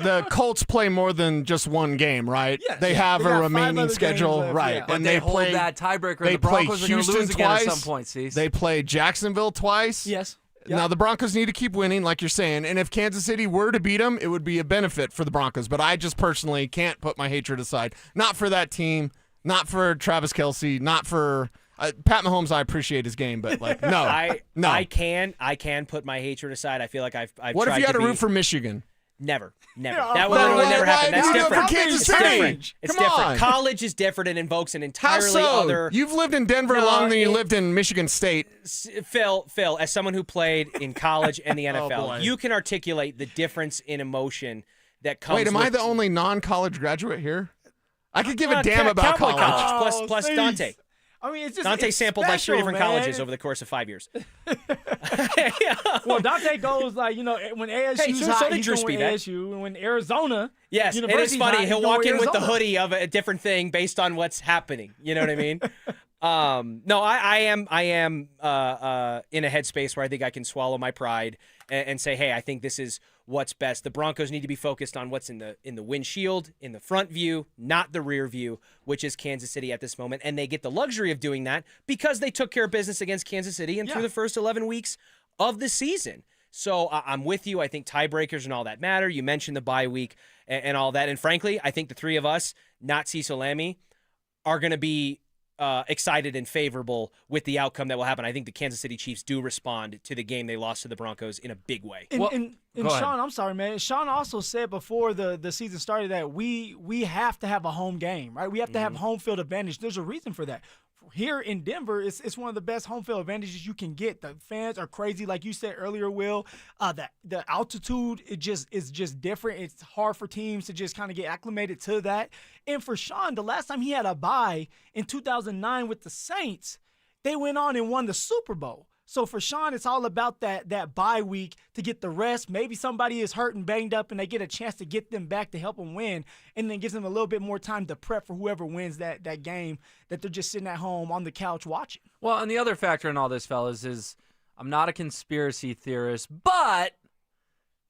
The Colts play more than just one game, right? Yes, they have a games remaining schedule, left, right? yeah. But And they play hold that tiebreaker. They The Broncos play are going to Houston lose again twice. at some point, Cease. They play Jacksonville twice. Yes. Now, the Broncos need to keep winning, like you're saying. And if Kansas City were to beat them, it would be a benefit for the Broncos. But I just personally can't put my hatred aside. Not for that team, not for Travis Kelce, not for Pat Mahomes. I appreciate his game, but no. I can put my hatred aside. I feel like I've What tried if you had to be, root for Michigan? Never. Yeah, That would well, literally never why happen. do That's you go different. for Kansas It's City? different. It's Come different. on. College is different and invokes an How entirely so? other. You've lived in Denver longer than you lived in Michigan State. Phil, as someone who played in college and the NFL, boy. you can articulate the difference in emotion that comes. Wait, am I the only non-college graduate here? I could give a damn about Cowboy college. plus Dante. I mean, it's just Dante it's sampled special, like 3 different man. colleges over the course of 5 years. Well, Dante goes when ASU's Hey, so hot, did he's Drew going with Speedback. ASU, and when Arizona, Yes, it is University's funny. hot, He'll he's walk going in with the Arizona. hoodie of a different thing based on what's happening. You know what I mean? No, I am in a headspace where I think I can swallow my pride and say, hey, I think this is what's best. The Broncos need to be focused on what's in the windshield, in the front view, not the rear view, which is Kansas City at this moment. And they get the luxury of doing that because they took care of business against Kansas City and through the first 11 weeks of the season. So I'm with you. I think tiebreakers and all that matter. You mentioned the bye week and all that. And frankly, I think the three of us, not Cecil Lammy, are going to be excited and favorable with the outcome that will happen. I think the Kansas City Chiefs do respond to the game they lost to the Broncos in a big way. And Sean, I'm sorry, man. Sean also said before the season started that we have to have a home game, right? We have to have home field advantage. There's a reason for that. Here in Denver, it's one of the best home field advantages you can get. The fans are crazy, like you said earlier, Will. The altitude is just different. It's hard for teams to just kind of get acclimated to that. And for Sean, the last time he had a bye in 2009 with the Saints, they went on and won the Super Bowl. So for Sean, it's all about that bye week to get the rest. Maybe somebody is hurt and banged up, and they get a chance to get them back to help them win, and then gives them a little bit more time to prep for whoever wins that game that they're just sitting at home on the couch watching. Well, and the other factor in all this, fellas, is I'm not a conspiracy theorist, but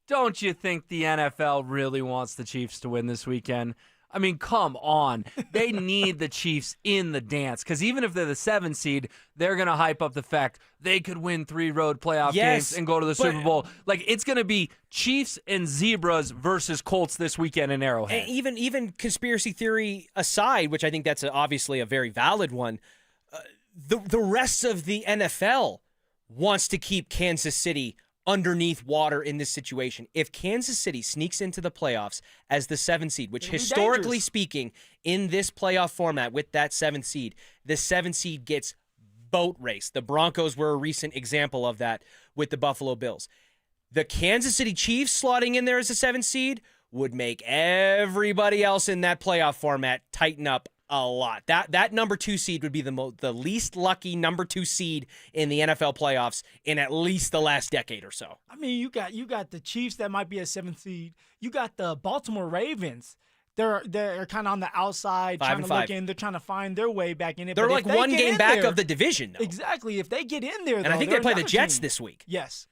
don't you think the NFL really wants the Chiefs to win this weekend? I mean, come on. They need the Chiefs in the dance because even if they're the 7 seed, they're going to hype up the fact they could win 3 road playoff games and go to the Super Bowl. Like, it's going to be Chiefs and Zebras versus Colts this weekend in Arrowhead. And even conspiracy theory aside, which I think that's obviously a very valid one, the rest of the NFL wants to keep Kansas City underneath water in this situation. If Kansas City sneaks into the playoffs as the 7 seed, which historically speaking, in this playoff format with that 7 seed, the 7 seed gets boat raced. The Broncos were a recent example of that with the Buffalo Bills. The Kansas City Chiefs slotting in there as a 7 seed would make everybody else in that playoff format tighten up a lot. That number 2 seed would be the least lucky number 2 seed in the NFL playoffs in at least the last decade or so. I mean, you got the Chiefs that might be a 7th seed. You got the Baltimore Ravens. They're kind of on the outside, trying to look in. They're trying to find their way back in it. They're like one game back of the division, though. Exactly. If they get in there, and I think they play the Jets this week. Yes.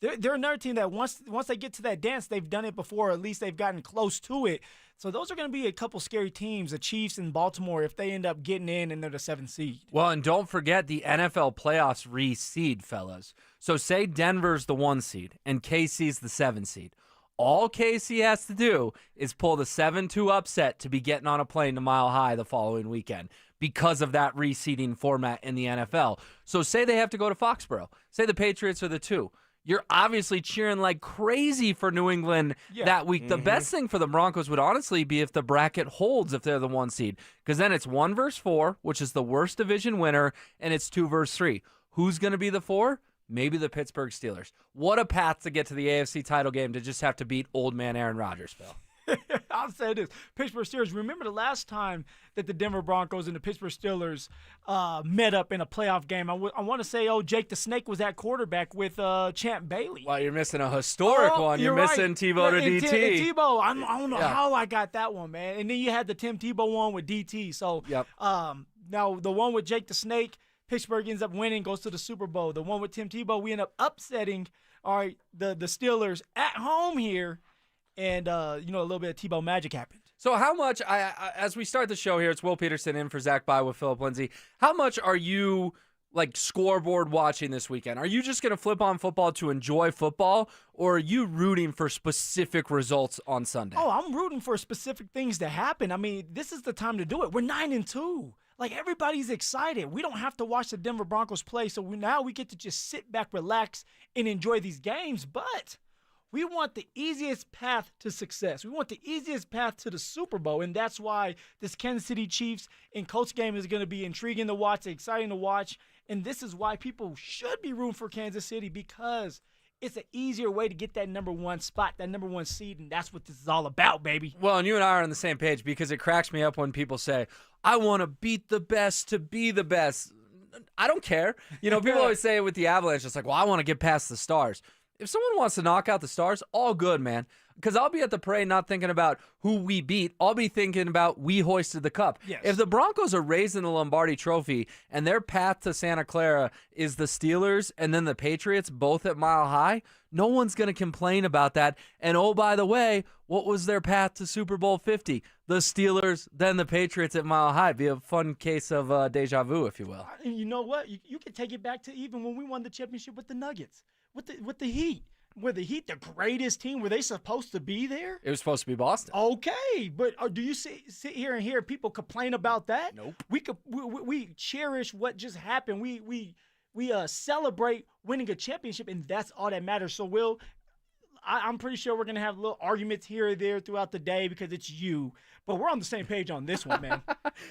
They're another team that once they get to that dance, they've done it before. Or at least they've gotten close to it. So those are going to be a couple scary teams, the Chiefs and Baltimore, if they end up getting in and they're the 7th seed. Well, and don't forget the NFL playoffs reseed, fellas. So say Denver's the 1 seed and KC's the 7 seed. All KC has to do is pull the 7-2 upset to be getting on a plane to Mile High the following weekend because of that reseeding format in the NFL. So say they have to go to Foxborough. Say the Patriots are the 2. You're obviously cheering like crazy for New England that week. The best thing for the Broncos would honestly be if the bracket holds if they're the 1 seed, because then it's 1 versus 4, which is the worst division winner, and it's 2 versus 3. Who's going to be the 4? Maybe the Pittsburgh Steelers. What a path to get to the AFC title game to just have to beat old man Aaron Rodgers, Phil. I'll say this. Pittsburgh Steelers, remember the last time that the Denver Broncos and the Pittsburgh Steelers met up in a playoff game? I want to say, Jake the Snake was at quarterback with Champ Bailey. Well, you're missing a historic one. You're missing right. Tebow to DT. Tebow, I don't know how I got that one, man. And then you had the Tim Tebow one with DT. So now the one with Jake the Snake, Pittsburgh ends up winning, goes to the Super Bowl. The one with Tim Tebow, we end up upsetting all right, the Steelers at home here, and a little bit of Tebow magic happened. So how much, as we start the show here, it's Will Peterson in for Zach By with Phillip Lindsay. How much are you scoreboard watching this weekend? Are you just going to flip on football to enjoy football, or are you rooting for specific results on Sunday? Oh, I'm rooting for specific things to happen. I mean, this is the time to do it. We're 9-2. Everybody's excited. We don't have to watch the Denver Broncos play, so now we get to just sit back, relax, and enjoy these games. But we want the easiest path to success. We want the easiest path to the Super Bowl, and that's why this Kansas City Chiefs and Colts game is going to be intriguing to watch, exciting to watch, and this is why people should be rooting for Kansas City, because it's an easier way to get that number one spot, that number one seed, and that's what this is all about, baby. Well, and you and I are on the same page, because it cracks me up when people say, I want to beat the best to be the best. I don't care. People always say it with the Avalanche. It's like, well, I want to get past the Stars. If someone wants to knock out the Stars, all good, man. Because I'll be at the parade not thinking about who we beat. I'll be thinking about we hoisted the cup. Yes. If the Broncos are raising the Lombardi Trophy and their path to Santa Clara is the Steelers and then the Patriots both at Mile High, no one's going to complain about that. And oh, by the way, what was their path to Super Bowl 50? The Steelers, then the Patriots at Mile High. Be a fun case of deja vu, if you will. And you know what? You can take it back to even when we won the championship with the Nuggets, with the Heat. Were the Heat the greatest team? Were they supposed to be there? It was supposed to be Boston. Okay, but do you sit here and hear people complain about that? Nope. We cherish what just happened. We celebrate winning a championship, and that's all that matters. So, Will, I'm pretty sure we're gonna have little arguments here or there throughout the day because it's you. But we're on the same page on this one, man.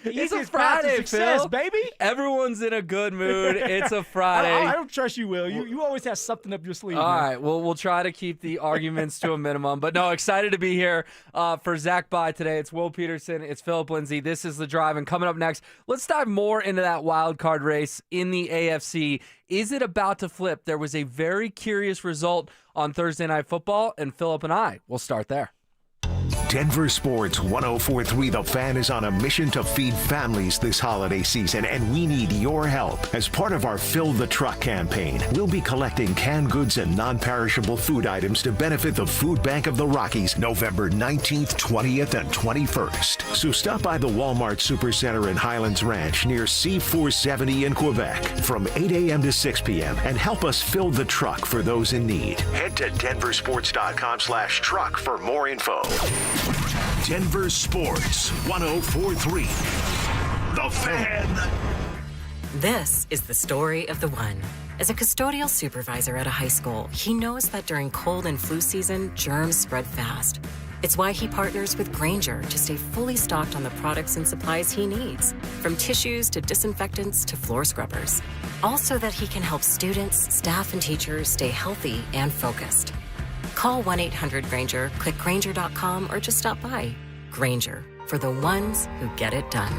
It's a Friday, success, Phil. baby. Everyone's in a good mood. It's a Friday. I don't trust you, Will. You always have something up your sleeve. All man. right. Well, we'll try to keep the arguments to a minimum. But no, excited to be here for Zach By today. It's Will Peterson. It's Phillip Lindsay. This is The Drive. And coming up next, let's dive more into that wild card race in the AFC. Is it about to flip? There was a very curious result on Thursday Night Football, and Phillip and I will start there. Denver Sports 104.3 The Fan is on a mission to feed families this holiday season, and we need your help. As part of our Fill the Truck campaign, we'll be collecting canned goods and non-perishable food items to benefit the Food Bank of the Rockies November 19th, 20th, and 21st. So stop by the Walmart Supercenter in Highlands Ranch near C470 in Quebec from 8 a.m. to 6 p.m. and help us fill the truck for those in need. Head to denversports.com/truck for more info. Denver Sports 104.3 The Fan. This is the story of the one. As a custodial supervisor at a high school, he knows that during cold and flu season, germs spread fast. It's why he partners with Grainger to stay fully stocked on the products and supplies he needs, from tissues to disinfectants to floor scrubbers. All so that he can help students, staff, and teachers stay healthy and focused. Call 1-800-GRAINGER, click Grainger.com, or just stop by. Grainger, for the ones who get it done.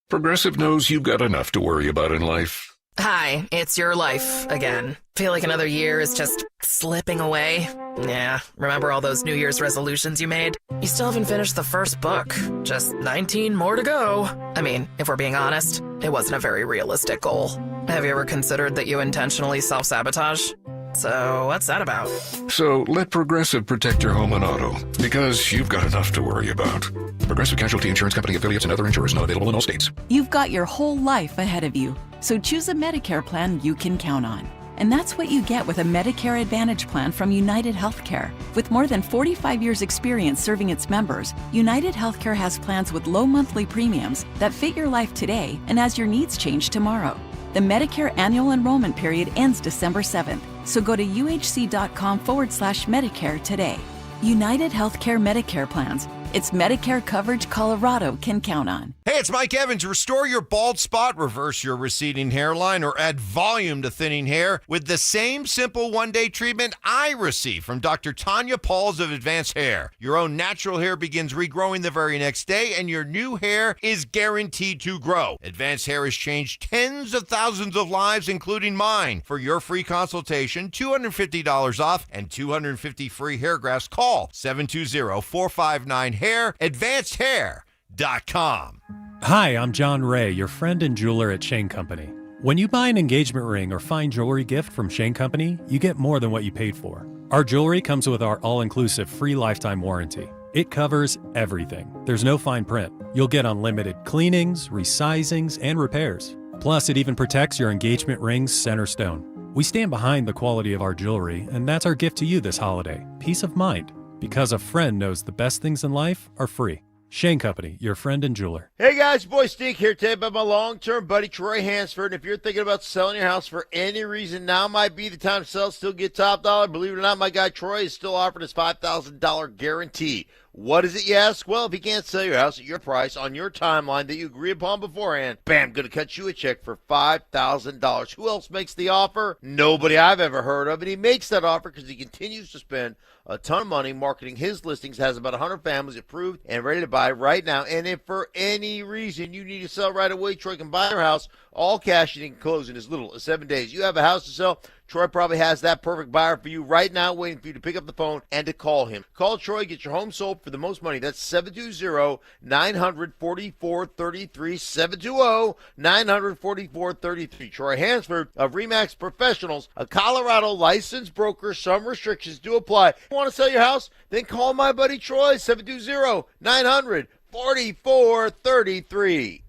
Progressive knows you've got enough to worry about in life. Hi, it's your life again. Feel like another year is just slipping away? Yeah, remember all those New Year's resolutions you made? You still haven't finished the first book. Just 19 more to go. I mean, if we're being honest, it wasn't a very realistic goal. Have you ever considered that you intentionally self-sabotage? So what's that about? So let Progressive protect your home and auto, because you've got enough to worry about. Progressive Casualty Insurance Company affiliates and other insurers not available in all states. You've got your whole life ahead of you, so choose a Medicare plan you can count on. And that's what you get with a Medicare Advantage plan from United Healthcare. With more than 45 years' experience serving its members, United Healthcare has plans with low monthly premiums that fit your life today and as your needs change tomorrow. The Medicare annual enrollment period ends December 7th, so go to uhc.com/Medicare today. United Healthcare Medicare plans. It's Medicare coverage Colorado can count on. Hey, it's Mike Evans. Restore your bald spot, reverse your receding hairline, or add volume to thinning hair with the same simple one-day treatment I received from Dr. Tanya Pauls of Advanced Hair. Your own natural hair begins regrowing the very next day, and your new hair is guaranteed to grow. Advanced Hair has changed tens of thousands of lives, including mine. For your free consultation, $250 off and 250 free hair grafts. Call 720-459-HAIR, advancedhair.com. Hi, I'm John Ray, your friend and jeweler at Shane Company. When you buy an engagement ring or fine jewelry gift from Shane Company, you get more than what you paid for. Our jewelry comes with our all-inclusive free lifetime warranty. It covers everything. There's no fine print. You'll get unlimited cleanings, resizings, and repairs. Plus, it even protects your engagement ring's center stone. We stand behind the quality of our jewelry, and that's our gift to you this holiday. Peace of mind. Because a friend knows the best things in life are free. Shane Company, your friend and jeweler. Hey guys, boy Stink here today about my long-term buddy Troy Hansford. And if you're thinking about selling your house for any reason, now might be the time to sell, still get top dollar. Believe it or not, my guy Troy is still offering his $5,000 guarantee. What is it, you ask? Well, if he can't sell your house at your price on your timeline that you agree upon beforehand, bam, going to cut you a check for $5,000. Who else makes the offer? Nobody I've ever heard of. And he makes that offer because he continues to spend a ton of money marketing his listings, has about 100 families approved and ready to buy right now. And if for any reason you need to sell right away, Troy can buy your house, all cash, and he can close in as little as 7 days. You have a house to sell, Troy probably has that perfect buyer for you right now, waiting for you to pick up the phone and to call him. Call Troy, get your home sold for the most money. That's 720-900-4433, 720-900-4433. Troy Hansford of RE/MAX Professionals, a Colorado licensed broker. Some restrictions do apply. Want to sell your house? Then call my buddy Troy, 720-900-4433.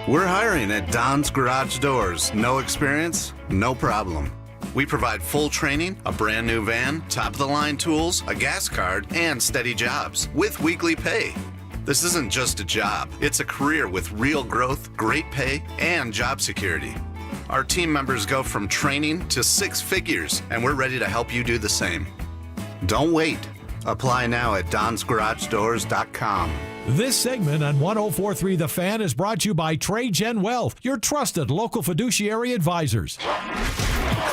We're hiring at Don's Garage Doors. No experience? No problem. We provide full training, a brand new van, top-of-the-line tools, a gas card, and steady jobs with weekly pay. This isn't just a job. It's a career with real growth, great pay, and job security. Our team members go from training to 6 figures, and we're ready to help you do the same. Don't wait. Apply now at donsgaragedoors.com. This segment on 104.3 The Fan is brought to you by Trade Gen Wealth, your trusted local fiduciary advisors.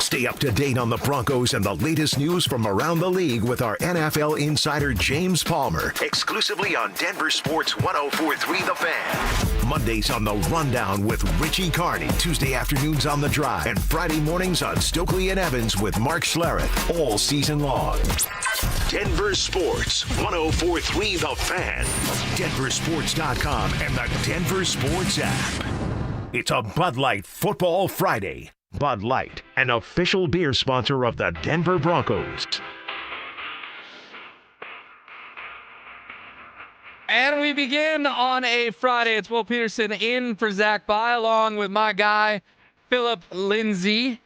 Stay up to date on the Broncos and the latest news from around the league with our NFL insider James Palmer, exclusively on Denver Sports 104.3 The Fan. Mondays on The Rundown with Richie Carney, Tuesday afternoons on The Drive, and Friday mornings on Stokely and Evans with Mark Schlereth, all season long. Denver Sports 104.3 The Fan, DenverSports.com, and the Denver Sports app. It's a Bud Light Football Friday. Bud Light, an official beer sponsor of the Denver Broncos. And we begin on a Friday. It's Will Peterson in for Zach By, along with my guy, Phillip Lindsay.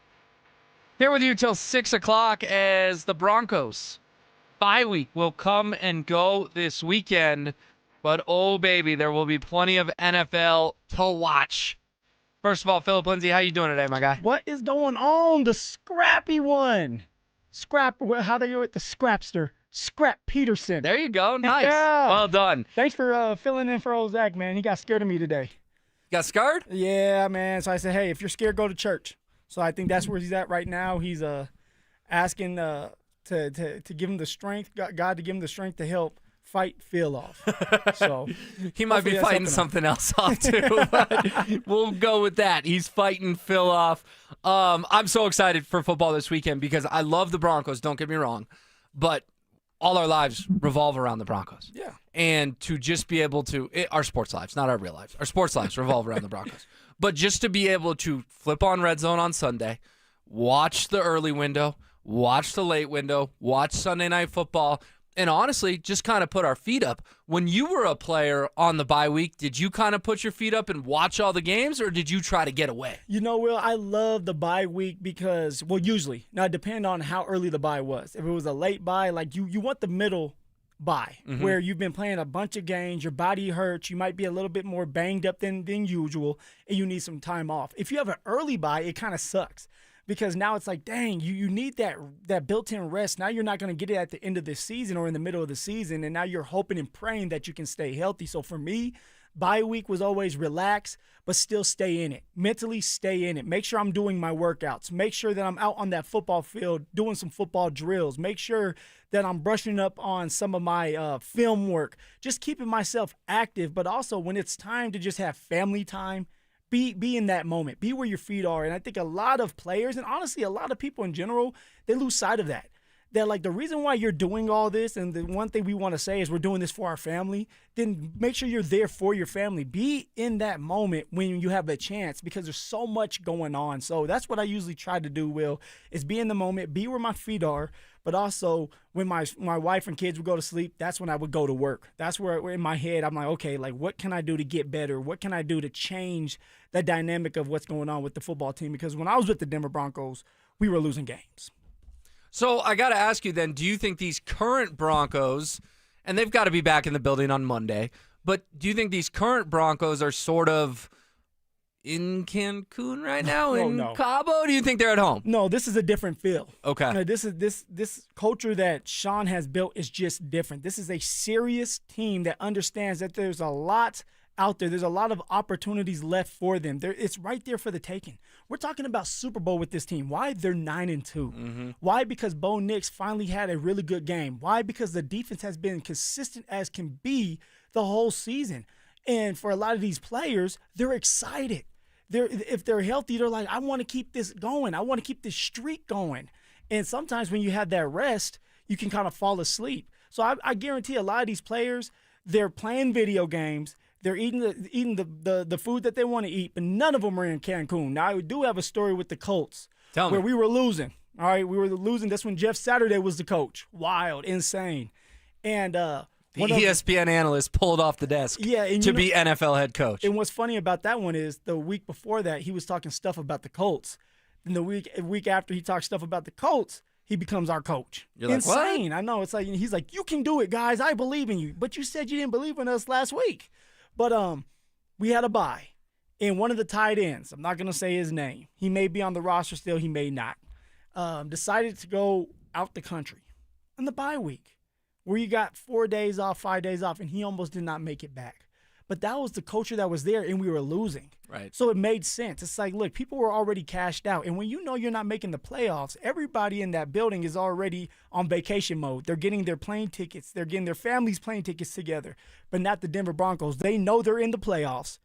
Here with you till 6 o'clock as the Broncos bye week will come and go this weekend. But, oh, baby, there will be plenty of NFL to watch. First of all, Phillip Lindsay, how you doing today, my guy? What is going on? The scrappy one. How they do it? The scrapster. Scrap Peterson. There you go. Nice. Yeah. Well done. Thanks for filling in for old Zach, man. He got scared of me today. Got scared? Yeah, man. So I said, hey, if you're scared, go to church. So I think that's where he's at right now. He's asking to give him the strength, God to give him the strength to help fight Phil off. So he might be fighting something else off too. But we'll go with that. He's fighting Phil off. I'm so excited for football this weekend because I love the Broncos. Don't get me wrong, but all our lives revolve around the Broncos. Yeah. And to just be able to our sports lives, not our real lives. Our sports lives revolve around the Broncos. But just to be able to flip on Red Zone on Sunday, watch the early window, watch the late window, watch Sunday Night Football, and honestly, just kind of put our feet up. When you were a player on the bye week, did you kind of put your feet up and watch all the games, or did you try to get away? You know, Will, I love the bye week because, well, usually. Now, it depends on how early the bye was. If it was a late bye, like you want the middle bye, where you've been playing a bunch of games, your body hurts, you might be a little bit more banged up than usual, and you need some time off. If you have an early bye, it kind of sucks. Because now it's like, dang, you need that built-in rest. Now you're not going to get it at the end of the season or in the middle of the season, and now you're hoping and praying that you can stay healthy. So for me, bye week was always relax, but still stay in it. Mentally stay in it. Make sure I'm doing my workouts. Make sure that I'm out on that football field doing some football drills. Make sure that I'm brushing up on some of my film work. Just keeping myself active, but also when it's time to just have family time, Be in that moment. Be where your feet are. And I think a lot of players, and honestly a lot of people in general, they lose sight of that. that, like, the reason why you're doing all this, and the one thing we want to say is we're doing this for our family, then make sure you're there for your family. Be in that moment when you have a chance, because there's so much going on. So that's what I usually try to do, Will, is be in the moment, be where my feet are, but also when my wife and kids would go to sleep, that's when I would go to work. That's where in my head I'm like, okay, like, what can I do to get better? What can I do to change the dynamic of what's going on with the football team? Because when I was with the Denver Broncos, we were losing games. So I got to ask you then, do you think these current Broncos, and they've got to be back in the building on Monday, but do you think these current Broncos are sort of in Cancun right now, in Cabo? Do you think they're at home? No, this is a different feel. Okay. You know, this culture that Sean has built is just different. This is a serious team that understands that there's a lot out there. There's a lot of opportunities left for them. It's right there for the taking. We're talking about Super Bowl with this team. Why? They're 9-2. Mm-hmm. Why? Because Bo Nix finally had a really good game. Why? Because the defense has been consistent as can be the whole season. And for a lot of these players, they're excited. If they're healthy, they're like, I want to keep this going. I want to keep this streak going. And sometimes when you have that rest, you can kind of fall asleep. So I guarantee a lot of these players, they're playing video games. They're eating the food that they want to eat, but none of them are in Cancun. Now, I do have a story with the Colts where we were losing. All right, we were losing. That's when Jeff Saturday was the coach. Wild, insane. And the ESPN analyst pulled off the desk to be NFL head coach. And what's funny about that one is the week before that, he was talking stuff about the Colts. And the week after he talked stuff about the Colts, he becomes our coach. You're insane. Like, what? I know. It's like, he's like, you can do it, guys. I believe in you. But you said you didn't believe in us last week. But we had a bye, and one of the tight ends, I'm not going to say his name, he may be on the roster still, he may not, decided to go out the country on the bye week where you got 4 days off, 5 days off, and he almost did not make it back. But that was the culture that was there, and we were losing. Right. So it made sense. It's like, look, people were already cashed out. And when you know you're not making the playoffs, everybody in that building is already on vacation mode. They're getting their plane tickets. They're getting their families' plane tickets together. But not the Denver Broncos. They know they're in the playoffs.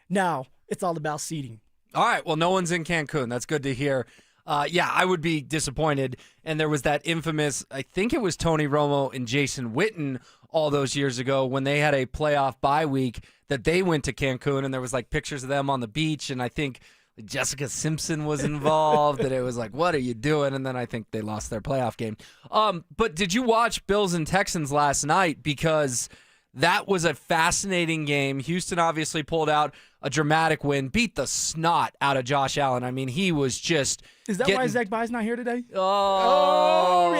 Now, it's all about seeding. All right. Well, no one's in Cancun. That's good to hear. Yeah, I would be disappointed. And there was that infamous, I think it was Tony Romo and Jason Witten all those years ago when they had a playoff bye week that they went to Cancun, and there was like pictures of them on the beach, and I think Jessica Simpson was involved, and it was like, what are you doing? And then I think they lost their playoff game. But did you watch Bills and Texans last night? Because that was a fascinating game. Houston obviously pulled out a dramatic win, beat the snot out of Josh Allen. I mean, he was just Is that why Zach Bye's not here today? Oh, we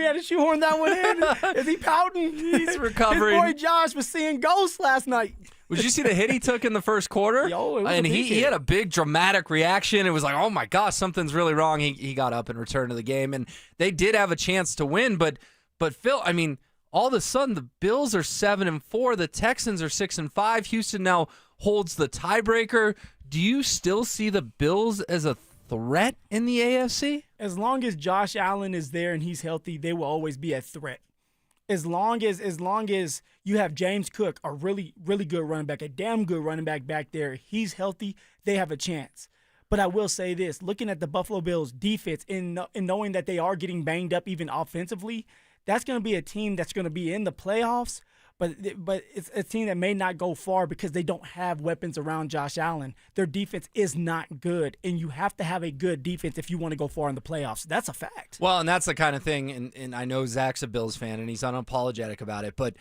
had to shoehorn that one in. Is he pouting? He's recovering. His boy Josh was seeing ghosts last night. Did you see the hit he took in the first quarter? Yo, it was and a big he had a big dramatic reaction. It was like, oh my gosh, something's really wrong. He got up and returned to the game, and they did have a chance to win. But Phil, I mean, all of a sudden the Bills are 7-4, the Texans are 6-5. Houston now holds the tiebreaker. Do you still see the Bills as a threat in the AFC? As long as Josh Allen is there and he's healthy, they will always be a threat. As long as you have James Cook, a really, really good running back, a damn good running back there, he's healthy, they have a chance. But I will say this, looking at the Buffalo Bills defense and knowing that they are getting banged up even offensively, that's going to be a team that's going to be in the playoffs, but it's a team that may not go far because they don't have weapons around Josh Allen. Their defense is not good, and you have to have a good defense if you want to go far in the playoffs. That's a fact. Well, and that's the kind of thing, and I know Zach's a Bills fan, and he's unapologetic about it, but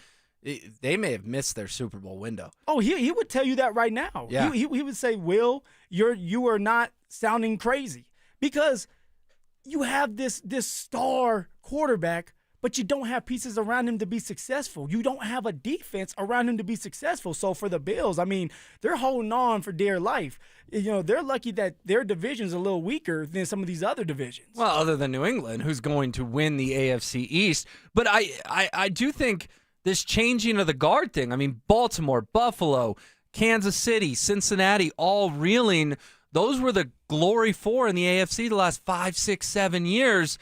they may have missed their Super Bowl window. Oh, he would tell you that right now. Yeah. He would say, Will, you are not sounding crazy because you have this star quarterback, but you don't have pieces around him to be successful. You don't have a defense around him to be successful. So for the Bills, I mean, they're holding on for dear life. You know, they're lucky that their division's a little weaker than some of these other divisions. Well, other than New England, who's going to win the AFC East. But I do think this changing of the guard thing, I mean, Baltimore, Buffalo, Kansas City, Cincinnati, all reeling. Those were the glory four in the AFC the last 5, 6, 7 years.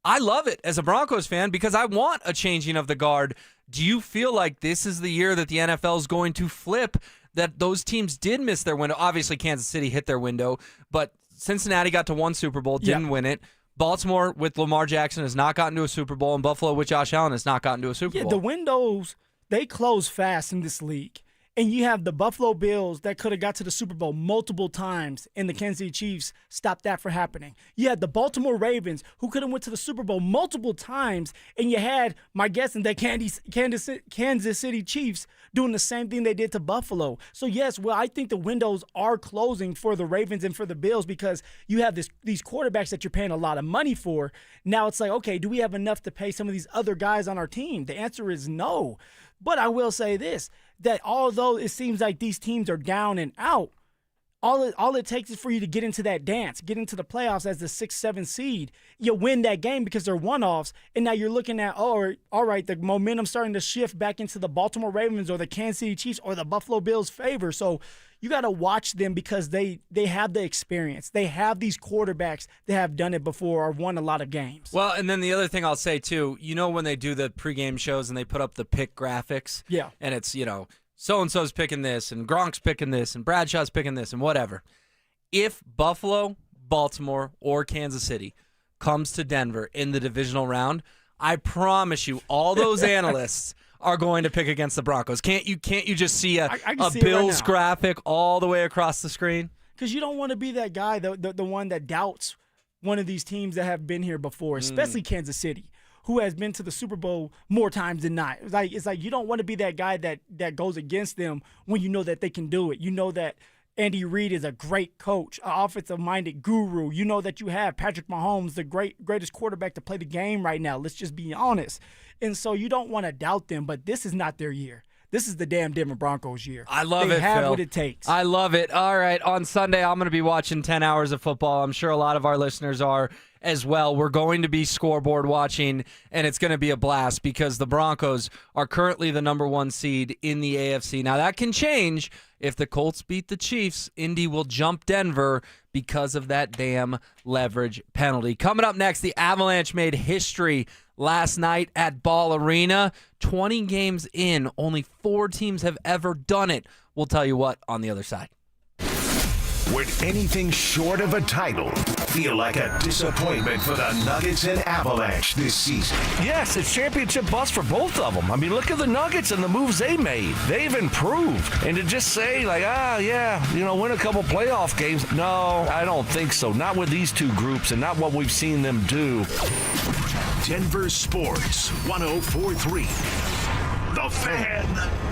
I love it as a Broncos fan because I want a changing of the guard. Do you feel like this is the year that the NFL is going to flip, that those teams did miss their window? Obviously, Kansas City hit their window, but Cincinnati got to one Super Bowl, didn't win it. Baltimore with Lamar Jackson has not gotten to a Super Bowl, and Buffalo with Josh Allen has not gotten to a Super Bowl. The windows, they close fast in this league. And you have the Buffalo Bills that could have got to the Super Bowl multiple times, and the Kansas City Chiefs stopped that from happening. You had the Baltimore Ravens, who could have went to the Super Bowl multiple times, and you had, my guessing, the Kansas City Chiefs doing the same thing they did to Buffalo. So, yes, well, I think the windows are closing for the Ravens and for the Bills because you have these quarterbacks that you're paying a lot of money for. Now it's like, okay, do we have enough to pay some of these other guys on our team? The answer is no. But I will say this, that although it seems like these teams are down and out, all it takes is for you to get into that dance, get into the playoffs as the 6th, 7th seed. You win that game because they're one-offs, and now you're looking at, all right, the momentum starting to shift back into the Baltimore Ravens or the Kansas City Chiefs or the Buffalo Bills' favor. So you got to watch them because they have the experience. They have these quarterbacks that have done it before or won a lot of games. Well, and then the other thing I'll say, too, when they do the pregame shows and they put up the pick graphics? Yeah. And it's, so-and-so's picking this and Gronk's picking this and Bradshaw's picking this and whatever. If Buffalo, Baltimore, or Kansas City comes to Denver in the divisional round, I promise you all those analysts are going to pick against the Broncos. Can't you just see a Bills graphic all the way across the screen? Because you don't want to be that guy, the one that doubts one of these teams that have been here before, especially Kansas City, who has been to the Super Bowl more times than not. It's like you don't want to be that guy that goes against them when you know that they can do it. You know that Andy Reid is a great coach, an offensive-minded guru. You know that you have Patrick Mahomes, the greatest quarterback to play the game right now. Let's just be honest. And so you don't want to doubt them, but this is not their year. This is the damn Denver Broncos year. I love it, They have Phil. what it takes. I love it. All right, on Sunday, I'm going to be watching 10 hours of football. I'm sure a lot of our listeners are as well. We're going to be scoreboard watching, and it's going to be a blast because the Broncos are currently the number 1 seed in the AFC. Now, that can change. If the Colts beat the Chiefs, Indy will jump Denver because of that damn leverage penalty. Coming up next, the Avalanche made history last night at Ball Arena. 20 games in, only 4 teams have ever done it. We'll tell you what on the other side. Would anything short of a title feel like a disappointment for the Nuggets and Avalanche this season? Yes, it's championship bust for both of them. I mean, look at the Nuggets and the moves they made. They've improved. And to just say, win a couple playoff games, no, I don't think so. Not with these two groups and not what we've seen them do. Denver Sports 104.3. The Fan.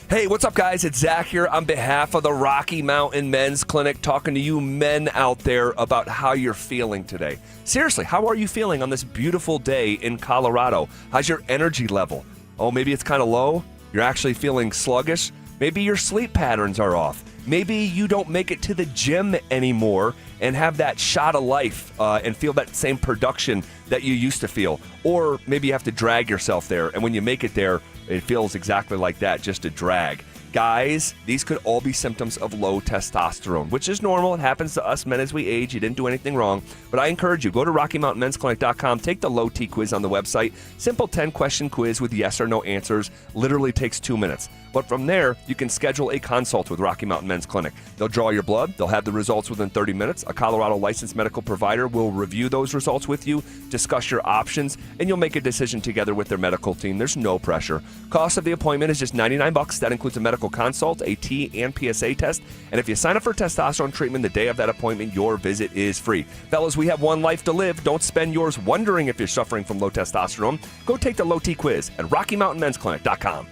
Hey, what's up, guys? It's Zach here on behalf of the Rocky Mountain Men's Clinic, talking to you men out there about how you're feeling today. Seriously, how are you feeling on this beautiful day in Colorado? How's your energy level? Oh, maybe it's kind of low? You're actually feeling sluggish? Maybe your sleep patterns are off. Maybe you don't make it to the gym anymore and have that shot of life and feel that same production that you used to feel. Or maybe you have to drag yourself there, and when you make it there, it feels exactly like that, just a drag. Guys, these could all be symptoms of low testosterone, which is normal. It happens to us men as we age. You didn't do anything wrong. But I encourage you, go to RockyMountainMen'sClinic.com, take the low T quiz on the website. Simple 10-question quiz with yes or no answers. Literally takes 2 minutes. But from there, you can schedule a consult with Rocky Mountain Men's Clinic. They'll draw your blood. They'll have the results within 30 minutes. A Colorado licensed medical provider will review those results with you, discuss your options, and you'll make a decision together with their medical team. There's no pressure. Cost of the appointment is just $99. That includes a medical consult, a T and PSA test. And if you sign up for testosterone treatment the day of that appointment, your visit is free. Fellas, we have one life to live. Don't spend yours wondering if you're suffering from low testosterone. Go take the low T quiz at RockyMountainMen'sClinic.com.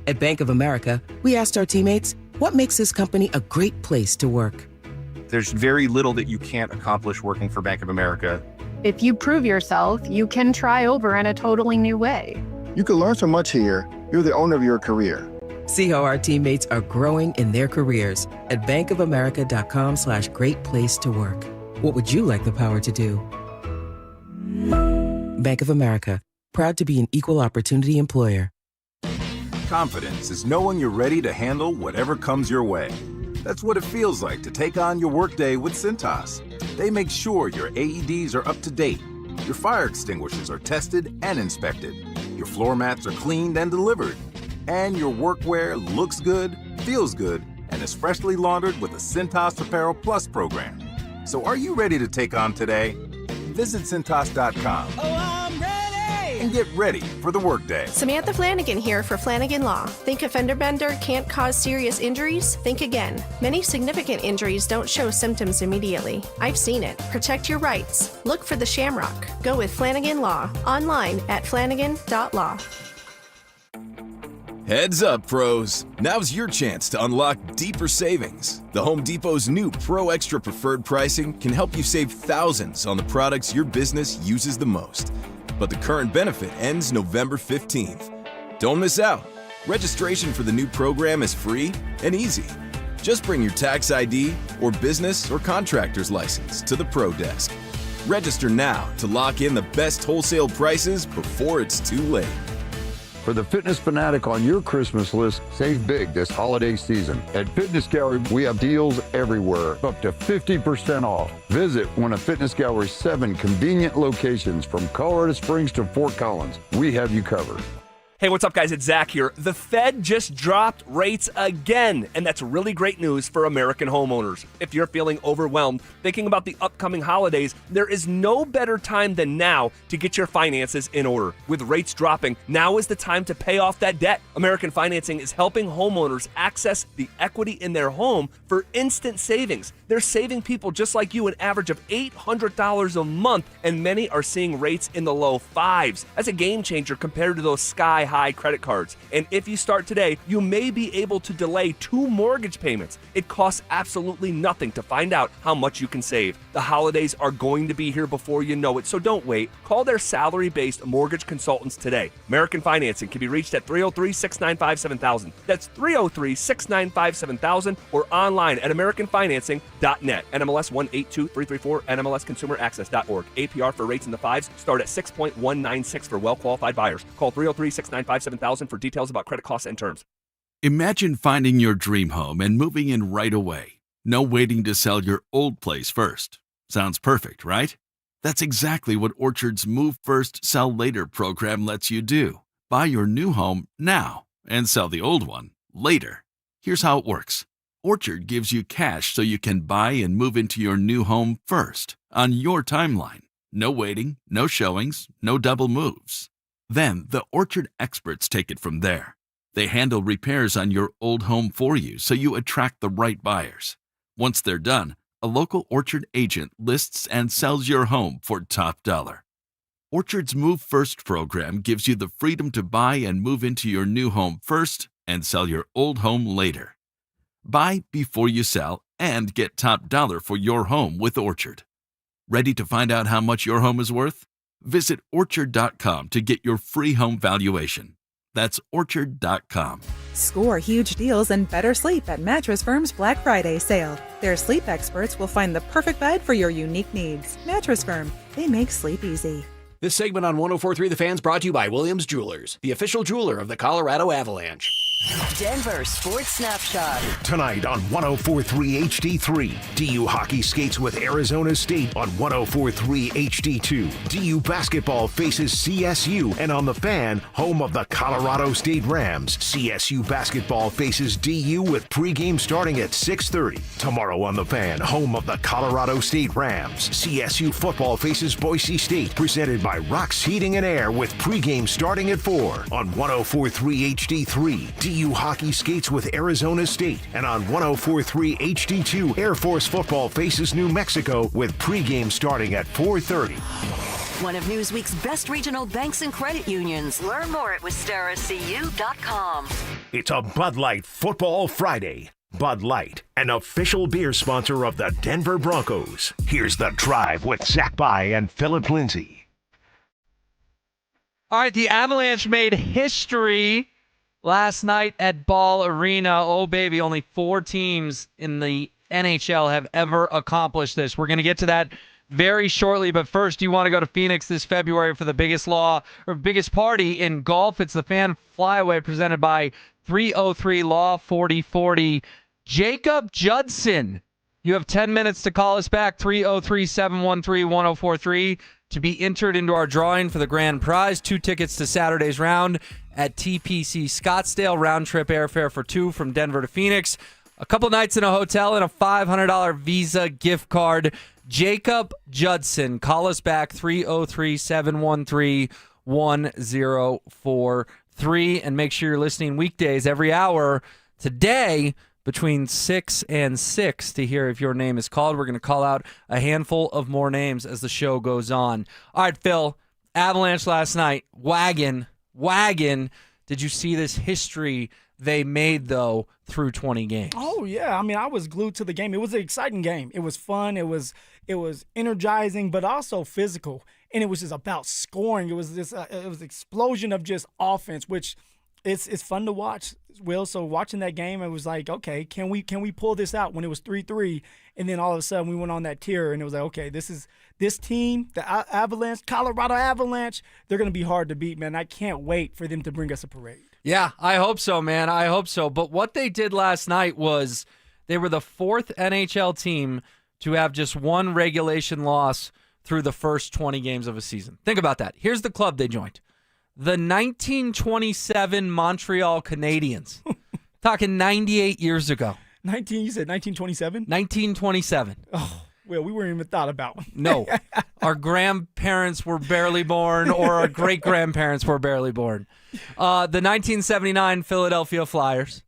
At Bank of America, we asked our teammates, what makes this company a great place to work? There's very little that you can't accomplish working for Bank of America. If you prove yourself, you can try over in a totally new way. You can learn so much here. You're the owner of your career. See how our teammates are growing in their careers at bankofamerica.com/great place to work. What would you like the power to do? Bank of America, proud to be an equal opportunity employer. Confidence is knowing you're ready to handle whatever comes your way. That's what it feels like to take on your workday with Cintas. They make sure your AEDs are up to date, your fire extinguishers are tested and inspected, your floor mats are cleaned and delivered, and your workwear looks good, feels good, and is freshly laundered with the Cintas Apparel Plus program. So are you ready to take on today? Visit Cintas.com. I'm ready! And get ready for the workday. Samantha Flanagan here for Flanagan Law. Think a fender bender can't cause serious injuries? Think again. Many significant injuries don't show symptoms immediately. I've seen it. Protect your rights. Look for the Shamrock. Go with Flanagan Law. Online at flanagan.law. Heads up, pros. Now's your chance to unlock deeper savings. The Home Depot's new Pro Extra Preferred pricing can help you save thousands on the products your business uses the most. But the current benefit ends November 15th. Don't miss out. Registration for the new program is free and easy. Just bring your tax ID or business or contractor's license to the Pro Desk. Register now to lock in the best wholesale prices before it's too late. For the fitness fanatic on your Christmas list, save big this holiday season. At Fitness Gallery, we have deals everywhere, up to 50% off. Visit one of Fitness Gallery's 7 convenient locations from Colorado Springs to Fort Collins. We have you covered. Hey, what's up, guys? It's Zach here. The Fed just dropped rates again, and that's really great news for American homeowners. If you're feeling overwhelmed, thinking about the upcoming holidays, there is no better time than now to get your finances in order. With rates dropping, now is the time to pay off that debt. American Financing is helping homeowners access the equity in their home for instant savings. They're saving people just like you an average of $800 a month, and many are seeing rates in the low fives. That's a game changer compared to those sky-high credit cards. And if you start today, you may be able to delay 2 mortgage payments. It costs absolutely nothing to find out how much you can save. The holidays are going to be here before you know it, so don't wait. Call their salary-based mortgage consultants today. American Financing can be reached at 303-695-7000. That's 303-695-7000 or online at AmericanFinancing.net. NMLS 182334, NMLSConsumerAccess.org. APR for rates in the 5s start at 6.196 for well-qualified buyers. Call 303-695-7000 for details about credit costs and terms. Imagine finding your dream home and moving in right away. No waiting to sell your old place first. Sounds perfect, right? That's exactly what Orchard's Move First, Sell Later program lets you do. Buy your new home now and sell the old one later. Here's how it works. Orchard gives you cash so you can buy and move into your new home first, on your timeline. No waiting, no showings, no double moves. Then the Orchard experts take it from there. They handle repairs on your old home for you so you attract the right buyers. Once they're done, a local Orchard agent lists and sells your home for top dollar. Orchard's Move First program gives you the freedom to buy and move into your new home first and sell your old home later. Buy before you sell and get top dollar for your home with Orchard. Ready to find out how much your home is worth? Visit Orchard.com to get your free home valuation. That's Orchard.com. Score huge deals and better sleep at Mattress Firm's Black Friday sale. Their sleep experts will find the perfect bed for your unique needs. Mattress Firm, they make sleep easy. This segment on 104.3 The Fan's brought to you by Williams Jewelers, the official jeweler of the Colorado Avalanche. Denver Sports Snapshot. Tonight on 104.3 HD3, DU hockey skates with Arizona State on 104.3 HD2. DU basketball faces CSU, and on the Fan, home of the Colorado State Rams, CSU basketball faces DU with pregame starting at 6:30. Tomorrow on the Fan, home of the Colorado State Rams, CSU football faces Boise State, presented by Rock's Heating and Air with pregame starting at 4 on 104.3 HD3. DU hockey skates with Arizona State, and on 104.3 HD2, Air Force football faces New Mexico with pregame starting at 4:30. One of Newsweek's best regional banks and credit unions. Learn more at WistaraCU.com. It's a Bud Light Football Friday. Bud Light, an official beer sponsor of the Denver Broncos. Here's The Drive with Zach By and Phillip Lindsay. All right, the Avalanche made history last night at Ball Arena. Oh, baby, only 4 teams in the NHL have ever accomplished this. We're going to get to that very shortly, but first, you want to go to Phoenix this February for the biggest party in golf. It's the Fan Flyaway presented by 303 Law 4040. Jacob Judson, you have 10 minutes to call us back, 303-713-1043, to be entered into our drawing for the grand prize. 2 tickets to Saturday's round at TPC Scottsdale, round trip airfare for 2 from Denver to Phoenix. A couple nights in a hotel and a $500 Visa gift card. Jacob Judson. Call us back, 303-713-1043. And make sure you're listening weekdays every hour today between 6 and 6 to hear if your name is called. We're going to call out a handful of more names as the show goes on. All right, Phil, Avalanche last night. Wagon. Did you see this history they made, though, through 20 games? Oh, yeah. I mean, I was glued to the game. It was an exciting game. It was fun. It was energizing, but also physical. And it was just about scoring. It was this explosion of just offense, which it's fun to watch, Will. So watching that game, it was like, okay, can we pull this out when it was 3-3? And then all of a sudden we went on that tear, and it was like, okay, this team, the Avalanche, Colorado Avalanche, they're going to be hard to beat, man. I can't wait for them to bring us a parade. Yeah, I hope so, man. I hope so. But what they did last night was they were the 4th NHL team to have just one regulation loss through the first 20 games of a season. Think about that. Here's the club they joined. The 1927 Montreal Canadiens. Talking 98 years ago. You said 1927? 1927. Oh, well, we weren't even thought about. No. Our grandparents were barely born, or our great-grandparents were barely born. The 1979 Philadelphia Flyers,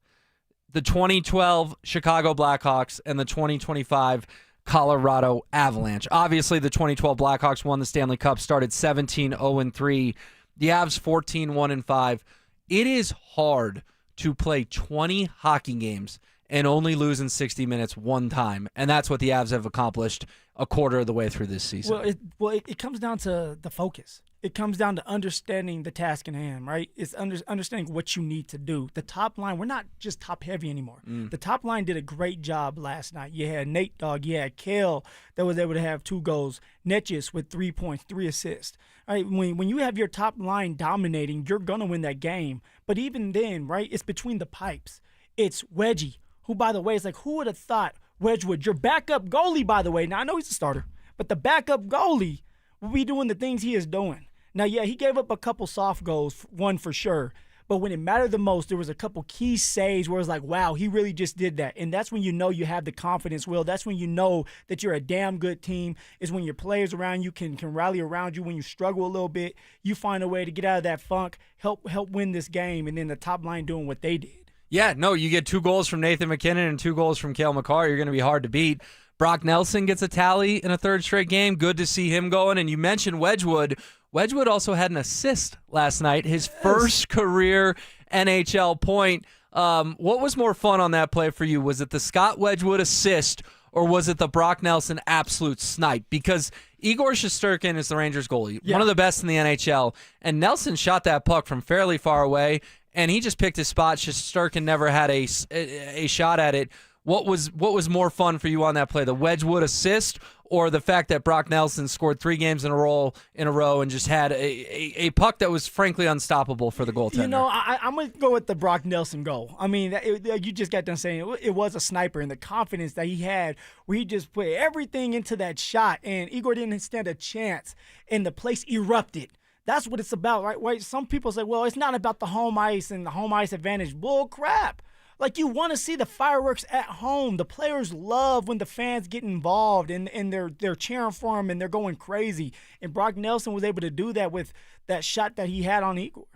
the 2012 Chicago Blackhawks, and the 2025 Colorado Avalanche. Obviously, the 2012 Blackhawks won the Stanley Cup, started 17-0-3. The Avs 14-1-5. It is hard to play 20 hockey games and only lose in 60 minutes one time, and that's what the Avs have accomplished a quarter of the way through this season. Well, it comes down to the focus. It comes down to understanding the task in hand, right? It's understanding what you need to do. The top line, we're not just top-heavy anymore. The top line did a great job last night. You had Nate Dogg, you had Kale that was able to have 2 goals, Netjes with 3 points, 3 assists. All right, when you have your top line dominating, you're going to win that game. But even then, right, it's between the pipes. It's Wedgie, who, by the way, is like, who would have thought Wedgwood, your backup goalie, by the way, now I know he's a starter, but the backup goalie will be doing the things he is doing. Now, yeah, he gave up a couple soft goals, one for sure, but when it mattered the most, there was a couple key saves where it's like, wow, he really just did that. And that's when you know you have the confidence, Will. That's when you know that you're a damn good team, is when your players around you can rally around you. When you struggle a little bit, you find a way to get out of that funk, help win this game, and then the top line doing what they did. Yeah, no, you get 2 goals from Nathan McKinnon and 2 goals from Cale Makar. You're going to be hard to beat. Brock Nelson gets a tally in a 3rd straight game. Good to see him going. And you mentioned Wedgwood. Wedgwood also had an assist last night, his first career NHL point. What was more fun on that play for you? Was it the Scott Wedgwood assist, or was it the Brock Nelson absolute snipe? Because Igor Shesterkin is the Rangers goalie, one of the best in the NHL, and Nelson shot that puck from fairly far away, and he just picked his spot. Shesterkin never had a shot at it. What was more fun for you on that play, the Wedgwood assist, or the fact that Brock Nelson scored 3 games in a row and just had a puck that was frankly unstoppable for the goaltender? You know, I'm going to go with the Brock Nelson goal. I mean, you just got done saying it was a sniper, and the confidence that he had where he just put everything into that shot, and Igor didn't stand a chance, and the place erupted. That's what it's about, right? Some people say, well, it's not about the home ice and the home ice advantage. Bull crap. Like, you want to see the fireworks at home. The players love when the fans get involved and they're cheering for him and they're going crazy. And Brock Nelson was able to do that with that shot that he had on Igor.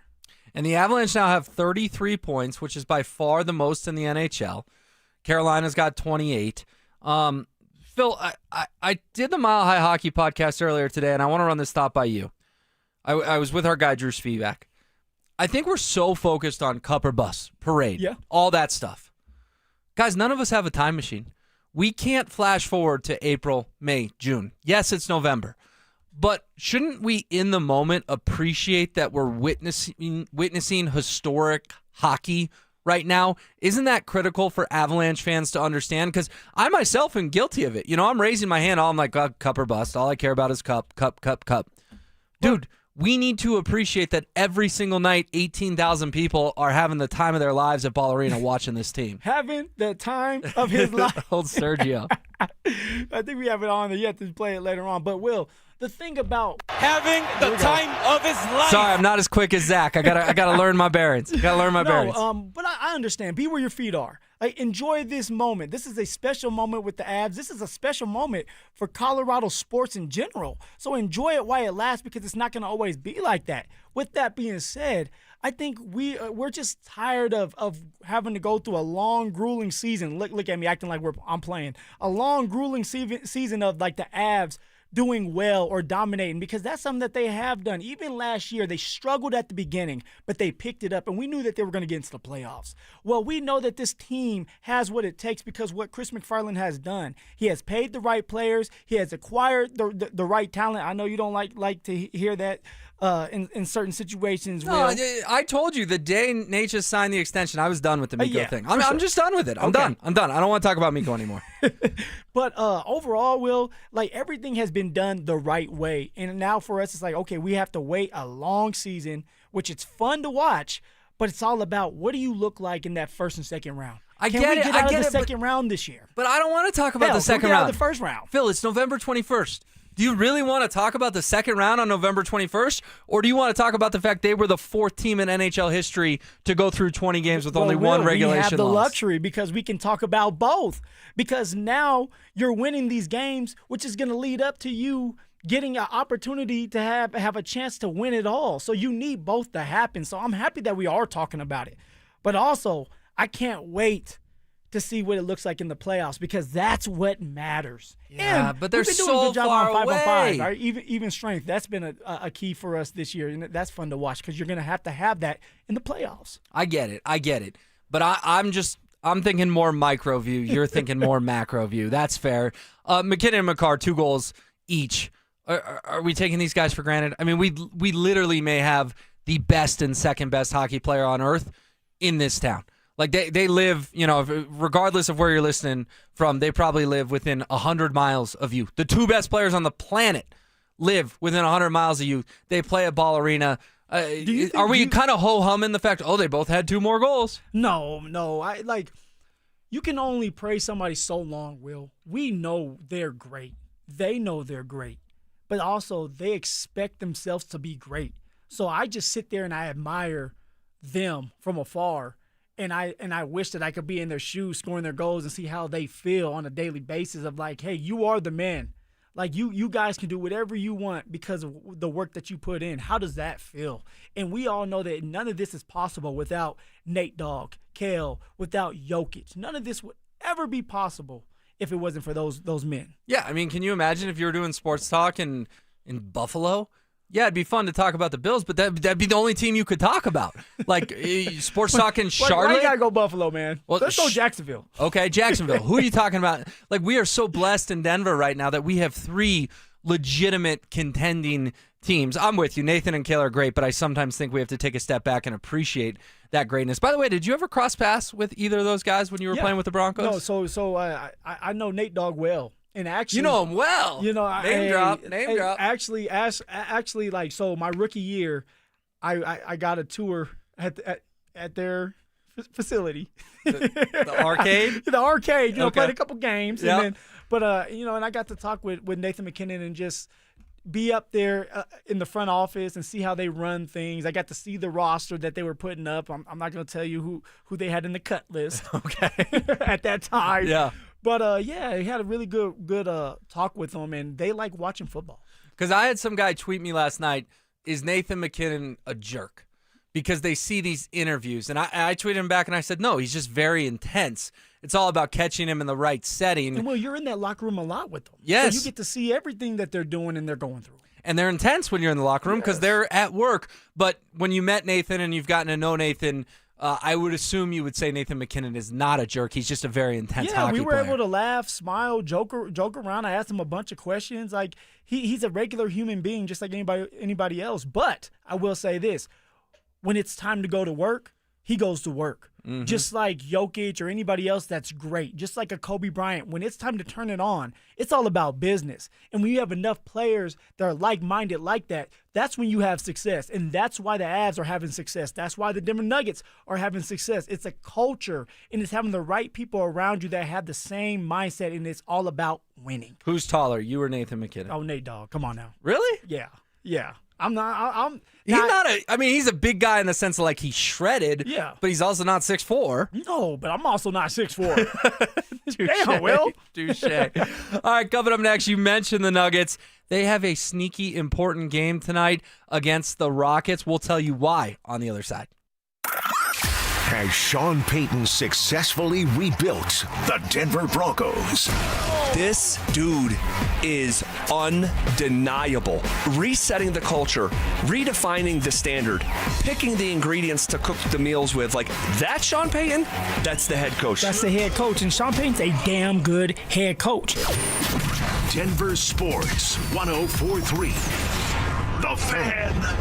And the Avalanche now have 33 points, which is by far the most in the NHL. Carolina's got 28. Phil, I did the Mile High Hockey podcast earlier today, and I want to run this thought by you. I was with our guy, Drew Spivak. I think we're so focused on cup or bus, parade, all that stuff. Guys, none of us have a time machine. We can't flash forward to April, May, June. Yes, it's November. But shouldn't we, in the moment, appreciate that we're witnessing historic hockey right now? Isn't that critical for Avalanche fans to understand? Because I myself am guilty of it. You know, I'm raising my hand. I'm like, cup or bust. All I care about is cup. Dude, we need to appreciate that every single night, 18,000 people are having the time of their lives at Ball Arena watching this team. Having the time of his life. Old Sergio. I think we have it on there. You have to play it later on. But, Will, the thing about having the time of his life. Sorry, I'm not as quick as Zach. I gotta learn my bearings. But I understand. Be where your feet are. Like, enjoy this moment. This is a special moment with the Avs. This is a special moment for Colorado sports in general. So enjoy it while it lasts, because it's not going to always be like that. With that being said, I think we're just tired of having to go through a long, grueling season. Look at me acting like I'm playing. A long, grueling season of like the Avs doing well or dominating, because that's something that they have done. Even last year, they struggled at the beginning, but they picked it up, and we knew that they were going to get into the playoffs. Well, we know that this team has what it takes because what Chris McFarland has done. He has paid the right players. He has acquired the right talent. I know you don't like to hear that in certain situations. No, I told you the day Natchez signed the extension, I was done with the Miko thing. I'm just done with it. I'm done. I don't want to talk about Miko anymore. But overall, Will, like, everything has been done the right way. And now for us, it's like, okay, we have to wait a long season, which it's fun to watch, but it's all about what do you look like in that first and second round. Can we get out of the second round this year? But I don't want to talk about the second round. round. Out of the first round. Phil, it's November 21st. Do you really want to talk about the second round on November 21st? Or do you want to talk about the fact they were the fourth team in NHL history to go through 20 games with only one regulation loss? We have the luxury because we can talk about both. Because now you're winning these games, which is going to lead up to you getting an opportunity to have a chance to win it all. So you need both to happen. So I'm happy that we are talking about it. But also, I can't wait to see what it looks like in the playoffs, because that's what matters. Yeah, and but they're we've been doing so a good job far on 5-on-5. away. Right? Even strength, that's been a key for us this year, and that's fun to watch because you're going to have that in the playoffs. I get it. But I'm thinking more micro view. You're thinking more macro view. That's fair. McKinnon and McCarr, 2 goals each. Are we taking these guys for granted? I mean, we literally may have the best and second best hockey player on earth in this town. Like, they live, regardless of where you're listening from, they probably live within 100 miles of you. The 2 best players on the planet live within 100 miles of you. They play at Ball Arena. Are we kind of ho-humming the fact, they both had 2 more goals? No. You can only praise somebody so long, Will. We know they're great. They know they're great. But also, they expect themselves to be great. So I just sit there and I admire them from afar. And I wish that I could be in their shoes scoring their goals and see how they feel on a daily basis of like, hey, you are the man. Like, you guys can do whatever you want because of the work that you put in. How does that feel? And we all know that none of this is possible without Nate Dogg, Kale, without Jokic. None of this would ever be possible if it wasn't for those men. Yeah, I mean, can you imagine if you were doing sports talk in Buffalo? Yeah, it'd be fun to talk about the Bills, but that'd be the only team you could talk about. Like, sports talk in Charlotte. Why you gotta go Buffalo, man? Well, let's go Jacksonville. Okay, Jacksonville. Who are you talking about? Like, we are so blessed in Denver right now that we have 3 legitimate contending teams. I'm with you. Nathan and Kale are great, but I sometimes think we have to take a step back and appreciate that greatness. By the way, did you ever cross paths with either of those guys when you were playing with the Broncos? No, so I know Nate Dogg well. And actually, you know him well. Name drop. Actually, like, so my rookie year, I got a tour at their facility, the arcade. The arcade. Played a couple games, yep. and then, but and I got to talk with Nathan McKinnon and just be up there in the front office and see how they run things. I got to see the roster that they were putting up. I'm not going to tell you who they had in the cut list. Okay, at that time. Yeah. But, I had a really good talk with them, and they like watching football. Because I had some guy tweet me last night, is Nathan McKinnon a jerk? Because they see these interviews. And I tweeted him back, and I said, no, he's just very intense. It's all about catching him in the right setting. And, well, you're in that locker room a lot with them. Yes. So you get to see everything that they're doing and they're going through. And they're intense when you're in the locker room because they're at work. But when you met Nathan and you've gotten to know Nathan, I would assume you would say Nathan McKinnon is not a jerk. He's just a very intense hockey player. Yeah, we were able to laugh, smile, joke around. I asked him a bunch of questions. Like, he's a regular human being just like anybody else. But I will say this. When it's time to go to work, he goes to work. Mm-hmm. Just like Jokic or anybody else that's great. Just like a Kobe Bryant. When it's time to turn it on, it's all about business. And when you have enough players that are like-minded like that, that's when you have success. And that's why the Avs are having success. That's why the Denver Nuggets are having success. It's a culture, and it's having the right people around you that have the same mindset, and it's all about winning. Who's taller, you or Nathan McKinnon? Oh, Nate Dogg. Come on now. Really? Yeah. I'm not. He's not a. I mean, he's a big guy in the sense of like he's shredded. Yeah. But he's also not 6'4". No, but I'm also not 6'4". Damn, Will. Touche. All right, coming up next, you mentioned the Nuggets. They have a sneaky important game tonight against the Rockets. We'll tell you why on the other side. Has Sean Payton successfully rebuilt the Denver Broncos? This dude is undeniable. Resetting the culture, redefining the standard, picking the ingredients to cook the meals with. Like, that Sean Payton, that's the head coach. That's the head coach, and Sean Payton's a damn good head coach. Denver Sports 104.3. The Fan.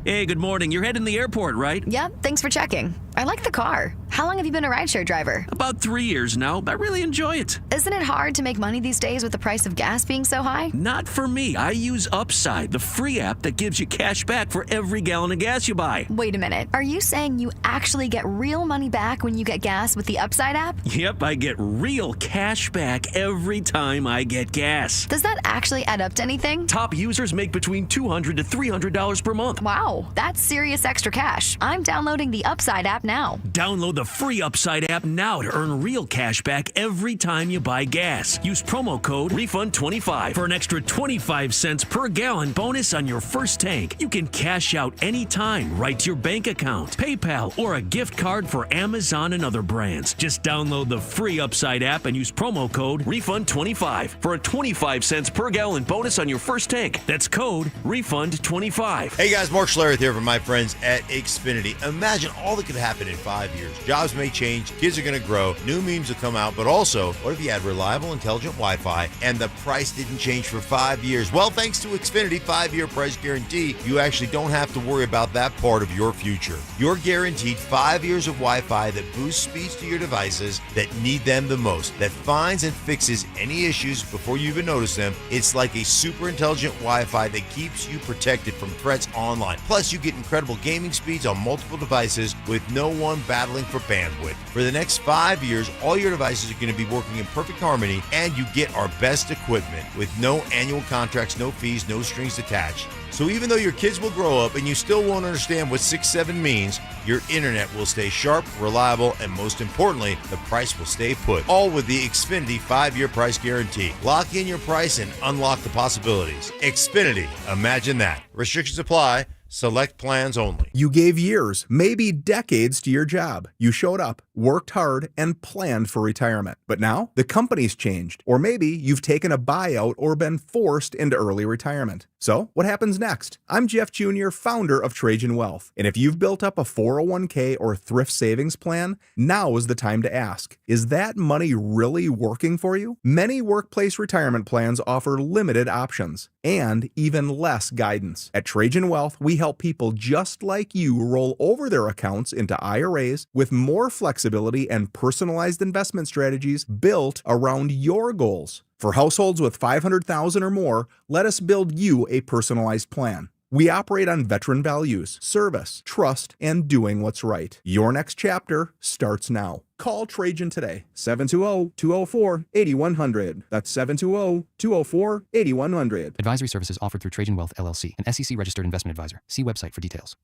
Hey, good morning. You're heading to the airport, right? Yep, thanks for checking. I like the car. How long have you been a rideshare driver? About 3 years now. I really enjoy it. Isn't it hard to make money these days with the price of gas being so high? Not for me. I use Upside, the free app that gives you cash back for every gallon of gas you buy. Wait a minute. Are you saying you actually get real money back when you get gas with the Upside app? Yep, I get real cash back every time I get gas. Does that actually add up to anything? Top users make between $200 to $300 per month. Wow, that's serious extra cash. I'm downloading the Upside app now. Download the free Upside app now to earn real cash back every time you buy gas. Use promo code REFUND25 for an extra 25 cents per gallon bonus on your first tank. You can cash out anytime right to your bank account, PayPal, or a gift card for Amazon and other brands. Just download the free Upside app and use promo code REFUND25 for a 25 cents per gallon bonus on your first tank. That's code REFUND25. Hey guys, Mark Schlereth here from my friends at Xfinity. Imagine all that could happen in 5 years. Jobs may change, kids are going to grow, new memes will come out, but also, what if you had reliable, intelligent Wi-Fi and the price didn't change for 5 years? Well, thanks to Xfinity 5-year price guarantee, you actually don't have to worry about that part of your future. You're guaranteed 5 years of Wi-Fi that boosts speeds to your devices that need them the most, that finds and fixes any issues before you even notice them. It's like a super intelligent Wi-Fi that keeps you protected from threats online. Plus, you get incredible gaming speeds on multiple devices with no one battling for bandwidth. For the next 5 years, all your devices are going to be working in perfect harmony, and you get our best equipment with no annual contracts, no fees, no strings attached. So even though your kids will grow up and you still won't understand what 6-7 means, your internet will stay sharp, reliable, and most importantly, the price will stay put. All with the Xfinity 5-year price guarantee. Lock in your price and unlock the possibilities. Xfinity, imagine that. Restrictions apply. Select plans only. You gave years, maybe decades to your job. You showed up, worked hard, and planned for retirement. But now, the company's changed. Or maybe you've taken a buyout or been forced into early retirement. So, what happens next? I'm Jeff Jr., founder of Trajan Wealth. And if you've built up a 401k or thrift savings plan, now is the time to ask, is that money really working for you? Many workplace retirement plans offer limited options and even less guidance. At Trajan Wealth, we help people just like you roll over their accounts into IRAs with more flexibility and personalized investment strategies built around your goals. For households with $500,000 or more, let us build you a personalized plan. We operate on veteran values, service, trust, and doing what's right. Your next chapter starts now. Call Trajan today, 720-204-8100. That's 720-204-8100. Advisory services offered through Trajan Wealth, LLC, an SEC-registered investment advisor. See website for details.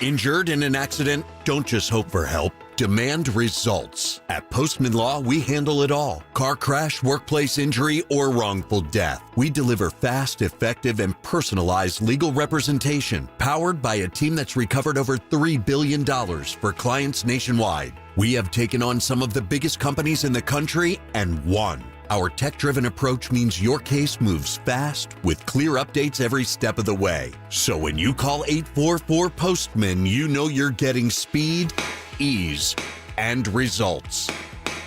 Injured in an accident? Don't just hope for help. Demand results. At Postman Law, we handle it all. Car crash, workplace injury, or wrongful death. We deliver fast, effective, and personalized legal representation, powered by a team that's recovered over $3 billion for clients nationwide. We have taken on some of the biggest companies in the country and won. Our tech-driven approach means your case moves fast with clear updates every step of the way. So when you call 844-POSTMAN, you know you're getting speed, ease, and results.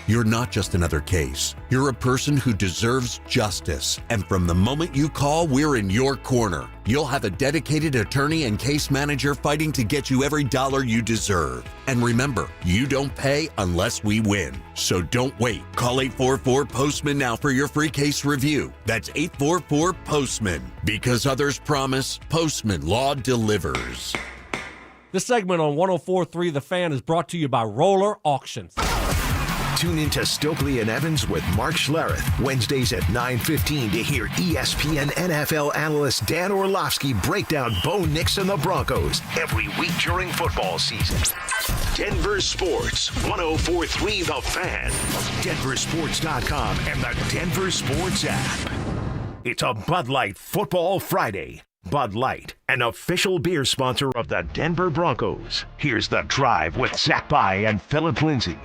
You're not just another case. You're a person who deserves justice. And from the moment you call, we're in your corner. You'll have a dedicated attorney and case manager fighting to get you every dollar you deserve. And remember, you don't pay unless we win. So don't wait. Call 844-POSTMAN now for your free case review. That's 844-POSTMAN. Because others promise, Postman Law delivers. This segment on 104.3 The Fan is brought to you by Roller Auctions. Tune in to Stokely and Evans with Mark Schlereth, Wednesdays at 9:15 to hear ESPN NFL analyst Dan Orlovsky break down Bo Nix and the Broncos every week during football season. Denver Sports, 104.3 The Fan, DenverSports.com, and the Denver Sports app. It's a Bud Light Football Friday. Bud Light, an official beer sponsor of the Denver Broncos. Here's The Drive with Zach By and Phillip Lindsay.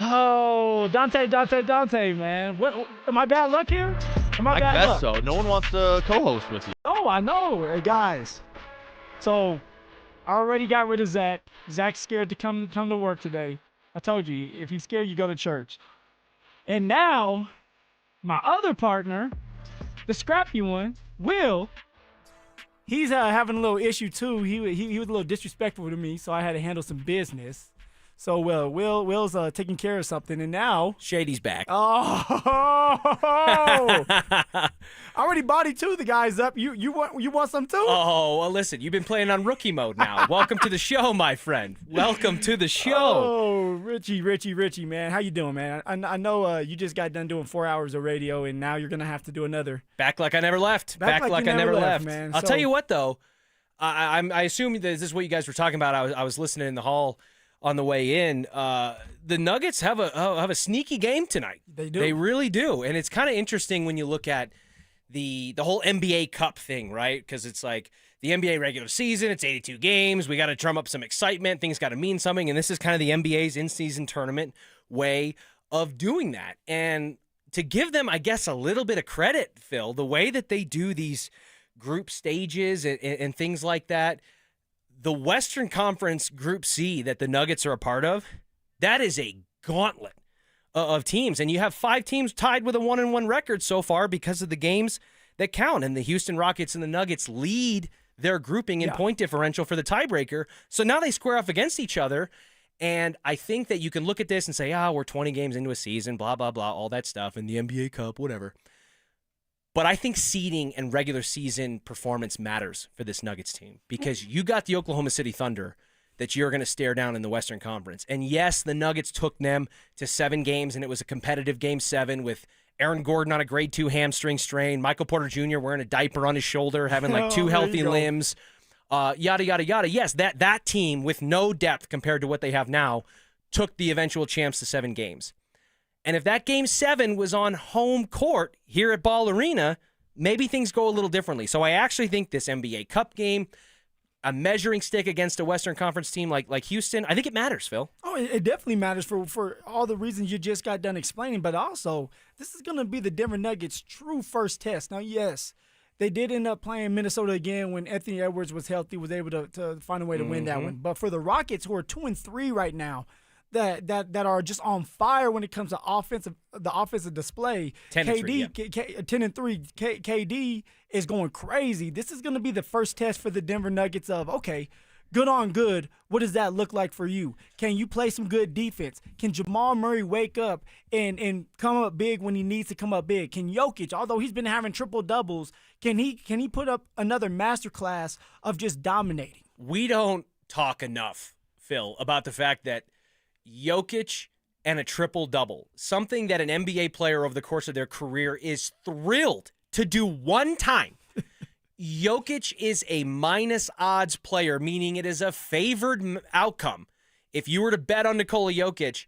Oh, Dante, man. What, am I bad luck here? Am I I bad guess luck? so. No one wants to co-host with you. Oh, I know. Hey, guys. So, I already got rid of Zach. Zach's scared to come to work today. I told you, if he's scared, you go to church. And now, my other partner, the scrappy one, Will, he's having a little issue too. He was a little disrespectful to me, so I had to handle some business. So Will's taking care of something, and now Shady's back. Oh, I already bodied two of the guys up. You want some too? Oh, well, listen, you've been playing on rookie mode now. Welcome to the show, my friend. Welcome to the show. Oh, Richie, man, how you doing, man? I know you just got done doing 4 hours of radio, and now you're gonna have to do another. Back like I never left. Back like I never left, man. I'll tell you what, though. I assume that this is what you guys were talking about. I was listening in the hall on the way in. The Nuggets have a sneaky game tonight. They do. They really do. And it's kind of interesting when you look at the whole NBA Cup thing, right? Because it's like the NBA regular season, it's 82 games. We got to drum up some excitement. Things got to mean something. And this is kind of the NBA's in-season tournament way of doing that. And to give them, I guess, a little bit of credit, Phil, the way that they do these group stages and things like that, the Western Conference Group C that the Nuggets are a part of, that is a gauntlet of teams. And you have 5 teams tied with a 1-1 record so far because of the games that count. And the Houston Rockets and the Nuggets lead their grouping in point differential for the tiebreaker. So now they square off against each other. And I think that you can look at this and say, we're 20 games into a season, blah, blah, blah, all that stuff, and the NBA Cup, whatever. But I think seeding and regular season performance matters for this Nuggets team because you got the Oklahoma City Thunder that you're going to stare down in the Western Conference. And yes, the Nuggets took them to 7 games, and it was a competitive Game 7 with Aaron Gordon on a grade 2 hamstring strain, Michael Porter Jr. wearing a diaper on his shoulder, having like 2 healthy limbs, yada, yada, yada. Yes, that team with no depth compared to what they have now took the eventual champs to 7 games. And if that Game 7 was on home court here at Ball Arena, maybe things go a little differently. So I actually think this NBA Cup game, a measuring stick against a Western Conference team like Houston, I think it matters, Phil. Oh, it definitely matters for all the reasons you just got done explaining. But also, this is going to be the Denver Nuggets' true first test. Now, yes, they did end up playing Minnesota again when Anthony Edwards was healthy, was able to find a way to win that one. But for the Rockets, who are 2-3 right now, that are just on fire when it comes to the offensive display. 10-3, KD is going crazy. This is going to be the first test for the Denver Nuggets of, okay, good on good. What does that look like for you? Can you play some good defense? Can Jamal Murray wake up and come up big when he needs to come up big? Can Jokic, although he's been having triple doubles, can he put up another masterclass of just dominating? We don't talk enough, Phil, about the fact that Jokic and a triple-double, something that an NBA player over the course of their career is thrilled to do one time. Jokic is a minus odds player, meaning it is a favored outcome. If you were to bet on Nikola Jokic,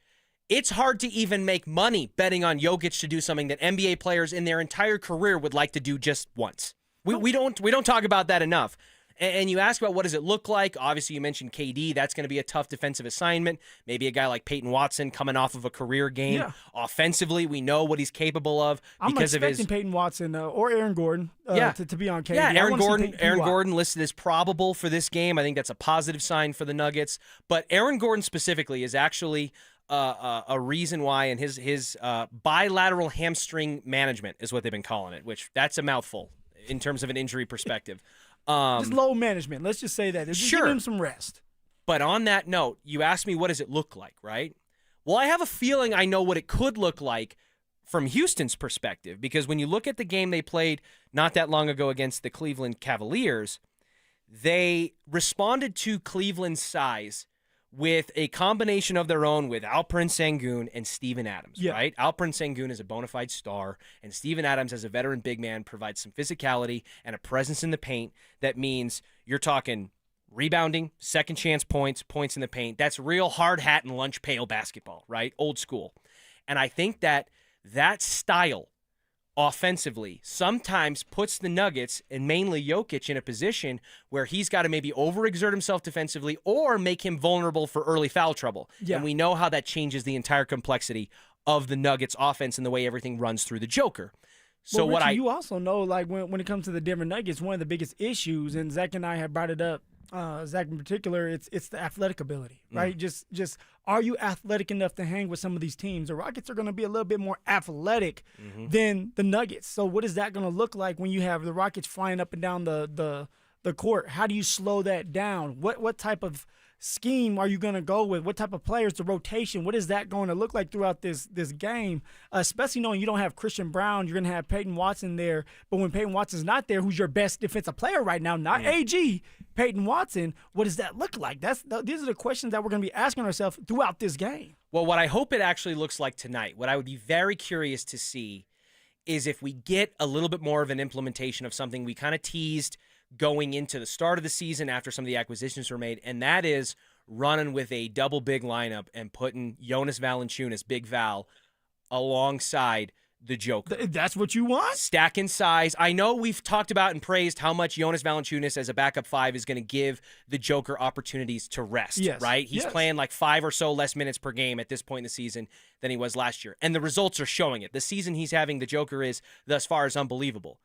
it's hard to even make money betting on Jokic to do something that NBA players in their entire career would like to do just once. We don't talk about that enough. And you ask about what does it look like. Obviously, you mentioned KD. That's going to be a tough defensive assignment. Maybe a guy like Payton Watson coming off of a career game. Yeah. Offensively, we know what he's capable of because of his. I'm expecting Payton Watson or Aaron Gordon to be on KD. Yeah, Aaron Gordon listed as probable for this game. I think that's a positive sign for the Nuggets. But Aaron Gordon specifically is actually a reason why, and his bilateral hamstring management is what they've been calling it, which that's a mouthful in terms of an injury perspective. Just low management. Let's just say that. Just give him some rest. But on that note, you asked me what does it look like, right? Well, I have a feeling I know what it could look like from Houston's perspective, because when you look at the game they played not that long ago against the Cleveland Cavaliers, they responded to Cleveland's size with a combination of their own with Alperen Sengun and Steven Adams, right? Alperen Sengun is a bona fide star, and Steven Adams, as a veteran big man, provides some physicality and a presence in the paint that means you're talking rebounding, second chance points, points in the paint. That's real hard hat and lunch pail basketball, right? Old school. And I think that style offensively sometimes puts the Nuggets, and mainly Jokic, in a position where he's got to maybe overexert himself defensively or make him vulnerable for early foul trouble. And we know how that changes the entire complexity of the Nuggets offense and the way everything runs through the Joker. So Richie, you also know, like, when it comes to the Denver Nuggets, one of the biggest issues, and Zach and I have brought it up, Zach in particular, it's the athletic ability, right? Just are you athletic enough to hang with some of these teams? The Rockets are going to be a little bit more athletic than the Nuggets. So what is that going to look like when you have the Rockets flying up and down the court? How do you slow that down? What type of scheme are you going to go with? What type of players, the rotation, what is that going to look like throughout this game? Especially knowing you don't have Christian Brown, you're going to have Payton Watson there. But when Payton Watson's not there, who's your best defensive player right now? Not AG, Payton Watson. What does that look like? These are the questions that we're going to be asking ourselves throughout this game. Well, what I hope it actually looks like tonight, what I would be very curious to see is if we get a little bit more of an implementation of something we kind of teased going into the start of the season after some of the acquisitions were made, and that is running with a double big lineup and putting Jonas Valanciunas, Big Val, alongside the Joker. That's what you want? Stacking size. I know we've talked about and praised how much Jonas Valanciunas as a backup five is going to give the Joker opportunities to rest, right? He's playing like 5 or so less minutes per game at this point in the season than he was last year, and the results are showing it. The season he's having, the Joker, is thus far is unbelievable.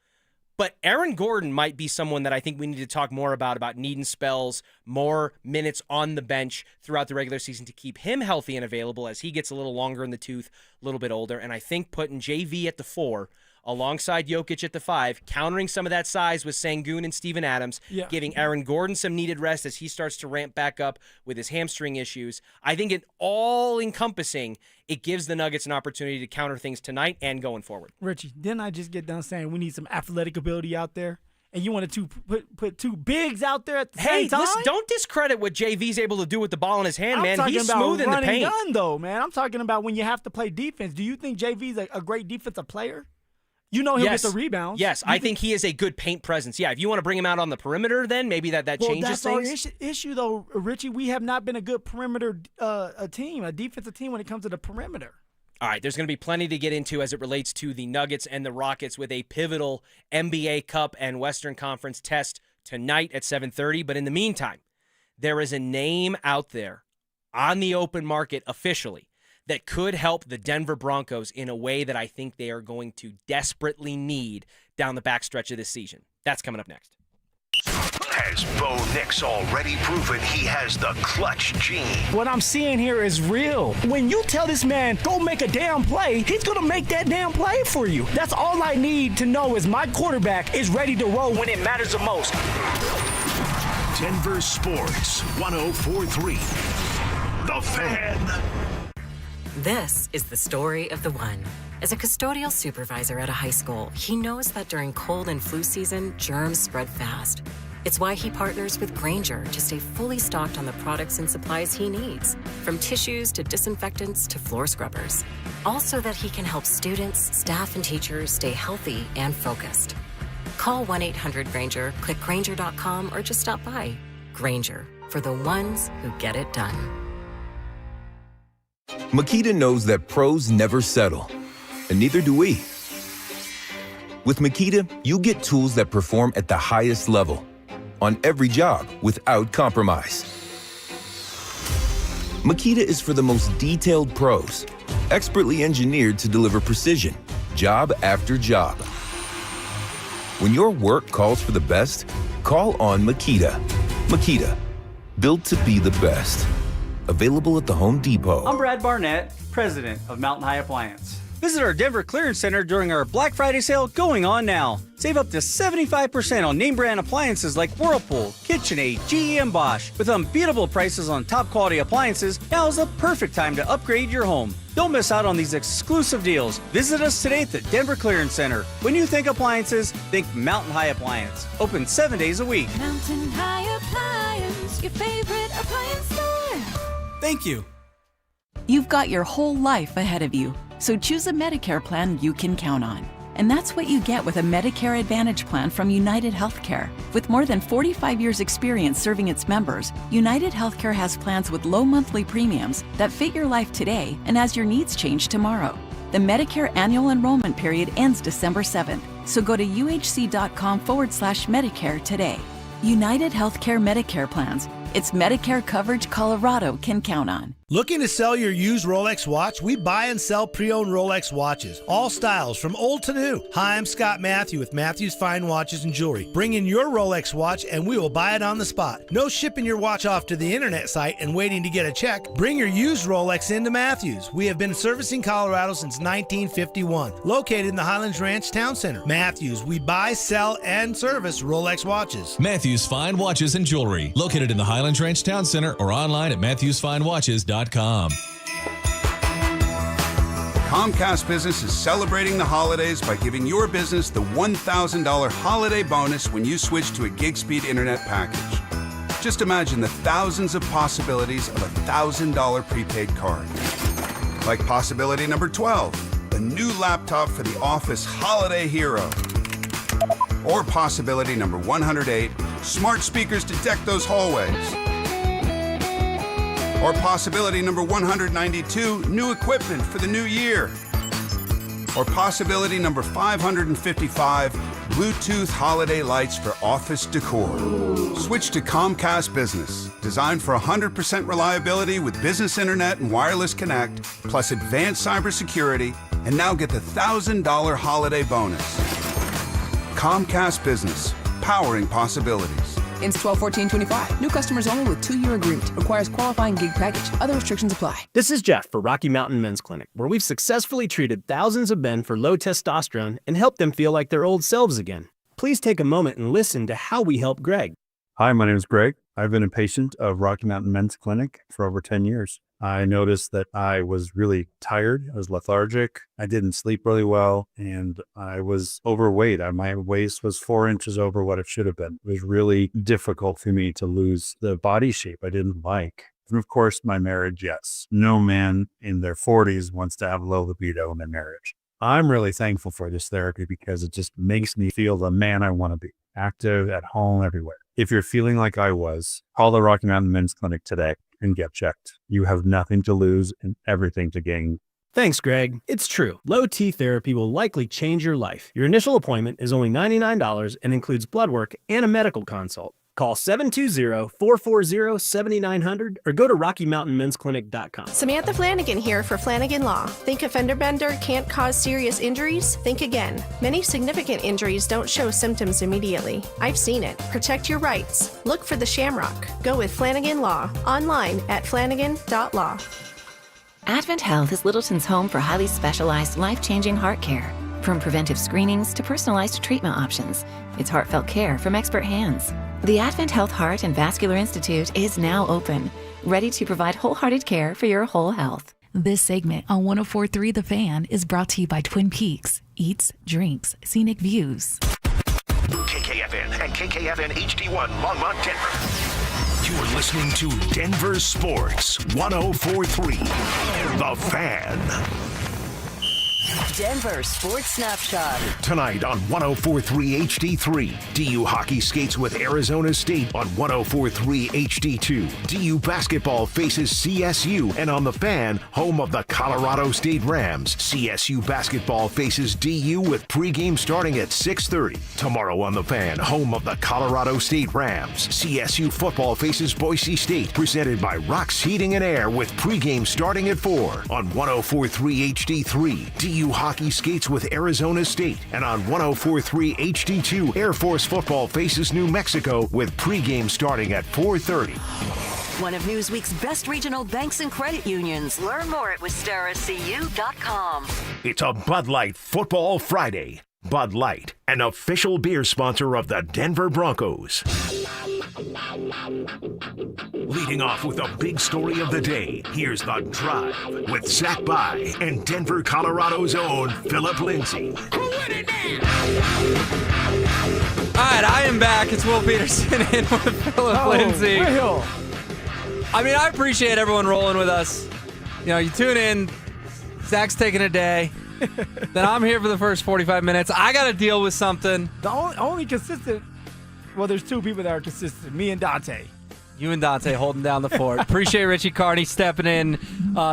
But Aaron Gordon might be someone that I think we need to talk more about needing spells, more minutes on the bench throughout the regular season to keep him healthy and available as he gets a little longer in the tooth, a little bit older. And I think putting JV at the 4 alongside Jokic at the 5, countering some of that size with Sengun and Steven Adams, giving Aaron Gordon some needed rest as he starts to ramp back up with his hamstring issues. I think it all-encompassing, it gives the Nuggets an opportunity to counter things tonight and going forward. Richie, didn't I just get done saying we need some athletic ability out there? And you wanted to put two bigs out there at the same time? Hey, listen, don't discredit what JV's able to do with the ball in his hand, man. He's smooth in the paint. Gun, though, man. I'm talking about when you have to play defense. Do you think JV's a great defensive player? You know he'll get the rebounds. Yes, I think he is a good paint presence. Yeah, if you want to bring him out on the perimeter, then maybe that changes things. That's our issue, though, Richie. We have not been a good perimeter a defensive team when it comes to the perimeter. All right, there's going to be plenty to get into as it relates to the Nuggets and the Rockets with a pivotal NBA Cup and Western Conference test tonight at 7:30. But in the meantime, there is a name out there on the open market officially that could help the Denver Broncos in a way that I think they are going to desperately need down the backstretch of this season. That's coming up next. Has Bo Nix already proven he has the clutch gene? What I'm seeing here is real. When you tell this man, go make a damn play, he's going to make that damn play for you. That's all I need to know is my quarterback is ready to roll when it matters the most. Denver Sports 104.3. The Fan. This is the story of the one. As a custodial supervisor at a high school, he knows that during cold and flu season, germs spread fast. It's why he partners with Grainger to stay fully stocked on the products and supplies he needs, from tissues to disinfectants to floor scrubbers. Also that he can help students, staff, and teachers stay healthy and focused. Call 1-800-GRAINGER, click Grainger.com, or just stop by. Grainger, for the ones who get it done. Makita knows that pros never settle, and neither do we. With Makita, you get tools that perform at the highest level on every job without compromise. Makita is for the most detailed pros, expertly engineered to deliver precision, job after job. When your work calls for the best, call on Makita. Makita, built to be the best. Available at the Home Depot. I'm Brad Barnett, president of Mountain High Appliance. Visit our Denver Clearance Center during our Black Friday sale going on now. Save up to 75% on name brand appliances like Whirlpool, KitchenAid, GE, and Bosch. With unbeatable prices on top quality appliances, now is the perfect time to upgrade your home. Don't miss out on these exclusive deals. Visit us today at the Denver Clearance Center. When you think appliances, think Mountain High Appliance. Open 7 days a week. Mountain High Appliance, your favorite appliance store. Thank you. You've got your whole life ahead of you, so choose a Medicare plan you can count on. And that's what you get with a Medicare Advantage plan from United Healthcare. With more than 45 years' experience serving its members, United Healthcare has plans with low monthly premiums that fit your life today and as your needs change tomorrow. The Medicare annual enrollment period ends December 7th, so go to uhc.com/Medicare today. United Healthcare Medicare plans. It's Medicare coverage Colorado can count on. Looking to sell your used Rolex watch? We buy and sell pre-owned Rolex watches. All styles, from old to new. Hi, I'm Scott Matthew with Matthew's Fine Watches and Jewelry. Bring in your Rolex watch and we will buy it on the spot. No shipping your watch off to the internet site and waiting to get a check. Bring your used Rolex into Matthews. We have been servicing Colorado since 1951. Located in the Highlands Ranch Town Center. Matthews, we buy, sell, and service Rolex watches. Matthews Fine Watches and Jewelry. Located in the Highlands Ranch Town Center or online at MatthewsFineWatches.com. Comcast Business is celebrating the holidays by giving your business the $1,000 holiday bonus when you switch to a gig speed internet package. Just imagine the thousands of possibilities of a $1,000 prepaid card. Like possibility number 12, a new laptop for the office holiday hero. Or possibility number 108, smart speakers to deck those hallways. Or possibility number 192, new equipment for the new year. Or possibility number 555, Bluetooth holiday lights for office decor. Switch to Comcast Business, designed for 100% reliability with business internet and wireless connect, plus advanced cybersecurity, and now get the $1,000 holiday bonus. Comcast Business, powering possibilities. Ends 12/14/25. New customers only with 2-year agreement. Requires qualifying gig package. Other restrictions apply. This is Jeff for Rocky Mountain Men's Clinic, where we've successfully treated thousands of men for low testosterone and helped them feel like their old selves again. Please take a moment and listen to how we help Greg. Hi, my name is Greg. I've been a patient of Rocky Mountain Men's Clinic for over 10 years. I noticed that I was really tired. I was lethargic. I didn't sleep really well, and I was overweight. My waist was 4 inches over what it should have been. It was really difficult for me to lose the body shape I didn't like. And of course, my marriage, yes. No man in their 40s wants to have low libido in their marriage. I'm really thankful for this therapy because it just makes me feel the man I want to be. Active, at home, everywhere. If you're feeling like I was, call the Rocky Mountain Men's Clinic today and get checked. You have nothing to lose and everything to gain. Thanks, Greg. It's true. Low T therapy will likely change your life. Your initial appointment is only $99 and includes blood work and a medical consult. Call 720-440-7900 or go to RockyMountainMen'sClinic.com. Samantha Flanagan here for Flanagan Law. Think a fender bender can't cause serious injuries? Think again. Many significant injuries don't show symptoms immediately. I've seen it. Protect your rights. Look for the Shamrock. Go with Flanagan Law. Online at flanagan.law. Advent Health is Littleton's home for highly specialized, life-changing heart care. From preventive screenings to personalized treatment options, it's heartfelt care from expert hands. The Advent Health Heart and Vascular Institute is now open, ready to provide wholehearted care for your whole health. This segment on 104.3 The Fan is brought to you by Twin Peaks, Eats, Drinks, Scenic Views. KKFN and KKFN HD1 Longmont, Denver. You're listening to Denver Sports 104.3 The Fan. Denver Sports Snapshot. Tonight on 104.3 HD3, DU hockey skates with Arizona State on 104.3 HD2. DU basketball faces CSU, and on The Fan, home of the Colorado State Rams, CSU basketball faces DU with pregame starting at 6:30. Tomorrow on The Fan, home of the Colorado State Rams, CSU football faces Boise State, presented by Rock's Heating and Air with pregame starting at 4 on 104.3 HD3. DU hockey skates with Arizona State, and on 104.3 HD2, Air Force football faces New Mexico with pregame starting at 4:30. One of Newsweek's best regional banks and credit unions. Learn more at WisteraCU.com. It's a Bud Light Football Friday. Bud Light, an official beer sponsor of the Denver Broncos. Leading off with the big story of the day, here's The Drive with Zach By and Denver, Colorado's own Phillip Lindsay. All right, I am back. It's Will Peterson in with Phillip Lindsay. Will. I mean, I appreciate everyone rolling with us. You know, you tune in, Zach's taking a day, then I'm here for the first 45 minutes. I got to deal with something. The only consistent, well, there's two people that are consistent, me and Dante. You and Dante holding down the fort. Appreciate Richie Carney stepping in.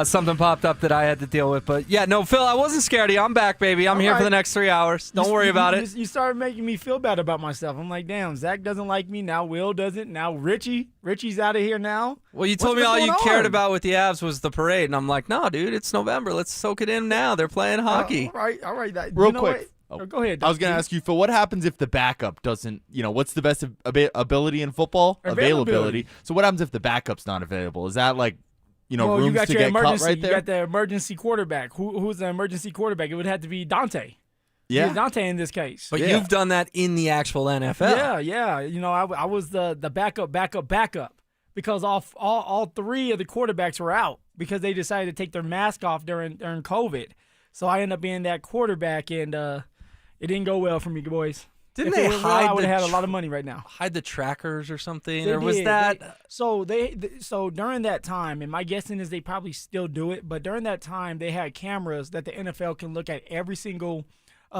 Something popped up that I had to deal with. But, yeah, no, Phil, I wasn't scared of you. I'm back, baby. I'm here for the next 3 hours. Don't worry about it. You started making me feel bad about myself. I'm like, damn, Zach doesn't like me. Now Will doesn't. Now Richie's out of here now. Well, you told me all you cared about with the Avs was the parade. And I'm like, no, dude, it's November. Let's soak it in now. They're playing hockey. All right. Real quick. Go ahead. I was going to ask you, Phil, what happens if the backup doesn't, what's the best ability in football? Availability. So what happens if the backup's not available? Is that like, well, rooms to get cut right there? You got the emergency quarterback. Who's the emergency quarterback? It would have to be Dante. Yeah. Dante in this case. But you've done that in the actual NFL. Yeah. I was the backup because all three of the quarterbacks were out because they decided to take their mask off during COVID. So I ended up being that quarterback, and it didn't go well for me, boys. Didn't they hide? I would have had a lot of money right now. Hide the trackers or something, They or was did. that? So during that time, and my guessing is they probably still do it, but during that time they had cameras that the NFL can look at every single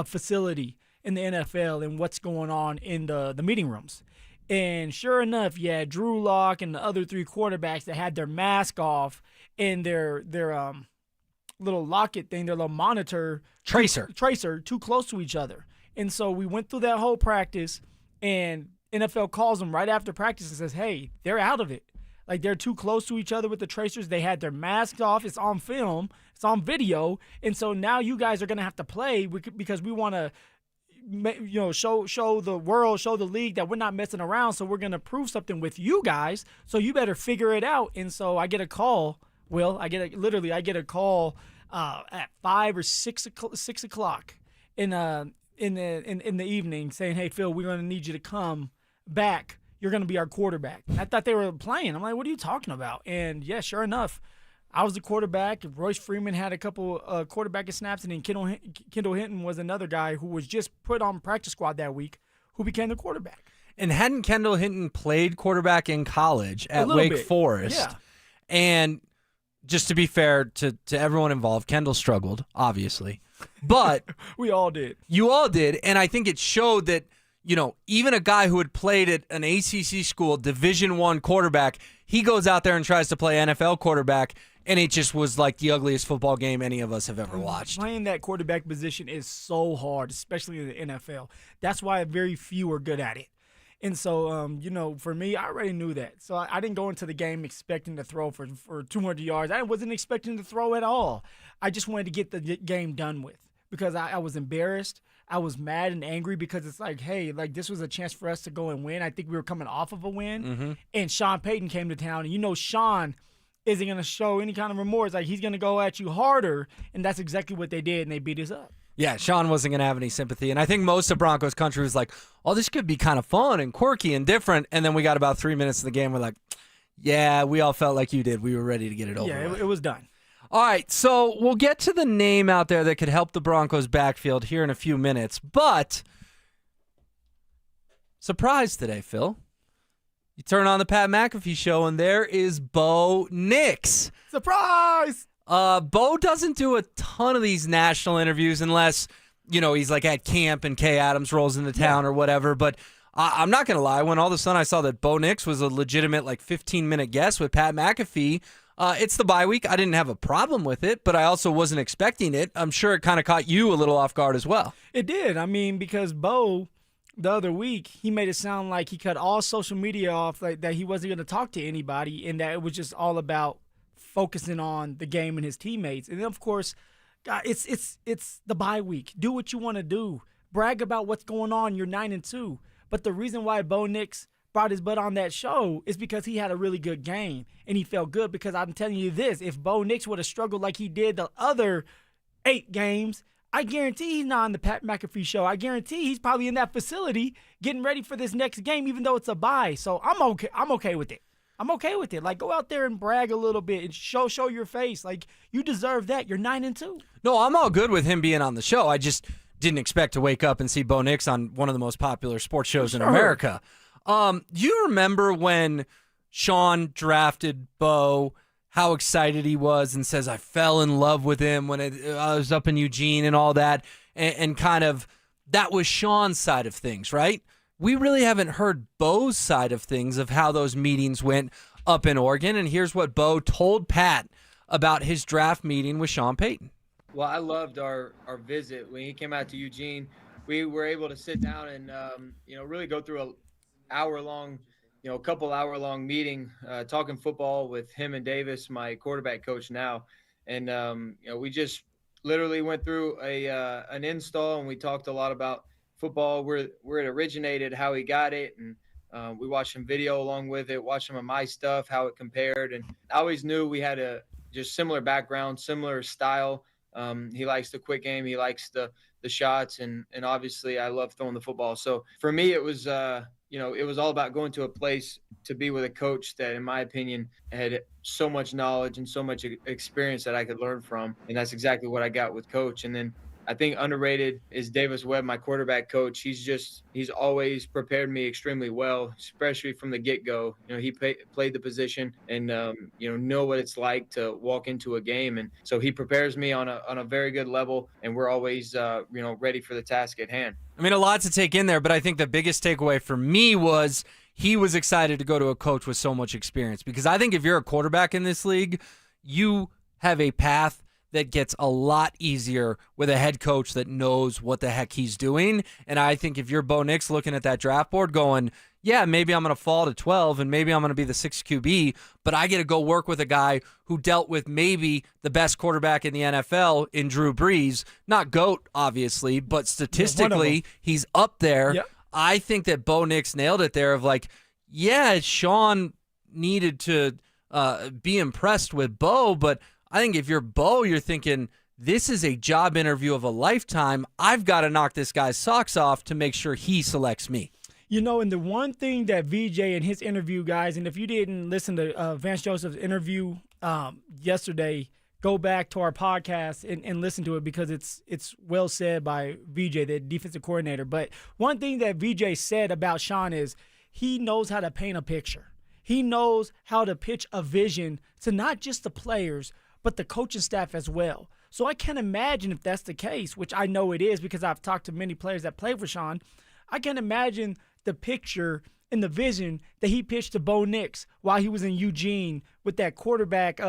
facility in the NFL and what's going on in the meeting rooms. And sure enough, yeah, Drew Lock and the other three quarterbacks that had their mask off and their little locket thing, their little monitor tracer too close to each other. And so we went through that whole practice, and NFL calls them right after practice and says, hey, they're out of it. Like, they're too close to each other with the tracers. They had their masks off. It's on film. It's on video. And so now you guys are going to have to play because we want to, show the world, show the league that we're not messing around. So we're going to prove something with you guys. So you better figure it out. And so I get a call. I get a call at 5 or 6 o'clock in the evening saying, hey, Phil, we're going to need you to come back. You're going to be our quarterback. I thought they were playing. I'm like, what are you talking about? And, yeah, sure enough, I was the quarterback. Royce Freeman had a couple quarterbacking snaps, and then Kendall Hinton was another guy who was just put on practice squad that week who became the quarterback. And hadn't Kendall Hinton played quarterback in college at Wake Forest? Yeah. And just to be fair to everyone involved, Kendall struggled, obviously. But we all did. You all did. And I think it showed that, even a guy who had played at an ACC school, Division I quarterback, he goes out there and tries to play NFL quarterback, and it just was like the ugliest football game any of us have ever watched. Playing that quarterback position is so hard, especially in the NFL. That's why very few are good at it. And so, for me, I already knew that. So I didn't go into the game expecting to throw for 200 yards. I wasn't expecting to throw at all. I just wanted to get the game done with because I was embarrassed. I was mad and angry because it's like, hey, like this was a chance for us to go and win. I think we were coming off of a win. Mm-hmm. And Sean Payton came to town. And Sean isn't going to show any kind of remorse. Like he's going to go at you harder. And that's exactly what they did, and they beat us up. Yeah, Sean wasn't going to have any sympathy. And I think most of Broncos country was like, oh, this could be kind of fun and quirky and different. And then we got about 3 minutes in the game. We're like, yeah, we all felt like you did. We were ready to get it over with. It was done. All right, so we'll get to the name out there that could help the Broncos backfield here in a few minutes. But surprise today, Phil. You turn on the Pat McAfee show, and there is Bo Nix. Surprise! Bo doesn't do a ton of these national interviews unless, he's like at camp and Kay Adams rolls into town or whatever. But I'm not going to lie. When all of a sudden I saw that Bo Nix was a legitimate 15-minute guest with Pat McAfee, it's the bye week. I didn't have a problem with it, but I also wasn't expecting it. I'm sure it kind of caught you a little off guard as well. It did. I mean, because Bo, the other week, he made it sound like he cut all social media off, like that he wasn't going to talk to anybody, and that it was just all about focusing on the game and his teammates. And then, of course, God, it's the bye week. Do what you want to do. Brag about what's going on. You're 9-2. But the reason why Bo Nix brought his butt on that show is because he had a really good game, and he felt good because I'm telling you this, if Bo Nix would have struggled like he did the other 8 games, I guarantee he's not on the Pat McAfee show. I guarantee he's probably in that facility getting ready for this next game, even though it's a bye. So I'm okay with it. I'm okay with it. Like, go out there and brag a little bit and show your face. Like, you deserve that. You're 9-2. No, I'm all good with him being on the show. I just didn't expect to wake up and see Bo Nix on one of the most popular sports shows in America. You remember when Sean drafted Bo, how excited he was and says, I fell in love with him when I was up in Eugene and all that. And kind of that was Sean's side of things, right? We really haven't heard Bo's side of things of how those meetings went up in Oregon. And here's what Bo told Pat about his draft meeting with Sean Payton. Well, I loved our visit. When he came out to Eugene, we were able to sit down and, really go through a couple hour long meeting, talking football with him and Davis, my quarterback coach now. And, we just literally went through an install, and we talked a lot about football, where it originated, how he got it. And we watched some video along with it, watched some of my stuff, how it compared. And I always knew we had a just similar background, similar style. He likes the quick game. He likes the shots. And obviously I love throwing the football. So for me, it was, it was all about going to a place to be with a coach that, in my opinion, had so much knowledge and so much experience that I could learn from. And that's exactly what I got with Coach. And then I think underrated is Davis Webb, my quarterback coach. He's always prepared me extremely well, especially from the get-go. He played the position and, know what it's like to walk into a game. And so he prepares me on a very good level, and we're always, ready for the task at hand. I mean, a lot to take in there, but I think the biggest takeaway for me was he was excited to go to a coach with so much experience, because I think if you're a quarterback in this league, you have a path that gets a lot easier with a head coach that knows what the heck he's doing. And I think if you're Bo Nix looking at that draft board going, yeah, maybe I'm going to fall to 12 and maybe I'm going to be the 6th QB, but I get to go work with a guy who dealt with maybe the best quarterback in the NFL in Drew Brees. Not GOAT, obviously, but statistically, he's up there. Yep. I think that Bo Nix nailed it there of like, yeah, Sean needed to be impressed with Bo, but I think if you're Bo, you're thinking, this is a job interview of a lifetime. I've got to knock this guy's socks off to make sure he selects me. And the one thing that VJ in his interview, guys, and if you didn't listen to Vance Joseph's interview yesterday, go back to our podcast and listen to it, because it's well said by VJ, the defensive coordinator. But one thing that VJ said about Sean is he knows how to paint a picture. He knows how to pitch a vision to not just the players, but the coaching staff as well. So I can't imagine if that's the case, which I know it is because I've talked to many players that played for Sean. I can't imagine the picture and the vision that he pitched to Bo Nix while he was in Eugene with that quarterback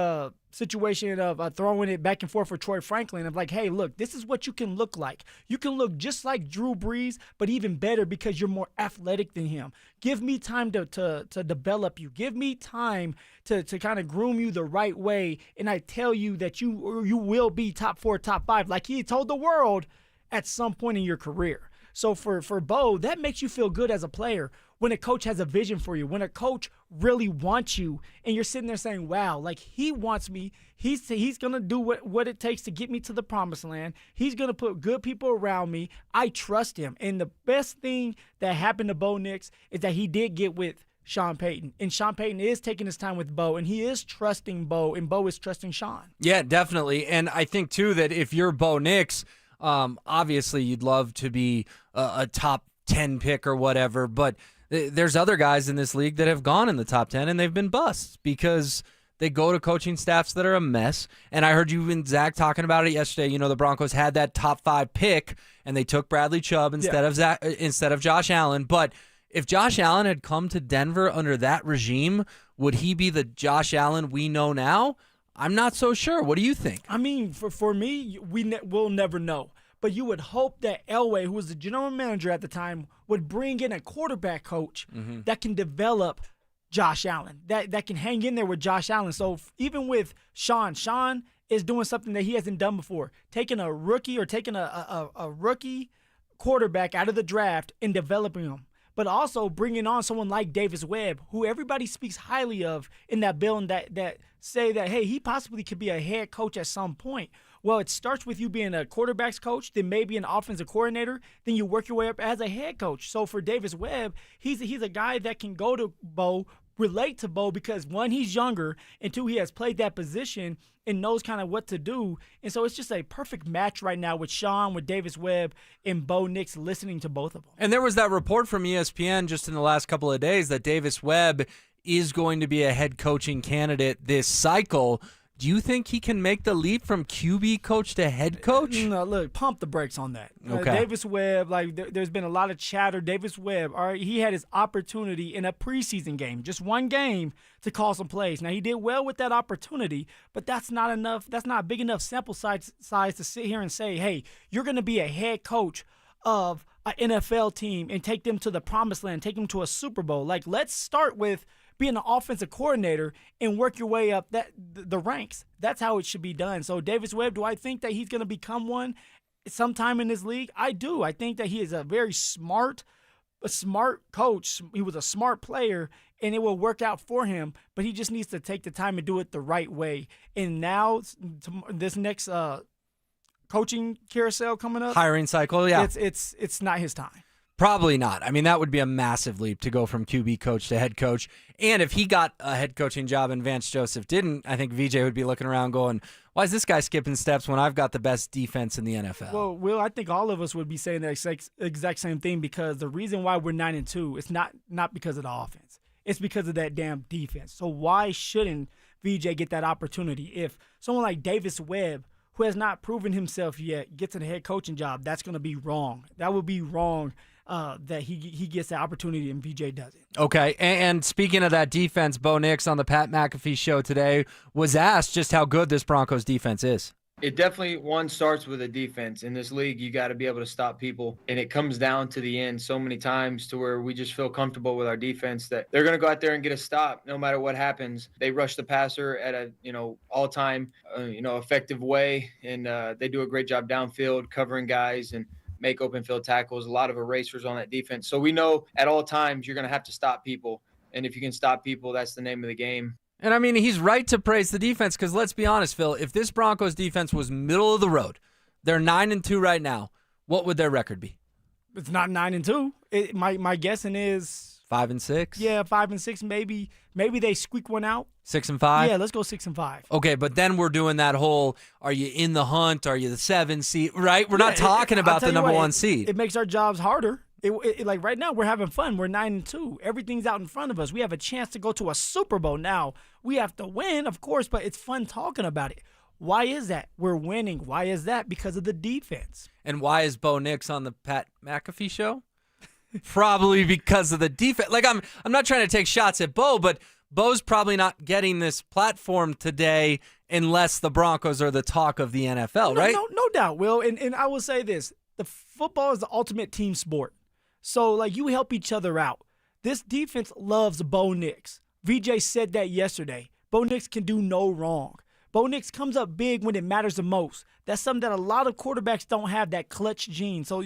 situation of throwing it back and forth for Troy Franklin of like, hey, look, this is what you can look like. You can look just like Drew Brees, but even better because you're more athletic than him. Give me time to develop you. Give me time to kind of groom you the right way, and I tell you that you will be top 4, top 5, like he told the world at some point in your career. So for Bo, that makes you feel good as a player when a coach has a vision for you, when a coach really wants you, and you're sitting there saying, wow, like he wants me. He's going to do what it takes to get me to the promised land. He's going to put good people around me. I trust him. And the best thing that happened to Bo Nix is that he did get with Sean Payton. And Sean Payton is taking his time with Bo, and he is trusting Bo, and Bo is trusting Sean. Yeah, definitely. And I think, too, that if you're Bo Nix, obviously you'd love to be a top 10 pick or whatever, but there's other guys in this league that have gone in the top 10 and they've been busts because they go to coaching staffs that are a mess. And I heard you and Zach talking about it yesterday. The Broncos had that top 5 pick and they took Bradley Chubb instead of Josh Allen. But if Josh Allen had come to Denver under that regime, would he be the Josh Allen we know now? I'm not so sure. What do you think? I mean, for me, we'll never know. But you would hope that Elway, who was the general manager at the time, would bring in a quarterback coach that can develop Josh Allen, that can hang in there with Josh Allen. So even with Sean is doing something that he hasn't done before, taking a rookie or taking a rookie quarterback out of the draft and developing him, but also bringing on someone like Davis Webb, who everybody speaks highly of in that building that say that, hey, he possibly could be a head coach at some point. Well, it starts with you being a quarterback's coach, then maybe an offensive coordinator, then you work your way up as a head coach. So for Davis Webb, he's a guy that can go to Bo, relate to Bo because, one, he's younger, and two, he has played that position and knows kind of what to do. And so it's just a perfect match right now with Sean, with Davis Webb, and Bo Nix listening to both of them. And there was that report from ESPN just in the last couple of days that Davis Webb is going to be a head coaching candidate this cycle. Do you think he can make the leap from QB coach to head coach? No, look, pump the brakes on that. Okay. Davis Webb, there's been a lot of chatter. Davis Webb, all right, he had his opportunity in a preseason game, just one game, to call some plays. Now, he did well with that opportunity, but that's not enough. That's not a big enough sample size to sit here and say, hey, you're going to be a head coach of an NFL team and take them to the promised land, take them to a Super Bowl. Like, let's start with being an offensive coordinator and work your way up the ranks. That's how it should be done. So Davis Webb, do I think that he's going to become one sometime in this league? I do. I think that he is a smart coach. He was a smart player, and it will work out for him, but he just needs to take the time and do it the right way. And now this next coaching carousel coming up, hiring cycle, yeah. It's not his time. Probably not. I mean, that would be a massive leap to go from QB coach to head coach. And if he got a head coaching job and Vance Joseph didn't, I think VJ would be looking around going, why is this guy skipping steps when I've got the best defense in the NFL? Well, Will, I think all of us would be saying the exact same thing, because the reason why we're 9-2 is not because of the offense. It's because of that damn defense. So why shouldn't VJ get that opportunity? If someone like Davis Webb, who has not proven himself yet, gets a head coaching job, that's going to be wrong. That would be wrong. That he gets the opportunity and VJ doesn't. Okay, and speaking of that defense, Bo Nix on the Pat McAfee show today was asked just how good this Broncos defense is. It definitely, starts with a defense. In this league, you got to be able to stop people, and it comes down to the end so many times to where we just feel comfortable with our defense that they're going to go out there and get a stop no matter what happens. They rush the passer at a all-time effective way, and they do a great job downfield covering guys and make open field tackles, a lot of erasers on that defense. So we know at all times you're going to have to stop people. And if you can stop people, that's the name of the game. And I mean, he's right to praise the defense, because let's be honest, Phil, if this Broncos defense was middle of the road, they're 9-2 right now, what would their record be? It's not 9-2. My guessing is 5-6. Yeah, 5-6. Maybe they squeak one out. 6-5. Yeah, let's go 6-5. Okay, but then we're doing that whole: are you in the hunt? Are you the 7 seed? Right? We're not talking about the number 1 seed. It makes our jobs harder. Like right now, we're having fun. We're 9-2. Everything's out in front of us. We have a chance to go to a Super Bowl now. We have to win, of course, but it's fun talking about it. Why is that? We're winning. Why is that? Because of the defense. And why is Bo Nix on the Pat McAfee show? Probably because of the defense. Like, I'm not trying to take shots at Bo, but Bo's probably not getting this platform today unless the Broncos are the talk of the NFL, right? No doubt, Will. And I will say this. The football is the ultimate team sport. So, like, you help each other out. This defense loves Bo Nix. VJ said that yesterday. Bo Nix can do no wrong. Bo Nix comes up big when it matters the most. That's something that a lot of quarterbacks don't have, that clutch gene. So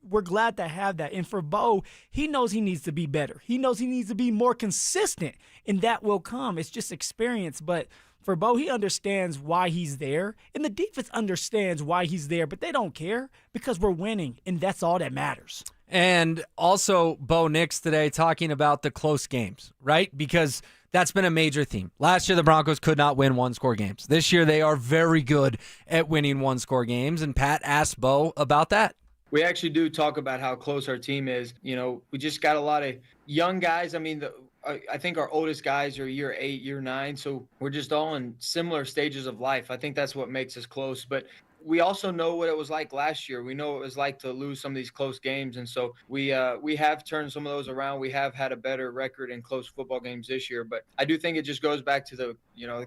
we're glad to have that. And for Bo, he knows he needs to be better. He knows he needs to be more consistent, and that will come. It's just experience. But for Bo, he understands why he's there, and the defense understands why he's there, but they don't care because we're winning, and that's all that matters. And also Bo Nix today talking about the close games, right? Because that's been a major theme. Last year, the Broncos could not win one-score games. This year, they are very good at winning one-score games, and Pat asked Bo about that. We actually do talk about how close our team is. We just got a lot of young guys. I mean, I think our oldest guys are year 8, year 9, so we're just all in similar stages of life. I think that's what makes us close. But we also know what it was like last year. We know what it was like to lose some of these close games. And so we have turned some of those around. We have had a better record in close football games this year. But I do think it just goes back to the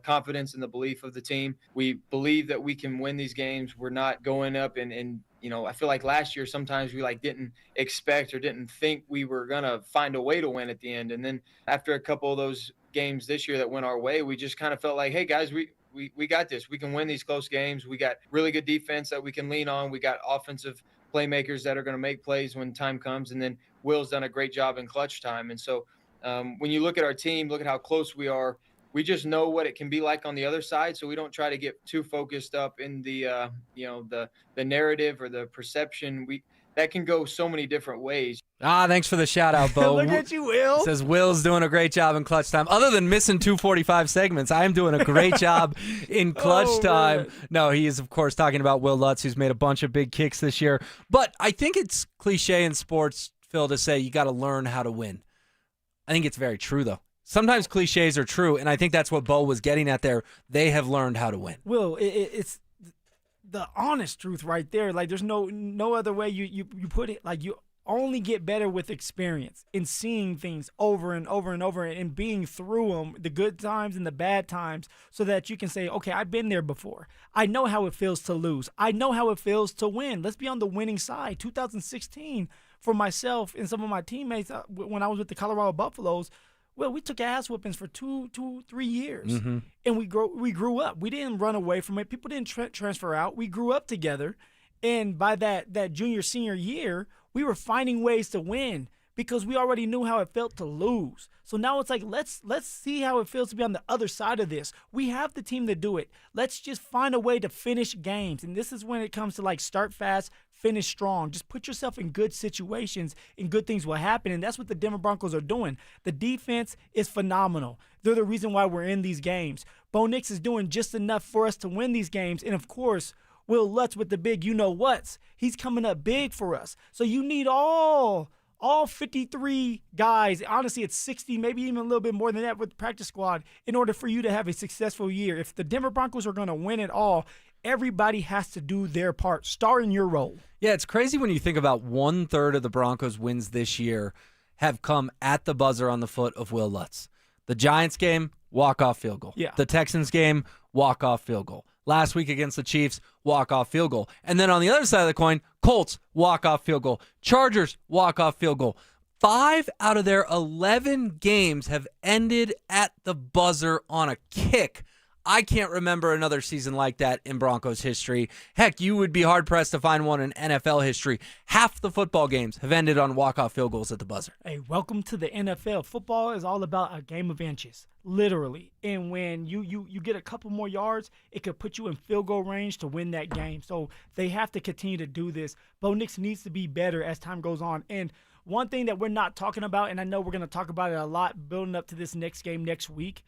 confidence and the belief of the team. We believe that we can win these games. We're not going up and I feel like last year sometimes we didn't expect or didn't think we were going to find a way to win at the end. And then after a couple of those games this year that went our way, we just kind of felt like, hey, guys, we got this. We can win these close games. We got really good defense that we can lean on. We got offensive playmakers that are going to make plays when time comes. And then Will's done a great job in clutch time. And so when you look at our team, look at how close we are, we just know what it can be like on the other side. So we don't try to get too focused up in the, the narrative or the perception. That can go so many different ways. Thanks for the shout out, Bo. Look at you, Will. Says Will's doing a great job in clutch time. Other than missing 2:45 segments, I am doing a great job in clutch time. Man. No, he is, of course, talking about Will Lutz, who's made a bunch of big kicks this year. But I think it's cliche in sports, Phil, to say you got to learn how to win. I think it's very true, though. Sometimes cliches are true, and I think that's what Bo was getting at there. They have learned how to win. Will, it's the honest truth right there. Like, there's no other way you put it. Like, you only get better with experience and seeing things over and over and over and being through them, the good times and the bad times, so that you can say, okay, I've been there before. I know how it feels to lose. I know how it feels to win. Let's be on the winning side. 2016, for myself and some of my teammates, when I was with the Colorado Buffaloes, well, we took ass whoopings for 2-3 years, and we grew up. We didn't run away from it. People didn't transfer out. We grew up together, and by that junior, senior year, we were finding ways to win because we already knew how it felt to lose. So now it's like, let's see how it feels to be on the other side of this. We have the team to do it. Let's just find a way to finish games, and this is when it comes to like start fast, finish strong. Just put yourself in good situations and good things will happen, and that's what the Denver Broncos are doing. The defense is phenomenal. They're the reason why we're in these games. Bo Nix is doing just enough for us to win these games, and of course, Will Lutz with the big you-know-whats. He's coming up big for us. So you need all 53 guys. Honestly, it's 60, maybe even a little bit more than that with the practice squad in order for you to have a successful year. If the Denver Broncos are going to win it all, everybody has to do their part. Star in your role. Yeah, it's crazy when you think about 1/3 of the Broncos' wins this year have come at the buzzer on the foot of Will Lutz. The Giants game, walk-off field goal. Yeah. The Texans game, walk-off field goal. Last week against the Chiefs, walk-off field goal. And then on the other side of the coin, Colts, walk-off field goal. Chargers, walk-off field goal. 5 out of their 11 games have ended at the buzzer on a kick. I can't remember another season like that in Broncos history. Heck, you would be hard-pressed to find one in NFL history. Half the football games have ended on walk-off field goals at the buzzer. Hey, welcome to the NFL. Football is all about a game of inches, literally. And when you get a couple more yards, it could put you in field goal range to win that game. So they have to continue to do this. Bo Nix needs to be better as time goes on. And one thing that we're not talking about, and I know we're going to talk about it a lot building up to this next game next week,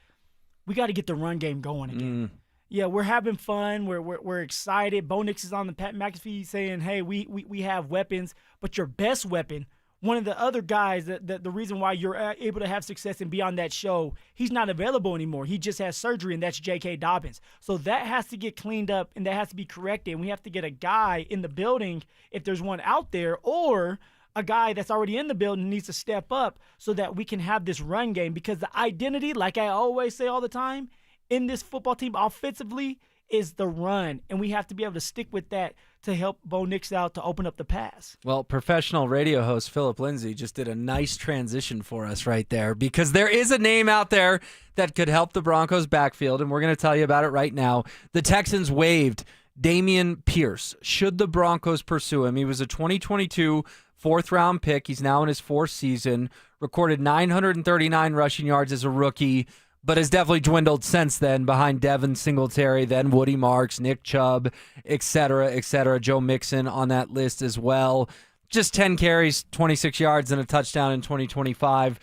we got to get the run game going again. Yeah, we're having fun. We're excited. Bo Nix is on the Pat McAfee saying, hey, we have weapons, but your best weapon, one of the other guys, the reason why you're able to have success and be on that show, he's not available anymore. He just has surgery, and that's J.K. Dobbins. So that has to get cleaned up, and that has to be corrected. And we have to get a guy in the building, if there's one out there, or a guy that's already in the building needs to step up so that we can have this run game, because the identity, like I always say all the time, in this football team offensively is the run, and we have to be able to stick with that to help Bo Nix out to open up the pass. Well, professional radio host Phillip Lindsay just did a nice transition for us right there, because there is a name out there that could help the Broncos backfield, and we're going to tell you about it right now. The Texans waived Dameon Pierce. Should the Broncos pursue him? He was a 2022 fourth-round pick. He's now in his fourth season, recorded 939 rushing yards as a rookie, but has definitely dwindled since then behind Devin Singletary, then Woody Marks, Nick Chubb, et cetera, Joe Mixon on that list as well. Just 10 carries, 26 yards, and a touchdown in 2025.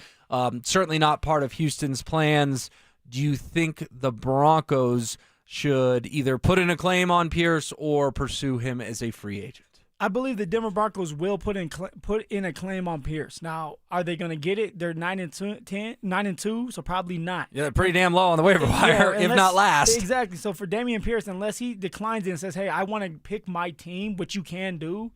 Certainly not part of Houston's plans. Do you think the Broncos should either put in a claim on Pierce or pursue him as a free agent? I believe the Denver Broncos will put in a claim on Pierce. Now, are they going to get it? They're 9-2, so probably not. Yeah, pretty damn low on the waiver wire, if not last. Exactly. So for Dameon Pierce, unless he declines it and says, hey, I want to pick my team, which you can do,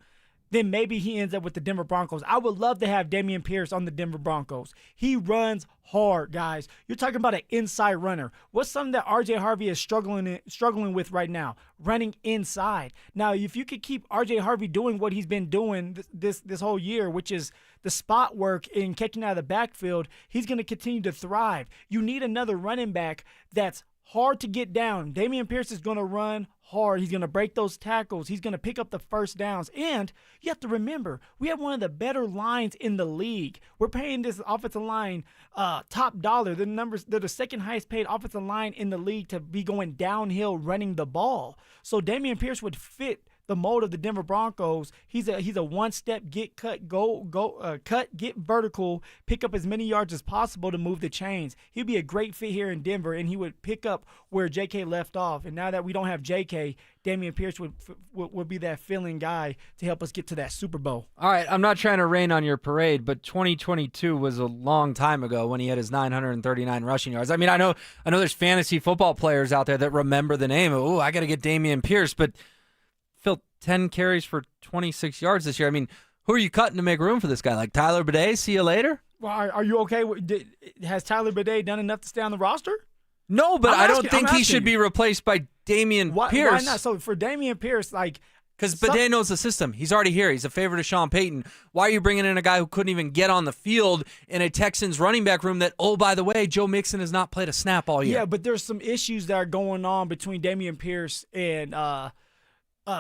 then maybe he ends up with the Denver Broncos. I would love to have Dameon Pierce on the Denver Broncos. He runs hard, guys. You're talking about an inside runner. What's something that R.J. Harvey is struggling with right now? Running inside. Now, if you could keep R.J. Harvey doing what he's been doing this whole year, which is the spot work and catching out of the backfield, he's going to continue to thrive. You need another running back that's hard to get down. Dameon Pierce is going to run hard. He's going to break those tackles. He's going to pick up the first downs. And you have to remember, we have one of the better lines in the league. We're paying this offensive line top dollar. They're the second highest paid offensive line in the league to be going downhill running the ball. So Dameon Pierce would fit the mold of the Denver Broncos. He's a one-step get cut, cut, get vertical, pick up as many yards as possible to move the chains. He'd be a great fit here in Denver, and he would pick up where J.K. left off. And now that we don't have J.K., Dameon Pierce would be that filling guy to help us get to that Super Bowl. All right, I'm not trying to rain on your parade, but 2022 was a long time ago when he had his 939 rushing yards. I mean, I know there's fantasy football players out there that remember the name. Oh, I got to get Dameon Pierce, but Phil, 10 carries for 26 yards this year. I mean, who are you cutting to make room for this guy? Like Tyler Bidet? See you later? Well, are you okay? Has Tyler Bidet done enough to stay on the roster? No, but I don't think he should be replaced by Dameon Pierce. Why not? So for Dameon Pierce, because Bidet knows the system. He's already here. He's a favorite of Sean Payton. Why are you bringing in a guy who couldn't even get on the field in a Texans running back room that, oh, by the way, Joe Mixon has not played a snap all year? Yeah, but there's some issues that are going on between Dameon Pierce and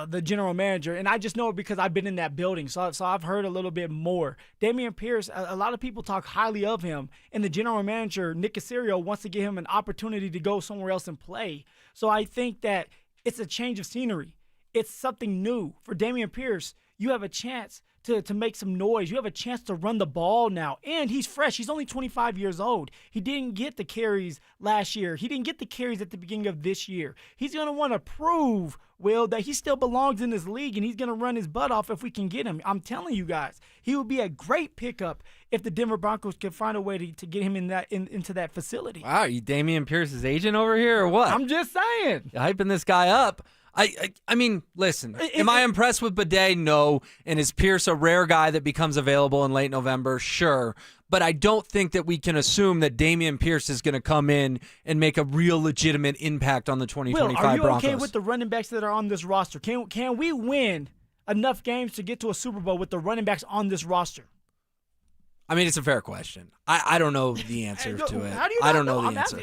the general manager, and I just know it because I've been in that building, so I've heard a little bit more. Dameon Pierce, a lot of people talk highly of him, and the general manager, Nick Caserio, wants to give him an opportunity to go somewhere else and play. So I think that it's a change of scenery. It's something new. For Dameon Pierce, you have a chance to make some noise. You have a chance to run the ball now. And he's fresh. He's only 25 years old. He didn't get the carries last year. He didn't get the carries at the beginning of this year. He's going to want to prove, Will, that he still belongs in this league, and he's going to run his butt off if we can get him. I'm telling you guys, he would be a great pickup if the Denver Broncos could find a way to get him into that facility. Wow, are you Dameon Pierce's agent over here or what? I'm just saying. You're hyping this guy up. I mean, listen, am I impressed with Bidet? No. And is Pierce a rare guy that becomes available in late November? Sure. But I don't think that we can assume that Dameon Pierce is going to come in and make a real legitimate impact on the 2025 Will, are you Broncos. okay with the running backs that are on this roster? Can we win enough games to get to a Super Bowl with the running backs on this roster? I mean, it's a fair question. I don't know the answer to it. How do you I don't know the answer.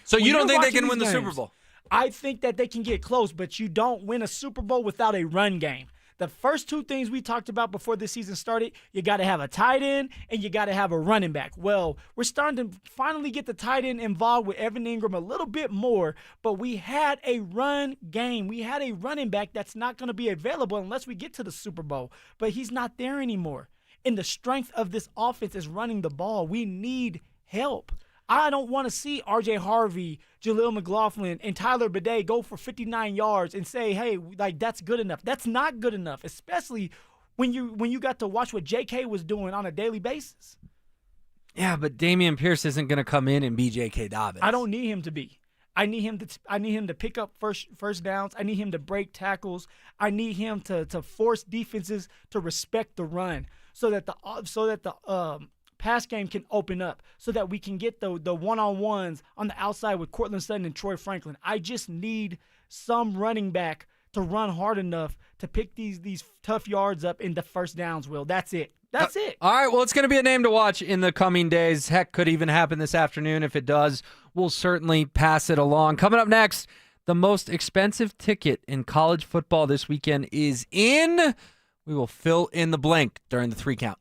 So you don't think they can win the Super Bowl? I think that they can get close, but you don't win a Super Bowl without a run game. The first two things we talked about before the season started, you got to have a tight end and you got to have a running back. Well, we're starting to finally get the tight end involved with Evan Ingram a little bit more, but we had a run game. We had a running back that's not going to be available unless we get to the Super Bowl, but he's not there anymore. And the strength of this offense is running the ball. We need help. I don't want to see R.J. Harvey, Jaleel McLaughlin, and Tyler Bidet go for 59 yards and say, hey, that's good enough. That's not good enough, especially when you got to watch what J.K. was doing on a daily basis. Yeah, but Dameon Pierce isn't going to come in and be J.K. Dobbins. I don't need him to be. I need him to pick up first downs. I need him to break tackles. I need him to force defenses to respect the run so that the pass game can open up so that we can get the one-on-ones on the outside with Cortland Sutton and Troy Franklin. I just need some running back to run hard enough to pick these tough yards up in the first downs, Will. That's it. That's it. All right, well, it's going to be a name to watch in the coming days. Heck, could even happen this afternoon. If it does, we'll certainly pass it along. Coming up next, the most expensive ticket in college football this weekend is in. We will fill in the blank during the 3 count.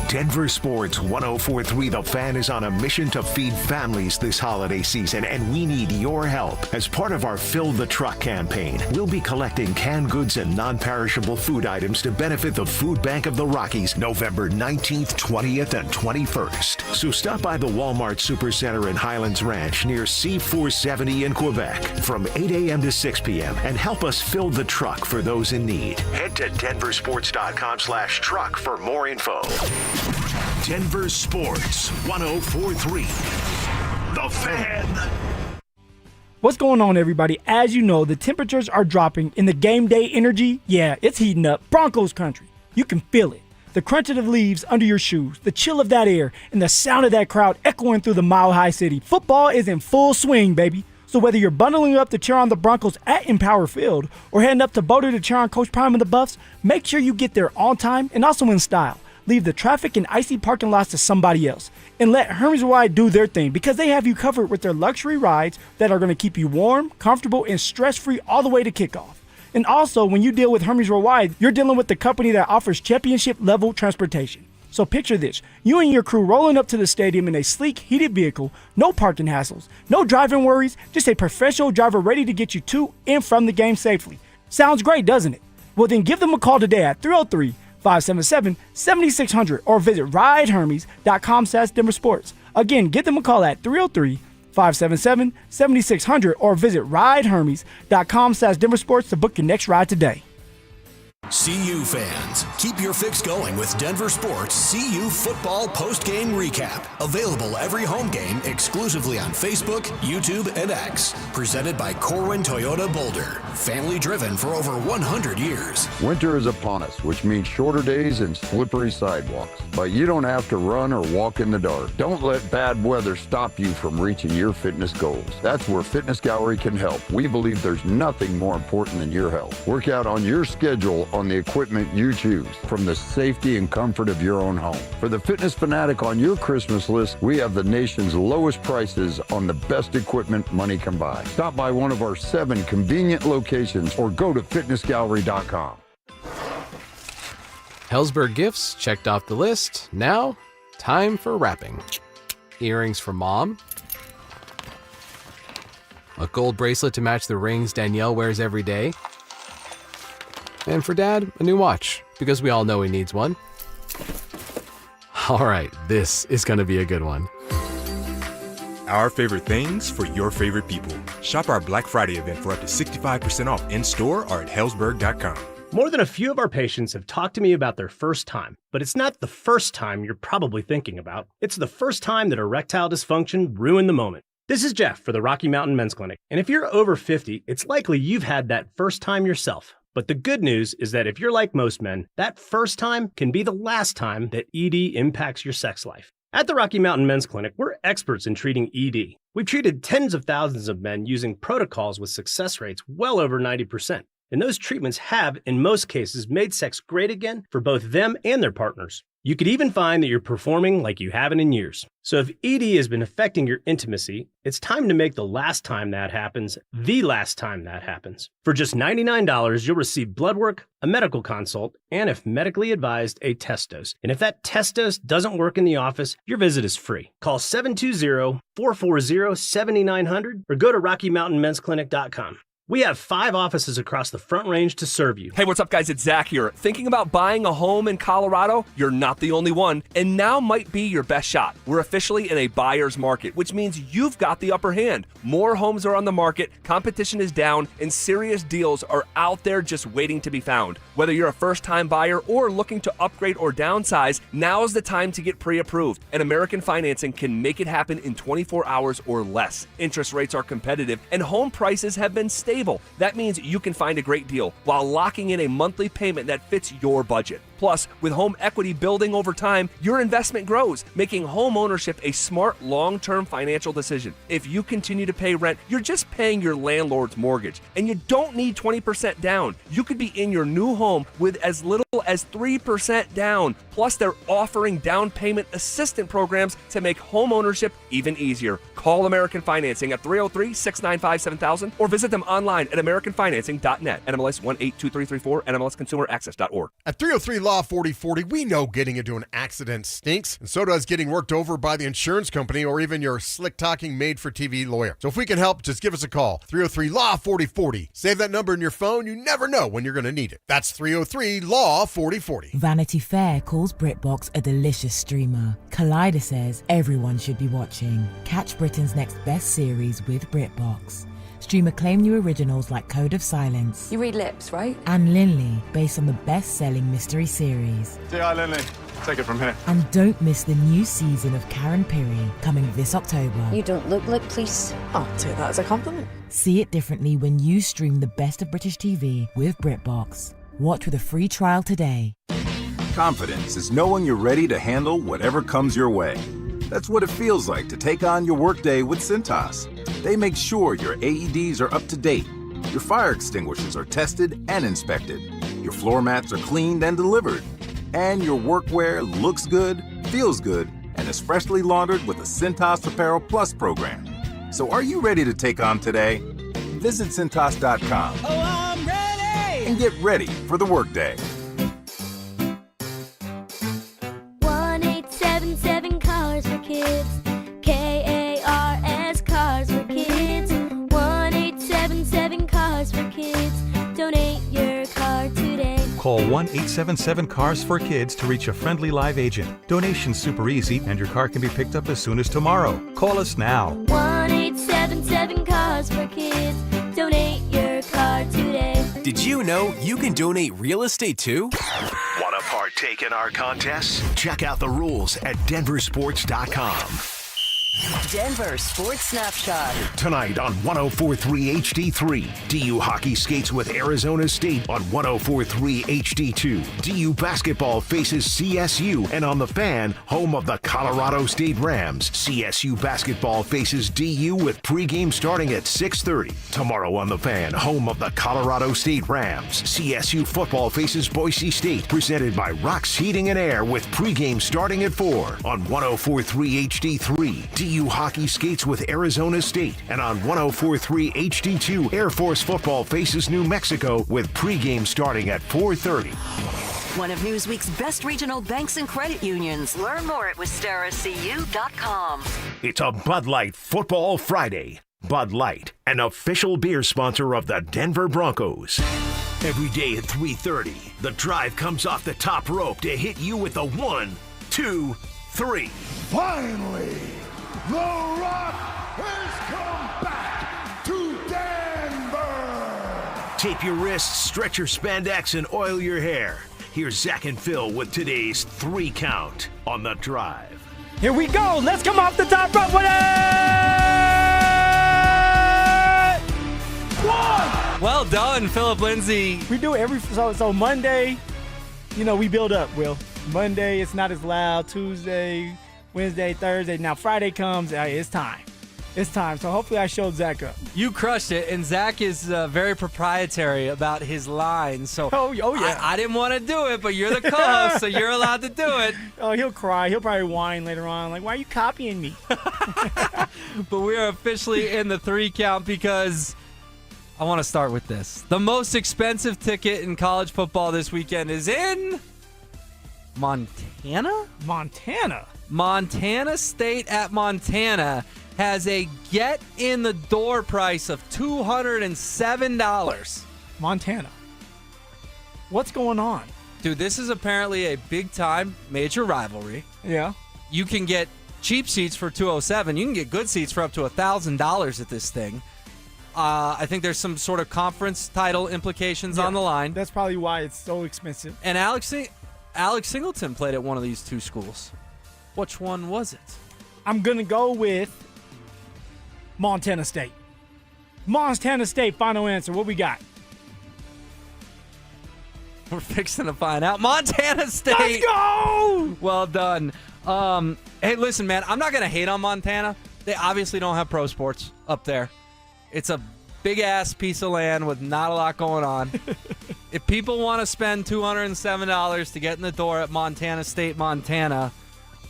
Denver Sports 104.3 The Fan is on a mission to feed families this holiday season, and we need your help. As part of our Fill the Truck campaign, we'll be collecting canned goods and non-perishable food items to benefit the Food Bank of the Rockies November 19th, 20th, and 21st. So stop by the Walmart Supercenter in Highlands Ranch near C470 in Quebec from 8 a.m. to 6 p.m. and help us fill the truck for those in need. Head to denversports.com/truck for more info. Denver Sports 104.3 The Fan. What's going on, everybody? As you know, the temperatures are dropping and the game day energy, it's heating up. Broncos country. You can feel it. The crunch of the leaves under your shoes, the chill of that air, and the sound of that crowd echoing through the mile-high city. Football is in full swing, baby. So whether you're bundling up to cheer on the Broncos at Empower Field or heading up to Boulder to cheer on Coach Prime and the Buffs, make sure you get there on time and also in style. leave the traffic and icy parking lots to somebody else. And let Hermes Worldwide do their thing, because they have you covered with their luxury rides that are going to keep you warm, comfortable, and stress-free all the way to kickoff. And also, when you deal with Hermes Worldwide, you're dealing with the company that offers championship-level transportation. So picture this, you and your crew rolling up to the stadium in a sleek, heated vehicle, no parking hassles, no driving worries, just a professional driver ready to get you to and from the game safely. Sounds great, doesn't it? Well, then give them a call today at 303-577-7600 or visit ridehermes.com/DenverSports. Again, give them a call at 303-577-7600 or visit ridehermes.com/DenverSports to book your next ride today. CU fans, keep your fix going with Denver Sports CU Football Post-Game Recap. Available every home game exclusively on Facebook, YouTube, and X. Presented by Corwin Toyota Boulder. Family driven for over 100 years. Winter is upon us, which means shorter days and slippery sidewalks. But you don't have to run or walk in the dark. Don't let bad weather stop you from reaching your fitness goals. That's where Fitness Gallery can help. We believe there's nothing more important than your health. Work out on your schedule on the equipment you choose from the safety and comfort of your own home. For the fitness fanatic on your Christmas list, we have the nation's lowest prices on the best equipment money can buy. Stop by one of our 7 convenient locations or go to fitnessgallery.com. Hellsberg gifts checked off the list. Now, time for wrapping. Earrings for mom. A gold bracelet to match the rings Danielle wears every day. And for Dad, a new watch, because we all know he needs one. All right, this is going to be a good one. Our favorite things for your favorite people. Shop our Black Friday event for up to 65% off in-store or at hellsberg.com. More than a few of our patients have talked to me about their first time, but it's not the first time you're probably thinking about. It's the first time that erectile dysfunction ruined the moment. This is Jeff for the Rocky Mountain Men's Clinic, and if you're over 50, it's likely you've had that first time yourself. But the good news is that if you're like most men, that first time can be the last time that ED impacts your sex life. At the Rocky Mountain Men's Clinic, we're experts in treating ED. We've treated tens of thousands of men using protocols with success rates well over 90%. And those treatments have, in most cases, made sex great again for both them and their partners. You could even find that you're performing like you haven't in years. So if ED has been affecting your intimacy, it's time to make the last time that happens, the last time that happens. For just $99, you'll receive blood work, a medical consult, and if medically advised, a test dose. And if that test dose doesn't work in the office, your visit is free. Call 720-440-7900 or go to RockyMountainMen'sClinic.com. We have 5 offices across the Front Range to serve you. Hey, what's up, guys? It's Zach here. Thinking about buying a home in Colorado? You're not the only one, and now might be your best shot. We're officially in a buyer's market, which means you've got the upper hand. More homes are on the market, competition is down, and serious deals are out there just waiting to be found. Whether you're a first-time buyer or looking to upgrade or downsize, now's the time to get pre-approved. And American Financing can make it happen in 24 hours or less. Interest rates are competitive, and home prices have been stable. That means you can find a great deal while locking in a monthly payment that fits your budget. Plus, with home equity building over time, your investment grows, making home ownership a smart, long-term financial decision. If you continue to pay rent, you're just paying your landlord's mortgage, and you don't need 20% down. You could be in your new home with as little as 3% down. Plus, they're offering down payment assistance programs to make home ownership even easier. Call American Financing at 303-695-7000 or visit them online at americanfinancing.net. NMLS 182334, NMLSconsumeraccess.org. At 303 Law 4040, we know getting into an accident stinks, and so does getting worked over by the insurance company or even your slick-talking made-for-TV lawyer. So if we can help, just give us a call. 303 Law 4040. Save that number in your phone. You never know when you're going to need it. That's 303 Law 4040. Vanity Fair calls BritBox a delicious streamer. Collider says everyone should be watching. Catch Britain's next best series with BritBox. Stream acclaimed new originals like Code of Silence. You read lips, right? And Linley, based on the best-selling mystery series. Say hi, Linley. Take it from here. And don't miss the new season of Karen Pirie, coming this October. You don't look like police. I'll take that as a compliment. See it differently when you stream the best of British TV with BritBox. Watch with a free trial today. Confidence is knowing you're ready to handle whatever comes your way. That's what it feels like to take on your workday with Cintas. They make sure your AEDs are up to date, your fire extinguishers are tested and inspected, your floor mats are cleaned and delivered, and your workwear looks good, feels good, and is freshly laundered with the Cintas Apparel Plus program. So are you ready to take on today? Visit Cintas.com. Oh, I'm ready! And get ready for the workday. 1877 Cars for Kids. KARS Cars for Kids. 1877 Cars for Kids. Donate your car today. Call 1-877-CARS-FOR-KIDS to reach a friendly live agent. Donation's super easy, and your car can be picked up as soon as tomorrow. Call us now. 1877 Cars for Kids. Donate your car today. Did you know you can donate real estate too? Want to partake in our contests? Check out the rules at DenverSports.com. Denver Sports Snapshot. Tonight on 104.3 HD3, DU hockey skates with Arizona State on 104.3 HD2. DU basketball faces CSU, and on the Fan, home of the Colorado State Rams, CSU basketball faces DU with pregame starting at 6:30. Tomorrow on the Fan, home of the Colorado State Rams, CSU football faces Boise State, presented by Rock's Heating and Air with pregame starting at 4 on 104.3 HD3. DU hockey skates with Arizona State, and on 104.3 HD2, Air Force football faces New Mexico with pregame starting at 4:30. One of Newsweek's best regional banks and credit unions. Learn more at WistaraCU.com. It's a Bud Light Football Friday. Bud Light, an official beer sponsor of the Denver Broncos. Every day at 3:30, the drive comes off the top rope to hit you with a 1, 2, 3. Finally, The Rock has come back to Denver! Tape your wrists, stretch your spandex, and oil your hair. Here's Zach and Phil with today's 3 count on the drive. Here we go. Let's come off the top rope with it. 1. Well done, Phillip Lindsay. We do every so Monday, we build up, Will. Monday, it's not as loud. Tuesday, Wednesday, Thursday. Now Friday comes, it's time. It's time. So hopefully I showed Zach up. You crushed it, and Zach is very proprietary about his lines. So oh yeah. I didn't want to do it, but you're the co-host, so you're allowed to do it. Oh, he'll cry. He'll probably whine later on, like, why are you copying me? But we are officially in the 3 count because I want to start with this. The most expensive ticket in college football this weekend is in Montana? Montana State at Montana has a get-in-the-door price of $207. Montana. What's going on? Dude, this is apparently a big-time major rivalry. Yeah. You can get cheap seats for $207. You can get good seats for up to $1,000 at this thing. I think there's some sort of conference title implications on the line. That's probably why it's so expensive. And Alex Singleton played at one of these 2 schools. Which one was it? I'm going to go with Montana State. Montana State, final answer. What we got? We're fixing to find out. Montana State. Let's go! Well done. Hey, listen, man, I'm not going to hate on Montana. They obviously don't have pro sports up there. It's a big-ass piece of land with not a lot going on. If people want to spend $207 to get in the door at Montana State, Montana,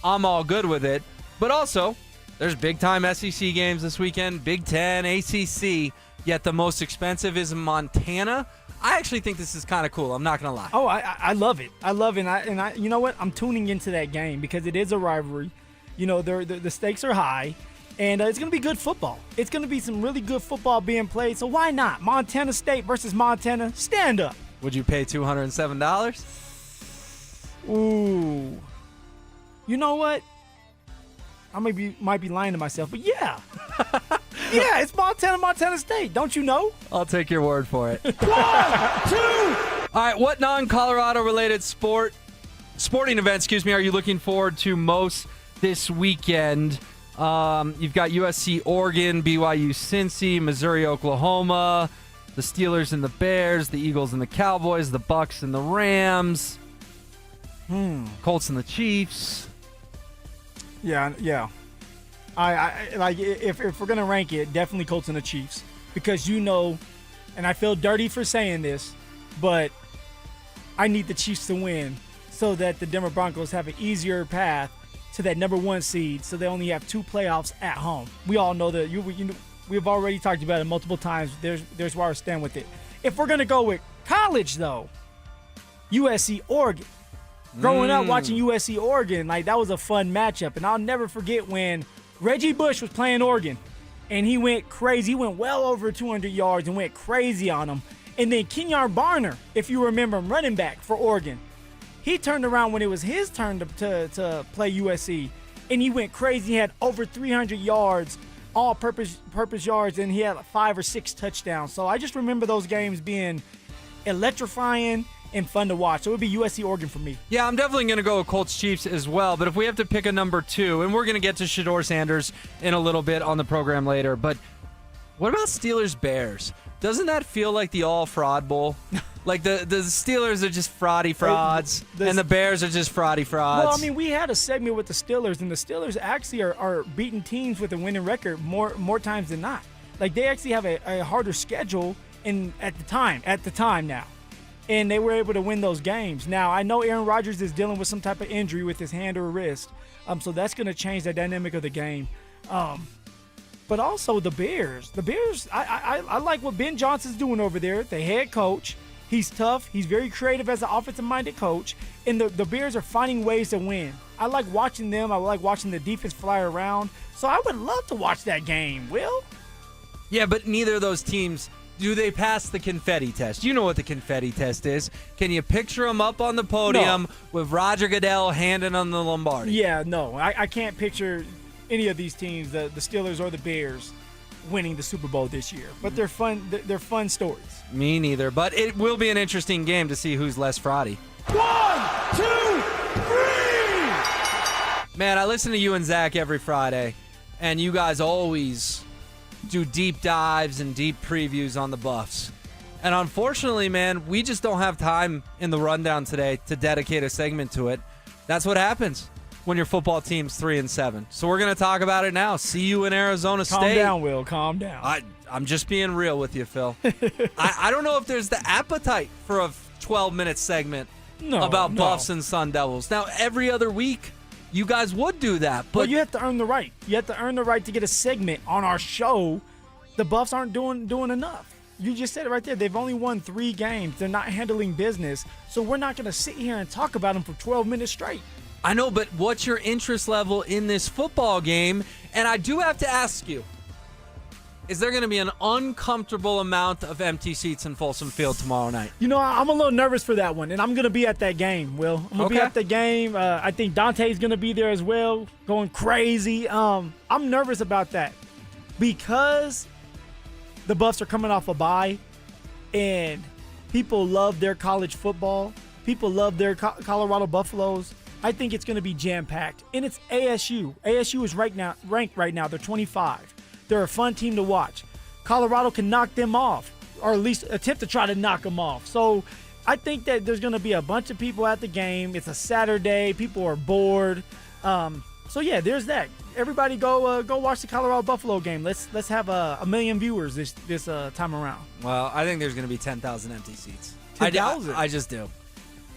I'm all good with it. But also, there's big-time SEC games this weekend, Big Ten, ACC, yet the most expensive is in Montana. I actually think this is kind of cool. I'm not going to lie. Oh, I love it. I love it. And I, you know what? I'm tuning into that game because it is a rivalry. The stakes are high. And it's going to be good football. It's going to be some really good football being played. So why not? Montana State versus Montana. Stand up. Would you pay $207? Ooh. You know what? I might be lying to myself, but yeah. Yeah, it's Montana State. Don't you know? I'll take your word for it. 1, 2. All right, what non-Colorado related sporting events, are you looking forward to most this weekend? You've got USC Oregon, BYU Cincy, Missouri Oklahoma, the Steelers and the Bears, the Eagles and the Cowboys, the Bucks and the Rams, Colts and the Chiefs. Yeah. I like if we're gonna rank it, definitely Colts and the Chiefs because and I feel dirty for saying this, but I need the Chiefs to win so that the Denver Broncos have an easier path to that number 1 seed, so they only have 2 playoffs at home. We all know that. We've already talked about it multiple times. There's where I stand with it. If we're going to go with college, though, USC, Oregon. Growing up watching USC, Oregon, like that was a fun matchup. And I'll never forget when Reggie Bush was playing Oregon, and he went crazy. He went well over 200 yards and went crazy on them. And then Kenyon Barner, if you remember him, running back for Oregon, he turned around when it was his turn to play USC, and he went crazy. He had over 300 yards, all-purpose yards, and he had 5 or 6 touchdowns. So I just remember those games being electrifying and fun to watch. So it would be USC, Oregon for me. Yeah, I'm definitely going to go with Colts Chiefs as well. But if we have to pick a number 2, and we're going to get to Shedeur Sanders in a little bit on the program later, but what about Steelers Bears? Doesn't that feel like the all fraud bowl? Like the Steelers are just frauds, and the Bears are just frauds. Well, I mean, we had a segment with the Steelers, and the Steelers actually are beating teams with a winning record more times than not. Like they actually have a harder schedule at the time now. And they were able to win those games. Now, I know Aaron Rodgers is dealing with some type of injury with his hand or wrist, so that's going to change the dynamic of the game. But also the Bears. The Bears, I like what Ben Johnson's doing over there, the head coach. He's tough. He's very creative as an offensive-minded coach. And the Bears are finding ways to win. I like watching them. I like watching the defense fly around. So I would love to watch that game, Will. Yeah, but neither of those teams, do they pass the confetti test? You know what the confetti test is. Can you picture them up on the podium with Roger Goodell handing them the Lombardi? Yeah, no. I can't picture any of these teams, the Steelers or the Bears, winning the Super Bowl this year. But they're fun. They're fun stories. Me neither. But it will be an interesting game to see who's less fraudy. 1, 2, 3! Man, I listen to you and Zach every Friday, and you guys always do deep dives and deep previews on the Buffs. And unfortunately, man, we just don't have time in the rundown today to dedicate a segment to it. That's what happens when your football team's 3-7. So we're going to talk about it now. See you in Arizona State. Calm down, Will. Calm down. I'm just being real with you, Phil. I don't know if there's the appetite for a 12-minute segment about Buffs and Sun Devils. Now, every other week, you guys would do that. But you have to earn the right. You have to earn the right to get a segment on our show. The Buffs aren't doing enough. You just said it right there. They've only won 3 games. They're not handling business. So we're not going to sit here and talk about them for 12 minutes straight. I know, but what's your interest level in this football game? And I do have to ask you, is there going to be an uncomfortable amount of empty seats in Folsom Field tomorrow night? You know, I'm a little nervous for that one, and I'm going to be at that game, Will. I'm going to be at the game. I think Dante's going to be there as well, going crazy. I'm nervous about that because the Buffs are coming off a bye, and people love their college football. People love their Colorado Buffaloes. I think it's going to be jam-packed, and it's ASU. ASU is ranked right now. They're 25. They're a fun team to watch. Colorado can knock them off, or at least attempt to try to knock them off. So I think that there's going to be a bunch of people at the game. It's a Saturday. People are bored. So yeah, there's that. Everybody go watch the Colorado Buffalo game. Let's have a million viewers this time around. Well, I think there's going to be 10,000 empty seats. 10,000? I just do.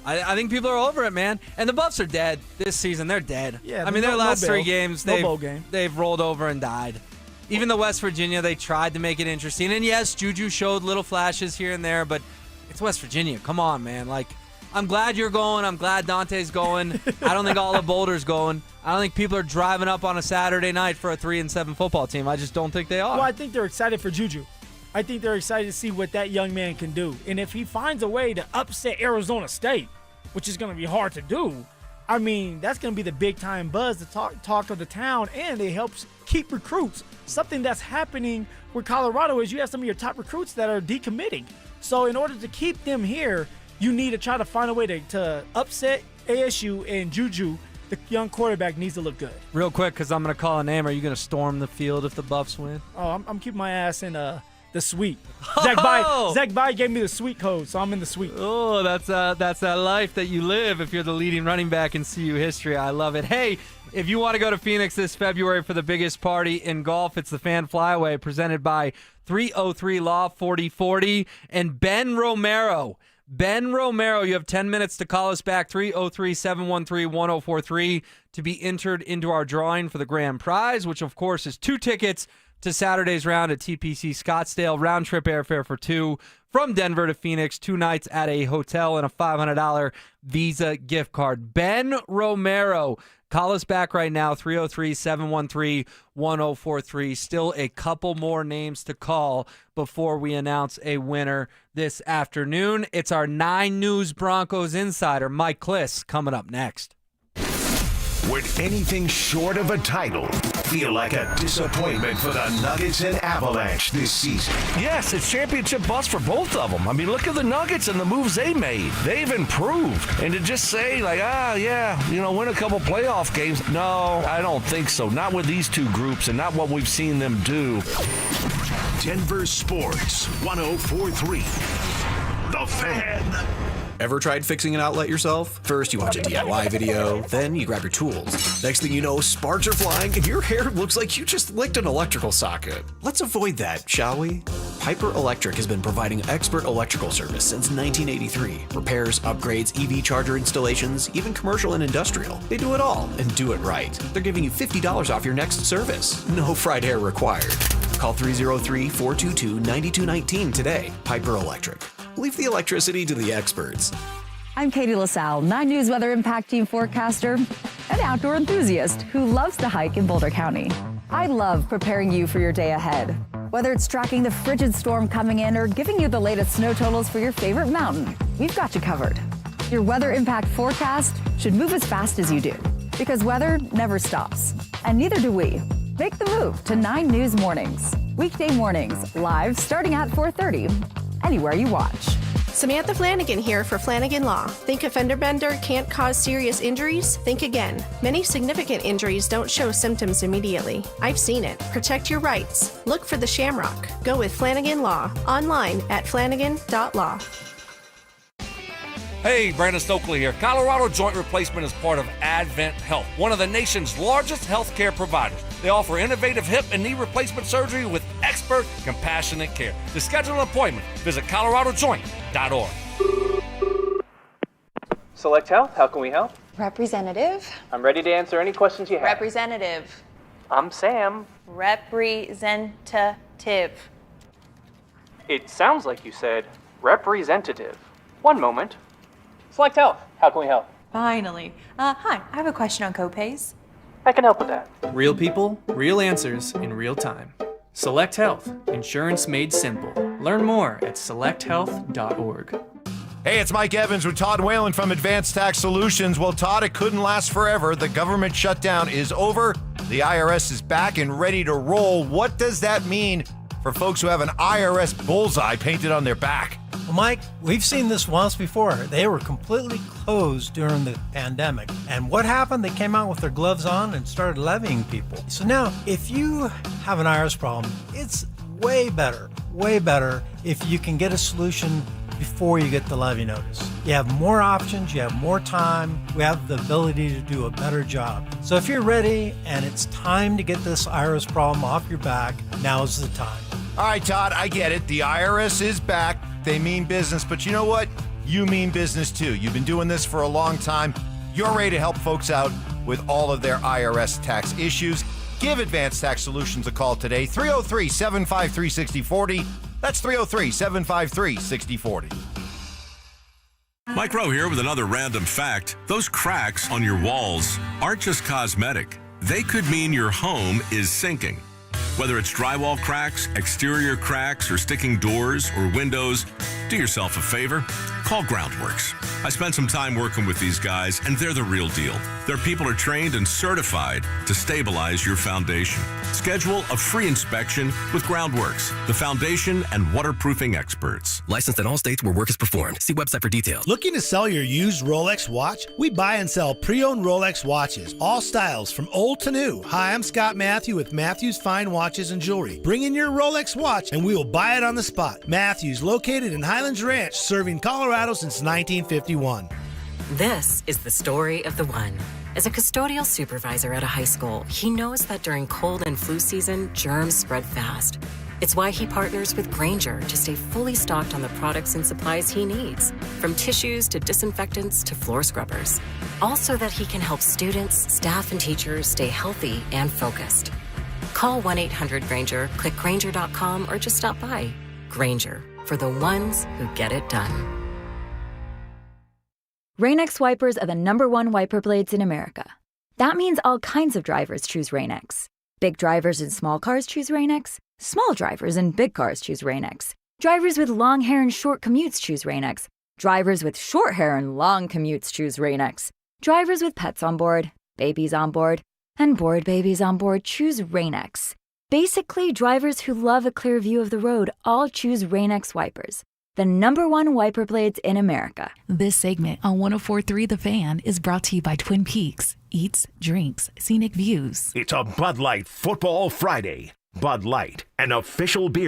I think people are over it, man. And the Buffs are dead this season. They're dead. Yeah, I mean, their last 3 games, game. They've rolled over and died. Even the West Virginia, they tried to make it interesting. And yes, Juju showed little flashes here and there, but it's West Virginia. Come on, man. Like, I'm glad you're going. I'm glad Dante's going. I don't think Olive Boulder's going. I don't think people are driving up on a Saturday night for a 3-7 football team. I just don't think they are. Well, I think they're excited for Juju. I think they're excited to see what that young man can do. And if he finds a way to upset Arizona State, which is going to be hard to do, I mean, that's going to be the big-time buzz, the talk of the town, and it helps keep recruits. Something that's happening with Colorado is you have some of your top recruits that are decommitting. So in order to keep them here, you need to try to find a way to upset ASU, and Juju, the young quarterback, needs to look good. Real quick, because I'm going to call a name. Are you going to storm the field if the Buffs win? Oh, I'm keeping my ass in the suite. Zach Bye gave me the suite code, so I'm in the suite. Oh, that's that life that you live if you're the leading running back in CU history. I love it. Hey, if you want to go to Phoenix this February for the biggest party in golf, it's the Fan Flyaway presented by 303 Law 4040 and Ben Romero. Ben Romero, you have 10 minutes to call us back, 303-713-1043, to be entered into our drawing for the grand prize, which, of course, is 2 tickets to Saturday's round at TPC Scottsdale, round-trip airfare for 2 from Denver to Phoenix, 2 nights at a hotel, and a $500 Visa gift card. Ben Romero, call us back right now, 303-713-1043. Still a couple more names to call before we announce a winner this afternoon. It's our 9 News Broncos insider, Mike Kliss, coming up next. Would anything short of a title feel like a disappointment for the Nuggets and Avalanche this season? Yes, it's championship bust for both of them. I mean, look at the Nuggets and the moves they made. They've improved. And to just say, like, win a couple playoff games. No, I don't think so. Not with these two groups and not what we've seen them do. Denver Sports 104.3. The Fan. Ever tried fixing an outlet yourself? First, you watch a DIY video, then you grab your tools. Next thing you know, sparks are flying and your hair looks like you just licked an electrical socket. Let's avoid that, shall we? Piper Electric has been providing expert electrical service since 1983. Repairs, upgrades, EV charger installations, even commercial and industrial. They do it all and do it right. They're giving you $50 off your next service. No fried hair required. Call 303-422-9219 today. Piper Electric. Leave the electricity to the experts. I'm Katie LaSalle, 9 News Weather Impact Team forecaster and outdoor enthusiast who loves to hike in Boulder County. I love preparing you for your day ahead. Whether it's tracking the frigid storm coming in or giving you the latest snow totals for your favorite mountain, we've got you covered. Your Weather Impact forecast should move as fast as you do, because weather never stops, and neither do we. Make the move to 9 News Mornings. Weekday mornings, live starting at 4:30. Anywhere you watch. Samantha Flanagan here for Flanagan Law. Think a fender bender can't cause serious injuries? Think again. Many significant injuries don't show symptoms immediately. I've seen it. Protect your rights. Look for the Shamrock. Go with Flanagan Law. Online at flanagan.law. Hey, Brandon Stokely here. Colorado Joint Replacement is part of Advent Health, one of the nation's largest healthcare providers. They offer innovative hip and knee replacement surgery with expert, compassionate care. To schedule an appointment, visit coloradojoint.org. Select Health, how can we help? Representative. I'm ready to answer any questions you have. Representative. I'm Sam. Representative. It sounds like you said representative. One moment. Select Health, how can we help? Finally. Hi, I have a question on copays. I can help with that. Real people, real answers in real time. Select Health, insurance made simple. Learn more at selecthealth.org. Hey, it's Mike Evans with Todd Whalen from Advanced Tax Solutions. Well, Todd, it couldn't last forever. The government shutdown is over. The IRS is back and ready to roll. What does that mean for folks who have an IRS bullseye painted on their back? Well, Mike, we've seen this once before. They were completely closed during the pandemic. And what happened? They came out with their gloves on and started levying people. So now, if you have an IRS problem, it's way better if you can get a solution before you get the levy notice. You have more options, you have more time, we have the ability to do a better job. So if you're ready and it's time to get this IRS problem off your back, now's the time. All right, Todd, I get it. The IRS is back. They mean business, but you know what? You mean business too. You've been doing this for a long time. You're ready to help folks out with all of their IRS tax issues. Give Advanced Tax Solutions a call today, 303-753-6040. That's 303-753-6040. Mike Rowe here with another random fact. Those cracks on your walls aren't just cosmetic. They could mean your home is sinking. Whether it's drywall cracks, exterior cracks, or sticking doors or windows, do yourself a favor. Call Groundworks. I spent some time working with these guys, and they're the real deal. Their people are trained and certified to stabilize your foundation. Schedule a free inspection with Groundworks, the foundation and waterproofing experts. Licensed in all states where work is performed. See website for details. Looking to sell your used Rolex watch? We buy and sell pre-owned Rolex watches, all styles from old to new. Hi, I'm Scott Matthew with Matthews Fine Watches and Jewelry. Bring in your Rolex watch and we will buy it on the spot. Matthews, located in Highlands Ranch, serving Colorado since 1951. This is the story of the one. As a custodial supervisor at a high school, he knows that during cold and flu season, germs spread fast. It's why he partners with Grainger to stay fully stocked on the products and supplies he needs, from tissues to disinfectants to floor scrubbers. All so that he can help students, staff, and teachers stay healthy and focused. Call 1-800-GRAINGER, click Grainger.com, or just stop by. Grainger, for the ones who get it done. Rain-X wipers are the #1 wiper blades in America. That means all kinds of drivers choose Rain-X. Big drivers in small cars choose Rain-X. Small drivers in big cars choose Rain-X. Drivers with long hair and short commutes choose Rain-X. Drivers with short hair and long commutes choose Rain-X. Drivers with pets on board, babies on board, and bored babies on board choose Rain-X. Basically, drivers who love a clear view of the road all choose Rain-X wipers, the #1 wiper blades in America. This segment on 104.3 The Fan is brought to you by Twin Peaks. Eats, drinks, scenic views. It's a Bud Light Football Friday. Bud Light, an official beer.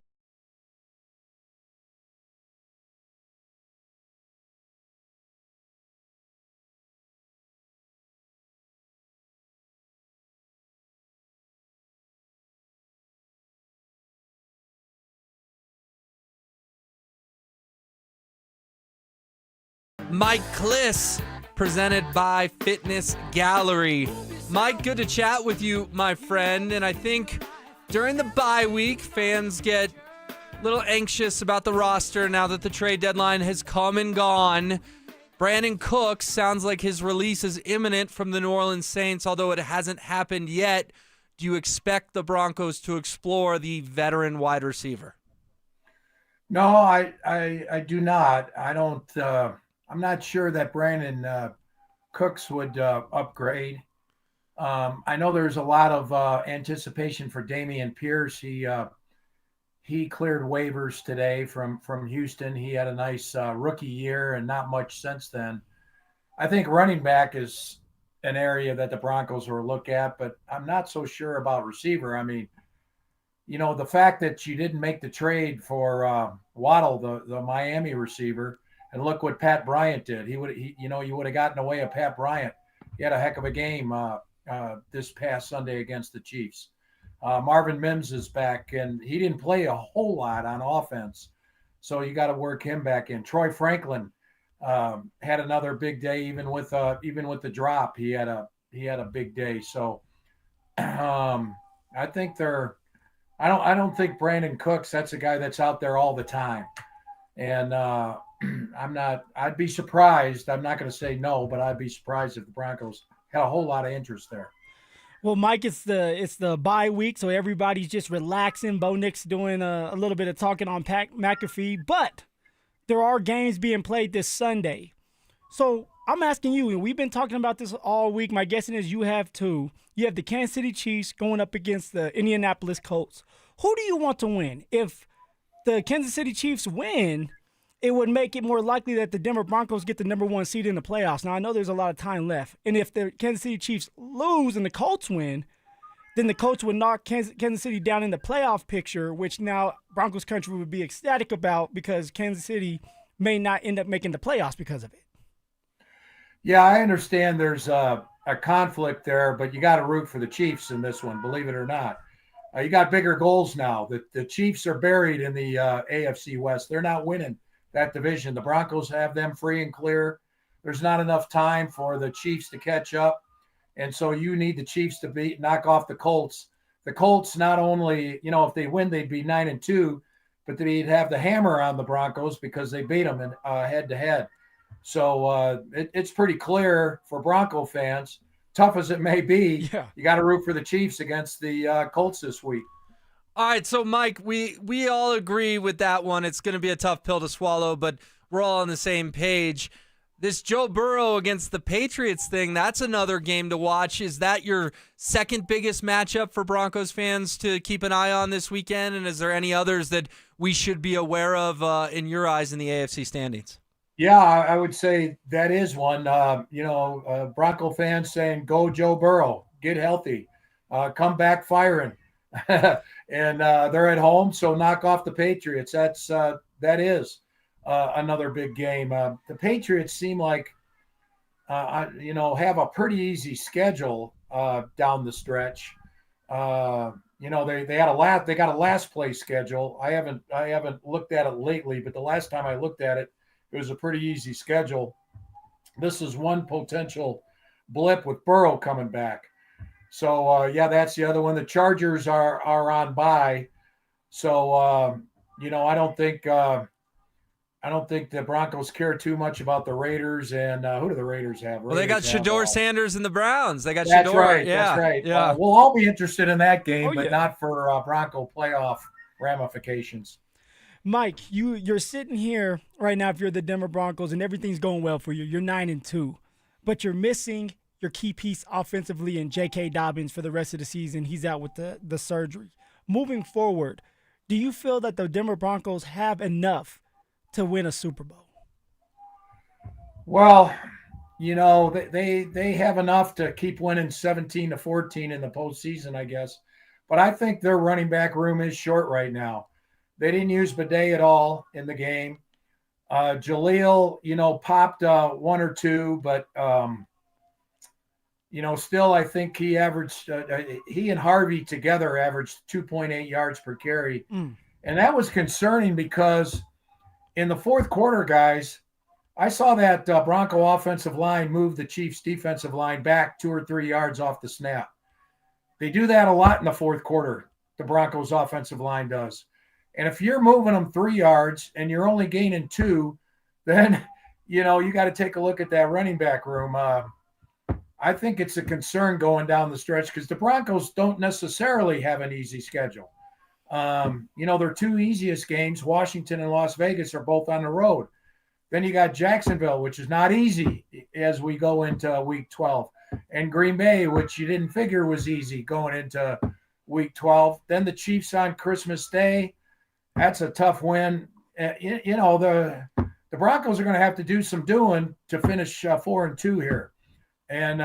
Mike Kliss, presented by Fitness Gallery. Mike, good to chat with you, my friend. And I think during the bye week, fans get a little anxious about the roster now that the trade deadline has come and gone. Brandon Cooks sounds like his release is imminent from the New Orleans Saints, although it hasn't happened yet. Do you expect the Broncos to explore the veteran wide receiver? No, I do not. I don't. I'm not sure that Brandon Cooks would upgrade. I know there's a lot of anticipation for Dameon Pierce. He cleared waivers today from Houston. He had a nice rookie year and not much since then. I think running back is an area that the Broncos will look at, but I'm not so sure about receiver. I mean, the fact that you didn't make the trade for Waddle, the Miami receiver, and look what Pat Bryant did. You would have gotten away with Pat Bryant. He had a heck of a game this past Sunday against the Chiefs. Marvin Mims is back, and he didn't play a whole lot on offense, so you got to work him back in. Troy Franklin had another big day, even with the drop. He had a big day. So I think I don't think Brandon Cooks. That's a guy that's out there all the time, and I'd be surprised. I'm not going to say no, but I'd be surprised if the Broncos had a whole lot of interest there. Well, Mike, it's the bye week, so everybody's just relaxing. Bo Nix doing a little bit of talking on Pat McAfee, but there are games being played this Sunday. So I'm asking you, and we've been talking about this all week. My guessing is you have too. You have the Kansas City Chiefs going up against the Indianapolis Colts. Who do you want to win? If the Kansas City Chiefs win, it would make it more likely that the Denver Broncos get the #1 seed in the playoffs. Now, I know there's a lot of time left. And if the Kansas City Chiefs lose and the Colts win, then the Colts would knock Kansas City down in the playoff picture, which now Broncos country would be ecstatic about because Kansas City may not end up making the playoffs because of it. Yeah, I understand there's a conflict there, but you got to root for the Chiefs in this one, believe it or not. You got bigger goals now. The Chiefs are buried in the AFC West. They're not winning that division. The Broncos have them free and clear. There's not enough time for the Chiefs to catch up. And so you need the Chiefs to knock off the Colts. The Colts, not only, if they win, they'd be 9-2, but they'd have the hammer on the Broncos because they beat them in head to head. So it's pretty clear for Bronco fans, tough as it may be, you got to root for the Chiefs against the Colts this week. All right, so Mike, we all agree with that one. It's going to be a tough pill to swallow, but we're all on the same page. This Joe Burrow against the Patriots thing, that's another game to watch. Is that your second biggest matchup for Broncos fans to keep an eye on this weekend? And is there any others that we should be aware of in your eyes in the AFC standings? Yeah, I would say that is one. Bronco fans saying, go Joe Burrow, get healthy, come back firing. And they're at home, so knock off the Patriots. That is another big game. The Patriots seem like have a pretty easy schedule down the stretch. they got a last place schedule. I haven't looked at it lately, but the last time I looked at it, it was a pretty easy schedule. This is one potential blip with Burrow coming back. So that's the other one. The Chargers are on bye. So I don't think the Broncos care too much about the Raiders. And who do the Raiders have? Well, they got Shador Sanders and the Browns. They got That's Shador. right. Yeah, that's right. Yeah. We'll all be interested in that game, but yeah. not for Bronco playoff ramifications. Mike, you're sitting here right now if you're the Denver Broncos and everything's going well for you. You're 9-2, but you're missing your key piece offensively in J.K. Dobbins for the rest of the season. He's out with the surgery. Moving forward, do you feel that the Denver Broncos have enough to win a Super Bowl? Well, they have enough to keep winning 17-14 in the postseason, I guess. But I think their running back room is short right now. They didn't use Bidet at all in the game. Jaleel, popped one or two, but still I think he averaged he and Harvey together averaged 2.8 yards per carry. And that was concerning because in the fourth quarter, guys, I saw that Bronco offensive line move the Chiefs defensive line back 2 or 3 yards off the snap. They do that a lot in the fourth quarter, the Broncos offensive line does. And if you're moving them 3 yards and you're only gaining 2, then, you got to take a look at that running back room. I think it's a concern going down the stretch because the Broncos don't necessarily have an easy schedule. Their 2 easiest games, Washington and Las Vegas, are both on the road. Then you got Jacksonville, which is not easy as we go into week 12. And Green Bay, which you didn't figure was easy going into week 12. Then the Chiefs on Christmas Day. That's a tough win. The Broncos are going to have to do some doing to finish 4-2 here. And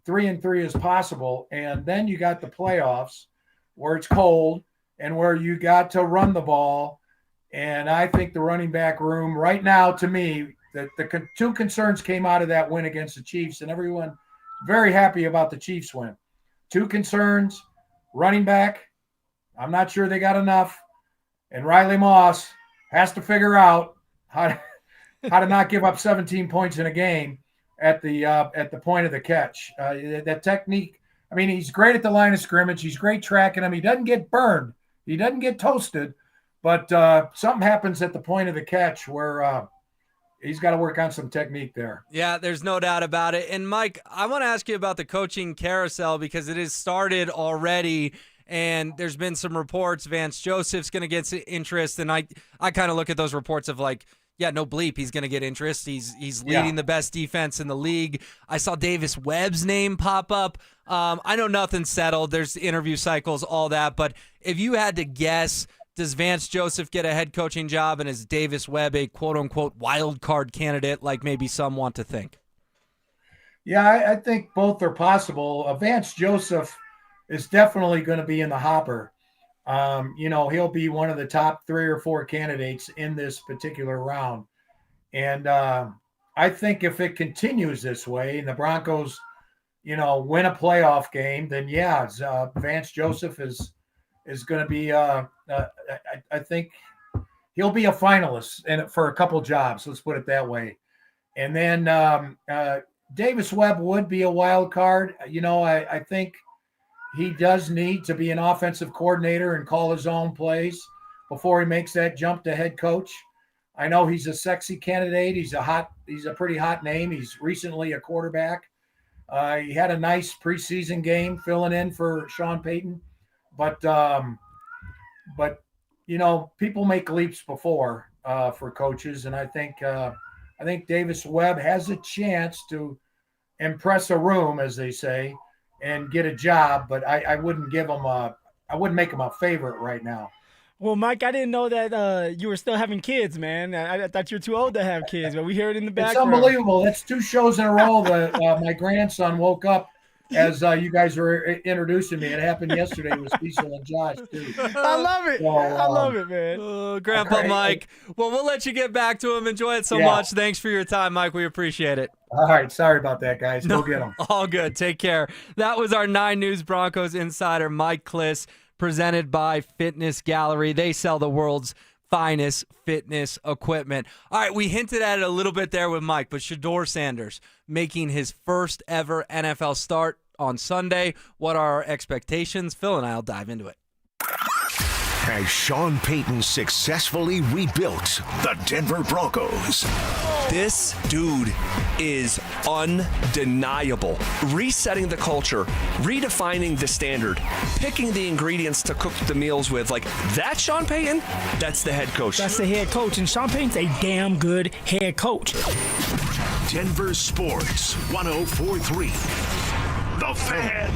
3-3 is possible. And then you got the playoffs where it's cold and where you got to run the ball. And I think the running back room right now, to me, the 2 concerns came out of that win against the Chiefs, and everyone very happy about the Chiefs win. 2 concerns, running back, I'm not sure they got enough. And Riley Moss has to figure out how to not give up 17 points in a game at the point of the catch. That technique, he's great at the line of scrimmage. He's great tracking him. He doesn't get burned. He doesn't get toasted. But something happens at the point of the catch where he's got to work on some technique there. Yeah, there's no doubt about it. And, Mike, I want to ask you about the coaching carousel because it has started already. And there's been some reports Vance Joseph's going to get interest. And I kind of look at those reports of no bleep, he's going to get interest. He's leading the best defense in the league. I saw Davis Webb's name pop up. I know nothing's settled. There's interview cycles, all that. But if you had to guess, does Vance Joseph get a head coaching job, and is Davis Webb a quote-unquote wild card candidate like maybe some want to think? Yeah, I think both are possible. Vance Joseph is definitely going to be in the hopper. He'll be one of the top 3 or 4 candidates in this particular round. And I think if it continues this way and the Broncos, win a playoff game, then Vance Joseph is going to be, I think he'll be a finalist for a couple jobs. Let's put it that way. And then Davis Webb would be a wild card. I think he does need to be an offensive coordinator and call his own plays before he makes that jump to head coach. I know he's a sexy candidate. He's a pretty hot name. He's recently a quarterback. He had a nice preseason game filling in for Sean Payton. But people make leaps before for coaches, and I think Davis Webb has a chance to impress a room, as they say, and get a job. But I wouldn't make him a favorite right now. Well, Mike, I didn't know that you were still having kids, man. I thought you were too old to have kids, but we hear it in the background. It's unbelievable. That's 2 shows in a row that my grandson woke up as you guys were introducing me. It happened yesterday with Cecil and Josh, too. I love it. So, I love it, man. Grandpa Mike. Well, we'll let you get back to him. Enjoy it so much. Thanks for your time, Mike. We appreciate it. All right. Sorry about that, guys. Go get them. All good. Take care. That was our 9 News Broncos insider, Mike Kliss. presented by Fitness Gallery. They sell the world's finest fitness equipment. All right, we hinted at it a little bit there with Mike, but Shedeur Sanders making his first ever NFL start on Sunday. What are our expectations? Phil and I will dive into it. Has Sean Payton successfully rebuilt the Denver Broncos? This dude is undeniable. Resetting the culture, redefining the standard, picking the ingredients to cook the meals with. Like, that Sean Payton, that's the head coach. That's the head coach, and Sean Payton's a damn good head coach. Denver Sports 104.3. The Fan.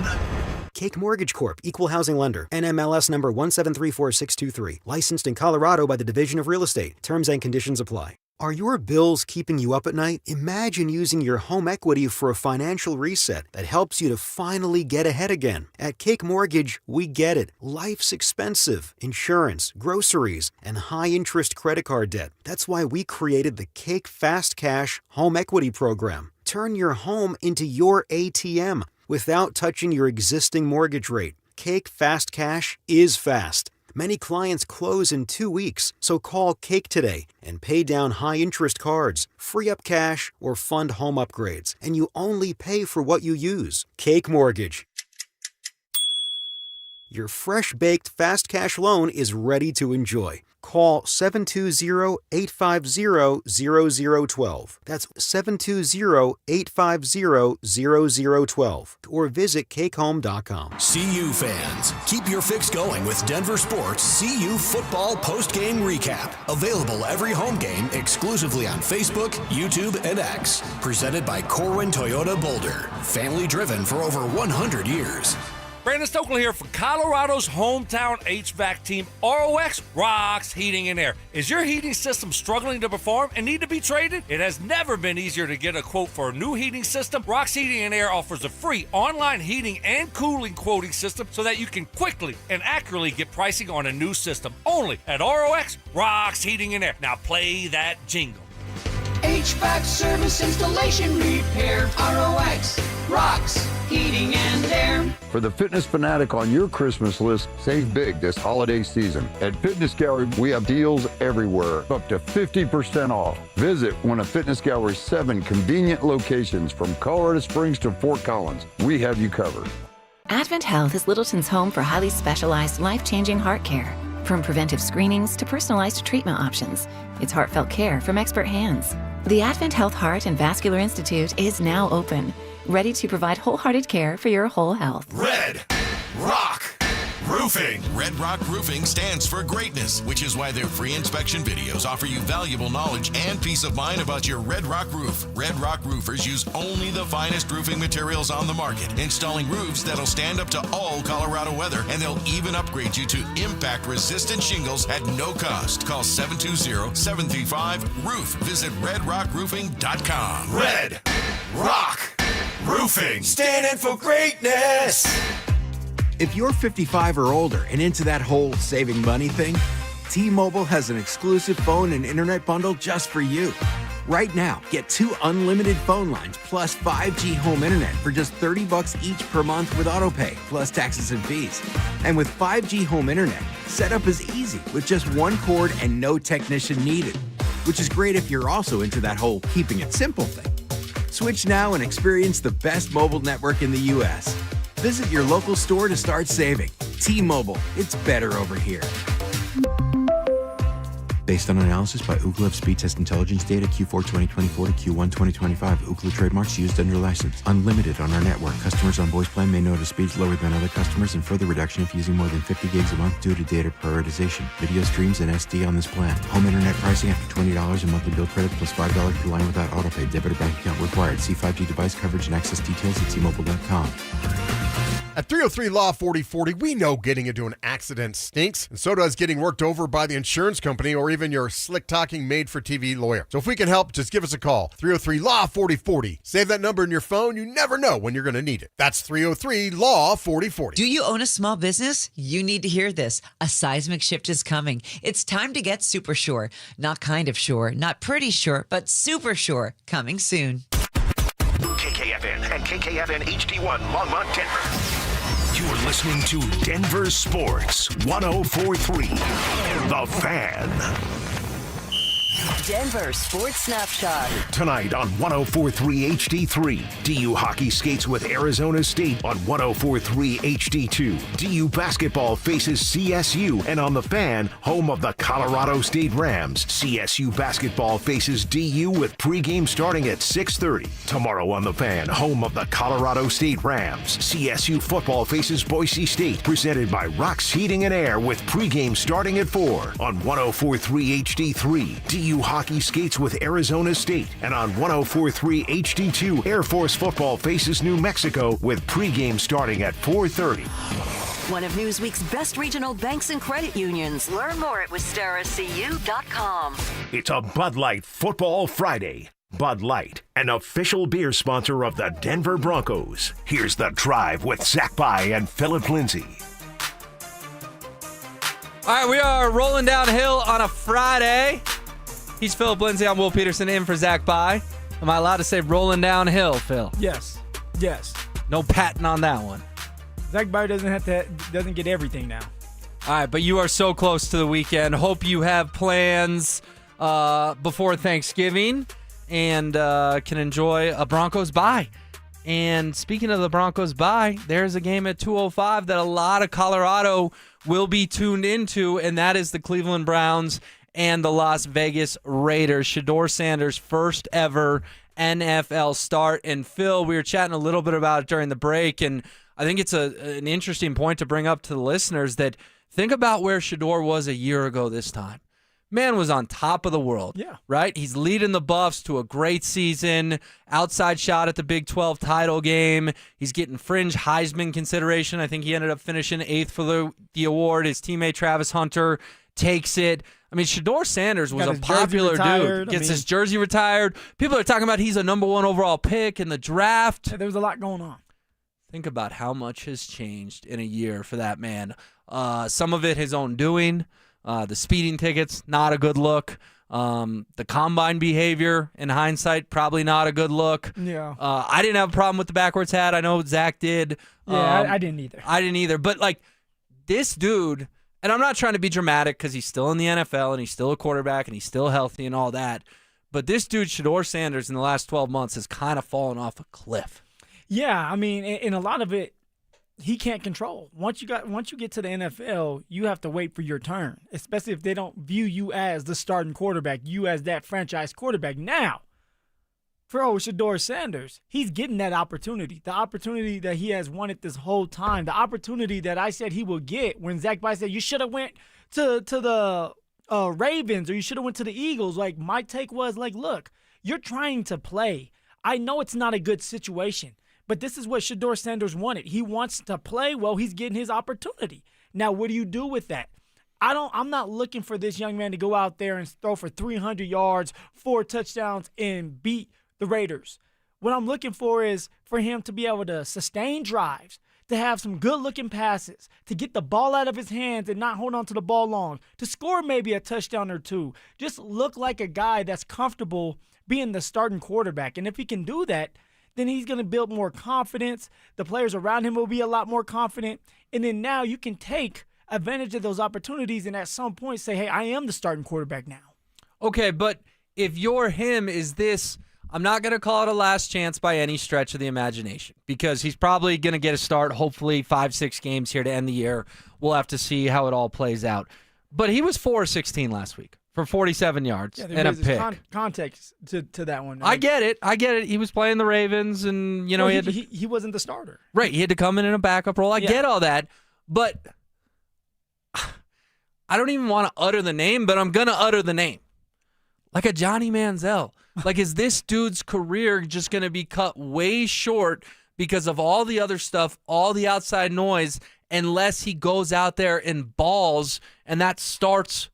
Cake Mortgage Corp. Equal Housing Lender. NMLS number 1734623. Licensed in Colorado by the Division of Real Estate. Terms and conditions apply. Are your bills keeping you up at night? Imagine using your home equity for a financial reset that helps you to finally get ahead again. At Cake Mortgage, we get it. Life's expensive. Insurance, groceries, and high-interest credit card debt. That's why we created the Cake Fast Cash Home Equity Program. Turn your home into your ATM without touching your existing mortgage rate. Cake Fast Cash is fast. Many clients close in 2 weeks, so call Cake today and pay down high-interest cards, free up cash, or fund home upgrades, and you only pay for what you use. Cake Mortgage. Your fresh-baked fast cash loan is ready to enjoy. Call 720-850-0012. That's 720-850-0012. Or visit cakehome.com. CU fans, keep your fix going with Denver Sports CU Football Post-Game Recap. Available every home game exclusively on Facebook, YouTube, and X. Presented by Corwin Toyota Boulder. Family driven for over 100 years. Brandon Stokely here for Colorado's hometown HVAC team, ROX Rocks Heating and Air. Is your heating system struggling to perform and need to be traded? It has never been easier to get a quote for a new heating system. Rocks Heating and Air offers a free online heating and cooling quoting system so that you can quickly and accurately get pricing on a new system. Only at ROX Rocks Heating and Air. Now play that jingle. HVAC service, installation, repair. ROX Rocks Heating and Air. For the fitness fanatic on your Christmas list, save big this holiday season. At Fitness Gallery, we have deals everywhere, up to 50% off. Visit one of Fitness Gallery's 7 convenient locations from Colorado Springs to Fort Collins. We have you covered. Advent Health is Littleton's home for highly specialized, life-changing heart care. From preventive screenings to personalized treatment options, it's heartfelt care from expert hands. The Advent Health Heart and Vascular Institute is now open, ready to provide wholehearted care for your whole health. Red Rock Roofing. Red Rock Roofing stands for greatness, which is why their free inspection videos offer you valuable knowledge and peace of mind about your Red Rock roof. Red Rock roofers use only the finest roofing materials on the market, installing roofs that'll stand up to all Colorado weather, and they'll even upgrade you to impact-resistant shingles at no cost. Call 720-735-ROOF. Visit redrockroofing.com. Red Rock Roofing. Standing for greatness. If you're 55 or older and into that whole saving money thing, T-Mobile has an exclusive phone and internet bundle just for you. Right now, get 2 unlimited phone lines plus 5G home internet for just $30 each per month with autopay, plus taxes and fees. And with 5G home internet, setup is easy with just 1 cord and no technician needed, which is great if you're also into that whole keeping it simple thing. Switch now and experience the best mobile network in the U.S. Visit your local store to start saving. T-Mobile, it's better over here. Based on analysis by Ookla Speed Test Intelligence data Q4 2024 to Q1 2025. Ookla trademarks used under license. Unlimited on our network. Customers on voice plan may notice speeds lower than other customers and further reduction if using more than 50 gigs a month due to data prioritization. Video streams and SD on this plan. Home internet pricing after $20 in monthly bill credit plus $5 per line without autopay. Debit or bank account required. See 5G device coverage and access details at T-Mobile.com. At 303 Law 4040, we know getting into an accident stinks, and so does getting worked over by the insurance company or even your slick-talking made-for-TV lawyer. So if we can help, just give us a call. 303 Law 4040. Save that number in your phone. You never know when you're going to need it. That's 303 Law 4040. Do you own a small business? You need to hear this. A seismic shift is coming. It's time to get super sure. Not kind of sure, not pretty sure, but super sure. Coming soon. KKFN and KKFN HD1 Longmont, Denver. You're listening to Denver Sports 104.3. The Fan. Denver Sports Snapshot. Tonight on 104.3 HD3, DU hockey skates with Arizona State on 104.3 HD2. DU basketball faces CSU, and on The Fan, home of the Colorado State Rams, CSU basketball faces DU with pregame starting at 6:30. Tomorrow on The Fan, home of the Colorado State Rams, CSU football faces Boise State, presented by Rocks Heating and Air with pregame starting at 4 on 104.3 HD3. DU hockey skates with Arizona State, and on 104.3 HD2, Air Force football faces New Mexico with pregame starting at 4:30. One of Newsweek's best regional banks and credit unions. Learn more at WistaraCU.com. It's a Bud Light Football Friday. Bud Light, an official beer sponsor of the Denver Broncos. Here's The Drive with Zach By and Phillip Lindsay. All right, we are rolling downhill on a Friday. He's Phillip Lindsay. I'm Will Peterson in for Zach By. Am I allowed to say rolling downhill, Phil? Yes. No patting on that one. Zach By doesn't get everything now. All right, but you are so close to the weekend. Hope you have plans before Thanksgiving and can enjoy a Broncos bye. And speaking of the Broncos bye, there's a game at 2:05 that a lot of Colorado will be tuned into, and that is the Cleveland Browns and the Las Vegas Raiders. Shedeur Sanders' first ever NFL start. And Phil, we were chatting a little bit about it during the break, and I think it's an interesting point to bring up to the listeners that think about where Shedeur was a year ago this time. Man was on top of the world, right? He's leading the Buffs to a great season, outside shot at the Big 12 title game. He's getting fringe Heisman consideration. I think he ended up finishing 8th for the award. His teammate Travis Hunter takes it. I mean, Shedeur Sanders was a popular dude. Gets his jersey retired. People are talking about he's a number 1 overall pick in the draft. There was a lot going on. Think about how much has changed in a year for that man. Some of it his own doing. The speeding tickets, not a good look. The combine behavior, in hindsight, probably not a good look. Yeah. I didn't have a problem with the backwards hat. I know Zach did. Yeah, I didn't either. I didn't either. But, like, this dude, and I'm not trying to be dramatic because he's still in the NFL and he's still a quarterback and he's still healthy and all that. But this dude, Shedeur Sanders, in the last 12 months has kind of fallen off a cliff. Yeah, I mean, and a lot of it, he can't control. Once you get to the NFL, you have to wait for your turn, especially if they don't view you as the starting quarterback, you as that franchise quarterback. Now, for Shedeur Sanders, he's getting that opportunity, the opportunity that he has wanted this whole time, the opportunity that I said he will get when Zach By said you should have went to the Ravens or you should have went to the Eagles. Like, my take was, like, look, you're trying to play. I know it's not a good situation. But this is what Shedeur Sanders wanted. He wants to play. Well, he's getting his opportunity. Now, what do you do with that? I'm not looking for this young man to go out there and throw for 300 yards, 4 touchdowns, and beat the Raiders. What I'm looking for is for him to be able to sustain drives, to have some good-looking passes, to get the ball out of his hands and not hold on to the ball long, to score maybe a touchdown or two. Just look like a guy that's comfortable being the starting quarterback. And if he can do that, then he's going to build more confidence. The players around him will be a lot more confident. And then now you can take advantage of those opportunities and at some point say, hey, I am the starting quarterback now. Okay, but if you're him, is this, I'm not going to call it a last chance by any stretch of the imagination because he's probably going to get a start, hopefully 5-6 games here to end the year. We'll have to see how it all plays out. But he was 4-16 last week for 47 yards and a pick. Context to that one. I get it. He was playing the Ravens, and he wasn't the starter. Right, he had to come in a backup role. I get all that, but I don't even want to utter the name, but I'm gonna utter the name, like a Johnny Manziel. Like, is this dude's career just gonna be cut way short because of all the other stuff, all the outside noise, unless he goes out there and balls, and that starts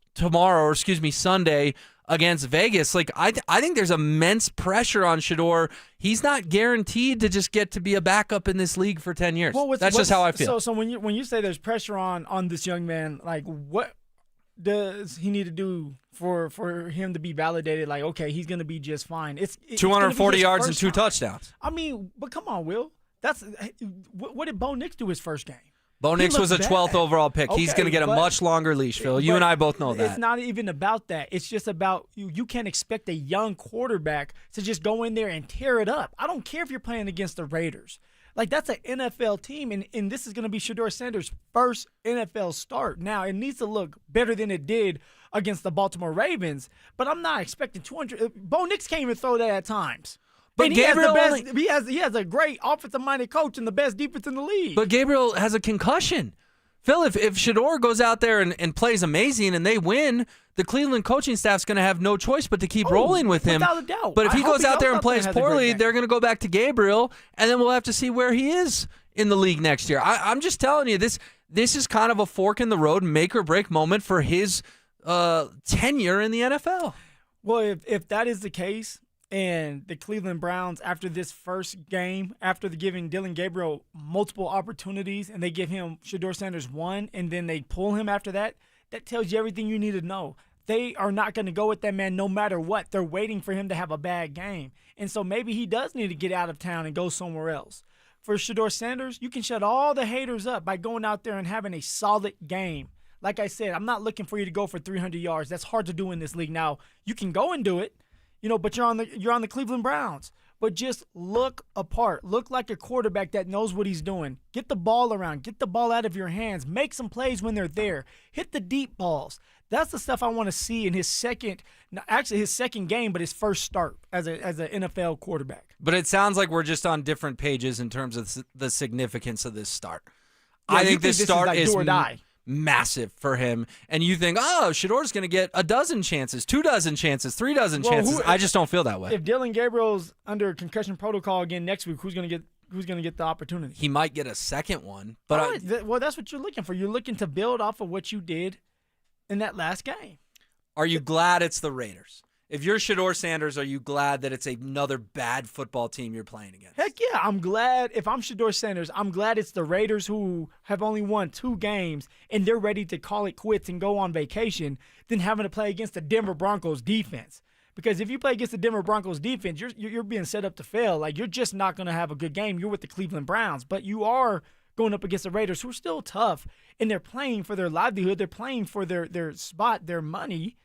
Sunday against Vegas? Like, I think there's immense pressure on Shedeur. He's not guaranteed to just get to be a backup in this league for 10 years. That's just how I feel. So when you say there's pressure on this young man, like, what does he need to do for him to be validated? Like, okay, he's going to be just fine. It's 240 yards and 2 touchdowns. I mean, but come on, Will. That's what did Bo Nix do his first game? Bo Nix was a 12th overall pick. He's going to get a much longer leash, Phil. You and I both know that. It's not even about that. It's just about you can't expect a young quarterback to just go in there and tear it up. I don't care if you're playing against the Raiders. Like, that's an NFL team, and this is going to be Shedeur Sanders' first NFL start. Now, it needs to look better than it did against the Baltimore Ravens, but I'm not expecting 200. Bo Nix can't even throw that at times. But and Gabriel he has a great offensive-minded coach and the best defense in the league. But Gabriel has a concussion. Phil, if Shedeur goes out there and plays amazing and they win, the Cleveland coaching staff's going to have no choice but to keep rolling with him. Without a doubt. But if he goes out there and plays poorly, day. they're going to go back to Gabriel, and then we'll have to see where he is in the league next year. I'm just telling you, this is kind of a fork in the road, make or break moment for his tenure in the NFL. Well, if that is the case, and the Cleveland Browns, after this first game, after giving Dylan Gabriel multiple opportunities, and they give him Shedeur Sanders one, and then they pull him after that, that tells you everything you need to know. They are not going to go with that man no matter what. They're waiting for him to have a bad game. And so maybe he does need to get out of town and go somewhere else. For Shedeur Sanders, you can shut all the haters up by going out there and having a solid game. Like I said, I'm not looking for you to go for 300 yards. That's hard to do in this league. Now, you can go and do it. But you're on the Cleveland Browns. But just look apart. Look like a quarterback that knows what he's doing. Get the ball around. Get the ball out of your hands. Make some plays when they're there. Hit the deep balls. That's the stuff I want to see in his second game, but his first start as an NFL quarterback. But it sounds like we're just on different pages in terms of the significance of this start. Yeah, I think this start is like do or die. Massive for him, and you think, Shedeur's going to get 12 chances, 24 chances, 3 chances. I just don't feel that way. If Dylan Gabriel's under concussion protocol again next week, who's going to get the opportunity? He might get a second one, but well, that's what you're looking for. You're looking to build off of what you did in that last game. Are you glad it's the Raiders? If you're Shedeur Sanders, are you glad that it's another bad football team you're playing against? Heck yeah, I'm glad. If I'm Shedeur Sanders, I'm glad it's the Raiders who have only won 2 games and they're ready to call it quits and go on vacation than having to play against the Denver Broncos defense. Because if you play against the Denver Broncos defense, you're being set up to fail. Like, you're just not going to have a good game. You're with the Cleveland Browns, but you are going up against the Raiders, who are still tough, and they're playing for their livelihood. They're playing for their spot, their money.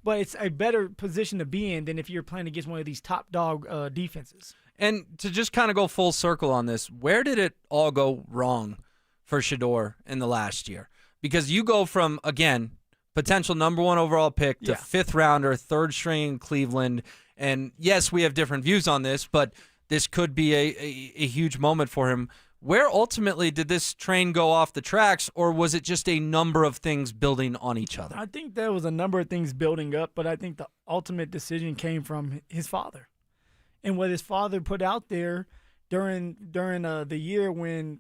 But it's a better position to be in than if you're playing against one of these top dog defenses. And to just kind of go full circle on this, where did it all go wrong for Shedeur in the last year? Because you go from, again, potential number 1 overall pick to 5th rounder, 3rd string in Cleveland. And yes, we have different views on this, but this could be a huge moment for him. Where ultimately did this train go off the tracks, or was it just a number of things building on each other? I think there was a number of things building up, but I think the ultimate decision came from his father. And what his father put out there during the year when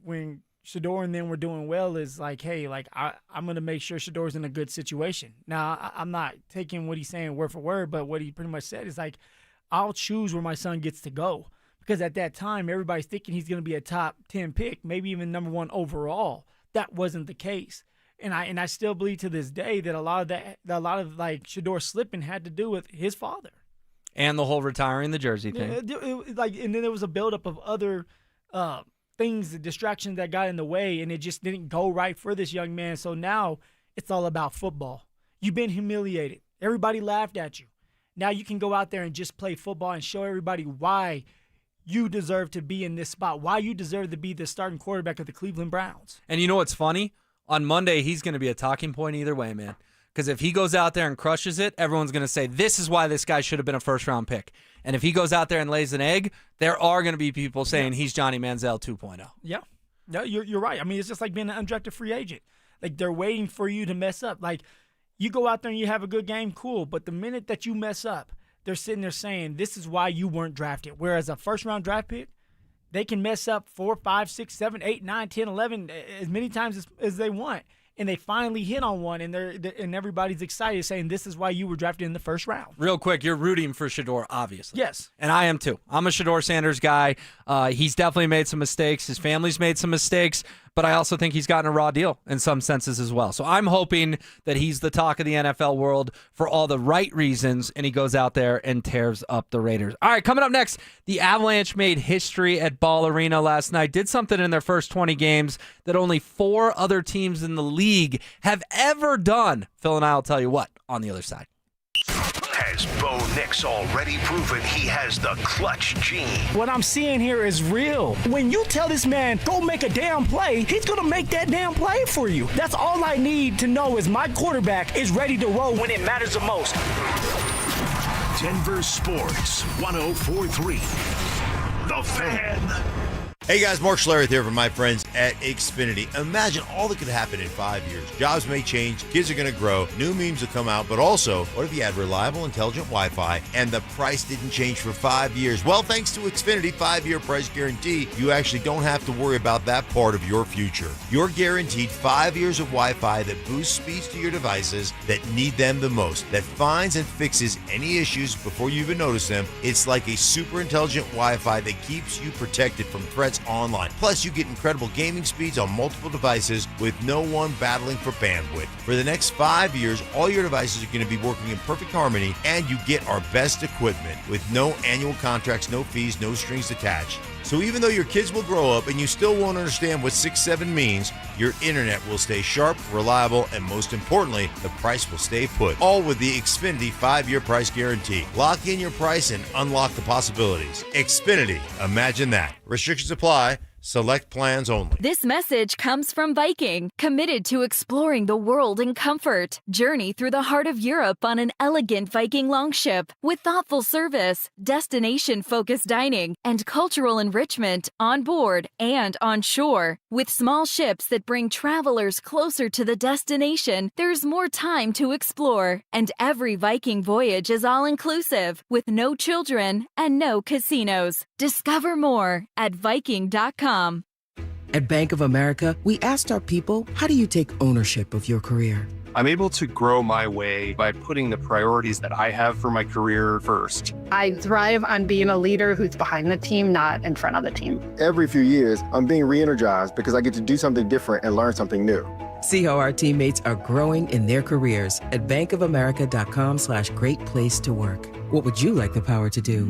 Shedeur and them were doing well is like, hey, like I'm going to make sure Shedeur's in a good situation. Now, I'm not taking what he's saying word for word, but what he pretty much said is like, I'll choose where my son gets to go. Because at that time, everybody's thinking he's going to be a top 10 pick, maybe even number 1 overall. That wasn't the case. And I still believe to this day that a lot of like Shedeur slipping had to do with his father. And the whole retiring the jersey thing. And then there was a buildup of other things, the distractions that got in the way, and it just didn't go right for this young man. So now it's all about football. You've been humiliated. Everybody laughed at you. Now you can go out there and just play football and show everybody why you deserve to be in this spot, why you deserve to be the starting quarterback of the Cleveland Browns. And you know what's funny? On Monday, he's going to be a talking point either way, man. Because if he goes out there and crushes it, everyone's going to say, this is why this guy should have been a first-round pick. And if he goes out there and lays an egg, there are going to be people saying he's Johnny Manziel 2.0. Yeah. No, you're right. I mean, it's just like being an undrafted free agent. Like, they're waiting for you to mess up. Like, you go out there and you have a good game, cool. But the minute that you mess up, they're sitting there saying, this is why you weren't drafted. Whereas a first-round draft pick, they can mess up 4, 5, 6, 7, 8, 9, 10, 11 as many times as they want. And they finally hit on one, and everybody's excited saying, this is why you were drafted in the first round. Real quick, you're rooting for Shedeur, obviously. Yes. And I am too. I'm a Shedeur Sanders guy. He's definitely made some mistakes. His family's made some mistakes. but I also think he's gotten a raw deal in some senses as well. So I'm hoping that he's the talk of the NFL world for all the right reasons, and he goes out there and tears up the Raiders. All right, coming up next, the Avalanche made history at Ball Arena last night, did something in their first 20 games that only 4 other teams in the league have ever done. Phil and I will tell you what on the other side. Has Bo Nix already proven he has the clutch gene? What I'm seeing here is real. When you tell this man, go make a damn play, he's going to make that damn play for you. That's all I need to know is my quarterback is ready to roll when it matters the most. Denver Sports 104.3. The Fan. Hey guys, Mark Schlereth here from my friends at Xfinity. Imagine all that could happen in 5 years. Jobs may change, kids are going to grow, new memes will come out, but also, what if you had reliable, intelligent Wi-Fi and the price didn't change for 5 years? Well, thanks to Xfinity 5-year price guarantee, you actually don't have to worry about that part of your future. You're guaranteed 5 years of Wi-Fi that boosts speeds to your devices that need them the most, that finds and fixes any issues before you even notice them. It's like a super intelligent Wi-Fi that keeps you protected from threats online. Plus, you get incredible gaming speeds on multiple devices with no one battling for bandwidth. For the next 5 years, all your devices are going to be working in perfect harmony, and you get our best equipment with no annual contracts, no fees, no strings attached. So even though your kids will grow up and you still won't understand what 6-7 means, your internet will stay sharp, reliable, and most importantly, the price will stay put. All with the Xfinity 5-year price guarantee. Lock in your price and unlock the possibilities. Xfinity, imagine that. Restrictions apply. Select plans only. This message comes from Viking, committed to exploring the world in comfort. Journey through the heart of Europe on an elegant Viking longship with thoughtful service, destination-focused dining, and cultural enrichment on board and on shore. With small ships that bring travelers closer to the destination, there's more time to explore. And every Viking voyage is all-inclusive, with no children and no casinos. Discover more at Viking.com. At Bank of America, we asked our people, how do you take ownership of your career? I'm able to grow my way by putting the priorities that I have for my career first. I thrive on being a leader who's behind the team, not in front of the team. Every few years, I'm being re-energized because I get to do something different and learn something new. See how our teammates are growing in their careers at bankofamerica.com/great place to work. What would you like the power to do?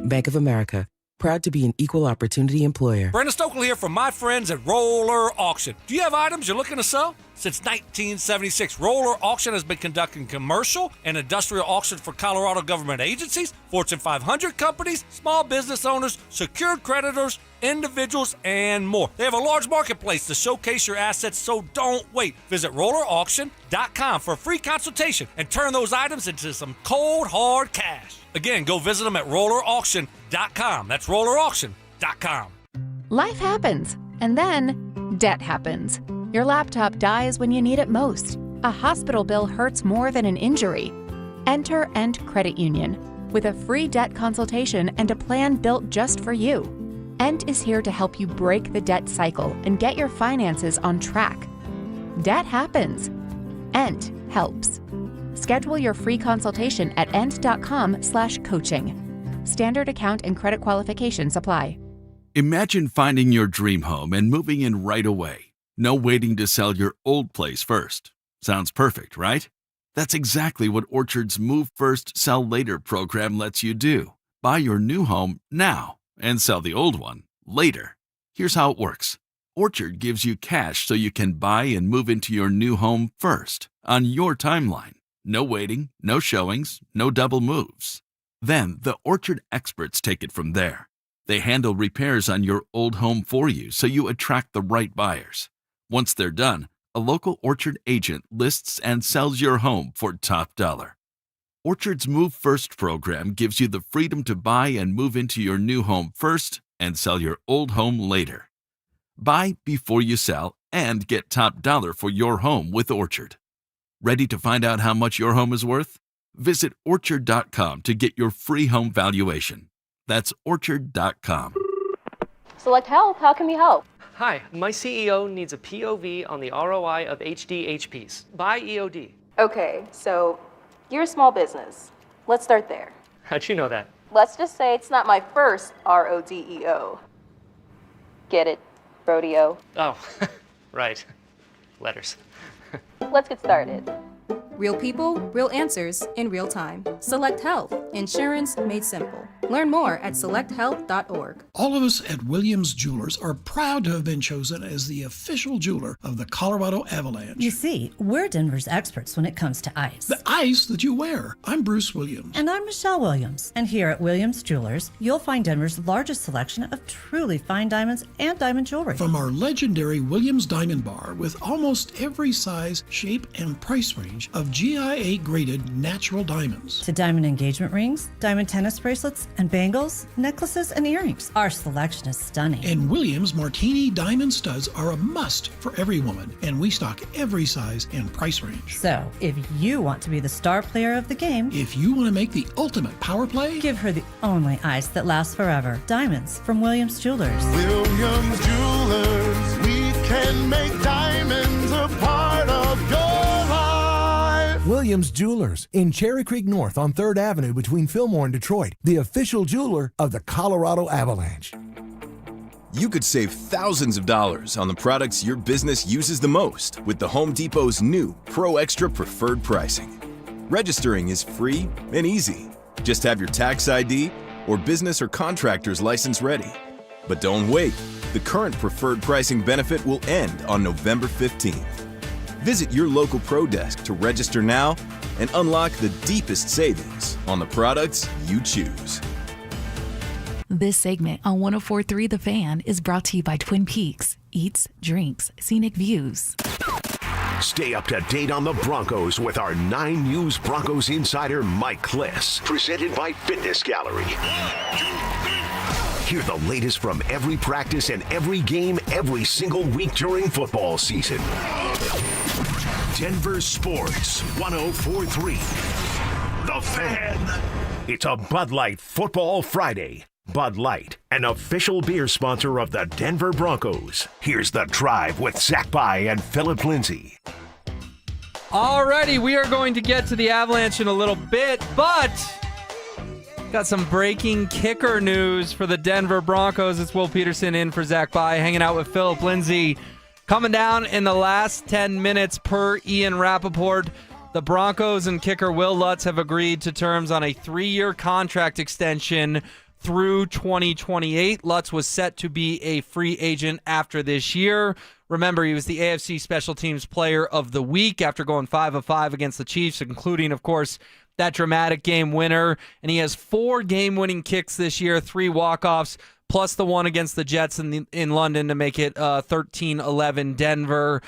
Bank of America. Proud to be an equal opportunity employer. Brandon Stokely here from my friends at Roller Auction. Do you have items you're looking to sell? Since 1976, Roller Auction has been conducting commercial and industrial auctions for Colorado government agencies, Fortune 500 companies, small business owners, secured creditors, individuals, and more. They have a large marketplace to showcase your assets, so don't wait. Visit rollerauction.com for a free consultation and turn those items into some cold, hard cash. Again, go visit them at rollerauction.com. That's rollerauction.com. Life happens, and then debt happens. Your laptop dies when you need it most. A hospital bill hurts more than an injury. Enter End Credit Union with a free debt consultation and a plan built just for you. End is here to help you break the debt cycle and get your finances on track. Debt happens. End helps. Schedule your free consultation at end.com/coaching. Standard account and credit qualifications apply. Imagine finding your dream home and moving in right away. No waiting to sell your old place first. Sounds perfect, right? That's exactly what Orchard's Move First, Sell Later program lets you do. Buy your new home now and sell the old one later. Here's how it works. Orchard gives you cash so you can buy and move into your new home first, on your timeline. No waiting, no showings, no double moves. Then the Orchard experts take it from there. They handle repairs on your old home for you so you attract the right buyers. Once they're done, a local Orchard agent lists and sells your home for top dollar. Orchard's Move First program gives you the freedom to buy and move into your new home first and sell your old home later. Buy before you sell and get top dollar for your home with Orchard. Ready to find out how much your home is worth? Visit Orchard.com to get your free home valuation. That's Orchard.com. Select Health, how can we help? Hi, my CEO needs a POV on the ROI of HDHPs. Buy EOD. Okay, so you're a small business. Let's start there. How'd you know that? Let's just say it's not my first RODEO. Get it? Rodeo. Oh, right. Letters. Let's get started. Real people, real answers in real time. Select Health. Insurance made simple. Learn more at selecthealth.org. All of us at Williams Jewelers are proud to have been chosen as the official jeweler of the Colorado Avalanche. You see, we're Denver's experts when it comes to ice. The ice that you wear. I'm Bruce Williams. And I'm Michelle Williams. And here at Williams Jewelers, you'll find Denver's largest selection of truly fine diamonds and diamond jewelry. From our legendary Williams Diamond Bar with almost every size, shape, and price range of GIA-graded natural diamonds. To diamond engagement rings, diamond tennis bracelets, and bangles, necklaces, and earrings. Our selection is stunning. And Williams Martini diamond studs are a must for every woman, and we stock every size and price range. So, if you want to be the star player of the game, if you want to make the ultimate power play, give her the only ice that lasts forever. Diamonds from Williams Jewelers. Williams Jewelers, we can make diamonds a part of your life. Williams Jewelers in Cherry Creek North on 3rd Avenue between Fillmore and Detroit, the official jeweler of the Colorado Avalanche. You could save thousands of dollars on the products your business uses the most with the Home Depot's new Pro Extra Preferred Pricing. Registering is free and easy. Just have your tax ID or business or contractor's license ready. But don't wait. The current preferred pricing benefit will end on November 15th. Visit your local Pro Desk to register now and unlock the deepest savings on the products you choose. This segment on 104.3 The Fan is brought to you by Twin Peaks, Eats, Drinks, Scenic Views. Stay up to date on the Broncos with our 9 News Broncos insider Mike Kliss, presented by Fitness Gallery. Hear the latest from every practice and every game every single week during football season. Denver Sports 104.3 The Fan. It's a Bud Light Football Friday. Bud Light, an official beer sponsor of the Denver Broncos. Here's The Drive with Zach By and Phillip Lindsay. Alrighty, we are going to get to the Avalanche in a little bit, but got some breaking kicker news for the Denver Broncos. It's Will Peterson in for Zach By, hanging out with Phillip Lindsay. Coming down in the last 10 minutes per Ian Rappaport, the Broncos and kicker Will Lutz have agreed to terms on a 3-year contract extension through 2028. Lutz was set to be a free agent after this year. Remember, he was the AFC Special Teams Player of the Week after going 5 of 5 against the Chiefs, including, of course, that dramatic game winner. And he has 4 game-winning kicks this year, 3 walk-offs, plus the one against the Jets in London to make it 13-11 Denver.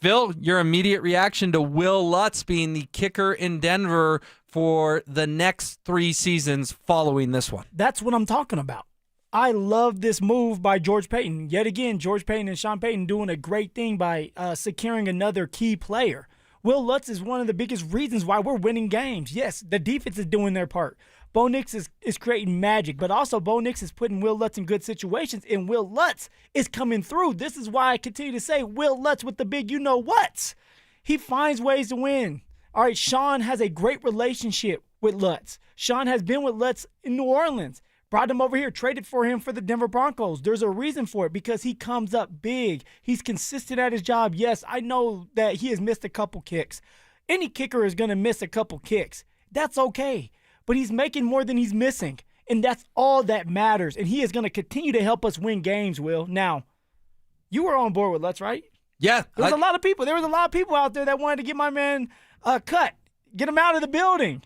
Phil, your immediate reaction to Will Lutz being the kicker in Denver for the next 3 seasons following this one? That's what I'm talking about. I love this move by George Payton. Yet again, George Payton and Sean Payton doing a great thing by securing another key player. Will Lutz is one of the biggest reasons why we're winning games. Yes, the defense is doing their part. Bo Nix is creating magic, but also Bo Nix is putting Will Lutz in good situations, and Will Lutz is coming through. This is why I continue to say Will Lutz with the big you-know-whats. He finds ways to win. All right, Sean has a great relationship with Lutz. Sean has been with Lutz in New Orleans, brought him over here, traded for him for the Denver Broncos. There's a reason for it because he comes up big. He's consistent at his job. Yes, I know that he has missed a couple kicks. Any kicker is going to miss a couple kicks. That's okay. But he's making more than he's missing, and that's all that matters. And he is going to continue to help us win games, Will. Now, you were on board with Lutz, right? Yeah. There was a lot of people. There was a lot of people out there that wanted to get my man cut, get him out of the building,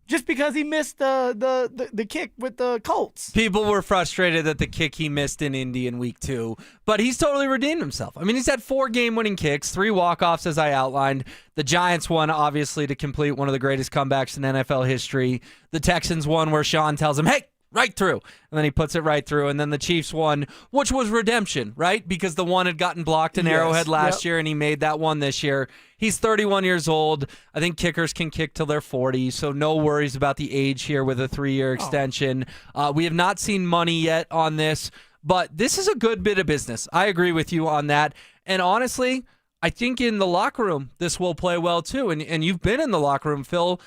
just because he missed the kick with the Colts. People were frustrated that the kick he missed in Indy in week 2, but he's totally redeemed himself. I mean, he's had 4 game-winning kicks, 3 walk-offs, as I outlined. The Giants won, obviously, to complete one of the greatest comebacks in NFL history. The Texans won where Sean tells him, hey, right through. And then he puts it right through. And then the Chiefs won, which was redemption, right? Because the one had gotten blocked in Arrowhead last year, and he made that one this year. He's 31 years old. I think kickers can kick till they're 40, so no worries about the age here with a 3-year extension. We have not seen money yet on this, but this is a good bit of business. I agree with you on that. And honestly, I think in the locker room, this will play well too. And you've been in the locker room, Phil.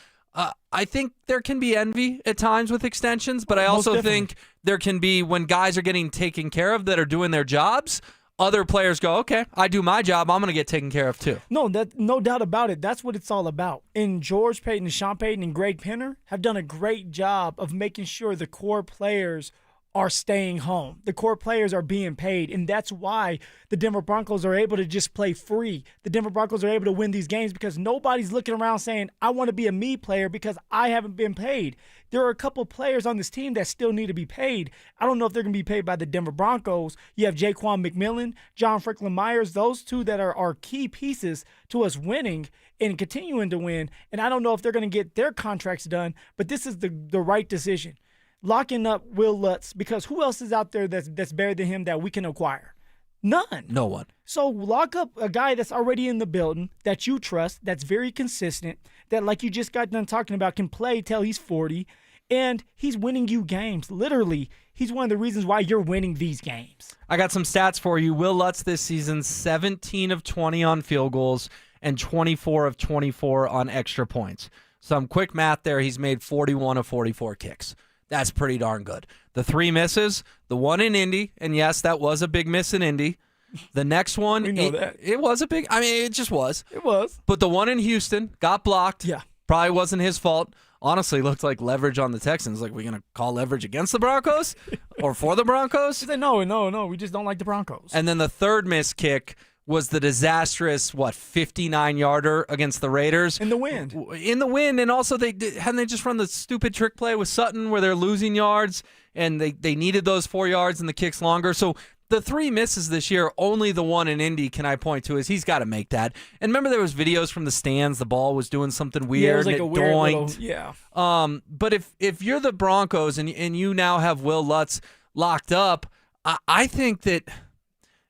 I think there can be envy at times with extensions, but I also think there can be, when guys are getting taken care of that are doing their jobs, other players go, okay, I do my job, I'm going to get taken care of too. No doubt about it. That's what it's all about. And George Payton, Sean Payton, and Greg Penner have done a great job of making sure the core players are staying home. The core players are being paid, and that's why the Denver Broncos are able to just play free. The Denver Broncos are able to win these games because nobody's looking around saying, I want to be a me player because I haven't been paid. There are a couple players on this team that still need to be paid. I don't know if they're going to be paid by the Denver Broncos. You have Jaquan McMillan, John Franklin Myers, those two that are key pieces to us winning and continuing to win, and I don't know if they're going to get their contracts done, but this is the right decision. Locking up Will Lutz, because who else is out there that's better than him that we can acquire? None. No one. So lock up a guy that's already in the building, that you trust, that's very consistent, that, like you just got done talking about, can play till he's 40, and he's winning you games. Literally, he's one of the reasons why you're winning these games. I got some stats for you. Will Lutz this season, 17 of 20 on field goals and 24 of 24 on extra points. Some quick math there. He's made 41 of 44 kicks. That's pretty darn good. The 3 misses, the one in Indy, and yes, that was a big miss in Indy. The next one, We know that. It was a big, it just was. It was. But the one in Houston got blocked. Yeah. Probably wasn't his fault. Honestly, looked like leverage on the Texans. Like, we're going to call leverage against the Broncos or for the Broncos? She said, no, we just don't like the Broncos. And then the third missed kick was the disastrous, 59-yarder against the Raiders. In the wind. And also hadn't they just run the stupid trick play with Sutton where they're losing yards, and they needed those 4 yards and the kicks longer. So the 3 misses this year, only the one in Indy can I point to is he's got to make that. And remember there was videos from the stands, the ball was doing something weird, it was like and a it weird doinked. little, But if you're the Broncos and you now have Will Lutz locked up, I think that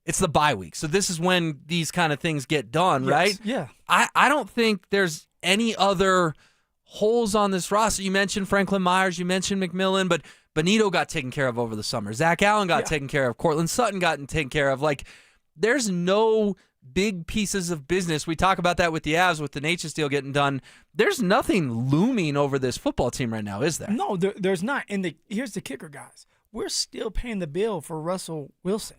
it's the bye week. So this is when these kind of things get done, Yes, right? yeah. I don't think there's any other holes on this roster. You mentioned Franklin Myers, you mentioned McMillan, but Benito got taken care of over the summer. Zach Allen got taken care of. Cortland Sutton got taken care of. Like, there's no big pieces of business. We talk about that with the Avs, with the Natchez deal getting done. There's nothing looming over this football team right now, is there? No, there's not. And here's the kicker, guys. We're still paying the bill for Russell Wilson.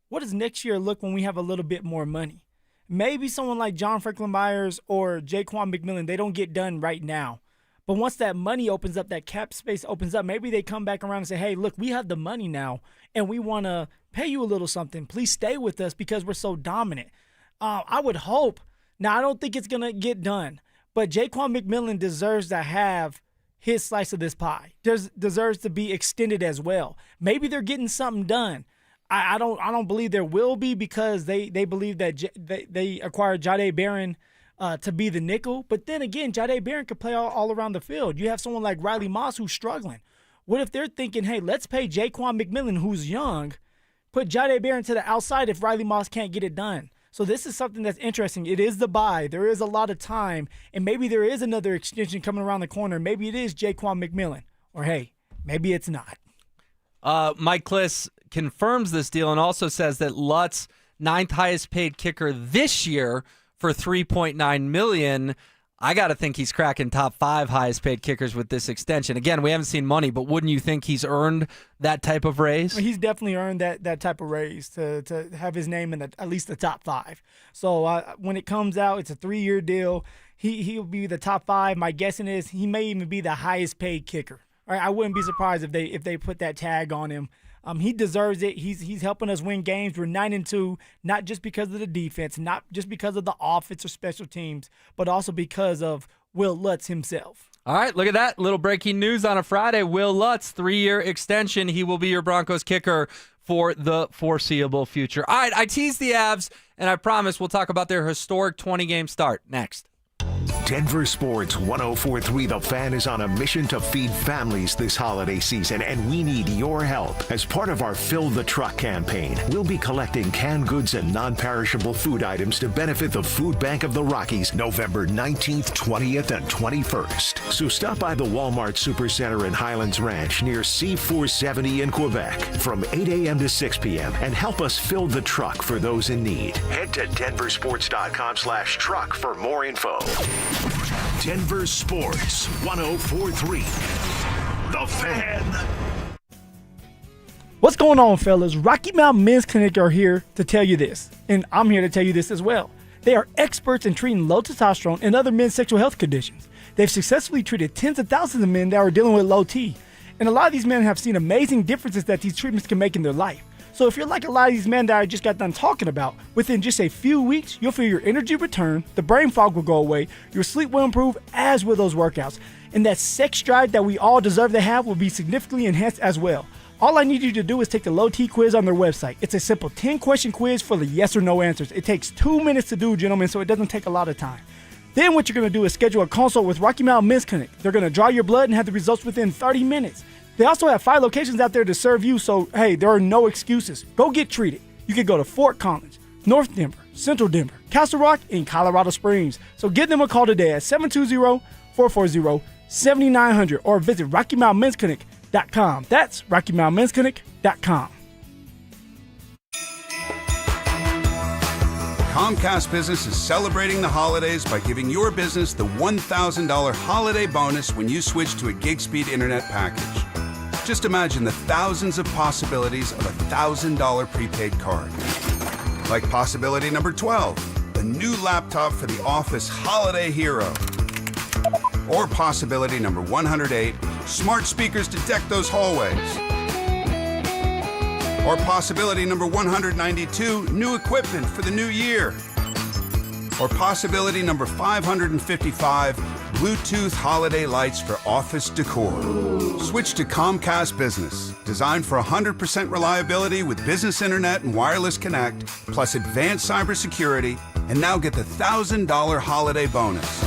What does next year look when we have a little bit more money? Maybe someone like John Franklin Myers or Jaquan McMillan, they don't get done right now. But once that money opens up, that cap space opens up, maybe they come back around and say, hey, look, we have the money now, and we want to pay you a little something. Please stay with us because we're so dominant. I would hope. Now, I don't think it's going to get done, but Jaquan McMillan deserves to have his slice of this pie. Deserves to be extended as well. Maybe they're getting something done. I don't believe there will be because they believe that they acquired Jahdae Barron to be the nickel. But then again, Jahdae Barron could play all around the field. You have someone like Riley Moss who's struggling. What if they're thinking, hey, let's pay Jaquan McMillan, who's young, put Jahdae Barron to the outside if Riley Moss can't get it done? So this is something that's interesting. It is the bye. There is a lot of time, and maybe there is another extension coming around the corner. Maybe it is Jaquan McMillan. Or, hey, maybe it's not. Mike Kliss confirms this deal and also says that Lutz, 9th highest paid kicker this year for $3.9 million. I got to think he's cracking top 5 highest paid kickers with this extension. Again, we haven't seen money, but wouldn't you think he's earned that type of raise? He's definitely earned that type of raise to have his name in at least the top 5. So when it comes out, it's a 3-year deal. He'll be the top 5. My guessing is he may even be the highest paid kicker. All right, I wouldn't be surprised if they put that tag on him. He deserves it. He's helping us win games. We're 9-2, not just because of the defense, not just because of the offense or special teams, but also because of Will Lutz himself. All right, look at that. Little breaking news on a Friday. Will Lutz, 3-year extension. He will be your Broncos kicker for the foreseeable future. All right, I teased the Avs, and I promise we'll talk about their historic 20-game start next. Denver Sports 104.3 The Fan is on a mission to feed families this holiday season, and we need your help. As part of our Fill the Truck campaign, we'll be collecting canned goods and non-perishable food items to benefit the Food Bank of the Rockies November 19th, 20th, and 21st. So stop by the Walmart Supercenter in Highlands Ranch near C470 in Quebec from 8 a.m. to 6 p.m. and help us fill the truck for those in need. Head to denversports.com/truck for more info. Denver Sports 104.3 The Fan. What's going on, fellas? Rocky Mountain Men's Clinic are here to tell you this, and I'm here to tell you this as well. They are experts in treating low testosterone and other men's sexual health conditions. They've successfully treated tens of thousands of men that are dealing with low T, and a lot of these men have seen amazing differences that these treatments can make in their life. So if you're like a lot of these men that I just got done talking about, within just a few weeks, you'll feel your energy return, the brain fog will go away, your sleep will improve, as will those workouts, and that sex drive that we all deserve to have will be significantly enhanced as well. All I need you to do is take the low T quiz on their website. It's a simple 10-question quiz full of yes or no answers. It takes 2 minutes to do, gentlemen, so it doesn't take a lot of time. Then what you're going to do is schedule a consult with Rocky Mountain Men's Clinic. They're going to draw your blood and have the results within 30 minutes. They also have 5 locations out there to serve you, so hey, there are no excuses. Go get treated. You can go to Fort Collins, North Denver, Central Denver, Castle Rock, and Colorado Springs. So give them a call today at 720-440-7900 or visit RockyMountainMen'sClinic.com. That's RockyMountainMen'sClinic.com. Comcast Business is celebrating the holidays by giving your business the $1,000 holiday bonus when you switch to a gig speed internet package. Just imagine the thousands of possibilities of a $1,000 prepaid card. Like possibility number 12, a new laptop for the office holiday hero. Or possibility number 108, smart speakers to deck those hallways. Or possibility number 192, new equipment for the new year. Or possibility number 555, Bluetooth holiday lights for office decor. Switch to Comcast Business, designed for 100% reliability with business internet and wireless connect, plus advanced cybersecurity, and now get the $1,000 holiday bonus.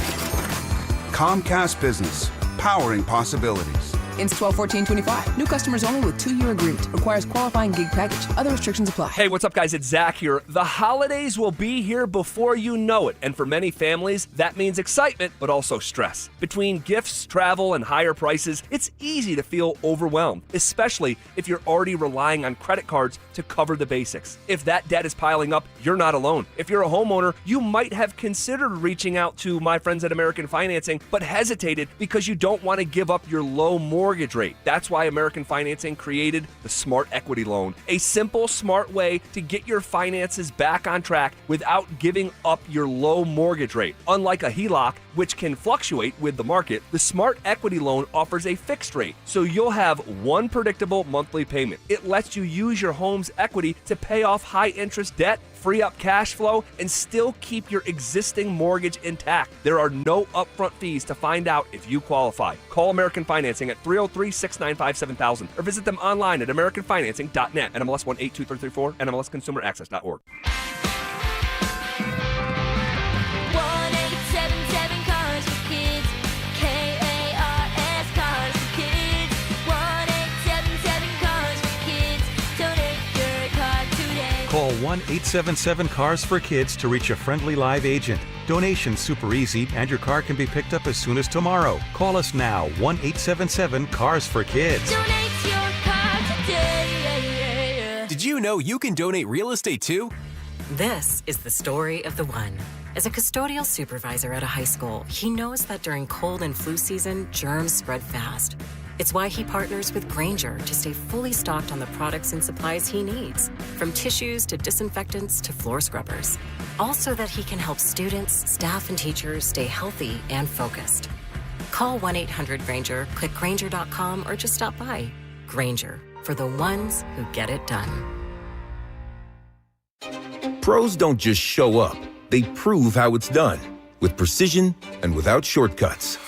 Comcast Business, powering possibilities. Ends 12/14/25. New customers only with 2-year agreement. Requires qualifying gig package. Other restrictions apply. Hey, what's up, guys? It's Zach here. The holidays will be here before you know it, and for many families, that means excitement, but also stress. Between gifts, travel, and higher prices, it's easy to feel overwhelmed, especially if you're already relying on credit cards to cover the basics. If that debt is piling up, you're not alone. If you're a homeowner, you might have considered reaching out to my friends at American Financing, but hesitated because you don't want to give up your low mortgage rate. That's why American Financing created the Smart Equity Loan, a simple, smart way to get your finances back on track without giving up your low mortgage rate. Unlike a HELOC, which can fluctuate with the market, the Smart Equity Loan offers a fixed rate, so you'll have one predictable monthly payment. It lets you use your home's equity to pay off high-interest debt, free up cash flow, and still keep your existing mortgage intact. There are no upfront fees to find out if you qualify. Call American Financing at 303-695-7000 or visit them online at americanfinancing.net. NMLS 182334, NMLSconsumeraccess.org. 1-877 Cars for Kids. KARS Cars for Kids. 1-877 Cars for Kids. Donate your car today. Call 1-877-CARS-FOR-KIDS to reach a friendly live agent. Donation's super easy, and your car can be picked up as soon as tomorrow. Call us now, 1-877-CARS-FOR-KIDS. Donate your car today. Did you know you can donate real estate too? This is the story of the one. As a custodial supervisor at a high school, he knows that during cold and flu season, germs spread fast. It's why he partners with Grainger to stay fully stocked on the products and supplies he needs, from tissues to disinfectants to floor scrubbers. All so that he can help students, staff, and teachers stay healthy and focused. Call 1-800-GRAINGER, click Grainger.com, or just stop by. Grainger, for the ones who get it done. Pros don't just show up, they prove how it's done, with precision and without shortcuts.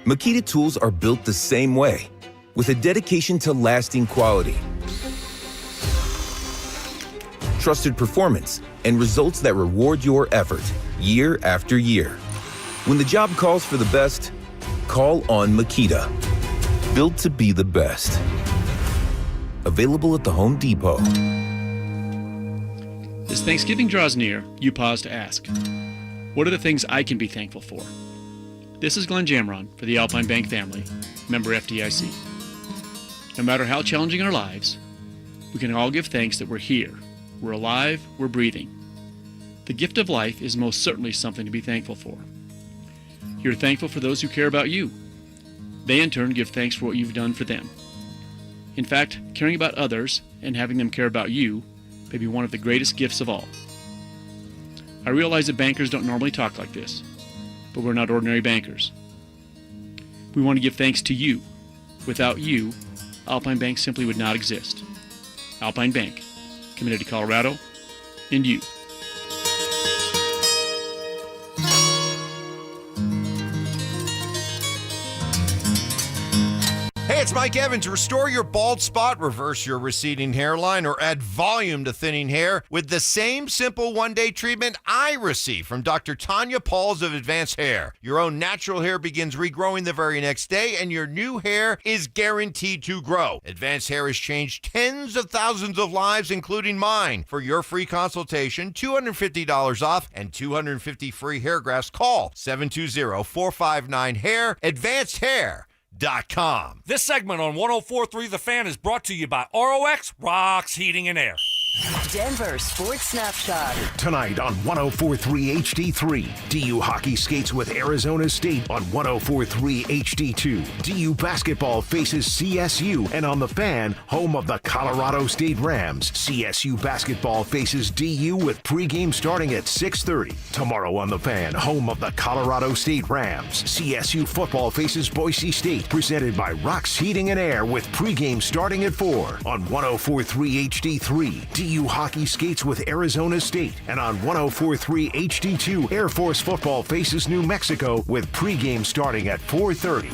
Makita tools are built the same way, with a dedication to lasting quality, trusted performance, and results that reward your effort year after year. When the job calls for the best, call on Makita. Built to be the best. Available at the Home Depot. As Thanksgiving draws near, you pause to ask, what are the things I can be thankful for? This is Glenn Jamron for the Alpine Bank family, member FDIC. No matter how challenging our lives, we can all give thanks that we're here, we're alive, we're breathing. The gift of life is most certainly something to be thankful for. You're thankful for those who care about you. They in turn give thanks for what you've done for them. In fact, caring about others and having them care about you may be one of the greatest gifts of all. I realize that bankers don't normally talk like this, but we're not ordinary bankers. We want to give thanks to you. Without you, Alpine Bank simply would not exist. Alpine Bank, committed to Colorado and you. Hey, it's Mike Evans. Restore your bald spot, reverse your receding hairline, or add volume to thinning hair with the same simple one-day treatment I receive from Dr. Tanya Pauls of Advanced Hair. Your own natural hair begins regrowing the very next day, and your new hair is guaranteed to grow. Advanced Hair has changed tens of thousands of lives, including mine. For your free consultation, $250 off and 250 free hair grafts, call 720-459-HAIR, AdvancedHair.com. This segment on 104.3 The Fan is brought to you by ROX Rocks Heating and Air. Denver Sports Snapshot. Tonight on 104.3 HD3, DU hockey skates with Arizona State on 104.3 HD2. DU basketball faces CSU, and on The Fan, home of the Colorado State Rams, CSU basketball faces DU with pregame starting at 6:30. Tomorrow on The Fan, home of the Colorado State Rams, CSU football faces Boise State, presented by Rocks Heating and Air with pregame starting at 4 on 104.3 HD3. DU hockey skates with Arizona State, and on 104.3 HD2, Air Force football faces New Mexico with pregame starting at 4:30.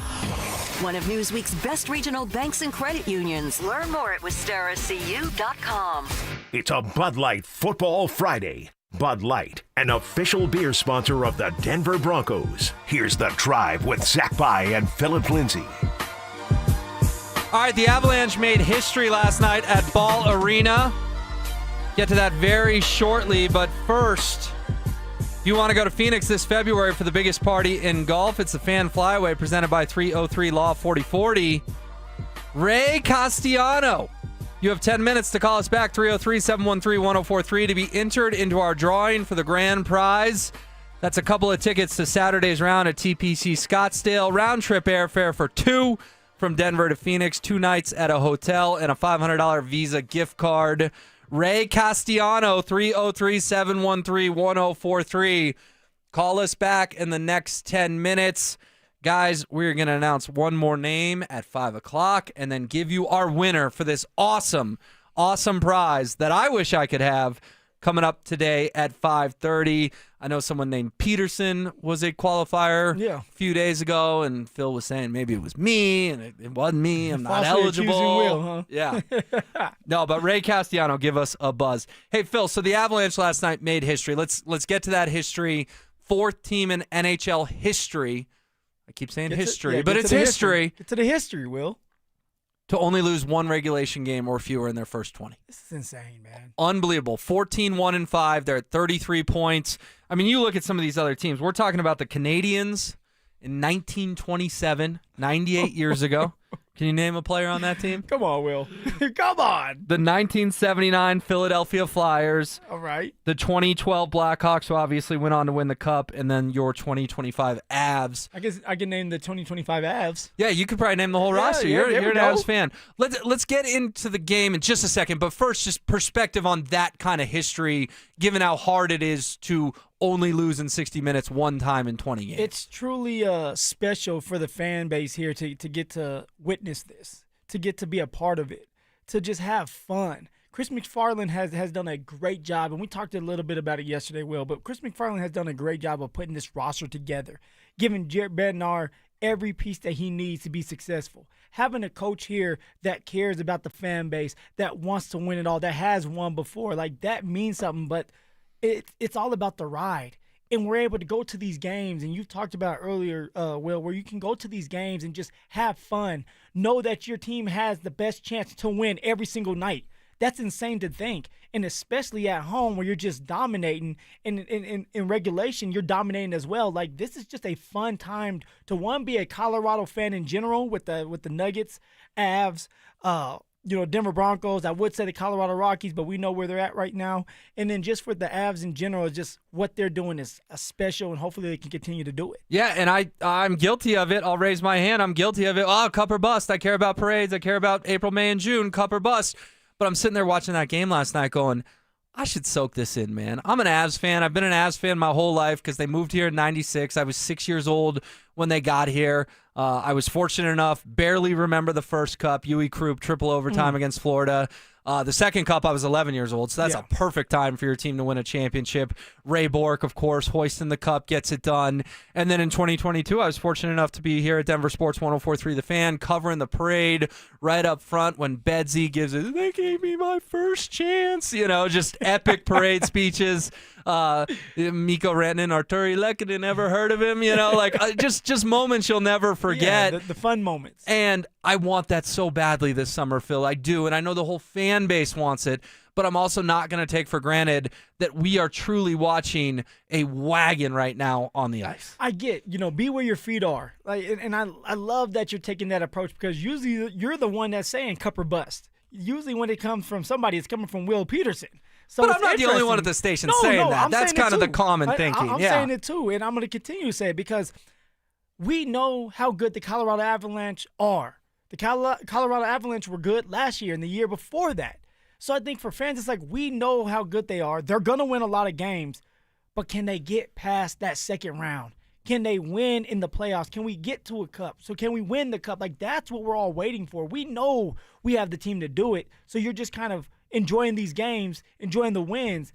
One of Newsweek's best regional banks and credit unions. Learn more at wistaracu.com. It's a Bud Light Football Friday. Bud Light, an official beer sponsor of the Denver Broncos. Here's The Drive with Zach By and Phillip Lindsay. All right, the Avalanche made history last night at Ball Arena. Get to that very shortly, but first, if you want to go to Phoenix this February for the biggest party in golf, it's the Fan Flyaway presented by 303 Law 4040. Ray Castellano. You have 10 minutes to call us back, 303-713-1043, to be entered into our drawing for the grand prize. That's a couple of tickets to Saturday's round at TPC Scottsdale. Round trip airfare for two from Denver to Phoenix, 2 nights at a hotel, and a $500 Visa gift card. Ray Castellano, 303-713-1043. Call us back in the next 10 minutes. Guys, we're going to announce one more name at 5 o'clock and then give you our winner for this awesome prize that I wish I could have coming up today at 5:30. I know someone named Peterson was a qualifier a few days ago, and Phil was saying maybe it was me, and it wasn't me. I'm not eligible. Will, huh? Yeah. No, but Ray Castellano, give us a buzz. Hey, Phil, so the Avalanche last night made history. Let's get to that history. 4th team in NHL history. I keep saying history, but it's history. Get to the history, Will. To only lose one regulation game or fewer in their first 20. This is insane, man. Unbelievable. 14-1-5. They're at 33 points. I mean, you look at some of these other teams. We're talking about the Canadiens in 1927, 98 years ago. Can you name a player on that team? Come on, Will. Come on. The 1979 Philadelphia Flyers. All right. The 2012 Blackhawks, who obviously went on to win the Cup, and then your 2025 Avs. I guess I can name the 2025 Avs. Yeah, you could probably name the whole roster. You're an Avs fan. Let's get into the game in just a second, but first, just perspective on that kind of history, given how hard it is to only lose in 60 minutes one time in 20 games. It's truly special for the fan base here to get to witness this, to get to be a part of it, to just have fun. Chris McFarland has done a great job, and we talked a little bit about it yesterday, Will, but Chris McFarland has done a great job of putting this roster together, giving Jared Bednar every piece that he needs to be successful. Having a coach here that cares about the fan base, that wants to win it all, that has won before, like that means something, but it's all about the ride. And we're able to go to these games, and you talked about earlier, Will, where you can go to these games and just have fun. Know that your team has the best chance to win every single night. That's insane to think. And especially at home where you're just dominating. And in regulation, you're dominating as well. Like, this is just a fun time to, one, be a Colorado fan in general with the Nuggets, Avs, Denver Broncos. I would say the Colorado Rockies, but we know where they're at right now. And then just for the Avs in general, just what they're doing is special, and hopefully they can continue to do it. Yeah, and I'm guilty of it. I'll raise my hand. I'm guilty of it. Oh, cup or bust. I care about parades. I care about April, May, and June. Cup or bust. But I'm sitting there watching that game last night going, I should soak this in, man. I'm an Avs fan. I've been an Avs fan my whole life because they moved here in 96. I was 6 years old when they got here. I was fortunate enough, barely remember the first cup, Huey Krupp, triple overtime against Florida. The second cup, I was 11 years old, so that's a perfect time for your team to win a championship. Ray Bork, of course, hoisting the cup, gets it done. And then in 2022, I was fortunate enough to be here at Denver Sports 104.3 The Fan, covering the parade right up front when Bedsy gives it, they gave me my first chance. Just epic parade speeches. Mikko Rantanen, Arturi Lehkonen, never heard of him? Just moments you'll never forget. Yeah, the fun moments. And I want that so badly this summer, Phil. I do, and I know the whole fan base wants it, but I'm also not going to take for granted that we are truly watching a wagon right now on the ice. I get, be where your feet are. And I love that you're taking that approach because usually you're the one that's saying cup or bust. Usually when it comes from somebody, it's coming from Will Peterson. So but I'm not the only one at the station saying that. That's kind of the common thinking. I'm saying it too, and I'm going to continue to say it because we know how good the Colorado Avalanche are. The Colorado Avalanche were good last year and the year before that. So I think for fans, it's like we know how good they are. They're going to win a lot of games, but can they get past that second round? Can they win in the playoffs? Can we get to a cup? So can we win the cup? That's what we're all waiting for. We know we have the team to do it. So you're just kind of enjoying these games, enjoying the wins,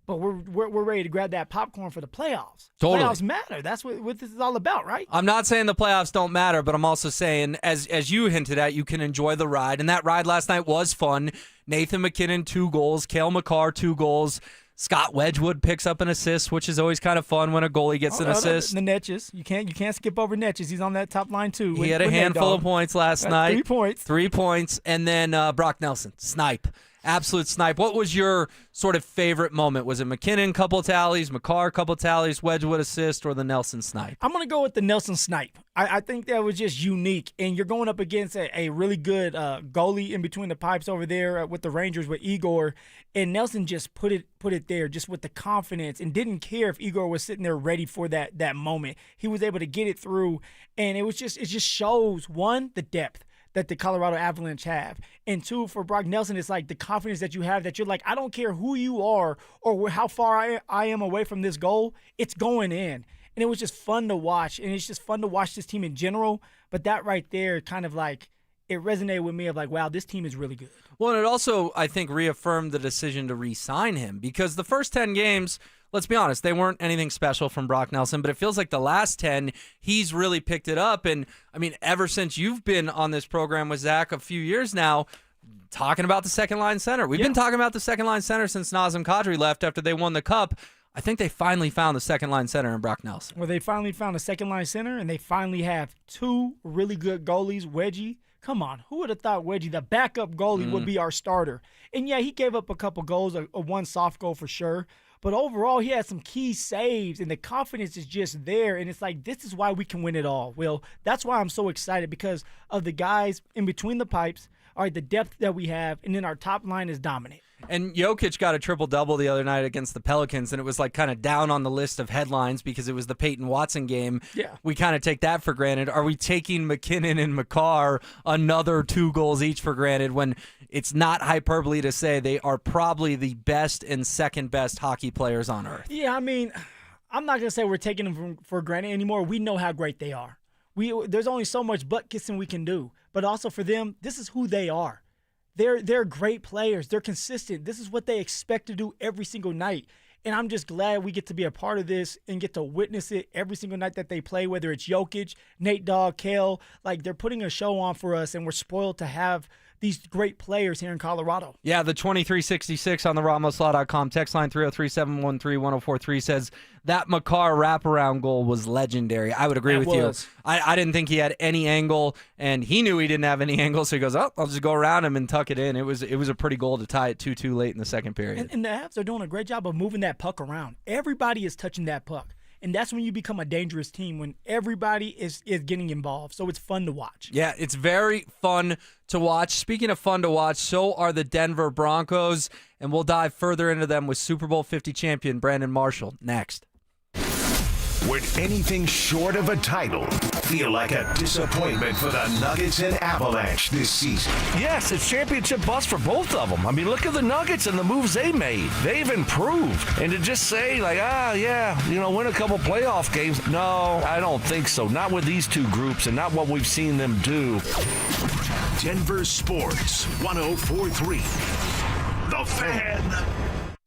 but we're ready to grab that popcorn for the playoffs. Totally. Playoffs matter. That's what this is all about, right? I'm not saying the playoffs don't matter, but I'm also saying, as you hinted at, you can enjoy the ride. And that ride last night was fun. Nathan McKinnon, 2 goals. Cale Makar, 2 goals. Scott Wedgwood picks up an assist, which is always kind of fun when a goalie gets an assist. The Netches. You can't skip over Netches. He's on that top line, too. He had a handful of points last night. 3 points. 3 points. And then Brock Nelson, snipe. Absolute snipe. What was your sort of favorite moment? Was it McKinnon, couple tallies, Makar, couple tallies, Wedgwood assist, or the Nelson snipe? I'm going to go with the Nelson snipe. I think that was just unique. And you're going up against a really good goalie in between the pipes over there with the Rangers with Igor. And Nelson just put it there just with the confidence and didn't care if Igor was sitting there ready for that moment. He was able to get it through. And it just shows, one, the depth that the Colorado Avalanche have. And 2, for Brock Nelson, it's like the confidence that you have that you're like, I don't care who you are or how far I am away from this goal, it's going in. And it was just fun to watch. And it's just fun to watch this team in general. But that right there kind of like, it resonated with me of like, wow, this team is really good. Well, and it also, I think, reaffirmed the decision to re-sign him because the first 10 games, let's be honest, they weren't anything special from Brock Nelson, but it feels like the last 10, he's really picked it up. And, I mean, ever since you've been on this program with Zach a few years now, talking about the second-line center. We've been talking about the second-line center since Nazem Kadri left after they won the Cup. I think they finally found the second-line center in Brock Nelson. Well, they finally found a second-line center, and they finally have 2 really good goalies, Wedgie. Come on, who would have thought Wedgie, the backup goalie, would be our starter? And, yeah, he gave up a couple goals, a one soft goal for sure. But overall, he had some key saves, and the confidence is just there. And it's like, this is why we can win it all. Will, that's why I'm so excited because of the guys in between the pipes, all right, the depth that we have, and then our top line is dominant. And Jokic got a triple-double the other night against the Pelicans, and it was like kind of down on the list of headlines because it was the Payton Watson game. Yeah. We kind of take that for granted. Are we taking McKinnon and Makar another 2 goals each for granted when it's not hyperbole to say they are probably the best and second-best hockey players on earth? Yeah, I mean, I'm not going to say we're taking them for granted anymore. We know how great they are. There's only so much butt kissing we can do. But also for them, this is who they are. They're great players. They're consistent. This is what they expect to do every single night. And I'm just glad we get to be a part of this and get to witness it every single night that they play, whether it's Jokic, Nate Dogg, Cale. Like, they're putting a show on for us, and we're spoiled to have these great players here in Colorado. Yeah, the 2366 on the RamosLaw.com text line 303-713-1043 says that Makar wraparound goal was legendary. I would agree with you. I didn't think he had any angle, and he knew he didn't have any angle, so he goes, I'll just go around him and tuck it in. It was a pretty goal to tie it 2-2 late in the second period. And the Avs are doing a great job of moving that puck around. Everybody is touching that puck. And that's when you become a dangerous team, when everybody is getting involved. So it's fun to watch. Yeah, it's very fun to watch. Speaking of fun to watch, so are the Denver Broncos, and we'll dive further into them with Super Bowl 50 champion Brandon Marshall next. Would anything short of a title feel like a disappointment for the Nuggets and Avalanche this season? Yes, it's championship bust for both of them. I mean, look at the Nuggets and the moves they made. They've improved. And to just say, like, win a couple playoff games, no, I don't think so. Not with these two groups and not what we've seen them do. Denver Sports 104.3. The Fan.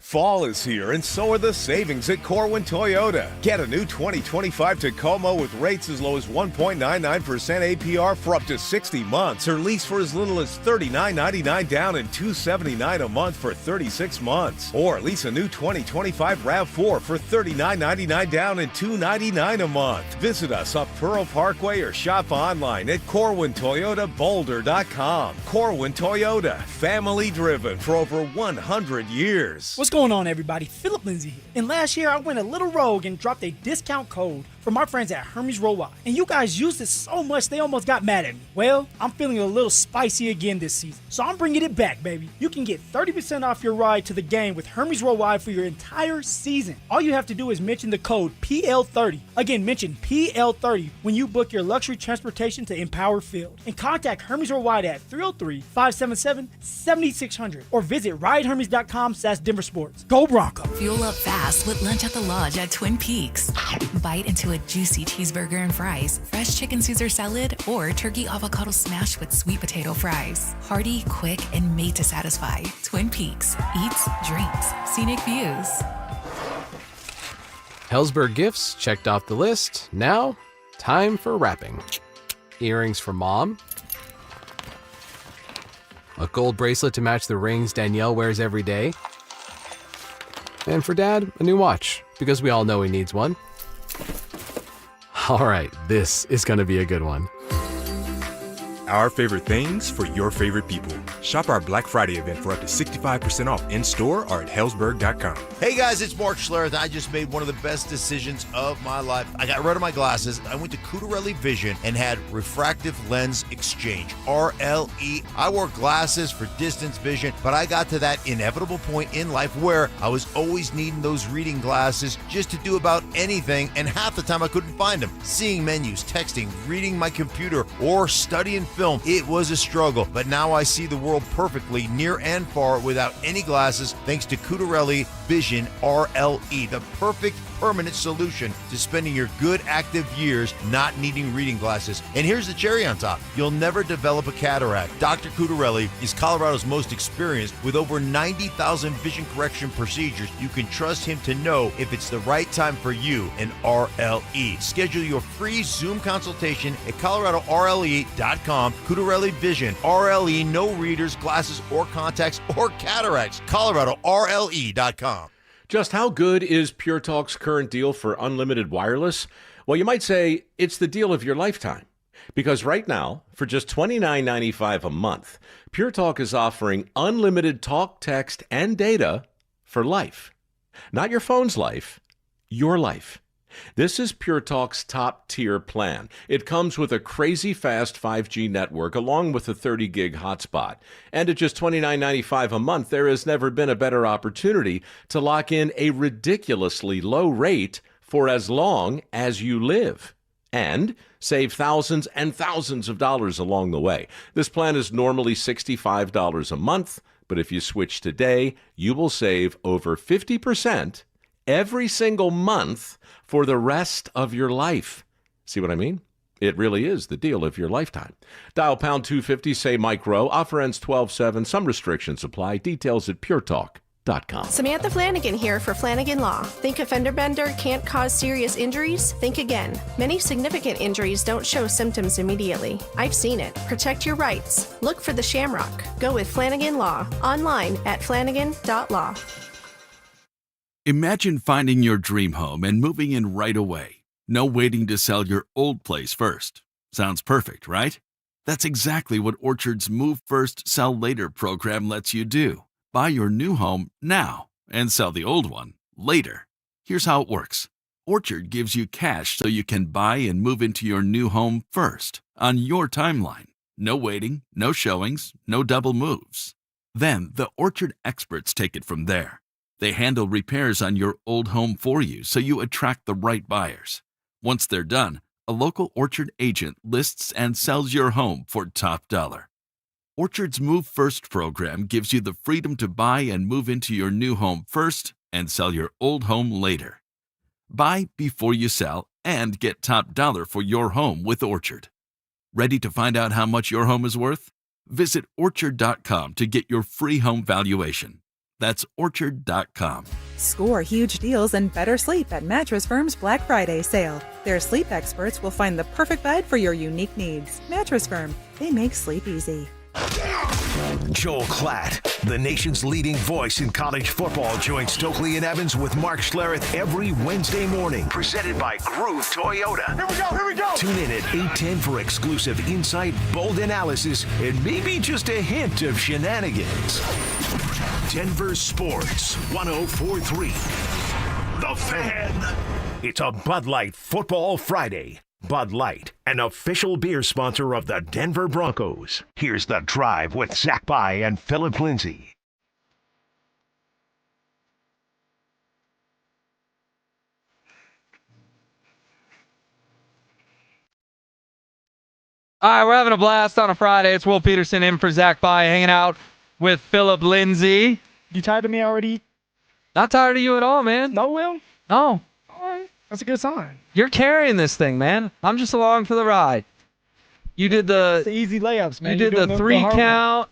Fall is here, and so are the savings at Corwin Toyota. Get a new 2025 Tacoma with rates as low as 1.99% APR for up to 60 months, or lease for as little as $39.99 down and $279 a month for 36 months. Or lease a new 2025 RAV4 for $39.99 down and $299 a month. Visit us up Pearl Parkway or shop online at CorwinToyotaBoulder.com. Corwin Toyota, family driven for over 100 years. What's going on, everybody? Phillip Lindsay here. And last year, I went a little rogue and dropped a discount code for my friends at Hermes Worldwide. And you guys used it so much, they almost got mad at me. Well, I'm feeling a little spicy again this season. So I'm bringing it back, baby. You can get 30% off your ride to the game with Hermes Worldwide for your entire season. All you have to do is mention the code PL30. Again, mention PL30 when you book your luxury transportation to Empower Field. And contact Hermes Worldwide at 303-577-7600 or visit ridehermes.com/DenverSports. Go Broncos! Fuel up fast with lunch at the Lodge at Twin Peaks. Bite into a juicy cheeseburger and fries, fresh chicken Caesar salad, or turkey avocado smash with sweet potato fries. Hearty, quick, and made to satisfy. Twin Peaks. Eats, drinks, scenic views. Hellsberg gifts checked off the list. Now, time for wrapping. Earrings for mom. A gold bracelet to match the rings Danielle wears every day. And for Dad, a new watch, because we all know he needs one. All right, this is going to be a good one. Our favorite things for your favorite people. Shop our Black Friday event for up to 65% off in-store or at hellsberg.com. Hey guys, it's Mark Schlereth. I just made one of the best decisions of my life. I got rid of my glasses. I went to Cutarelli Vision and had refractive lens exchange, RLE. I wore glasses for distance vision, but I got to that inevitable point in life where I was always needing those reading glasses just to do about anything, and half the time I couldn't find them. Seeing menus, texting, reading my computer, or studying film, it was a struggle. But now I see the world perfectly near and far without any glasses thanks to Cutarelli Vision RLE, the perfect permanent solution to spending your good active years not needing reading glasses. And here's the cherry on top. You'll never develop a cataract. Dr. Cutarelli is Colorado's most experienced with over 90,000 vision correction procedures. You can trust him to know if it's the right time for you and RLE. Schedule your free Zoom consultation at coloradorle.com. Cutarelli Vision, RLE, no readers, glasses, or contacts, or cataracts. coloradorle.com. Just how good is Pure Talk's current deal for unlimited wireless? Well, you might say it's the deal of your lifetime. Because right now, for just $29.95 a month, Pure Talk is offering unlimited talk, text, and data for life. Not your phone's life, your life. This is Pure Talk's top-tier plan. It comes with a crazy fast 5G network along with a 30-gig hotspot. And at just $29.95 a month, there has never been a better opportunity to lock in a ridiculously low rate for as long as you live. And save thousands and thousands of dollars along the way. This plan is normally $65 a month, but if you switch today, you will save over 50% every single month for the rest of your life. See what I mean? It really is the deal of your lifetime. Dial pound 250, say Mike Rowe. Offer ends 12/7. Some restrictions apply. Details at puretalk.com. Samantha Flanagan here for Flanagan Law. Think a fender bender can't cause serious injuries? Think again. Many significant injuries don't show symptoms immediately. I've seen it. Protect your rights. Look for the Shamrock. Go with Flanagan Law. Online at flanagan.law. Imagine finding your dream home and moving in right away. No waiting to sell your old place first. Sounds perfect, right? That's exactly what Orchard's Move First, Sell Later program lets you do. Buy your new home now and sell the old one later. Here's how it works. Orchard gives you cash so you can buy and move into your new home first, on your timeline. No waiting, no showings, no double moves. Then the Orchard experts take it from there. They handle repairs on your old home for you so you attract the right buyers. Once they're done, a local Orchard agent lists and sells your home for top dollar. Orchard's Move First program gives you the freedom to buy and move into your new home first and sell your old home later. Buy before you sell and get top dollar for your home with Orchard. Ready to find out how much your home is worth? Visit Orchard.com to get your free home valuation. That's Orchard.com. Score huge deals and better sleep at Mattress Firm's Black Friday sale. Their sleep experts will find the perfect bed for your unique needs. Mattress Firm, they make sleep easy. Joel Klatt, the nation's leading voice in college football, joins Stokely and Evans with Mark Schlereth every Wednesday morning. Presented by Groove Toyota. Here we go. Tune in at 8:10 for exclusive insight, bold analysis, and maybe just a hint of shenanigans. Denver Sports 104.3. The Fan. It's a Bud Light Football Friday. Bud Light, an official beer sponsor of the Denver Broncos. Here's The Drive with Zach By and Phillip Lindsay. All right, we're having a blast on a Friday. It's Will Peterson in for Zach By, hanging out with Phillip Lindsay. You tired of me already? Not tired of you at all, man. No, Will? No. All right. That's a good sign. You're carrying this thing, man. I'm just along for the ride. You did the easy layups, man. You did the 3 count.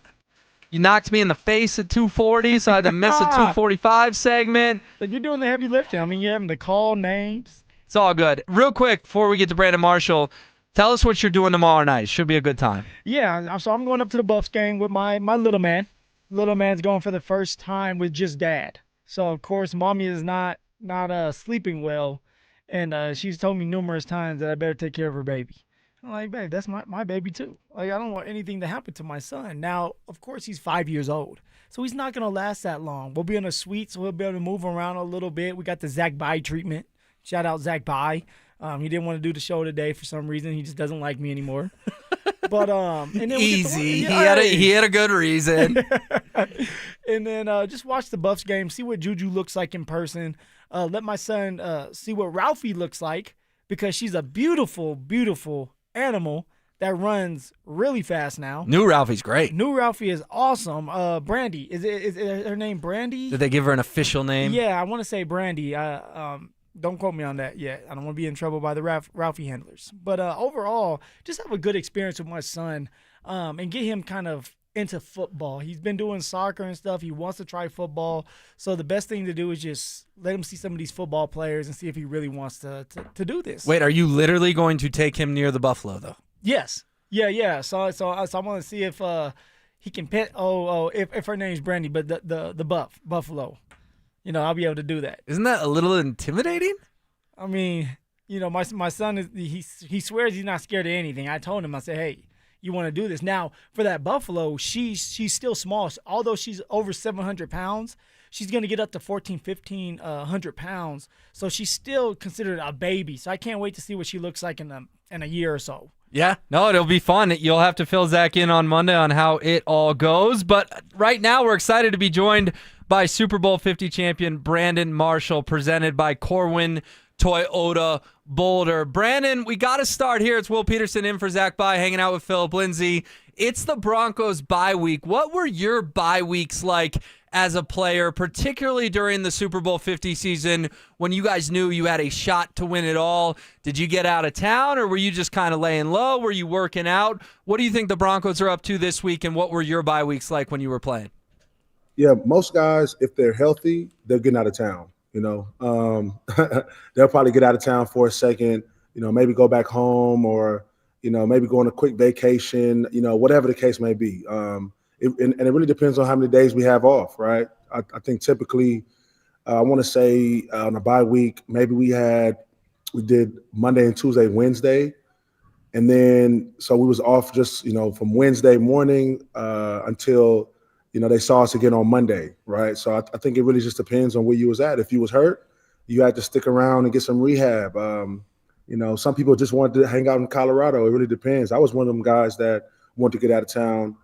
You knocked me in the face at 240, so I had to miss a 245 segment. Like, you're doing the heavy lifting. I mean, you're having to call names. It's all good. Real quick, before we get to Brandon Marshall, tell us what you're doing tomorrow night. Should be a good time. Yeah, so I'm going up to the Buffs game with my little man. Little man's going for the first time with just dad. So, of course, mommy is not sleeping well. And she's told me numerous times that I better take care of her baby. I'm like, babe, that's my baby too. Like, I don't want anything to happen to my son. Now, of course, he's 5 years old. So he's not going to last that long. We'll be in a suite, so we'll be able to move around a little bit. We got the Zach By treatment. Shout out Zach By. He didn't want to do the show today for some reason. He just doesn't like me anymore. But and then easy. He had a good reason. And then just watch the Buffs game, see what Juju looks like in person. Let my son see what Ralphie looks like, because she's a beautiful, beautiful animal that runs really fast now. New Ralphie's great. New Ralphie is awesome. Brandy, is her name Brandy? Did they give her an official name? Yeah, I want to say Brandy. Don't quote me on that yet. I don't want to be in trouble by the Ralphie handlers. But overall, just have a good experience with my son and get him kind of into football. He's been doing soccer and stuff. He wants to try football. So the best thing to do is just let him see some of these football players and see if he really wants to do this. Wait, are you literally going to take him near the Buffalo, though? Yes. Yeah. So I want to see if he can pet. If her name's Brandy, but the Buffalo. You know, I'll be able to do that. Isn't that a little intimidating? I mean, you know, my son is he swears he's not scared of anything. I told him, I said, hey, you want to do this. Now, for that Buffalo, she's still small. Although she's over 700 pounds, she's going to get up to 1,500 pounds. So she's still considered a baby. So I can't wait to see what she looks like in a year or so. Yeah, no, it'll be fun. You'll have to fill Zach in on Monday on how it all goes. But right now, we're excited to be joined by Super Bowl 50 champion Brandon Marshall, presented by Corwin Toyota Boulder. Brandon, we got to start here. It's Will Peterson in for Zach By, hanging out with Phillip Lindsay. It's the Broncos bye week. What were your bye weeks like as a player, particularly during the Super Bowl 50 season when you guys knew you had a shot to win it all? Did you get out of town, or were you just kind of laying low? Were you working out? What do you think the Broncos are up to this week, and what were your bye weeks like when you were playing? Yeah, most guys, if they're healthy, they're getting out of town. You know, they'll probably get out of town for a second, you know, maybe go back home, or, you know, maybe go on a quick vacation, you know, whatever the case may be. And it really depends on how many days we have off, right? I think typically, I want to say on a bye week, maybe we did Monday and Tuesday, Wednesday. And then, so we was off just, you know, from Wednesday morning until, you know, they saw us again on Monday, right? So I think it really just depends on where you was at. If you was hurt, you had to stick around and get some rehab. Some people just wanted to hang out in Colorado. It really depends. I was one of them guys that wanted to get out of town.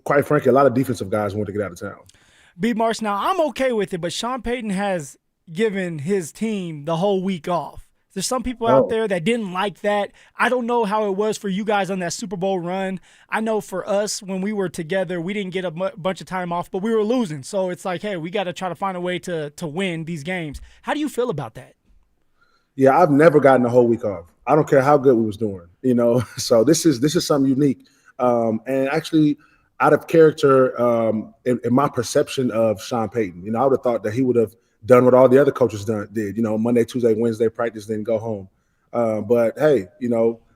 Quite frankly, a lot of defensive guys wanted to get out of town. B. Marsh, now I'm okay with it, but Sean Payton has given his team the whole week off. There's some people out there that didn't like that. I don't know how it was for you guys on that Super Bowl run. I know for us, when we were together, we didn't get a bunch of time off, but we were losing. So it's like, hey, we got to try to find a way to win these games. How do you feel about that? Yeah, I've never gotten a whole week off. I don't care how good we was doing, So this is something unique. And actually, out of character in my perception of Sean Payton. I would have thought that he would have done what all the other coaches did, Monday, Tuesday, Wednesday practice, then go home. But hey,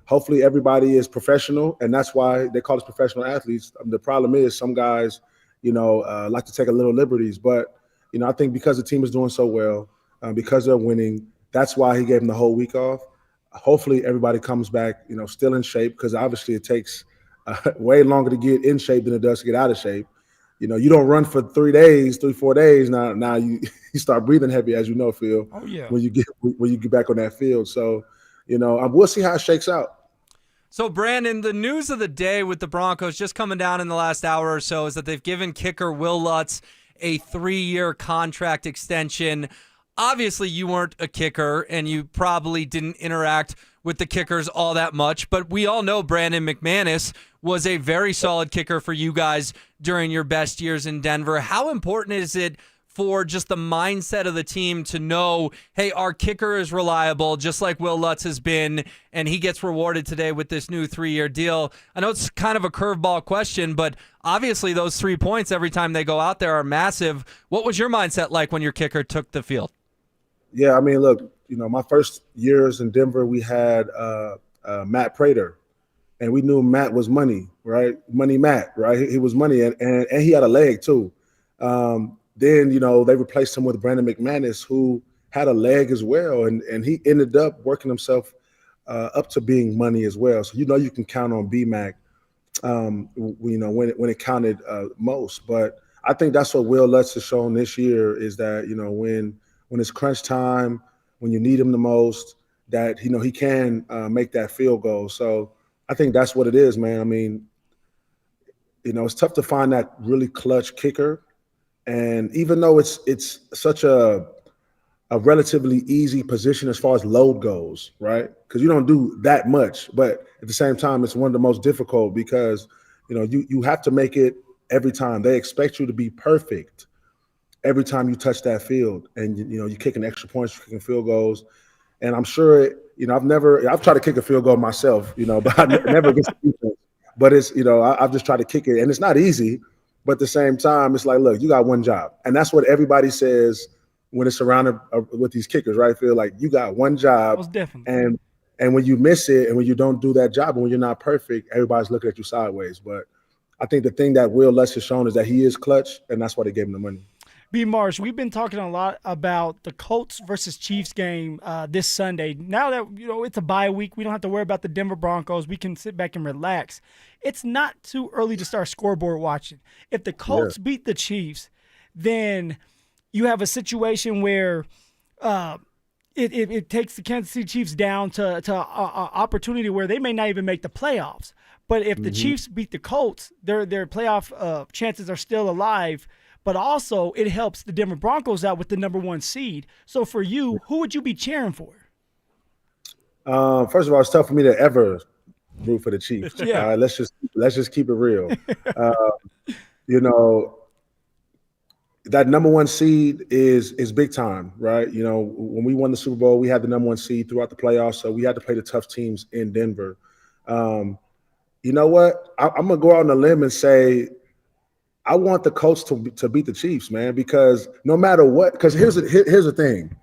hopefully everybody is professional, and that's why they call us professional athletes. The problem is some guys, like to take a little liberties. But, I think because the team is doing so well, because they're winning, that's why he gave them the whole week off. Hopefully everybody comes back, still in shape, because obviously it takes way longer to get in shape than it does to get out of shape. You don't run for 4 days. Now you start breathing heavy, as you know, Phil. Oh yeah. When you get back on that field. So, we'll see how it shakes out. So, Brandon, the news of the day with the Broncos just coming down in the last hour or so is that they've given kicker Will Lutz a 3-year contract extension. Obviously, you weren't a kicker, and you probably didn't interact with the kickers all that much, but we all know Brandon McManus was a very solid kicker for you guys during your best years in Denver. How important is it for just the mindset of the team to know, hey, our kicker is reliable, just like Will Lutz has been, and he gets rewarded today with this new 3-year deal? I know it's kind of a curveball question, but obviously those 3 points every time they go out there are massive. What was your mindset like when your kicker took the field? Yeah, I mean, look, my first years in Denver, we had Matt Prater, and we knew Matt was money, right? Money Matt, right? He was money, and he had a leg too. Then, they replaced him with Brandon McManus, who had a leg as well, and he ended up working himself up to being money as well. So, you can count on B-Mac, when it counted most. But I think that's what Will Lutz has shown this year is that, when it's crunch time, when you need him the most, that, he can make that field goal. So I think that's what it is, man. I mean, it's tough to find that really clutch kicker. And even though it's such a relatively easy position as far as load goes, right? Because you don't do that much, but at the same time, it's one of the most difficult because, you have to make it every time. They expect you to be perfect every time you touch that field, and you're kicking extra points, you're kicking field goals, and I'm sure I've tried to kick a field goal myself, but I never against the defense. But it's I've just tried to kick it, and it's not easy. But at the same time, it's like, look, you got one job, and that's what everybody says when it's surrounded with these kickers, right? Feel like you got one job, Most definitely. and when you miss it, and when you don't do that job, and when you're not perfect, everybody's looking at you sideways. But I think the thing that Will Lutz has shown is that he is clutch, and that's why they gave him the money. B. Marsh, we've been talking a lot about the Colts versus Chiefs game this Sunday. Now that it's a bye week, we don't have to worry about the Denver Broncos. We can sit back and relax. It's not too early to start scoreboard watching. If the Colts beat the Chiefs, then you have a situation where it takes the Kansas City Chiefs down to an opportunity where they may not even make the playoffs. But if the Chiefs beat the Colts, their playoff chances are still alive. But also, it helps the Denver Broncos out with the number 1 seed. So for you, who would you be cheering for? First of all, it's tough for me to ever root for the Chiefs. Yeah. Let's just keep it real. That number 1 seed is big time, right? When we won the Super Bowl, we had the number 1 seed throughout the playoffs, so we had to play the tough teams in Denver. You know what? I'm gonna go out on a limb and say, I want the Colts to beat the Chiefs, man, because no matter what, because here's the thing.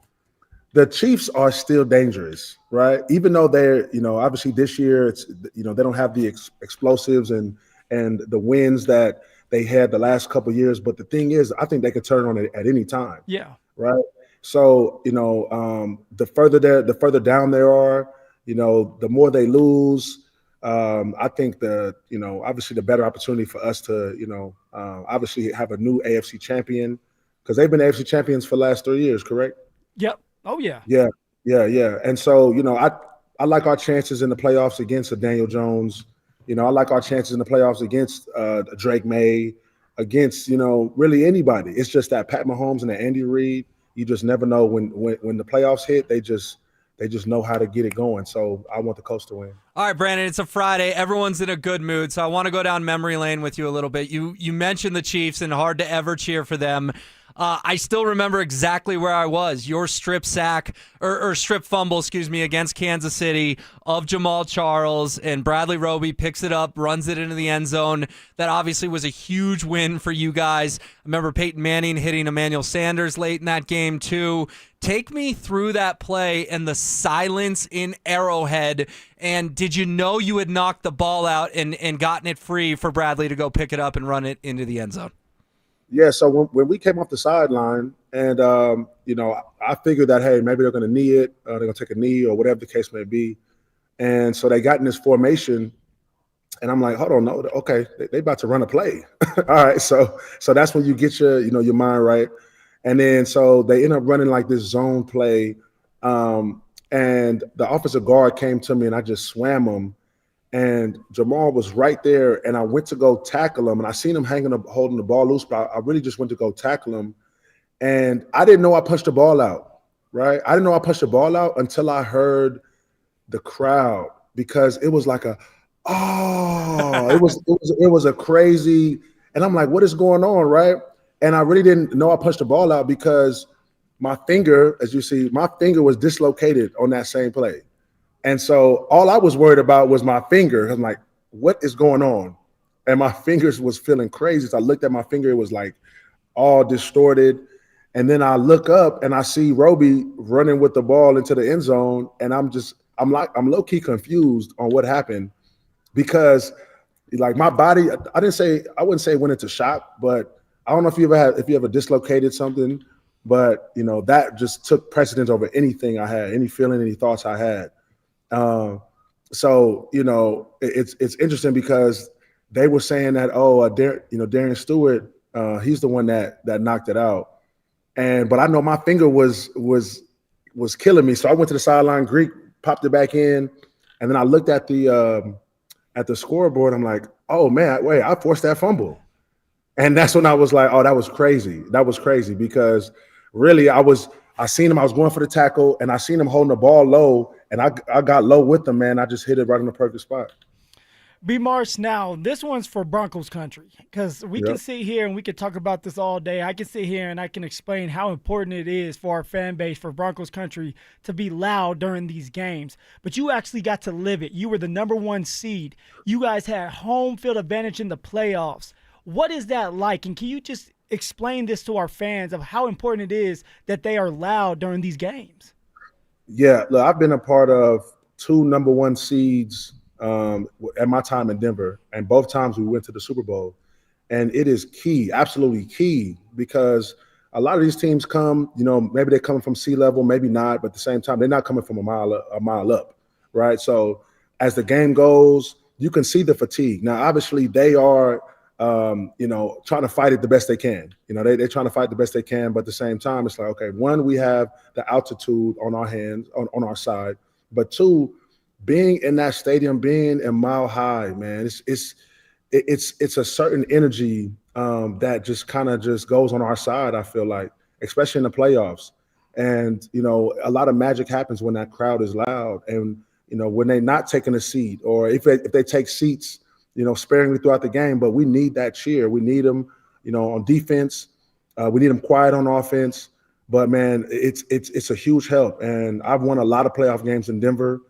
The Chiefs are still dangerous, right? Even though they're, obviously this year it's, they don't have the explosives and the wins that they had the last couple of years. But the thing is, I think they could turn on it at any time. Yeah. Right. So, the further down they are, the more they lose. I think obviously the better opportunity for us to, obviously have a new AFC champion because they've been AFC champions for the last 3 years, correct? Yep. Oh yeah. Yeah. And so, I like our chances in the playoffs against a Daniel Jones. I like our chances in the playoffs against Drake May, against, really anybody. It's just that Pat Mahomes and the Andy Reid, you just never know when the playoffs hit, they just know how to get it going. So I want the Colts to win. All right, Brandon, it's a Friday. Everyone's in a good mood, so I want to go down memory lane with you a little bit. You mentioned the Chiefs and hard to ever cheer for them. I still remember exactly where I was. Your strip sack or strip fumble, against Kansas City of Jamal Charles, and Bradley Roby picks it up, runs it into the end zone. That obviously was a huge win for you guys. I remember Peyton Manning hitting Emmanuel Sanders late in that game too. Take me through that play and the silence in Arrowhead. And did you know you had knocked the ball out and gotten it free for Bradley to go pick it up and run it into the end zone? Yeah, so when we came off the sideline and, I figured that, hey, maybe they're going to knee it, they're going to take a knee or whatever the case may be. And so they got in this formation, and I'm like, hold on, no, okay, they about to run a play. All right, so that's when you get your mind right. And then so they end up running like this zone play, and the offensive guard came to me, and I just swam him. And Jamal was right there, and I went to go tackle him, and I seen him holding the ball loose, but I really just went to go tackle him. And I didn't know I punched the ball out, right? I didn't know I punched the ball out until I heard the crowd, because it was like it was a crazy, and I'm like, what is going on, right? And I really didn't know I punched the ball out because my finger, as you see, my finger was dislocated on that same play. And so all I was worried about was my finger. I'm like, what is going on? And my fingers was feeling crazy. So I looked at my finger, it was like all distorted. And then I look up and I see Roby running with the ball into the end zone. And I'm low-key confused on what happened, because like my body, I wouldn't say it went into shock, but I don't know if you ever dislocated something, but that just took precedence over anything I had, any feeling, any thoughts I had. So it's interesting because they were saying that Darian Stewart, he's the one that knocked it out, but I know my finger was killing me, so I went to the sideline, Greek popped it back in, and then I looked at the scoreboard. I'm like, oh man, wait, I forced that fumble, and that's when I was like, oh, that was crazy. That was crazy because really I seen him. I was going for the tackle, and I seen him holding the ball low, and I got low with him, man. I just hit it right in the perfect spot. B. Marsh, now this one's for Broncos country, because we can sit here and we can talk about this all day. I can sit here and I can explain how important it is for our fan base, for Broncos country, to be loud during these games. But you actually got to live it. You were the number 1 seed. You guys had home field advantage in the playoffs. What is that like? And can you just explain this to our fans of how important it is that they are loud during these games? Yeah, look, I've been a part of 2 number 1 seeds at my time in Denver, and both times we went to the Super Bowl. And it is key, absolutely key, because a lot of these teams come, maybe they're coming from sea level, maybe not, but at the same time, they're not coming from a mile up, right? So as the game goes, you can see the fatigue. Now, obviously, they are trying to fight it the best they can. They're trying to fight the best they can, but at the same time, it's like, okay, 1, we have the altitude on our hands, on our side, but 2, being in that stadium, being in Mile High, man, it's a certain energy that just kind of just goes on our side, I feel like, especially in the playoffs. And, a lot of magic happens when that crowd is loud, and, when they're not taking a seat, or if they take seats, sparingly throughout the game, but we need that cheer. We need them, on defense. We need them quiet on offense. But man, it's a huge help. And I've won a lot of playoff games in Denver,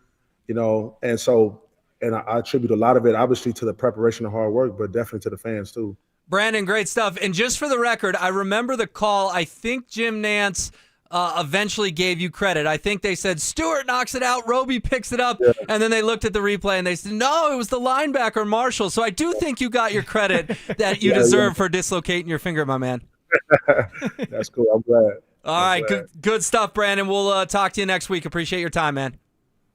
and I attribute a lot of it, obviously, to the preparation and hard work, but definitely to the fans too. Brandon, great stuff. And just for the record, I remember the call. I think Jim Nantz eventually gave you credit. I think they said Stewart knocks it out, Roby picks it up, and then they looked at the replay and they said, no, it was the linebacker Marshall. So I do think you got your credit that you deserve for dislocating your finger, my man. That's cool. I'm glad. All right, good stuff, Brandon. We'll talk to you next week. Appreciate your time, man.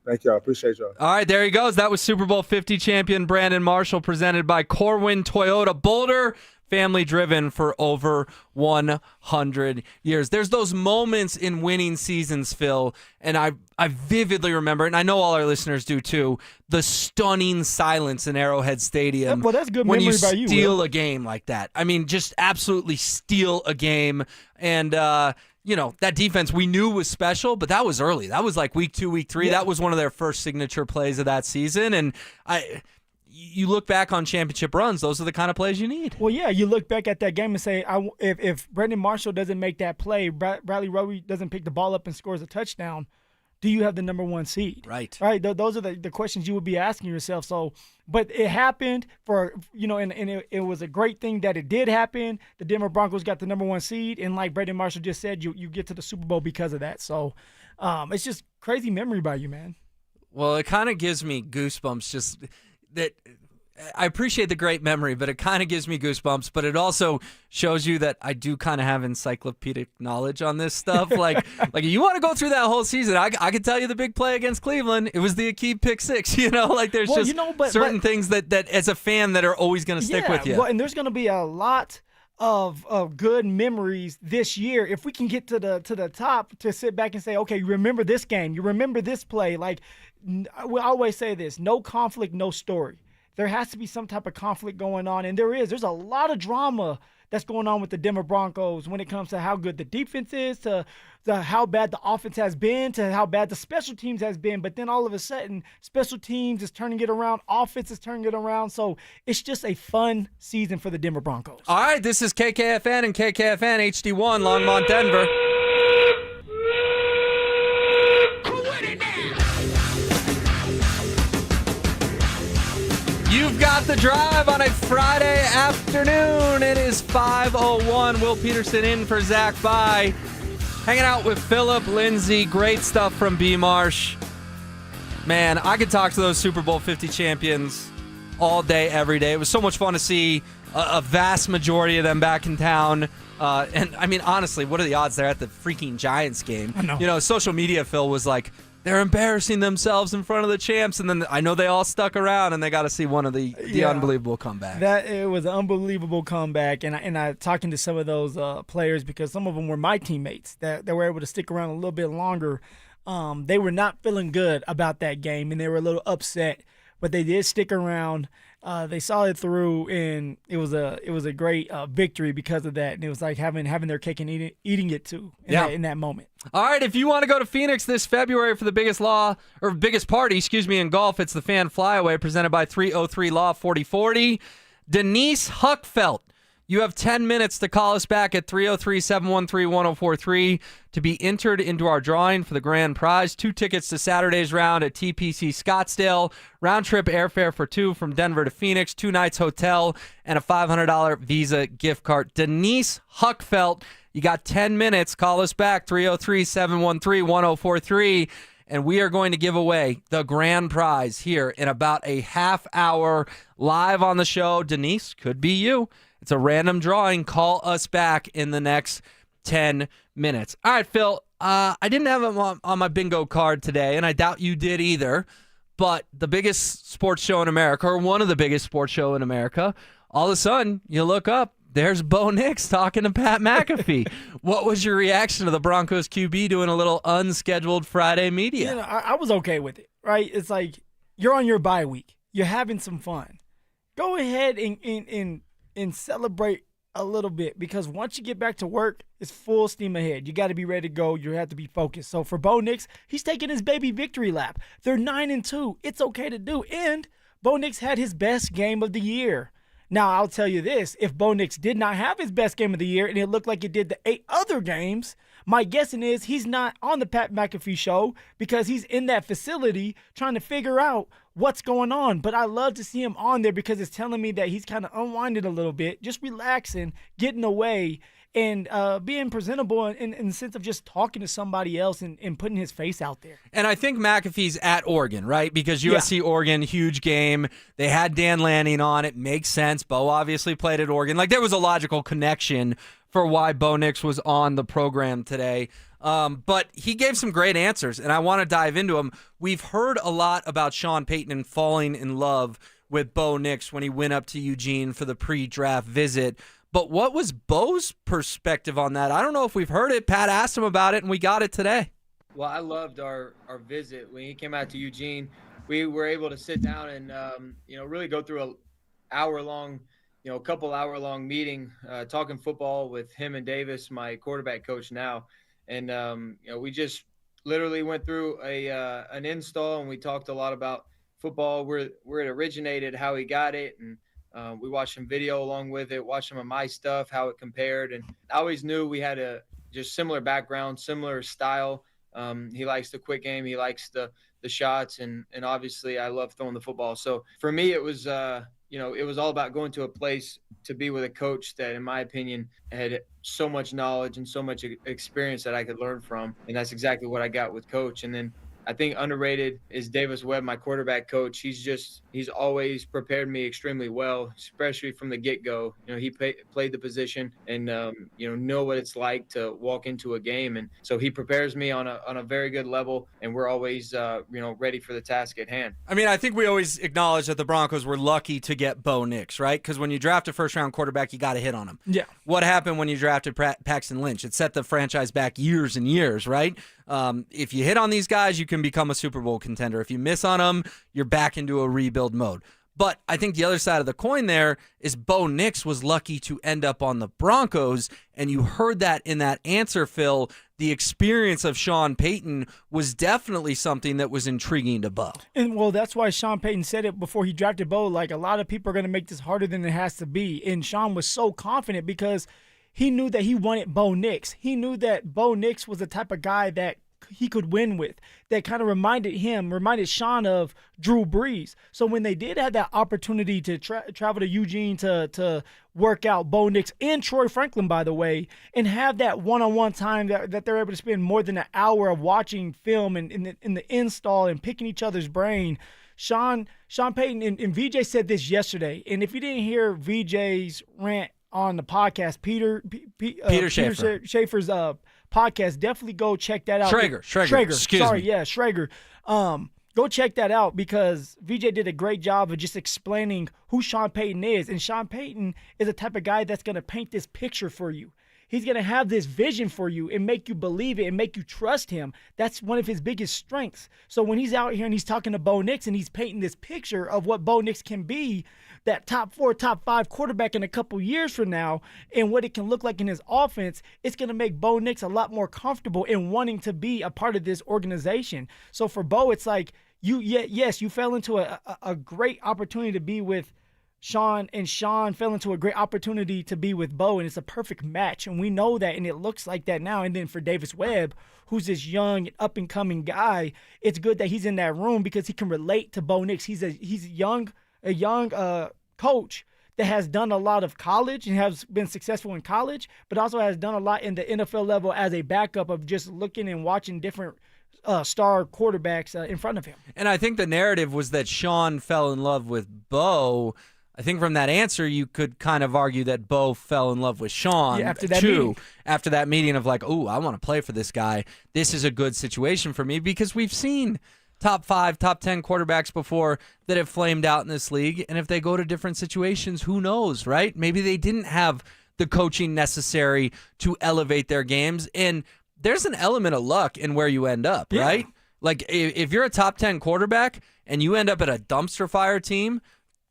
Thank y'all. Appreciate y'all. All right, there he goes. That was Super Bowl 50 champion Brandon Marshall, presented by Corwin Toyota. Boulder family driven for over 100 years. There's those moments in winning seasons, Phil, and I vividly remember, and I know all our listeners do too, the stunning silence in Arrowhead Stadium. Well, that's good when memory you by you, steal Will. a game like that. I mean, just absolutely steal a game. And, that defense we knew was special, but that was early. That was like week 2, week 3. Yeah. That was one of their first signature plays of that season. And you look back on championship runs, those are the kind of plays you need. Well, yeah, you look back at that game and say, if Brandon Marshall doesn't make that play, Bradley Roby doesn't pick the ball up and scores a touchdown, do you have the number 1 seed? Right. Right. Those are the questions you would be asking yourself. So, but it happened and it was a great thing that it did happen. The Denver Broncos got the number 1 seed, and like Brandon Marshall just said, you get to the Super Bowl because of that. So, it's just crazy memory by you, man. Well, it kind of gives me goosebumps just that. I appreciate the great memory, but it kind of gives me goosebumps. But it also shows you that I do kind of have encyclopedic knowledge on this stuff. like you want to go through that whole season, I can tell you the big play against Cleveland. It was the Akeem pick 6. There's certain things that as a fan that are always going to stick with you. Well, and there's going to be a lot of good memories this year if we can get to the top to sit back and say, okay, you remember this game, you remember this play. Like we always say this: no conflict, no story. There has to be some type of conflict going on, and there's a lot of drama that's going on with the Denver Broncos when it comes to how good the defense is, to how bad the offense has been, to how bad the special teams has been. But then all of a sudden, special teams is turning it around, offense is turning it around. So it's just a fun season for the Denver Broncos. All right, this is KKFN and KKFN HD1, Longmont, Denver. You've got the drive on a Friday afternoon. It is 5:01. Will Peterson in for Zach By. Hanging out with Phillip Lindsay. Great stuff from B. Marsh. Man, I could talk to those Super Bowl 50 champions all day, every day. It was so much fun to see a vast majority of them back in town. And, I mean, honestly, what are the odds they're at the freaking Giants game? I know. Social media, Phil, was like, they're embarrassing themselves in front of the champs, and then I know they all stuck around, and they got to see one of the unbelievable comebacks. It was an unbelievable comeback, and I talking to some of those players, because some of them were my teammates that were able to stick around a little bit longer. They were not feeling good about that game, and they were a little upset, but they did stick around. They saw it through, and it was a great victory because of that. And it was like having their cake and eating it too in that moment. All right, if you want to go to Phoenix this February for the biggest party, in golf, it's the Fan Flyaway presented by 303 Law 4040. Denise Huckfelt. You have 10 minutes to call us back at 303-713-1043 to be entered into our drawing for the grand prize. 2 tickets to Saturday's round at TPC Scottsdale. Round trip airfare for 2 from Denver to Phoenix. 2 nights hotel and a $500 Visa gift card. Denise Huckfelt, you got 10 minutes. Call us back, 303-713-1043. And we are going to give away the grand prize here in about a half hour live on the show. Denise, could be you. It's a random drawing. Call us back in the next 10 minutes. All right, Phil, I didn't have them on my bingo card today, and I doubt you did either, but the biggest sports show in America, or one of the biggest sports show in America, all of a sudden, you look up, there's Bo Nix talking to Pat McAfee. What was your reaction to the Broncos QB doing a little unscheduled Friday media? I was okay with it, right? It's like you're on your bye week. You're having some fun. Go ahead and celebrate a little bit, because once you get back to work, it's full steam ahead. You got to be ready to go. You have to be focused. So for Bo Nix, he's taking his baby victory lap. They're 9-2. It's okay to do. And Bo Nix had his best game of the year. Now, I'll tell you this. If Bo Nix did not have his best game of the year and it looked like it did the 8 other games, my guessing is he's not on the Pat McAfee show because he's in that facility trying to figure out what's going on. But I love to see him on there because it's telling me that he's kind of unwinding a little bit, just relaxing, getting away, and being presentable in the sense of just talking to somebody else and putting his face out there. And I think McAfee's at Oregon, right? Because USC, Oregon, huge game. They had Dan Lanning on. It makes sense. Bo obviously played at Oregon. Like, there was a logical connection for why Bo Nix was on the program today. But he gave some great answers, and I want to dive into them. We've heard a lot about Sean Payton and falling in love with Bo Nix when he went up to Eugene for the pre-draft visit. But what was Bo's perspective on that? I don't know if we've heard it. Pat asked him about it, and we got it today. Well, I loved our visit. When he came out to Eugene, we were able to sit down and, really go through a couple hour long meeting, talking football with him and Davis, my quarterback coach now. And, we just literally went through an install, and we talked a lot about football, where it originated, how he got it. And we watched some video along with it, watched some of my stuff, how it compared. And I always knew we had a just similar background, similar style. He likes the quick game. He likes the shots. And obviously I love throwing the football. So for me, it was, it was all about going to a place to be with a coach that, in my opinion, had so much knowledge and so much experience that I could learn from. And that's exactly what I got with Coach. And then I think underrated is Davis Webb, my quarterback coach. He's always prepared me extremely well, especially from the get-go. He played the position and, know what it's like to walk into a game. And so he prepares me on a very good level, and we're always, ready for the task at hand. I mean, I think we always acknowledge that the Broncos were lucky to get Bo Nix, right? Because when you draft a first-round quarterback, you got to hit on him. Yeah. What happened when you drafted Paxton Lynch? It set the franchise back years and years, right? If you hit on these guys, you can become a Super Bowl contender. If you miss on them, you're back into a rebuild mode. But I think the other side of the coin there is Bo Nix was lucky to end up on the Broncos, and you heard that in that answer, Phil. The experience of Sean Payton was definitely something that was intriguing to Bo. And, well, that's why Sean Payton said it before he drafted Bo, like, a lot of people are going to make this harder than it has to be. And Sean was so confident because he knew that he wanted Bo Nix. He knew that Bo Nix was the type of guy that he could win with, that kind of reminded Sean of Drew Brees. So when they did have that opportunity to travel to Eugene to work out Bo Nix and Troy Franklin, by the way, and have that one-on-one time that they're able to spend more than an hour of watching film and in the install and picking each other's brain, Sean Payton, and VJ said this yesterday, and if you didn't hear VJ's rant on the podcast, Peter Schaefer's podcast, definitely go check that out. Schrager. Excuse me. Yeah, Schrager. Go check that out because VJ did a great job of just explaining who Sean Payton is. And Sean Payton is the type of guy that's going to paint this picture for you. He's going to have this vision for you and make you believe it and make you trust him. That's one of his biggest strengths. So when he's out here and he's talking to Bo Nix and he's painting this picture of what Bo Nix can be, that top 4, top 5 quarterback in a couple years from now, and what it can look like in his offense, it's going to make Bo Nix a lot more comfortable in wanting to be a part of this organization. So for Bo, it's like, you fell into a great opportunity to be with Sean, and Sean fell into a great opportunity to be with Bo, and it's a perfect match, and we know that, and it looks like that now. And then for Davis Webb, who's this young and up-and-coming guy, it's good that he's in that room because he can relate to Bo Nix. He's a young coach that has done a lot of college and has been successful in college, but also has done a lot in the NFL level as a backup of just looking and watching different star quarterbacks in front of him. And I think the narrative was that Sean fell in love with Bo. I think from that answer, you could kind of argue that Bo fell in love with Sean after that meeting of like, oh, I want to play for this guy. This is a good situation for me, because we've seen top 5, top 10 quarterbacks before that have flamed out in this league. And if they go to different situations, who knows, right? Maybe they didn't have the coaching necessary to elevate their games. And there's an element of luck in where you end up, right? Like if you're a top 10 quarterback and you end up at a dumpster fire team,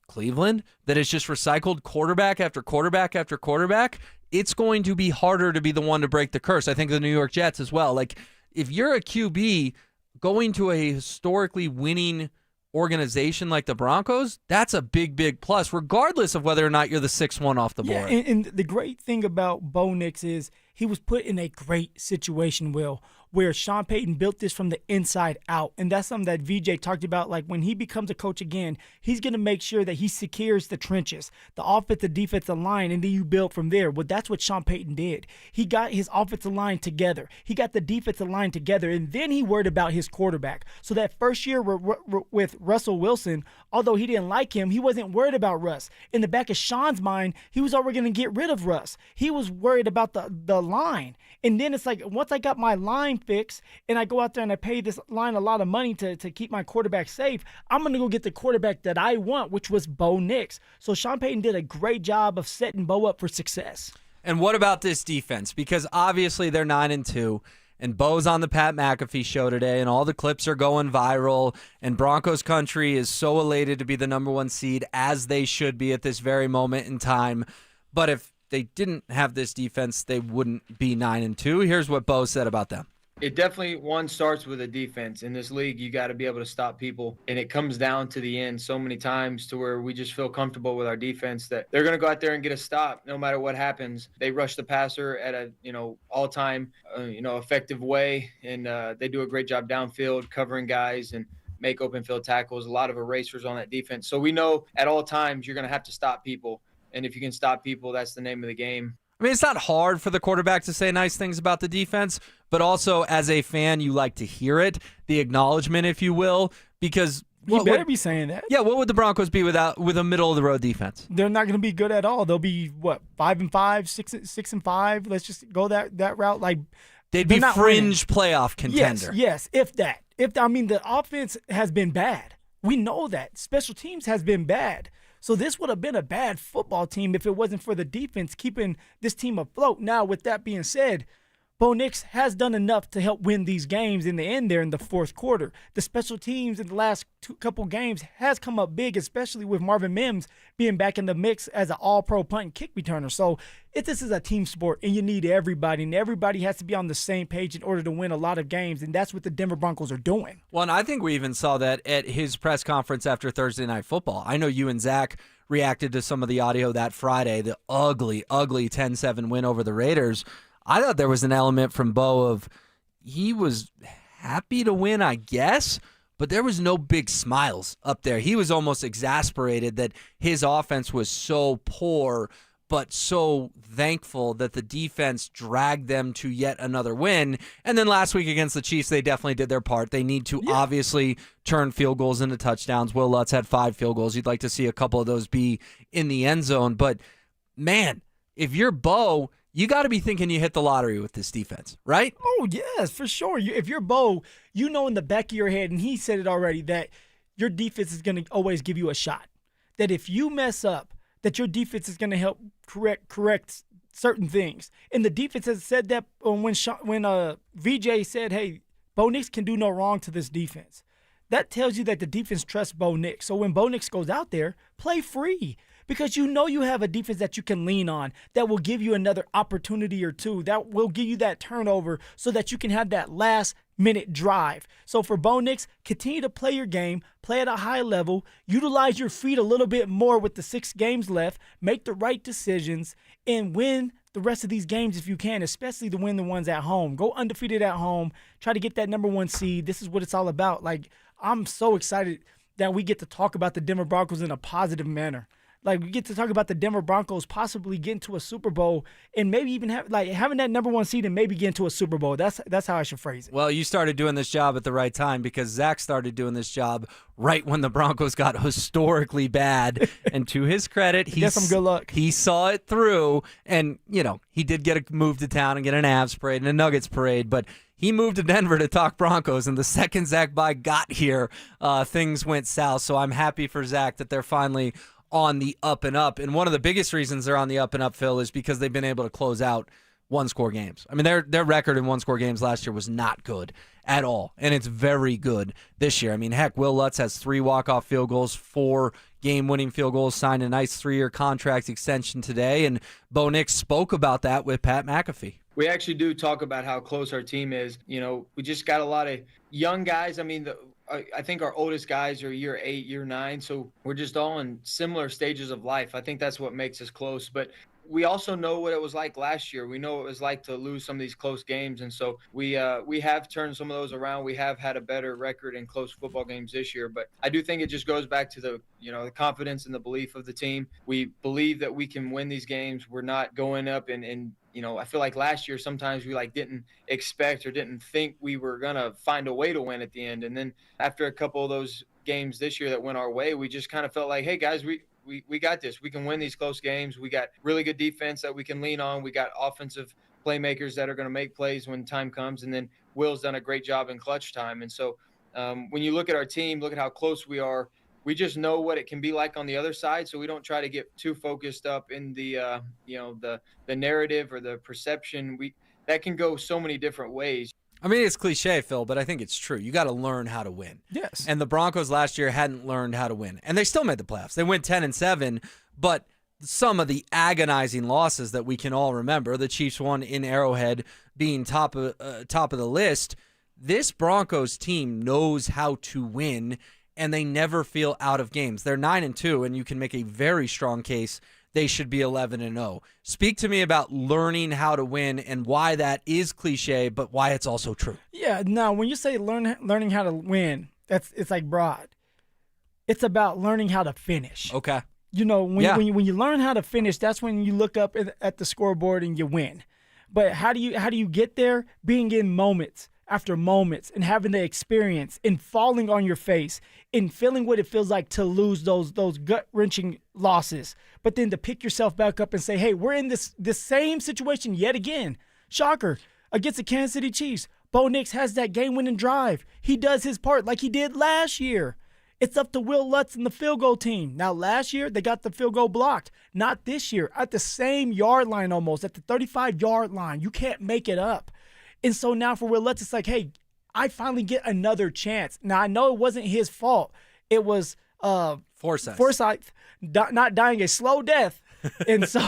Cleveland, that has just recycled quarterback after quarterback after quarterback, it's going to be harder to be the one to break the curse. I think the New York Jets as well. Like if you're a QB going to a historically winning organization like the Broncos, that's a big, big plus, regardless of whether or not you're the 6-1 off the board. Yeah, and the great thing about Bo Nix is he was put in a great situation, Will, where Sean Payton built this from the inside out. And that's something that VJ talked about. Like when he becomes a coach again, he's going to make sure that he secures the trenches, the offensive, defensive line, and then you build from there. Well, that's what Sean Payton did. He got his offensive line together. He got the defensive line together, and then he worried about his quarterback. So that first year with Russell Wilson, although he didn't like him, he wasn't worried about Russ. In the back of Sean's mind, he was already going to get rid of Russ. He was worried about the line. And then it's like, once I got my line line fixed and I go out there and I pay this line a lot of money to keep my quarterback safe, I'm going to go get the quarterback that I want, which was Bo Nix. So Sean Payton did a great job of setting Bo up for success. And what about this defense? Because obviously they're 9-2, and Bo's on the Pat McAfee show today, and all the clips are going viral, and Broncos country is so elated to be the number 1 seed, as they should be at this very moment in time. But if they didn't have this defense, they wouldn't be 9-2. Here's what Bo said about them. It definitely, one, starts with a defense. In this league, you got to be able to stop people, and it comes down to the end so many times to where we just feel comfortable with our defense that they're going to go out there and get a stop no matter what happens. They rush the passer at a all-time effective way, and they do a great job downfield covering guys and make open field tackles. A lot of erasers on that defense. So we know at all times you're going to have to stop people, and if you can stop people, that's the name of the game. I mean, it's not hard for the quarterback to say nice things about the defense, but also as a fan, you like to hear it, the acknowledgement, if you will, because You better be saying that. Yeah, what would the Broncos be with a middle of the road defense? They're not going to be good at all. They'll be 5-5, 6-5. Let's just go that route. Like they'd be fringe playoff contender. Yes, if that. The offense has been bad. We know that. Special teams has been bad. So this would have been a bad football team if it wasn't for the defense keeping this team afloat. Now, with that being said, Bo Nix has done enough to help win these games in the end there in the fourth quarter. The special teams in the last couple games has come up big, especially with Marvin Mims being back in the mix as an all-pro punt and kick returner. So this is a team sport, and you need everybody, and everybody has to be on the same page in order to win a lot of games, and that's what the Denver Broncos are doing. Well, and I think we even saw that at his press conference after Thursday Night Football. I know you and Zach reacted to some of the audio that Friday, the ugly 10-7 win over the Raiders. I thought there was an element from Bo of he was happy to win, I guess, but there was no big smiles up there. He was almost exasperated that his offense was so poor, but so thankful that the defense dragged them to yet another win. And then last week against the Chiefs, they definitely did their part. They need to obviously turn field goals into touchdowns. Will Lutz had 5 field goals. You'd like to see a couple of those be in the end zone. But, man, if you're Bo, you got to be thinking you hit the lottery with this defense, right? Oh, yes, for sure. If you're Bo, you know in the back of your head, and he said it already, that your defense is going to always give you a shot. That if you mess up, that your defense is going to help correct certain things. And the defense has said that when VJ said, hey, Bo Nix can do no wrong to this defense. That tells you that the defense trusts Bo Nix. So when Bo Nix goes out there, play free. Because you know you have a defense that you can lean on that will give you another opportunity or two, that will give you that turnover so that you can have that last-minute drive. So for Bo Nix, continue to play your game, play at a high level, utilize your feet a little bit more with the 6 games left, make the right decisions, and win the rest of these games if you can, especially to win the ones at home. Go undefeated at home. Try to get that number 1 seed. This is what it's all about. Like, I'm so excited that we get to talk about the Denver Broncos in a positive manner. Like, we get to talk about the Denver Broncos possibly getting to a Super Bowl and maybe even having that number 1 seed and maybe getting to a Super Bowl. That's how I should phrase it. Well, you started doing this job at the right time because Zach started doing this job right when the Broncos got historically bad. And to his credit, some good luck. He saw it through, and he did get a move to town and get an Avs parade and a Nuggets parade, but he moved to Denver to talk Broncos, and the second Zach By got here, things went south. So I'm happy for Zach that they're finally on the up and up. And one of the biggest reasons they're on the up and up, Phil, is because they've been able to close out one-score games. I mean, their record in one-score games last year was not good at all, and it's very good this year. I mean, heck, Will Lutz has 3 walk-off field goals, 4 game-winning field goals, signed a nice 3-year contract extension today, and Bo Nix spoke about that with Pat McAfee. We actually do talk about how close our team is. We just got a lot of young guys. I mean, I think our oldest guys are year 8, year 9, so we're just all in similar stages of life. I think that's what makes us close. But we also know what it was like last year. We know what it was like to lose some of these close games, and so we have turned some of those around. We have had a better record in close football games this year. But I do think it just goes back to the confidence and the belief of the team. We believe that we can win these games. We're not going up and I feel like last year sometimes we didn't expect or didn't think we were going to find a way to win at the end. And then after a couple of those games this year that went our way, we just kind of felt like, hey, guys, we got this. We can win these close games. We got really good defense that we can lean on. We got offensive playmakers that are going to make plays when time comes. And then Will's done a great job in clutch time. And so when you look at our team, look at how close we are, we just know what it can be like on the other side. So we don't try to get too focused up in the, the narrative or the perception. That can go so many different ways. I mean, it's cliche, Phil, but I think it's true. You got to learn how to win. Yes. And the Broncos last year hadn't learned how to win. And they still made the playoffs. They went 10-7, but some of the agonizing losses that we can all remember, the Chiefs won in Arrowhead being top of the list, this Broncos team knows how to win, and they never feel out of games. They're 9-2, and you can make a very strong case they should be 11-0. Speak to me about learning how to win and why that is cliche, but why it's also true. Yeah, now when you say learning how to win, it's like broad. It's about learning how to finish. Okay. You know, when you learn how to finish, that's when you look up at the scoreboard and you win. But how do you get there? Being in moments after moments and having the experience and falling on your face and feeling what it feels like to lose those gut-wrenching losses. But then to pick yourself back up and say, hey, we're in this same situation yet again. Shocker, against the Kansas City Chiefs. Bo Nix has that game-winning drive. He does his part like he did last year. It's up to Will Lutz and the field goal team. Now, last year, they got the field goal blocked. Not this year. At the same yard line almost, at the 35-yard line. You can't make it up. And so now for Will Lutz, it's like, hey, I finally get another chance. Now, I know it wasn't his fault. It was Forsyth not dying a slow death. And so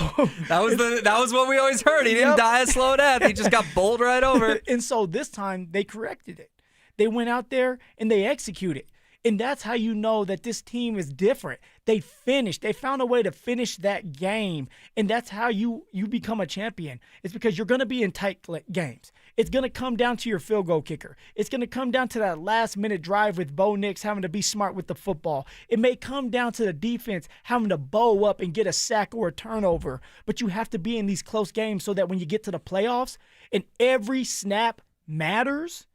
that was what we always heard. He didn't die a slow death. He just got bowled right over. And so this time they corrected it. They went out there and they executed. And that's how you know that this team is different. They finished. They found a way to finish that game. And that's how you become a champion. It's because you're going to be in tight games. It's going to come down to your field goal kicker. It's going to come down to that last-minute drive with Bo Nix having to be smart with the football. It may come down to the defense having to bow up and get a sack or a turnover. But you have to be in these close games so that when you get to the playoffs and every snap matters,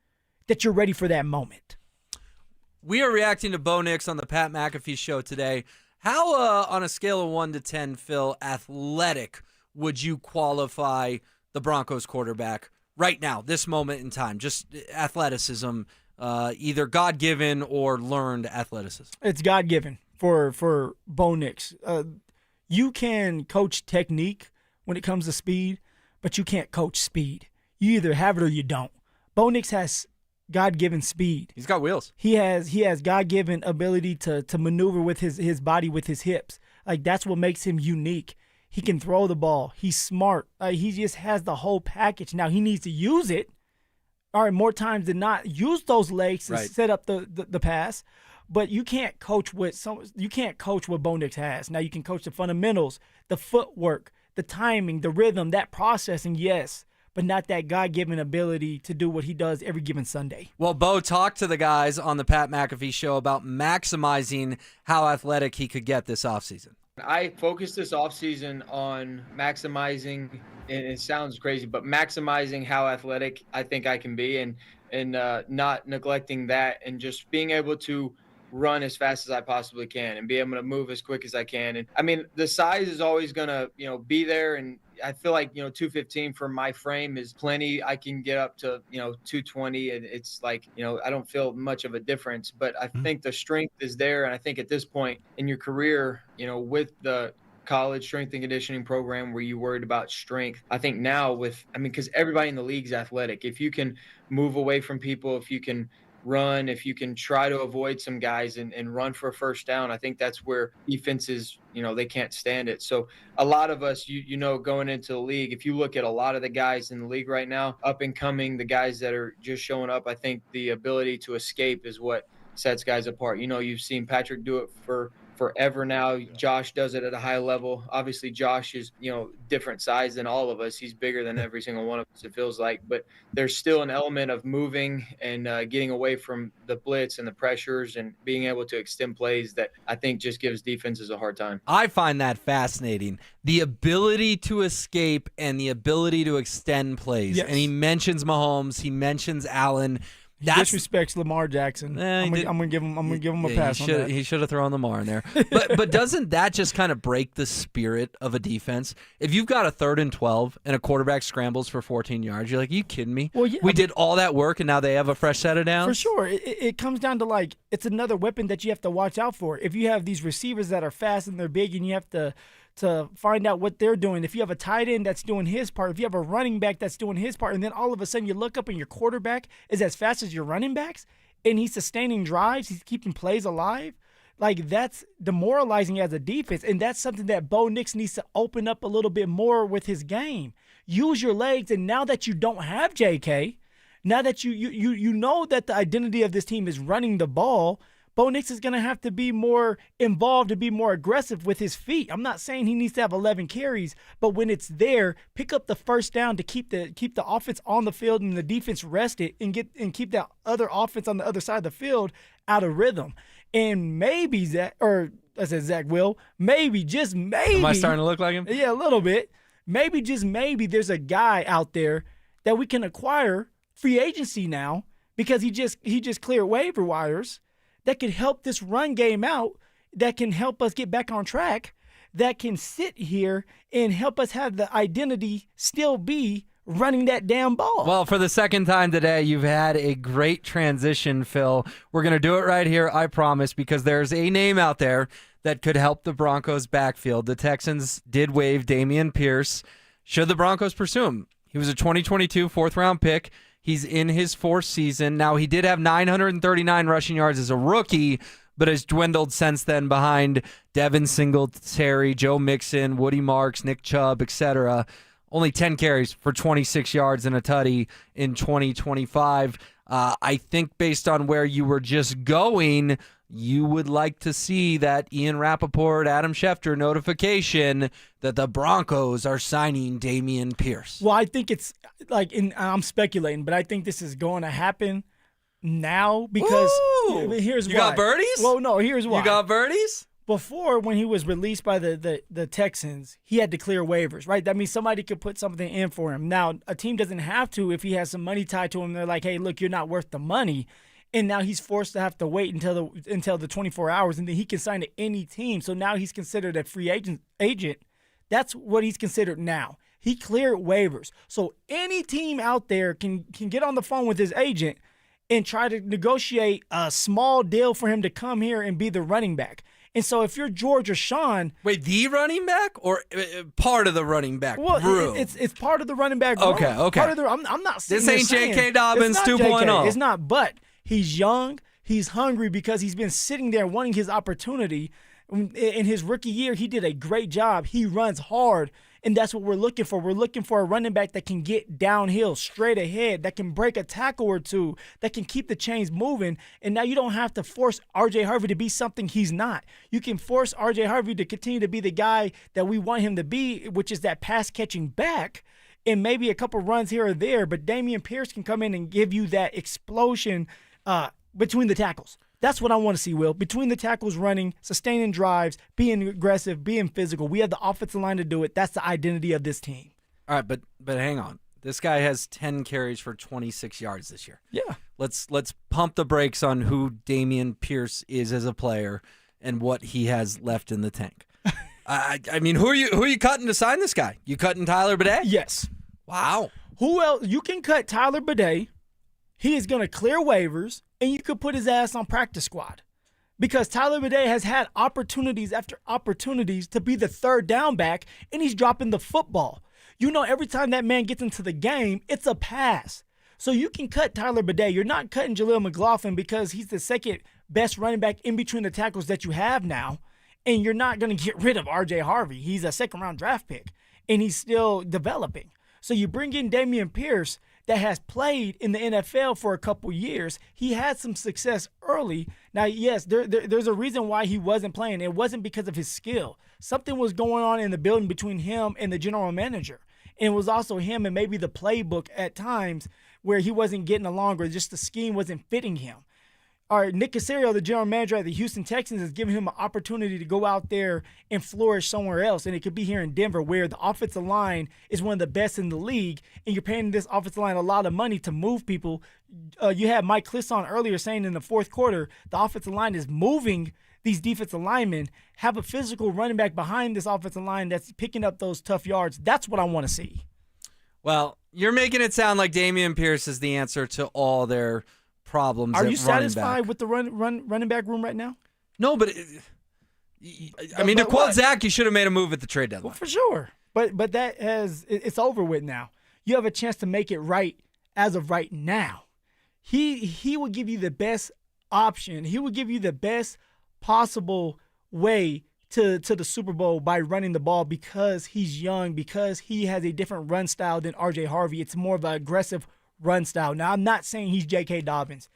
that you're ready for that moment. We are reacting to Bo Nix on the Pat McAfee Show today. How, on a scale of 1 to 10, Phil, athletic would you qualify the Broncos quarterback right now, this moment in time? Just athleticism, either God-given or learned athleticism. It's God-given for Bo Nix. You can coach technique when it comes to speed, but you can't coach speed. You either have it or you don't. Bo Nix has God-given speed. He's got wheels. He has God-given ability to maneuver with his body, with his hips. Like, that's what makes him unique. He can throw the ball. He's smart. He just has the whole package. Now, he needs to use it. All right, more times than not, use those legs to set up the pass. But you can't coach what Bo Nix has. Now, you can coach the fundamentals, the footwork, the timing, the rhythm, that processing, yes, but not that God-given ability to do what he does every given Sunday. Well, Bo talked to the guys on the Pat McAfee Show about maximizing how athletic he could get this offseason. I focused this offseason on maximizing, and it sounds crazy, but maximizing how athletic I think I can be and not neglecting that and just being able to run as fast as I possibly can and be able to move as quick as I can. And I mean, the size is always going to, be there. And I feel like, 215 for my frame is plenty. I can get up to, 220 and it's like, I don't feel much of a difference, but I think the strength is there. And I think at this point in your career, with the college strength and conditioning program where you worried about strength, I think now because everybody in the league is athletic. If you can move away from people, if you can run, if you can try to avoid some guys and run for a first down, I think that's where defenses, they can't stand it. So a lot of us, going into the league, if you look at a lot of the guys in the league right now, up and coming, the guys that are just showing up, I think the ability to escape is what sets guys apart. You've seen Patrick do it for forever now. Josh does it at a high level. Obviously, Josh is, different size than all of us. He's bigger than every single one of us, it feels like. But there's still an element of moving and getting away from the blitz and the pressures and being able to extend plays that I think just gives defenses a hard time. I find that fascinating. The ability to escape and the ability to extend plays. Yes. And he mentions Mahomes. He mentions Allen. He disrespects Lamar Jackson. I'm gonna give him a pass on that. He should have thrown Lamar in there. But doesn't that just kind of break the spirit of a defense? If you've got a 3rd and 12 and a quarterback scrambles for 14 yards, you're like, are you kidding me? Well, yeah, we did all that work and now they have a fresh set of downs? For sure. It comes down to, like, it's another weapon that you have to watch out for. If you have these receivers that are fast and they're big and you have to find out what they're doing. If you have a tight end that's doing his part, if you have a running back that's doing his part, and then all of a sudden you look up and your quarterback is as fast as your running backs, and he's sustaining drives, he's keeping plays alive, like, that's demoralizing as a defense, and that's something that Bo Nix needs to open up a little bit more with his game. Use your legs, and now that you don't have J.K., now that you know that the identity of this team is running the ball, Bo Nix is going to have to be more involved and be more aggressive with his feet. I'm not saying he needs to have 11 carries, but when it's there, pick up the first down to keep the offense on the field and the defense rested and keep that other offense on the other side of the field out of rhythm. And maybe Zach Will, maybe, just maybe. Am I starting to look like him? Yeah, a little bit. Maybe, just maybe, there's a guy out there that we can acquire free agency now because he just cleared waiver wires that could help this run game out, that can help us get back on track, that can sit here and help us have the identity still be running that damn ball. Well, for the second time today, you've had a great transition, Phil. We're going to do it right here, I promise, because there's a name out there that could help the Broncos backfield. The Texans did waive Dameon Pierce. Should the Broncos pursue him? He was a 2022 fourth-round pick. He's in his 4th season. Now, he did have 939 rushing yards as a rookie, but has dwindled since then behind Devin Singletary, Joe Mixon, Woody Marks, Nick Chubb, etc. Only 10 carries for 26 yards and a tutty in 2025. I think based on where you were just going, you would like to see that Ian Rappaport, Adam Schefter notification that the Broncos are signing Dameon Pierce. Well, I think it's I'm speculating, but I think this is going to happen now because here's why. You got birdies? Well, no, here's why. You got birdies? Before, when he was released by the Texans, he had to clear waivers, right? That means somebody could put something in for him. Now, a team doesn't have to if he has some money tied to him. They're like, hey, look, you're not worth the money. And now he's forced to have to wait until the 24 hours, and then he can sign to any team. So now he's considered a free agent. That's what he's considered now. He cleared waivers. So any team out there can get on the phone with his agent and try to negotiate a small deal for him to come here and be the running back. And so if you're George or Sean... Wait, the running back or part of the running back room? It's part of the running back room. Okay. Part of the, I'm not saying... This ain't J.K. Dobbins 2.0. It's not, but he's young. He's hungry because he's been sitting there wanting his opportunity. In his rookie year, he did a great job. He runs hard, and that's what we're looking for. We're looking for a running back that can get downhill, straight ahead, that can break a tackle or two, that can keep the chains moving. And now you don't have to force R.J. Harvey to be something he's not. You can force R.J. Harvey to continue to be the guy that we want him to be, which is that pass-catching back, and maybe a couple runs here or there. But Dameon Pierce can come in and give you that explosion between the tackles. That's what I want to see, Will. Between the tackles, running, sustaining drives, being aggressive, being physical. We have the offensive line to do it. That's the identity of this team. All right, but hang on. This guy has 10 carries for 26 yards this year. Yeah. Let's pump the brakes on who Dameon Pierce is as a player and what he has left in the tank. I mean, who are you cutting to sign this guy? You cutting Tyler Bidet? Yes. Wow. Who else? You can cut Tyler Bidet. He is going to clear waivers, and you could put his ass on practice squad because Tyler Bidet has had opportunities after opportunities to be the third down back, and he's dropping the football. You know, every time that man gets into the game, it's a pass. So you can cut Tyler Bidet. You're not cutting Jaleel McLaughlin because he's the second best running back in between the tackles that you have now, and you're not going to get rid of R.J. Harvey. He's a second-round draft pick, and he's still developing. So you bring in Dameon Pierce that has played in the NFL for a couple years. He had some success early. Now, yes, there's a reason why he wasn't playing. It wasn't because of his skill. Something was going on in the building between him and the general manager. And it was also him and maybe the playbook at times where he wasn't getting along or just the scheme wasn't fitting him. All right, Nick Caserio, the general manager at the Houston Texans, is giving him an opportunity to go out there and flourish somewhere else. And it could be here in Denver, where the offensive line is one of the best in the league, and you're paying this offensive line a lot of money to move people. You had Mike Clisson earlier saying in the fourth quarter, the offensive line is moving these defensive linemen. Have a physical running back behind this offensive line that's picking up those tough yards. That's what I want to see. Well, you're making it sound like Dameon Pierce is the answer to all their problems. Are you satisfied with the running back room right now? No, but to quote Zach, you should have made a move at the trade deadline. Well, for sure. But it's over with now. You have a chance to make it right as of right now. He will give you the best option. He will give you the best possible way to the Super Bowl by running the ball, because he's young, because he has a different run style than R.J. Harvey. It's more of an aggressive run style. Now, I'm not saying he's J.K. Dobbins,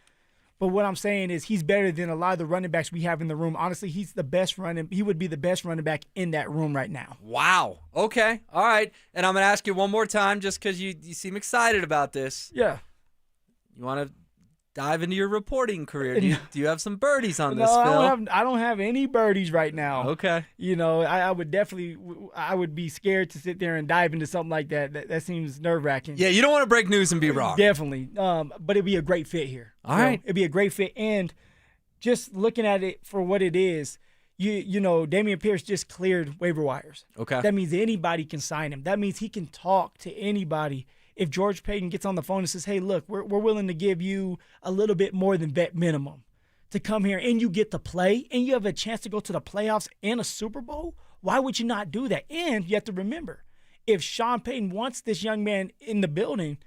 but what I'm saying is he's better than a lot of the running backs we have in the room. Honestly, he would be the best running back in that room right now. Wow. Okay. All right. And I'm going to ask you one more time just because you seem excited about this. Yeah. You want to dive into your reporting career? Do you have some birdies on this, Phil? I don't have any birdies right now. Okay. I would be scared to sit there and dive into something like that. That seems nerve-wracking. Yeah, you don't want to break news and be wrong. Definitely. But it'd be a great fit here. All right. It'd be a great fit. And just looking at it for what it is, Dameon Pierce just cleared waiver wires. Okay. That means anybody can sign him. That means he can talk to anybody. If George Payton gets on the phone and says, hey, look, we're willing to give you a little bit more than vet minimum to come here, and you get to play, and you have a chance to go to the playoffs and a Super Bowl, why would you not do that? And you have to remember, if Sean Payton wants this young man in the building,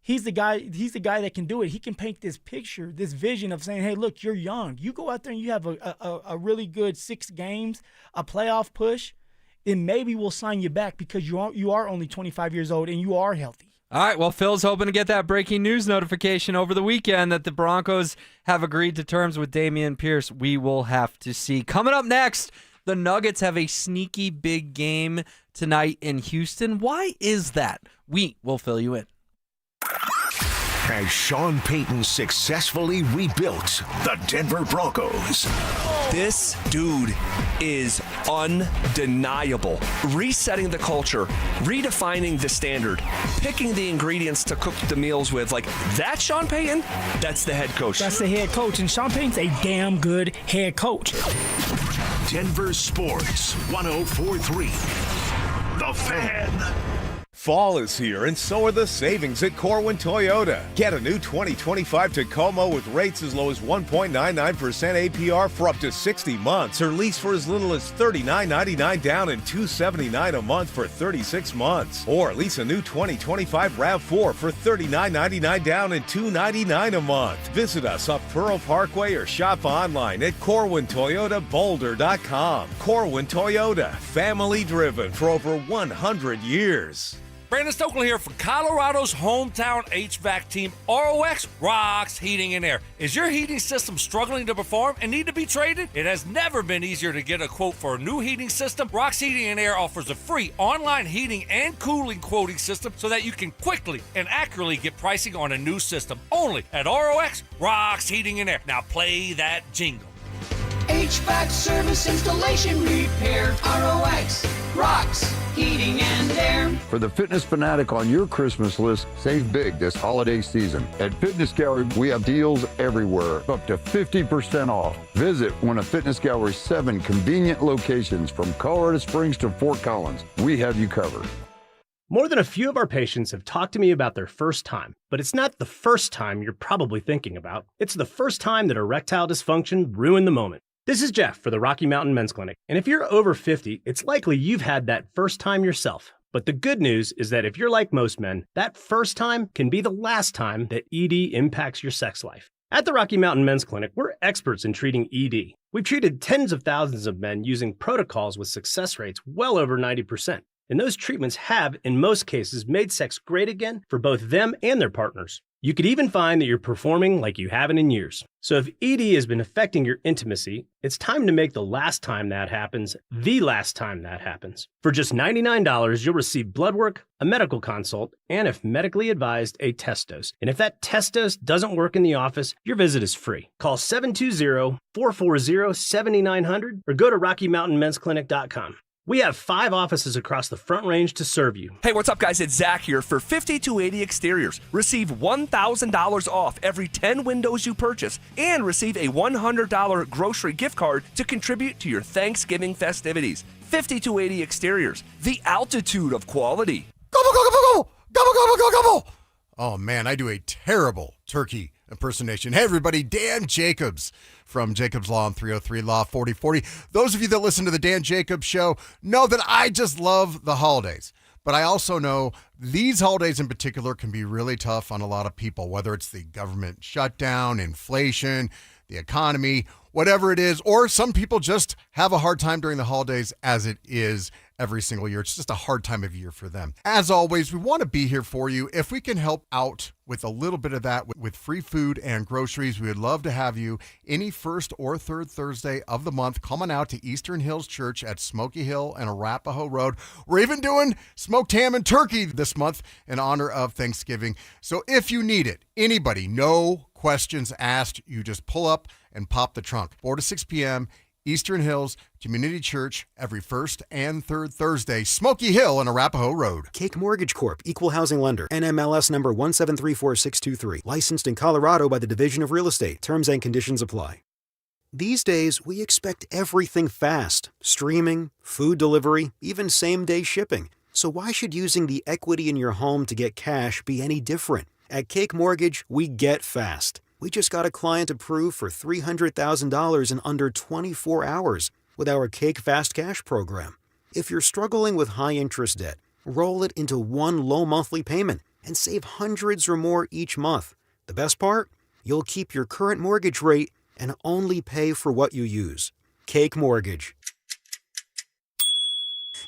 he's the guy that can do it. He can paint this picture, this vision of saying, hey, look, you're young. You go out there and you have a really good 6 games, a playoff push, then maybe we'll sign you back because you are only 25 years old and you are healthy. All right, well, Phil's hoping to get that breaking news notification over the weekend that the Broncos have agreed to terms with Dameon Pierce. We will have to see. Coming up next, the Nuggets have a sneaky big game tonight in Houston. Why is that? We will fill you in. As Sean Payton successfully rebuilt the Denver Broncos. This dude is undeniable. Resetting the culture, redefining the standard, picking the ingredients to cook the meals with. Like, that Sean Payton, that's the head coach. That's the head coach, and Sean Payton's a damn good head coach. Denver Sports 104.3. The Fan. Fall is here, and so are the savings at Corwin Toyota. Get a new 2025 Tacoma with rates as low as 1.99% APR for up to 60 months, or lease for as little as $39.99 down and $279 a month for 36 months. Or lease a new 2025 RAV4 for $39.99 down and $299 a month. Visit us up Pearl Parkway or shop online at CorwinToyotaBoulder.com. Corwin Toyota, family driven for over 100 years. Brandon Stokely here from Colorado's hometown HVAC team, ROX Rocks Heating and Air. Is your heating system struggling to perform and need to be traded? It has never been easier to get a quote for a new heating system. Rocks Heating and Air offers a free online heating and cooling quoting system so that you can quickly and accurately get pricing on a new system. Only at ROX Rocks Heating and Air. Now play that jingle. HVAC service, installation, repair, ROX, Rocks, Heating and Air. For the fitness fanatic on your Christmas list, save big this holiday season. At Fitness Gallery, we have deals everywhere, up to 50% off. Visit one of Fitness Gallery's 7 convenient locations from Colorado Springs to Fort Collins. We have you covered. More than a few of our patients have talked to me about their first time, but it's not the first time you're probably thinking about. It's the first time that erectile dysfunction ruined the moment. This is Jeff for the Rocky Mountain Men's Clinic, and if you're over 50, it's likely you've had that first time yourself. But the good news is that if you're like most men, that first time can be the last time that ED impacts your sex life. At the Rocky Mountain Men's Clinic, we're experts in treating ED. We've treated tens of thousands of men using protocols with success rates well over 90%. And those treatments have, in most cases, made sex great again for both them and their partners. You could even find that you're performing like you haven't in years. So if ED has been affecting your intimacy, it's time to make the last time that happens the last time that happens. For just $99, you'll receive blood work, a medical consult, and if medically advised, a test dose. And if that test dose doesn't work in the office, your visit is free. Call 720-440-7900 or go to RockyMountainMen'sClinic.com. We have 5 offices across the Front Range to serve you. Hey, what's up, guys? It's Zach here for 5280 Exteriors. Receive $1,000 off every 10 windows you purchase and receive a $100 grocery gift card to contribute to your Thanksgiving festivities. 5280 Exteriors, the altitude of quality. Gobble, gobble, gobble, gobble, gobble, gobble, gobble. Oh, man, I do a terrible turkey impersonation. Hey, everybody, Dan Jacobs from Jacobs Law and 303 Law 4040. Those of you that listen to the Dan Jacobs Show know that I just love the holidays. But I also know these holidays in particular can be really tough on a lot of people, whether it's the government shutdown, inflation, the economy, whatever it is, or some people just have a hard time during the holidays as it is every single year. It's just a hard time of year for them. As always, we want to be here for you. If we can help out with a little bit of that with free food and groceries, we would love to have you any first or third Thursday of the month. Come on out to Eastern Hills Church at Smoky Hill and Arapahoe Road. We're even doing smoked ham and turkey this month in honor of Thanksgiving. So if you need it, anybody, no questions asked. You just pull up and pop the trunk. 4 to 6 p.m., Eastern Hills Community Church, every first and third Thursday, Smoky Hill and Arapahoe Road. Cake Mortgage Corp, Equal Housing Lender, NMLS number 1734623, licensed in Colorado by the Division of Real Estate. Terms and conditions apply. These days, we expect everything fast. Streaming, food delivery, even same-day shipping. So why should using the equity in your home to get cash be any different? At Cake Mortgage, we get fast. We just got a client approved for $300,000 in under 24 hours with our Cake Fast Cash program. If you're struggling with high-interest debt, roll it into one low monthly payment and save hundreds or more each month. The best part? You'll keep your current mortgage rate and only pay for what you use. Cake Mortgage.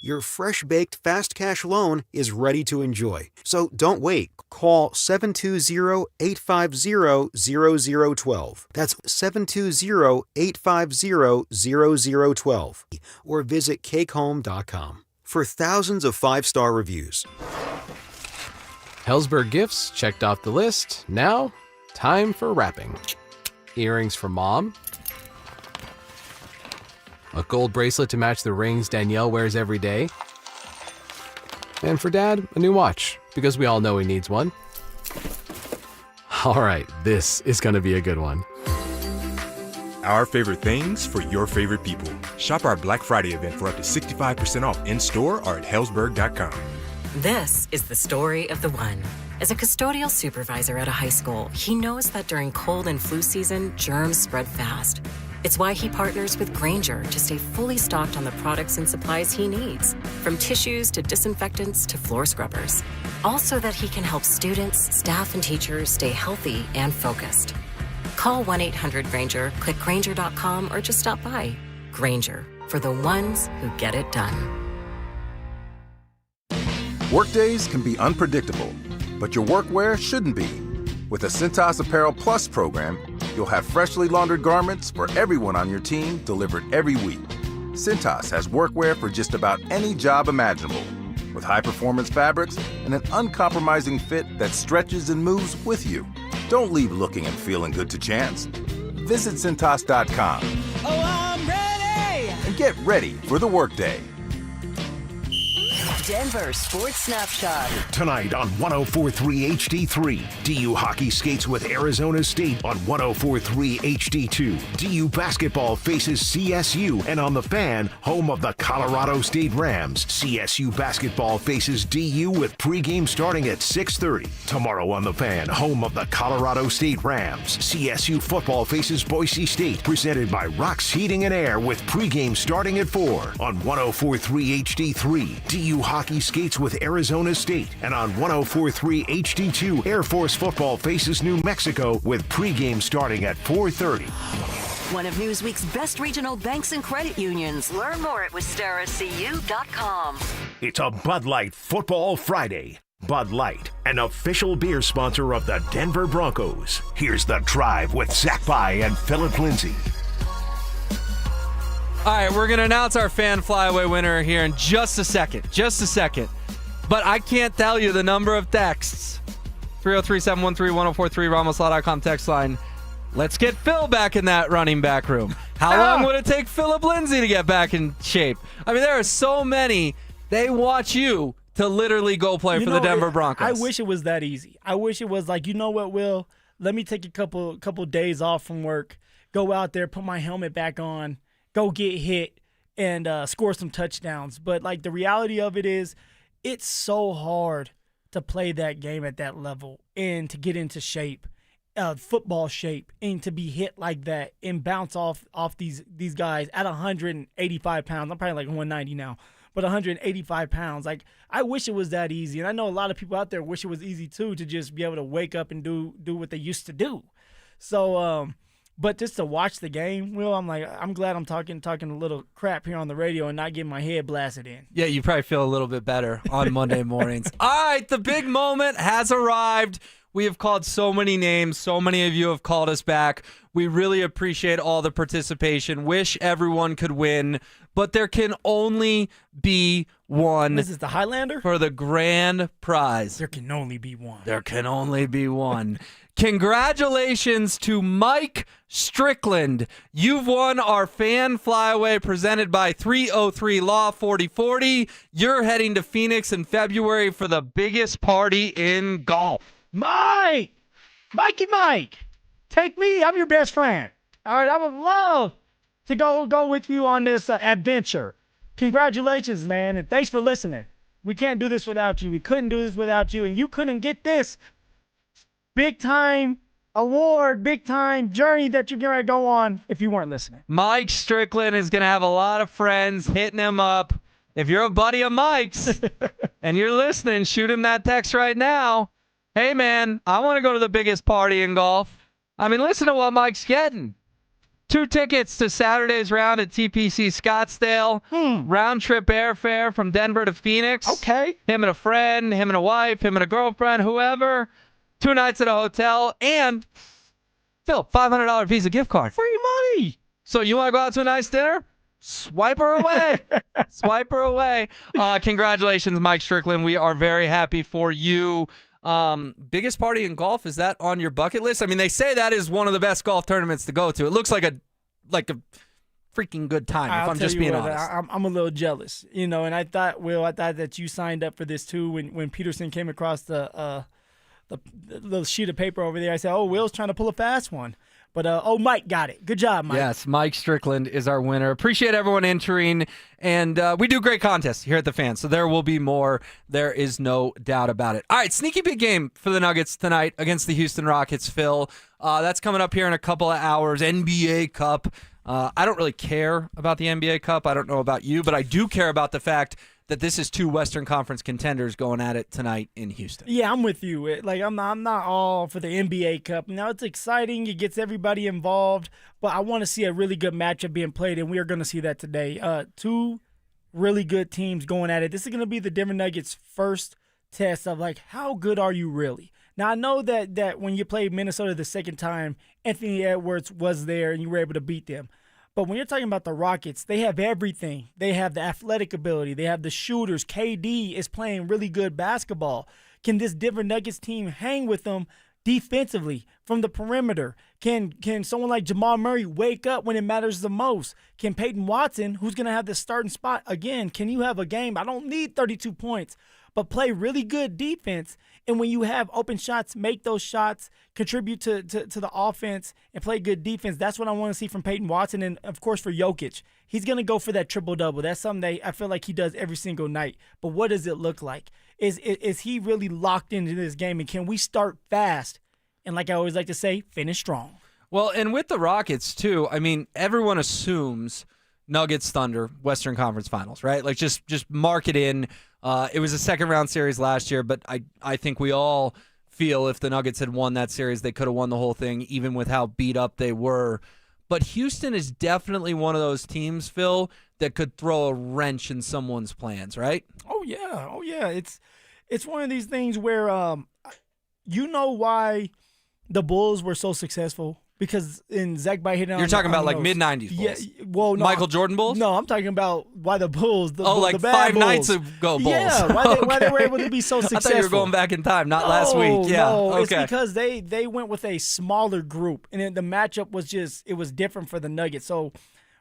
Your fresh-baked fast cash loan is ready to enjoy. So don't wait. Call 720-850-0012. That's 720-850-0012. Or visit cakehome.com for thousands of 5-star reviews. Hellsberg gifts checked off the list. Now, time for wrapping. Earrings for mom. A gold bracelet to match the rings Danielle wears every day. And for dad, a new watch, because we all know he needs one. All right, this is going to be a good one. Our favorite things for your favorite people. Shop our Black Friday event for up to 65% off in-store or at hellsberg.com. This is the story of the one. As a custodial supervisor at a high school, he knows that during cold and flu season, germs spread fast. It's why he partners with Grainger to stay fully stocked on the products and supplies he needs, from tissues to disinfectants to floor scrubbers. Also that he can help students, staff, and teachers stay healthy and focused. Call 1-800-GRAINGER, click Grainger.com, or just stop by. Grainger, for the ones who get it done. Workdays can be unpredictable, but your workwear shouldn't be. With a Cintas Apparel Plus program, you'll have freshly laundered garments for everyone on your team delivered every week. Cintas has workwear for just about any job imaginable, with high-performance fabrics and an uncompromising fit that stretches and moves with you. Don't leave looking and feeling good to chance. Visit Cintas.com. Oh, I'm ready! And get ready for the workday. Denver Sports Snapshot. Tonight on 104.3 HD3, DU hockey skates with Arizona State on 104.3 HD2. DU basketball faces CSU, and on the Fan, home of the Colorado State Rams. CSU basketball faces DU with pregame starting at 6:30. Tomorrow on the Fan, home of the Colorado State Rams. CSU football faces Boise State, presented by Rocks Heating and Air with pregame starting at 4 on 104.3 HD3. DU hockey skates with Arizona State, and on 104.3 HD2, Air Force football faces New Mexico with pregame starting at 4:30. One of Newsweek's best regional banks and credit unions. Learn more at wistaracu.com. It's a Bud Light Football Friday. Bud Light, an official beer sponsor of the Denver Broncos. Here's The Drive with Zach Bai and Phillip Lindsay. All right, we're going to announce our fan flyaway winner here in just a second. But I can't tell you the number of texts. 303-713-1043, RamosLaw.com text line. Let's get Phil back in that running back room. How long would it take Phillip Lindsay to get back in shape? I mean, there are so many. They want you to literally go play for the Denver Broncos. I wish it was that easy. I wish it was like, you know what, Will? Let me take a couple days off from work, go out there, put my helmet back on, go get hit, and score some touchdowns. But, like, the reality of it is it's so hard to play that game at that level and to get into shape. Football shape, and to be hit like that and bounce off these guys at 185 pounds. I'm probably like 190 now, but 185 pounds. Like, I wish it was that easy, and I know a lot of people out there wish it was easy too, to just be able to wake up and do what they used to do. So, but just to watch the game, Will, I'm glad I'm talking a little crap here on the radio and not getting my head blasted in. Yeah, you probably feel a little bit better on Monday mornings. All right, the big moment has arrived. We have called so many names. So many of you have called us back. We really appreciate all the participation. Wish everyone could win, but there can only be one. This is the Highlander? For the grand prize. There can only be one. There can only be one. Congratulations to Mike Strickland. You've won our fan flyaway presented by 303 Law 4040. You're heading to Phoenix in February for the biggest party in golf. Mike, take me. I'm your best friend. All right, I would love to go with you on this adventure. Congratulations, man, and thanks for listening. We can't do this without you. We couldn't do this without you, and you couldn't get this big-time award, big-time journey that you're going to go on if you weren't listening. Mike Strickland is going to have a lot of friends hitting him up. If you're a buddy of Mike's and you're listening, shoot him that text right now. Hey, man, I want to go to the biggest party in golf. I mean, listen to what Mike's getting. 2 tickets to Saturday's round at TPC Scottsdale. Round-trip airfare from Denver to Phoenix. Okay. Him and a friend, him and a wife, him and a girlfriend, whoever. 2 nights at a hotel. And, Phil, $500 Visa gift card. Free money. So you want to go out to a nice dinner? Swipe her away. Swipe her away. Congratulations, Mike Strickland. We are very happy for you. Biggest party in golf, is that on your bucket list? I mean, they say that is one of the best golf tournaments to go to. It looks like a freaking good time, if I'm just being honest. I'm a little jealous, and I thought, Will, that you signed up for this too. When Peterson came across the little sheet of paper over there, I said, oh, Will's trying to pull a fast one. But, Mike got it. Good job, Mike. Yes, Mike Strickland is our winner. Appreciate everyone entering. And we do great contests here at the Fan, so there will be more. There is no doubt about it. All right, sneaky big game for the Nuggets tonight against the Houston Rockets, Phil. That's coming up here in a couple of hours. NBA Cup. I don't really care about the NBA Cup. I don't know about you, but I do care about the fact that this is 2 Western Conference contenders going at it tonight in Houston. Yeah, I'm with you. I'm not all for the NBA Cup. Now, it's exciting. It gets everybody involved, but I want to see a really good matchup being played, and we are going to see that today. 2 really good teams going at it. This is going to be the Denver Nuggets' first test of, how good are you really? Now, I know that when you played Minnesota the second time, Anthony Edwards was there, and you were able to beat them. But when you're talking about the Rockets, they have everything. They have the athletic ability. They have the shooters. KD is playing really good basketball. Can this Denver Nuggets team hang with them defensively from the perimeter? Can someone like Jamal Murray wake up when it matters the most? Can Payton Watson, who's going to have the starting spot, again, can you have a game? I don't need 32 points, but play really good defense. And when you have open shots, make those shots, contribute to the offense, and play good defense. That's what I want to see from Payton Watson. And, of course, for Jokic, he's going to go for that triple-double. That's something I feel like he does every single night. But what does it look like? Is he really locked into this game? And can we start fast? And like I always like to say, finish strong. Well, and with the Rockets, too, I mean, everyone assumes Nuggets Thunder Western Conference Finals, right? Like, just mark it in. It was a second-round series last year, but I think we all feel if the Nuggets had won that series, they could have won the whole thing, even with how beat up they were. But Houston is definitely one of those teams, Phil, that could throw a wrench in someone's plans, right? Oh, yeah. it's one of these things where you know why the Bulls were so successful. Because in Zach Bite hitting You're talking about like mid-'90s Bulls. Yeah, well, no. Michael Jordan Bulls? No, I'm talking about why the Bulls, the like bad 5 nights Bulls. ago Bulls. Yeah, why they were able to be so successful. I thought you were going back in time, not last week. Yeah, no, okay. It's because they went with a smaller group, and then the matchup was it was different for the Nuggets. So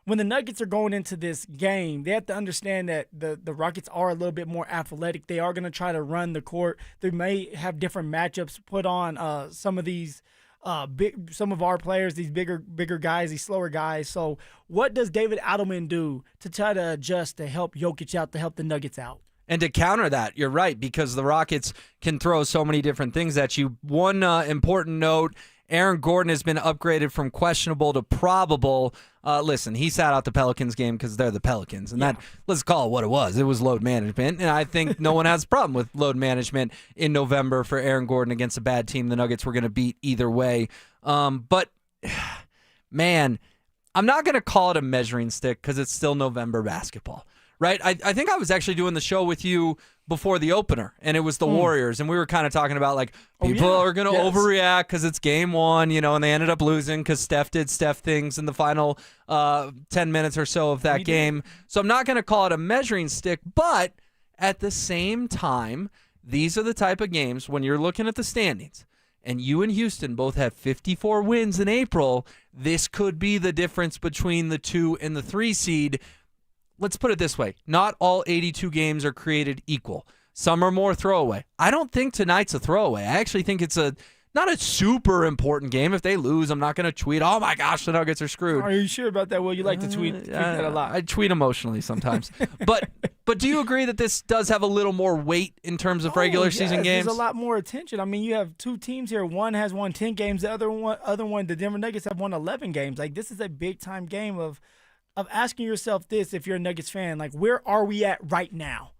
when the Nuggets are going into this game, they have to understand that the Rockets are a little bit more athletic. They are going to try to run the court. They may have different matchups put on some of these some of our players, these bigger guys, these slower guys. So what does David Adelman do to try to adjust to help Jokic out, to help the Nuggets out? And to counter that, you're right, because the Rockets can throw so many different things at you. One important note, Aaron Gordon has been upgraded from questionable to probable. Listen, he sat out the Pelicans game because they're the Pelicans. And that, let's call it what it was. It was load management. And I think no one has a problem with load management in November for Aaron Gordon against a bad team the Nuggets were going to beat either way. But, man, I'm not going to call it a measuring stick because it's still November basketball. Right? I think I was actually doing the show with you before the opener, and it was the Warriors, and we were kind of talking about, like, people are going to overreact because it's game one, and they ended up losing because Steph did Steph things in the final 10 minutes or so of that game. So I'm not going to call it a measuring stick, but at the same time, these are the type of games when you're looking at the standings, and you and Houston both have 54 wins in April, this could be the difference between the 2 and the 3 seed. Let's put it this way. Not all 82 games are created equal. Some are more throwaway. I don't think tonight's a throwaway. I actually think it's not a super important game. If they lose, I'm not going to tweet, oh my gosh, the Nuggets are screwed. Are you sure about that, Will? You like to tweet that a lot. I tweet emotionally sometimes. But do you agree that this does have a little more weight in terms of regular season games? There's a lot more attention. I mean, you have 2 teams here. One has won 10 games. The other one, the Denver Nuggets, have won 11 games. Like, this is a big-time game of asking yourself this, if you're a Nuggets fan, like, where are we at right now?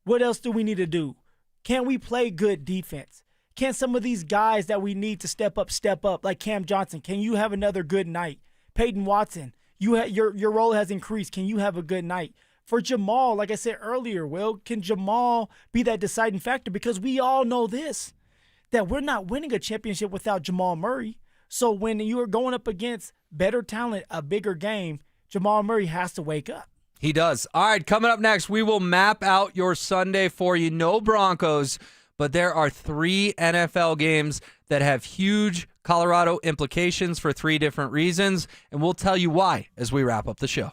What else do we need to do? Can we play good defense? Can some of these guys that we need to step up, like Cam Johnson? Can you have another good night? Payton Watson, your role has increased. Can you have a good night? For Jamal, like I said earlier, Will, can Jamal be that deciding factor? Because we all know this, that we're not winning a championship without Jamal Murray. So when you are going up against better talent, a bigger game, Jamal Murray has to wake up. He does. All right, coming up next, we will map out your Sunday for you. No Broncos, but there are 3 NFL games that have huge Colorado implications for 3 different reasons, and we'll tell you why as we wrap up the show.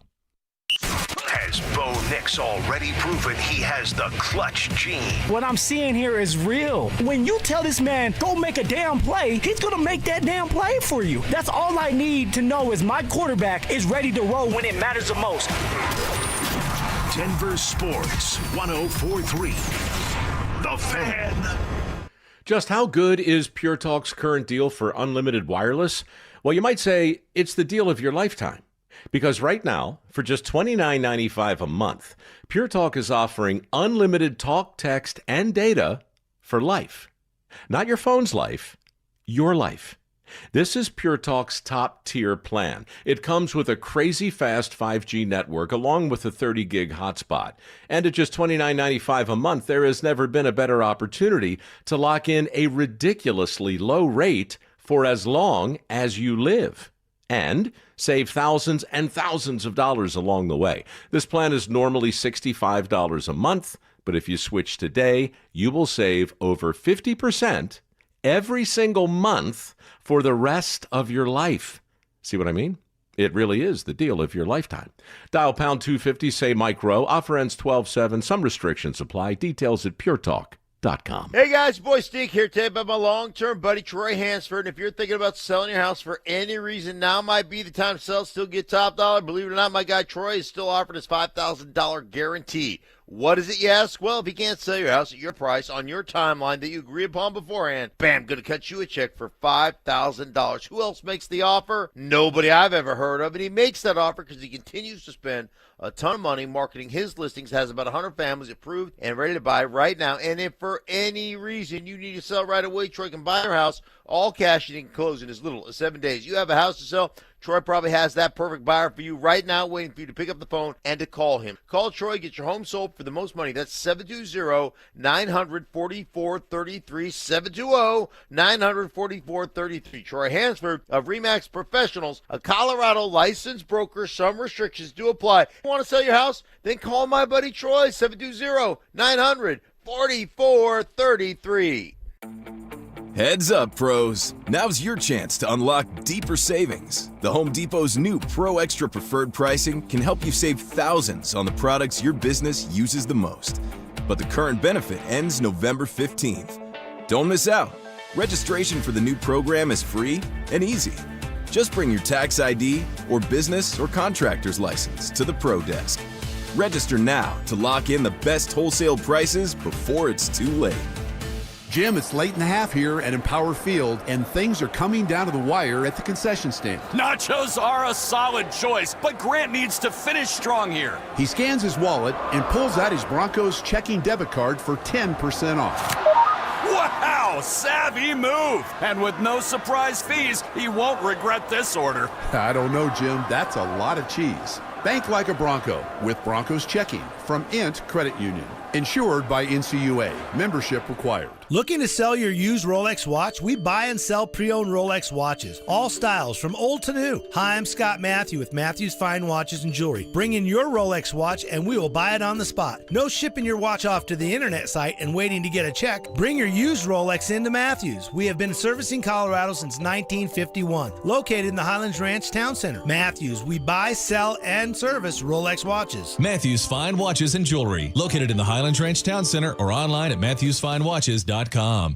Has Bo Nix already proven he has the clutch gene? What I'm seeing here is real. When you tell this man, go make a damn play, he's going to make that damn play for you. That's all I need to know is my quarterback is ready to roll when it matters the most. Denver Sports 104.3. The Fan. Just how good is Pure Talk's current deal for unlimited wireless? Well, you might say it's the deal of your lifetime. Because right now, for just $29.95 a month, Pure Talk is offering unlimited talk, text, and data for life. Not your phone's life, your life. This is Pure Talk's top-tier plan. It comes with a crazy fast 5G network along with a 30-gig hotspot. And at just $29.95 a month, there has never been a better opportunity to lock in a ridiculously low rate for as long as you live. And save thousands and thousands of dollars along the way. This plan is normally $65 a month, but if you switch today, you will save over 50% every single month for the rest of your life. See what I mean? It really is the deal of your lifetime. Dial pound 250, say Mike Rowe. Offer ends 12/7. Some restrictions apply. Details at puretalk.com. Hey guys, boy Steve here today about my long-term buddy Troy Hansford. And if you're thinking about selling your house for any reason, now might be the time to sell, still get top dollar. Believe it or not, my guy Troy is still offering his $5,000 guarantee. What is it, you ask? Well, if you can't sell your house at your price on your timeline that you agree upon beforehand, bam, going to cut you a check for $5,000. Who else makes the offer? Nobody I've ever heard of. And he makes that offer because he continues to spend a ton of money marketing his listings, has about 100 families approved and ready to buy right now. And if for any reason you need to sell right away, Troy can buy your house all cash and you can close in as little as 7 days. You have a house to sell, Troy probably has that perfect buyer for you right now, waiting for you to pick up the phone and to call him. Call Troy, get your home sold for the most money. That's 720-900-4433, 720-900-4433. Troy Hansford of RE/MAX Professionals, a Colorado licensed broker. Some restrictions do apply. You want to sell your house? Then call my buddy Troy, 720-900-4433. Heads up, pros. Now's your chance to unlock deeper savings. The Home Depot's new Pro Extra Preferred pricing can help you save thousands on the products your business uses the most. But the current benefit ends November 15th. Don't miss out. Registration for the new program is free and easy. Just bring your tax ID or business or contractor's license to the Pro Desk. Register now to lock in the best wholesale prices before it's too late. Jim, it's late in the half here at Empower Field, and things are coming down to the wire at the concession stand. Nachos are a solid choice, but Grant needs to finish strong here. He scans his wallet and pulls out his Broncos checking debit card for 10% off. Wow, savvy move. And with no surprise fees, he won't regret this order. I don't know, Jim. That's a lot of cheese. Bank like a Bronco with Broncos checking from Int Credit Union. Insured by NCUA. Membership required. Looking to sell your used Rolex watch? We buy and sell pre-owned Rolex watches. All styles, from old to new. Hi, I'm Scott Matthew with Matthew's Fine Watches and Jewelry. Bring in your Rolex watch and we will buy it on the spot. No shipping your watch off to the internet site and waiting to get a check. Bring your used Rolex into Matthews. We have been servicing Colorado since 1951. Located in the Highlands Ranch Town Center. Matthews, we buy, sell, and service Rolex watches. Matthews Fine Watches and Jewelry. Located in the Highlands Ranch Town Center or online at MatthewsFineWatches.com.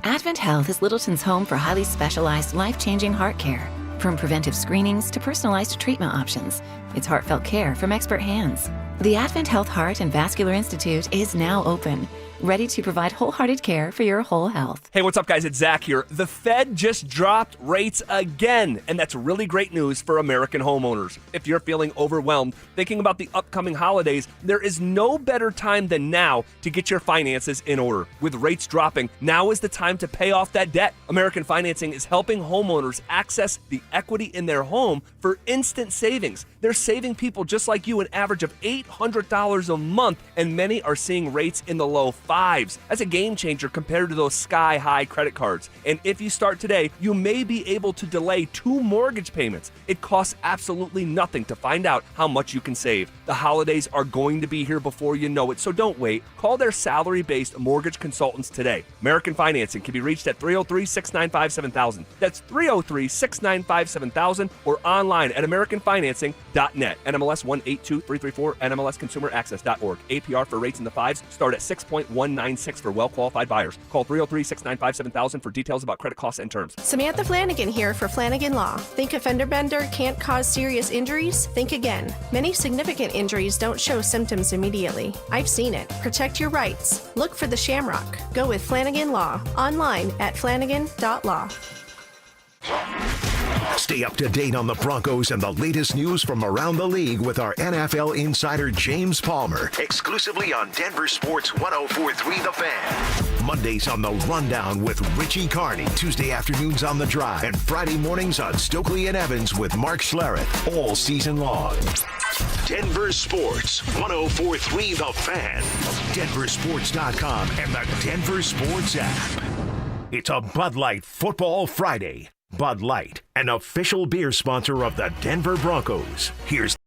Advent Health is Littleton's home for highly specialized, life-changing heart care. From preventive screenings to personalized treatment options, it's heartfelt care from expert hands. The Advent Health Heart and Vascular Institute is now open, ready to provide wholehearted care for your whole health. Hey, what's up, guys? It's Zach here. The Fed just dropped rates again, and that's really great news for American homeowners. If you're feeling overwhelmed, thinking about the upcoming holidays, there is no better time than now to get your finances in order. With rates dropping, now is the time to pay off that debt. American Financing is helping homeowners access the equity in their home for instant savings. They're saving people just like you an average of $800 a month, and many are seeing rates in the low fives. That's a game changer compared to those sky-high credit cards. And if you start today, you may be able to delay 2 mortgage payments. It costs absolutely nothing to find out how much you can save. The holidays are going to be here before you know it, so don't wait. Call their salary-based mortgage consultants today. American Financing can be reached at 303-695-7000. That's 303-695-7000 or online at AmericanFinancing.net. NMLS 182334, NMLSConsumerAccess.org. APR for rates in the fives start at 6.196 for well-qualified buyers. Call 303-695-7000 for details about credit costs and terms. Samantha Flanagan here for Flanagan Law. Think a fender bender can't cause serious injuries? Think again. Many significant injuries don't show symptoms immediately. I've seen it. Protect your rights. Look for the Shamrock. Go with Flanagan Law. Online at flanagan.law. Stay up to date on the Broncos and the latest news from around the league with our NFL insider James Palmer, exclusively on Denver Sports 104.3 The Fan. Mondays on The Rundown with Richie Carney, Tuesday afternoons on The Drive, and Friday mornings on Stokely and Evans with Mark Schlereth, all season long. Denver Sports 104.3 The Fan, DenverSports.com, and the Denver Sports app. It's a Bud Light Football Friday. Bud Light, an official beer sponsor of the Denver Broncos. Here's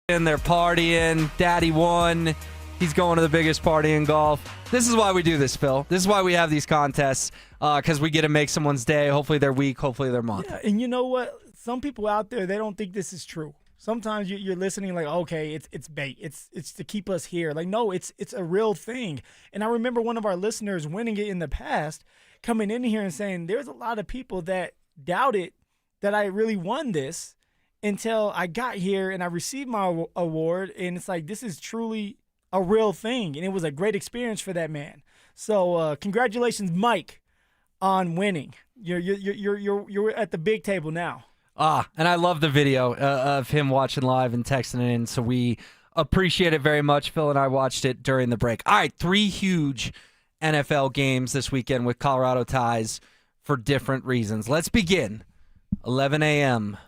and they're partying. Daddy won. He's going to the biggest party in golf. This is why we do this, Phil. This is why we have these contests, because we get to make someone's day, hopefully their week, hopefully their month. Yeah, and you know what? Some people out there, they don't think this is true. Sometimes you're listening like, okay, it's bait. It's to keep us here. Like, no, it's a real thing. And I remember one of our listeners winning it in the past, coming in here and saying there's a lot of people that doubted that I really won this until I got here and I received my award. And it's like, this is truly a real thing. And it was a great experience for that man. So congratulations, Mike, on winning. You're at the big table now. And I love the video of him watching live and texting it in, so we appreciate it very much. Phil and I watched it during the break. All right, 3 huge NFL games this weekend with Colorado ties for different reasons. Let's begin. 11 a.m.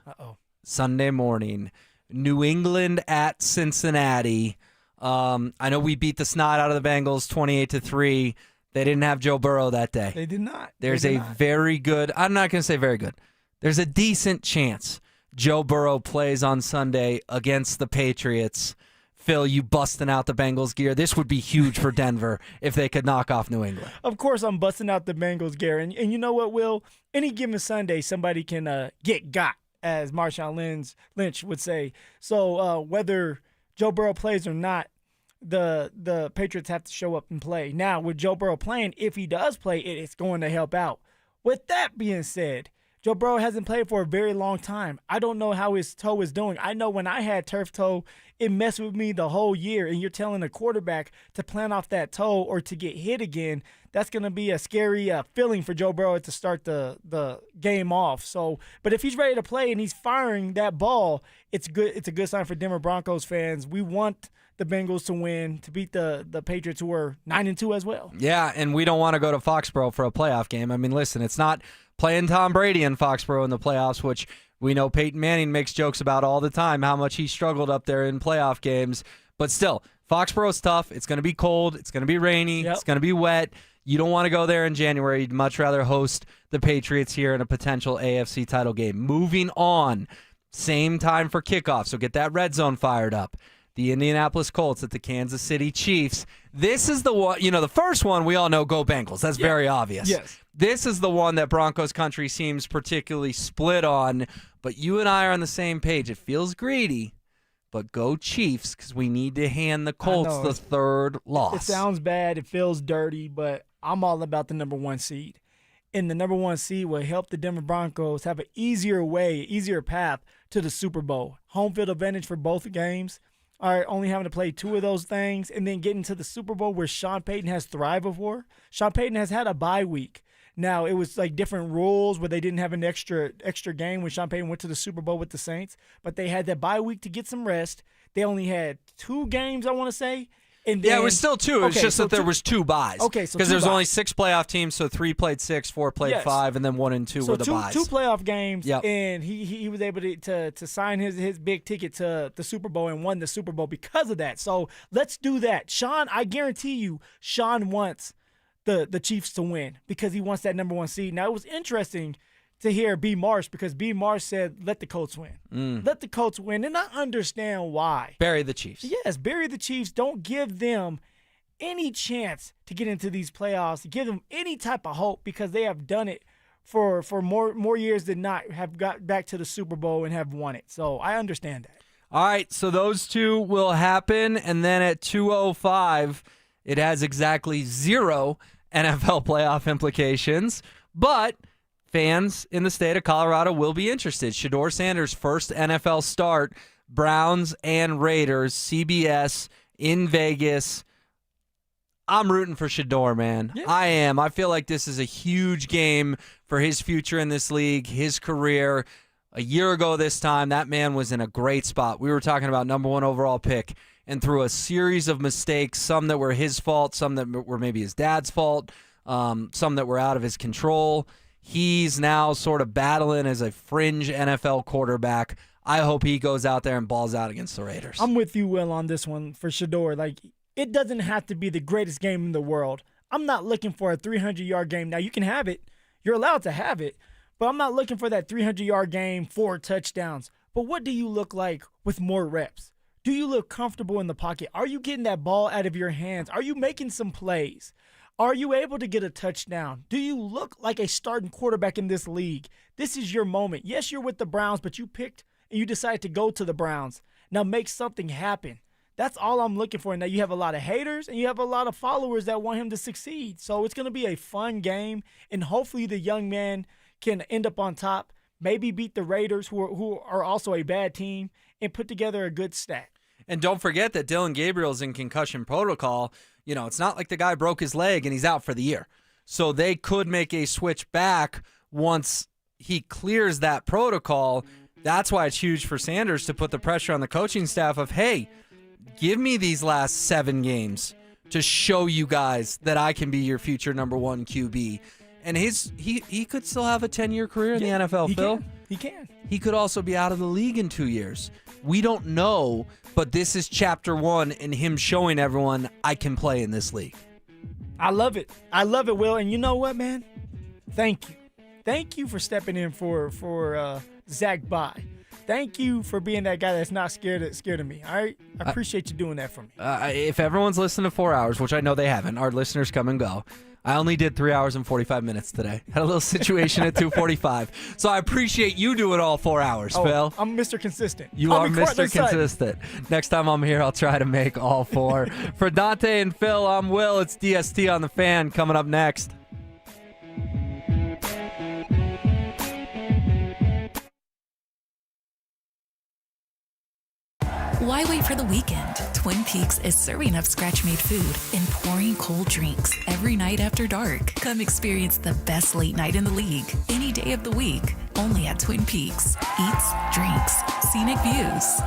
Sunday morning. New England at Cincinnati. I know we beat the snot out of the Bengals 28-3. They didn't have Joe Burrow that day. They did not. There's a very good, I'm not going to say very good. There's a decent chance Joe Burrow plays on Sunday against the Patriots. Phil, you busting out the Bengals gear. This would be huge for Denver if they could knock off New England. Of course I'm busting out the Bengals gear. And you know what, Will? Any given Sunday, somebody can get got, as Marshawn Lynch would say. So whether Joe Burrow plays or not, the Patriots have to show up and play. Now, with Joe Burrow playing, if he does play, it's going to help out. With that being said, Joe Burrow hasn't played for a very long time. I don't know how his toe is doing. I know when I had turf toe, it messed with me the whole year, and you're telling a quarterback to plant off that toe or to get hit again, that's going to be a scary feeling for Joe Burrow to start the game off. So, but if he's ready to play and he's firing that ball, it's good. It's a good sign for Denver Broncos fans. We want the Bengals to win, to beat the Patriots, who are 9-2 as well. Yeah, and we don't want to go to Foxborough for a playoff game. I mean, listen, it's not playing Tom Brady in Foxborough in the playoffs, which we know Peyton Manning makes jokes about all the time, how much he struggled up there in playoff games. But still, Foxborough's tough. It's going to be cold. It's going to be rainy. It's going to be wet. You don't want to go there in January. You'd much rather host the Patriots here in a potential AFC title game. Moving on, same time for kickoff, so get that red zone fired up. The Indianapolis Colts at the Kansas City Chiefs. This is the one, the first one we all know, go Bengals. That's very obvious. Yes. This is the one that Broncos country seems particularly split on, but you and I are on the same page. It feels greedy, but go Chiefs, because we need to hand the Colts the third loss. It sounds bad. It feels dirty, but I'm all about the number 1 seed. And the number 1 seed will help the Denver Broncos have an easier path to the Super Bowl. Home field advantage for both games. All right, only having to play 2 of those things and then getting to the Super Bowl where Sean Payton has thrived before. Sean Payton has had a bye week. Now, it was like different rules where they didn't have an extra game when Sean Payton went to the Super Bowl with the Saints, but they had that bye week to get some rest. They only had 2 games, I want to say. And then, it was still 2. It's just that there was 2 byes. Okay, so because there's only 6 playoff teams, so 3 played 6, 4 played 5, and then 1 and 2 were the byes. 2 playoff games, and he was able to sign his big ticket to the Super Bowl and won the Super Bowl because of that. So let's do that. Sean, I guarantee you, Sean wants the Chiefs to win because he wants that number 1 seed. Now, it was interesting to hear B. Marsh, because B. Marsh said, let the Colts win. Let the Colts win, and I understand why. Bury the Chiefs. Yes, bury the Chiefs. Don't give them any chance to get into these playoffs, give them any type of hope, because they have done it for more years than not, have got back to the Super Bowl and have won it. So I understand that. All right, so those 2 will happen, and then at 2:05, it has exactly 0 NFL playoff implications, but fans in the state of Colorado will be interested. Shedeur Sanders' first NFL start, Browns and Raiders, CBS in Vegas. I'm rooting for Shedeur, man. Yeah. I am. I feel like this is a huge game for his future in this league, his career. A year ago this time, that man was in a great spot. We were talking about number 1 overall pick, and through a series of mistakes, some that were his fault, some that were maybe his dad's fault, some that were out of his control, he's now sort of battling as a fringe NFL quarterback. I hope he goes out there and balls out against the Raiders. I'm with you, Will, on this one for Shedeur. Like, it doesn't have to be the greatest game in the world. I'm not looking for a 300-yard game. Now, you can have it. You're allowed to have it. But I'm not looking for that 300-yard game, 4 touchdowns. But what do you look like with more reps? Do you look comfortable in the pocket? Are you getting that ball out of your hands? Are you making some plays? Are you able to get a touchdown? Do you look like a starting quarterback in this league? This is your moment. Yes, you're with the Browns, but you picked and you decided to go to the Browns. Now make something happen. That's all I'm looking for. Now you have a lot of haters and you have a lot of followers that want him to succeed. So it's going to be a fun game, and hopefully the young man can end up on top, maybe beat the Raiders, who are also a bad team, and put together a good stat. And don't forget that Dylan Gabriel's in concussion protocol. You know, it's not like the guy broke his leg and he's out for the year. So they could make a switch back once he clears that protocol. That's why it's huge for Sanders to put the pressure on the coaching staff of, hey, give me these last 7 games to show you guys that I can be your future number 1 QB. And he could still have a 10-year career in the NFL, Phil. He can. He could also be out of the league in 2 years. We don't know, but this is chapter 1 in him showing everyone I can play in this league. I love it. I love it, Will. And you know what, man? Thank you. Thank you for stepping in for Zach Bye. Thank you for being that guy that's not scared of me. All right? I appreciate you doing that for me. If everyone's listened to 4 hours, which I know they haven't, our listeners come and go. I only did 3 hours and 45 minutes today. Had a little situation at 2:45. So I appreciate you doing all 4 hours, Phil. I'm Mr. Consistent. You are Mr. Consistent. Next time I'm here, I'll try to make all 4. For Dante and Phil, I'm Will. It's DST on the Fan coming up next. Why wait for the weekend? Twin Peaks is serving up scratch-made food and pouring cold drinks every night after dark. Come experience the best late night in the league, any day of the week, only at Twin Peaks. Eats, drinks, scenic views.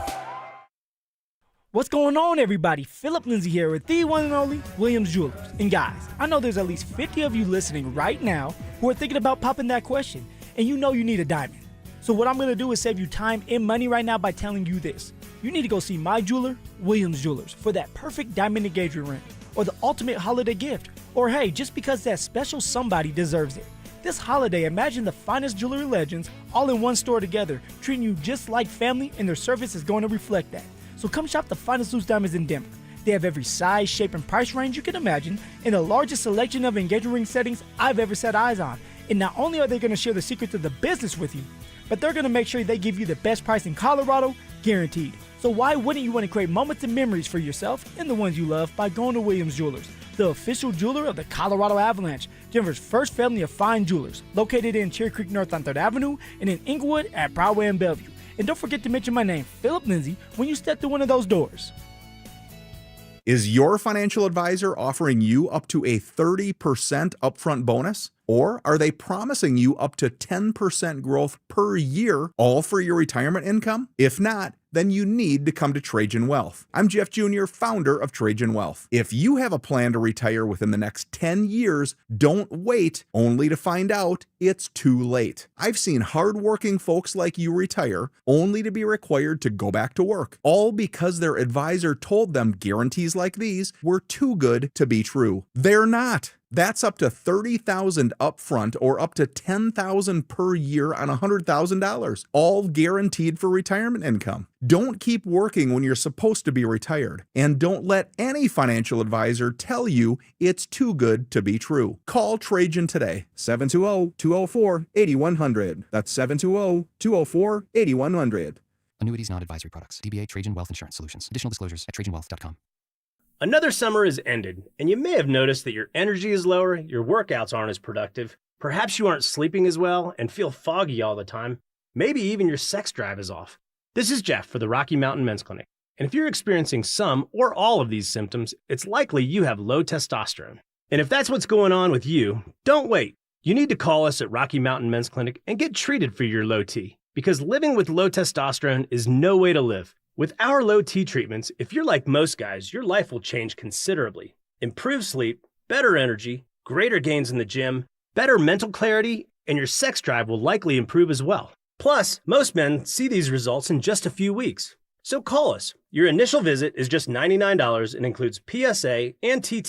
What's going on, everybody? Phillip Lindsay here with the one and only Williams Jewelers. And guys, I know there's at least 50 of you listening right now who are thinking about popping that question, and you know you need a diamond. So what I'm going to do is save you time and money right now by telling you this. You need to go see my jeweler, Williams Jewelers, for that perfect diamond engagement ring, or the ultimate holiday gift, or hey, just because that special somebody deserves it. This holiday, imagine the finest jewelry legends all in one store together, treating you just like family, and their service is going to reflect that. So come shop the finest loose diamonds in Denver. They have every size, shape, and price range you can imagine, and the largest selection of engagement ring settings I've ever set eyes on. And not only are they going to share the secrets of the business with you, but they're going to make sure they give you the best price in Colorado, guaranteed. So why wouldn't you want to create moments and memories for yourself and the ones you love by going to Williams Jewelers, the official jeweler of the Colorado Avalanche, Denver's first family of fine jewelers, located in Cherry Creek North on 3rd Avenue and in Inglewood at Broadway and Bellevue. And don't forget to mention my name, Phillip Lindsay, when you step through one of those doors. Is your financial advisor offering you up to a 30% upfront bonus? Or are they promising you up to 10% growth per year, all for your retirement income? If not, then you need to come to Trajan Wealth. I'm Jeff Jr., founder of Trajan Wealth. If you have a plan to retire within the next 10 years, don't wait only to find out it's too late. I've seen hardworking folks like you retire only to be required to go back to work, all because their advisor told them guarantees like these were too good to be true. They're not. That's up to $30,000 upfront or up to $10,000 per year on $100,000, all guaranteed for retirement income. Don't keep working when you're supposed to be retired, and don't let any financial advisor tell you it's too good to be true. Call Trajan today, 720-204-8100. That's 720-204-8100. Annuities, not advisory products. DBA Trajan Wealth Insurance Solutions. Additional disclosures at trajanwealth.com. Another summer has ended, and you may have noticed that your energy is lower, your workouts aren't as productive, perhaps you aren't sleeping as well and feel foggy all the time, maybe even your sex drive is off. This is Jeff for the Rocky Mountain Men's Clinic, and if you're experiencing some or all of these symptoms, it's likely you have low testosterone. And if that's what's going on with you, don't wait. You need to call us at Rocky Mountain Men's Clinic and get treated for your low T, because living with low testosterone is no way to live. With our low T treatments, if you're like most guys, your life will change considerably. Improved sleep, better energy, greater gains in the gym, better mental clarity, and your sex drive will likely improve as well. Plus, most men see these results in just a few weeks. So call us. Your initial visit is just $99 and includes PSA and T